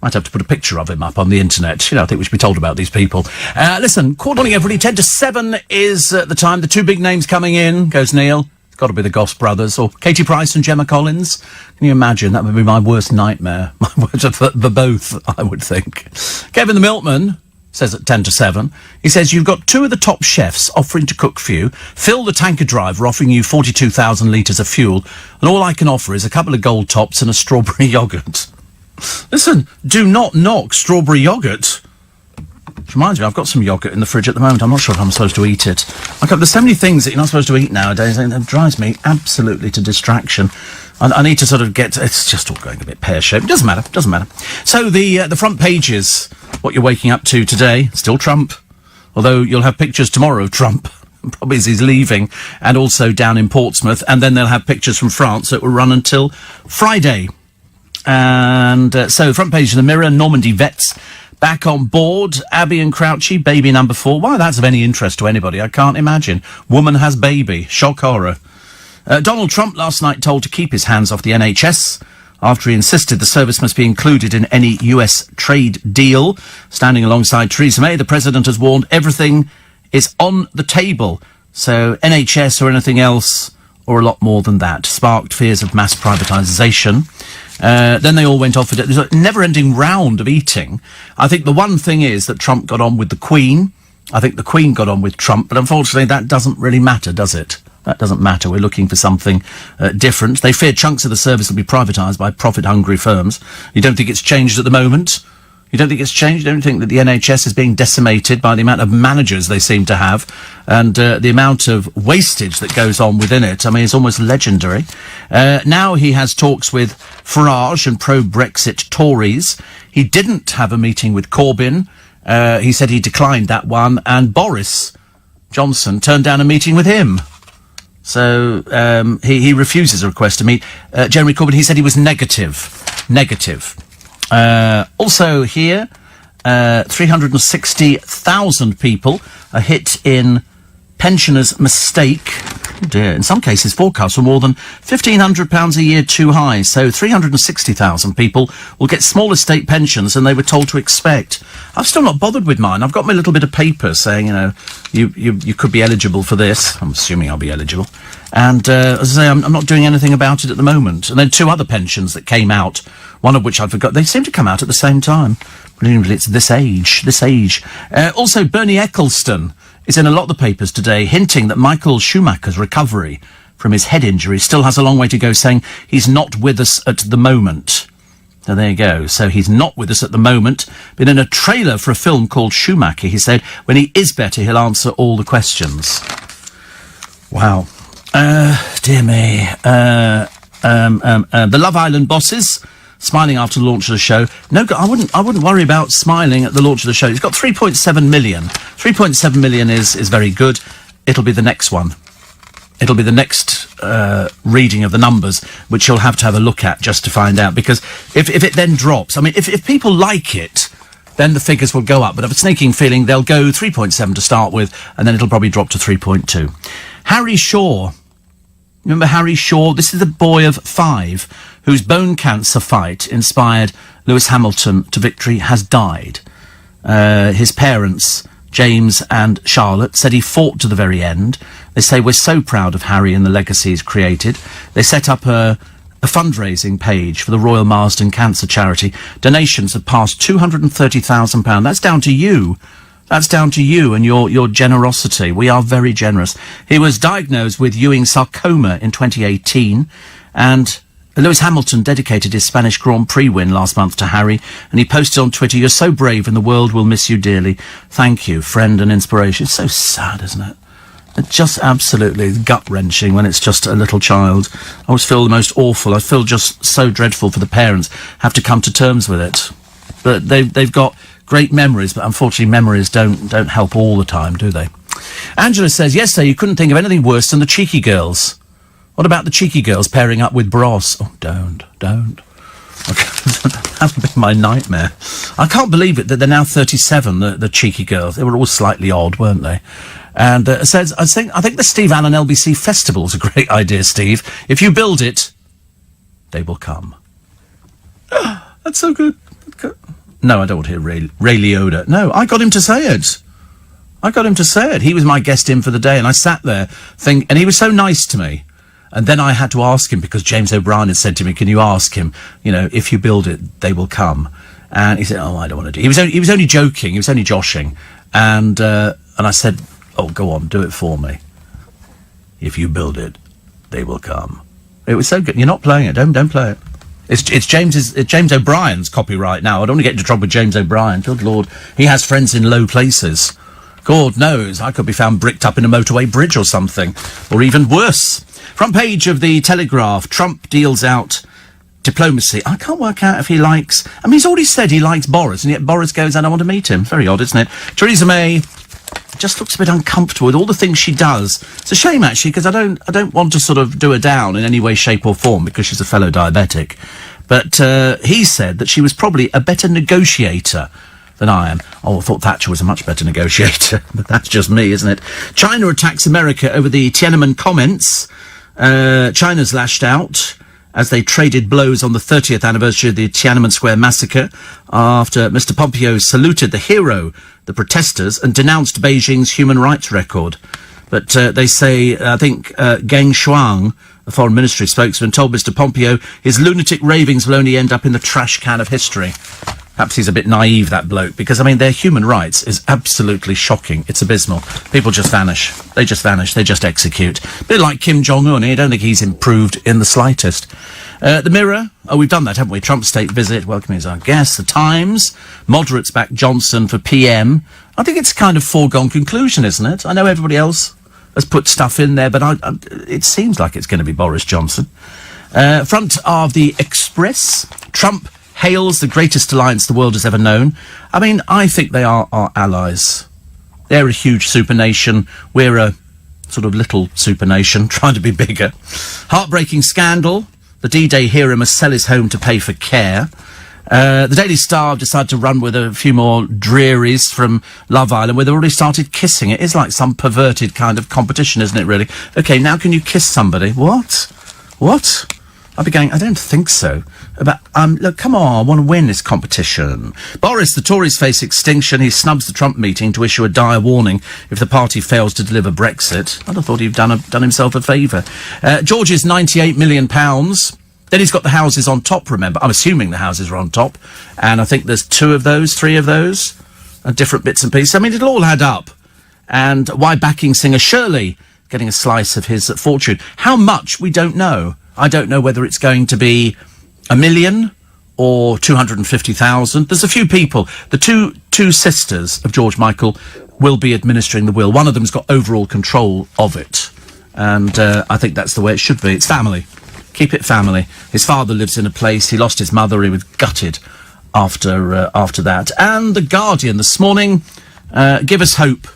Might have to put a picture of him up on the internet. I think we should be told about these people. Listen, morning everybody, 10 to 7 is the time. The 2 big names coming in, goes Neil. It's got to be the Goss brothers, or Katie Price and Gemma Collins. Can you imagine? That would be my worst nightmare. My worst for both, I would think. Kevin the Milkman says at 10 to 7. He says, you've got 2 of the top chefs offering to cook for you, Phil the tanker driver offering you 42,000 litres of fuel, and all I can offer is a couple of gold tops and a strawberry yoghurt. Listen, do not knock strawberry yoghurt. Which reminds me, I've got some yoghurt in the fridge at the moment. I'm not sure if I'm supposed to eat it. There's so many things that you're not supposed to eat nowadays, and it drives me absolutely to distraction. I need to sort of it's just all going a bit pear-shaped. Doesn't matter. So the front pages, what you're waking up to today, still Trump. Although you'll have pictures tomorrow of Trump, probably as he's leaving, and also down in Portsmouth, and then they'll have pictures from France that will run until Friday. And so front page of the Mirror, Normandy vets back on board. Abby and Crouchy, baby number 4. Why that's of any interest to anybody, I can't imagine. Woman has baby. Shock horror. Donald Trump last night told to keep his hands off the NHS after he insisted the service must be included in any US trade deal. Standing alongside Theresa May, the president has warned everything is on the table. So NHS or anything else, or a lot more than that, sparked fears of mass privatisation. Then they all went off. There's a never-ending round of eating. I think the one thing is that Trump got on with the Queen. I think the Queen got on with Trump, but unfortunately that doesn't really matter, does it? That doesn't matter. We're looking for something different. They fear chunks of the service will be privatised by profit-hungry firms. You don't think it's changed at the moment? You don't think it's changed? You don't think that the NHS is being decimated by the amount of managers they seem to have and the amount of wastage that goes on within it? I mean, it's almost legendary. Now he has talks with Farage and pro-Brexit Tories. He didn't have a meeting with Corbyn. He said he declined that one. And Boris Johnson turned down a meeting with him. So he refuses a request to meet Jeremy Corbyn. He said he was negative. Also here, 360,000 people are hit in pensioners' mistake. Oh dear. In some cases, forecasts were more than £1,500 a year too high. So 360,000 people will get smaller state pensions than they were told to expect. I've still not bothered with mine. I've got my little bit of paper saying, you know, you could be eligible for this. I'm assuming I'll be eligible. And as I say, I'm not doing anything about it at the moment. And then 2 other pensions that came out, one of which I forgot. They seem to come out at the same time. Presumably it's this age. Also, Bernie Ecclestone is in a lot of the papers today, hinting that Michael Schumacher's recovery from his head injury still has a long way to go, saying he's not with us at the moment. So there you go. So he's not with us at the moment. But in a trailer for a film called Schumacher, he said when he is better, he'll answer all the questions. Wow. Dear me. The Love Island bosses smiling after the launch of the show. No, I wouldn't worry about smiling at the launch of the show. It's got 3.7 million. 3.7 million is very good. It'll be the next one. It'll be the next reading of the numbers, which you'll have to have a look at just to find out. Because if it then drops, I mean, if people like it, then the figures will go up. But I have a sneaking feeling they'll go 3.7 to start with, and then it'll probably drop to 3.2. Harry Shaw. Remember Harry Shaw? This is a boy of 5 whose bone cancer fight inspired Lewis Hamilton to victory has died. His parents, James and Charlotte, said he fought to the very end. They say, we're so proud of Harry and the legacy he's created. They set up a fundraising page for the Royal Marsden Cancer Charity. Donations have passed £230,000. That's down to you. That's down to you and your generosity. We are very generous. He was diagnosed with Ewing sarcoma in 2018, and Lewis Hamilton dedicated his Spanish Grand Prix win last month to Harry, and he posted on Twitter, "You're so brave and the world will miss you dearly. Thank you, friend and inspiration." It's so sad, isn't it? It's just absolutely gut-wrenching when it's just a little child. I always feel the most awful. I feel just so dreadful for the parents have to come to terms with it. But they've got great memories, but unfortunately memories don't help all the time, do they? Angela says, yesterday you couldn't think of anything worse than the Cheeky Girls. What about the Cheeky Girls pairing up with Bros? Oh, don't. That would be my nightmare. I can't believe it that they're now 37, the Cheeky Girls. They were all slightly odd, weren't they? And says, I think the Steve Allen LBC Festival is a great idea, Steve. If you build it, they will come. That's so good. No, I don't want to hear Ray Liotta. No, I got him to say it. He was my guest in for the day, and I sat there and he was so nice to me. And then I had to ask him, because James O'Brien had said to me, can you ask him, if you build it, they will come. And he said, oh, I don't want to do it. He was only joking. He was only joshing. And I said, oh, go on, do it for me. If you build it, they will come. It was so good. You're not playing it. Don't play it. It's James O'Brien's copyright now. I don't want to get into trouble with James O'Brien. Good Lord. He has friends in low places. God knows, I could be found bricked up in a motorway bridge or something. Or even worse. Front page of the Telegraph, Trump deals out diplomacy. I can't work out if he likes... I mean, he's already said he likes Boris, and yet Boris goes, I don't want to meet him. Very odd, isn't it? Theresa May just looks a bit uncomfortable with all the things she does. It's a shame, actually, because I don't want to sort of do her down in any way, shape or form, because she's a fellow diabetic. But he said that she was probably a better negotiator than I am. Oh, I thought Thatcher was a much better negotiator. But that's just me, isn't it? China attacks America over the Tiananmen comments. China's lashed out as they traded blows on the 30th anniversary of the Tiananmen Square massacre after Mr. Pompeo saluted the hero, the protesters, and denounced Beijing's human rights record. But they say, I think Geng Shuang The Foreign Ministry spokesman told Mr Pompeo his lunatic ravings will only end up in the trash can of history. Perhaps he's a bit naive, that bloke, because, I mean, their human rights is absolutely shocking. It's abysmal. People just vanish. They just vanish. They just execute. A bit like Kim Jong-un. I don't think he's improved in the slightest. The Mirror. Oh, we've done that, haven't we? Trump state visit, welcoming as our guest. The Times. Moderates back Johnson for PM. I think it's kind of foregone conclusion, isn't it? I know everybody else has put stuff in there, but it seems like it's going to be Boris Johnson. Front of the Express. Trump hails the greatest alliance the world has ever known. I mean, I think they are our allies. They're a huge supernation. We're a sort of little supernation, trying to be bigger. Heartbreaking scandal. The D-Day hero must sell his home to pay for care. The Daily Star have decided to run with a few more drearies from Love Island, where they've already started kissing. It is like some perverted kind of competition, isn't it, really? OK, now can you kiss somebody? What? I'd be going, I don't think so. But, look, come on, I want to win this competition. Boris, the Tories face extinction. He snubs the Trump meeting to issue a dire warning if the party fails to deliver Brexit. I'd have thought he'd done himself a favour. George's £98 million. Then he's got the houses on top, remember. I'm assuming the houses are on top. And I think there's 3 of those, different bits and pieces. I mean, it'll all add up. And why backing singer Shirley getting a slice of his fortune? How much? We don't know. I don't know whether it's going to be $1 million or 250,000. There's a few people. The two sisters of George Michael will be administering the will. One of them's got overall control of it. And I think that's the way it should be. It's family. Keep it family. His father lives in a place. He lost his mother. He was gutted after that. And The Guardian this morning, give us hope.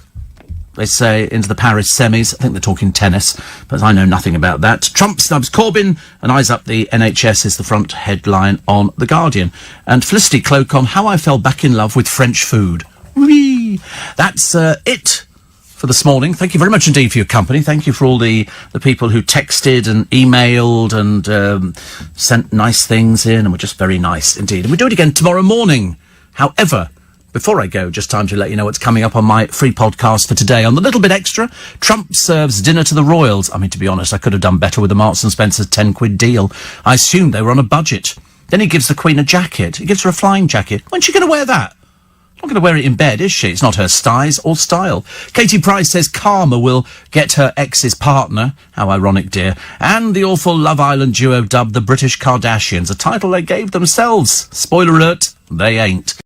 They say, into the Paris semis. I think they're talking tennis, but I know nothing about that. Trump snubs Corbyn and eyes up the NHS is the front headline on The Guardian. And Felicity Cloak on how I fell back in love with French food. Whee! That's it for this morning. Thank you very much indeed for your company. Thank you for all the people who texted and emailed and sent nice things in, and were just very nice indeed. And we do it again tomorrow morning. However, before I go, just time to let you know what's coming up on my free podcast for today. On the Little Bit Extra, Trump serves dinner to the royals. I mean, to be honest, I could have done better with the Marks and Spencer's £10 deal. I assumed they were on a budget. Then he gives the Queen a jacket. He gives her a flying jacket. When's she going to wear that? Not going to wear it in bed, is she? It's not her size or style. Katie Price says karma will get her ex's partner. How ironic, dear. And the awful Love Island duo dubbed the British Kardashians, a title they gave themselves. Spoiler alert, they ain't.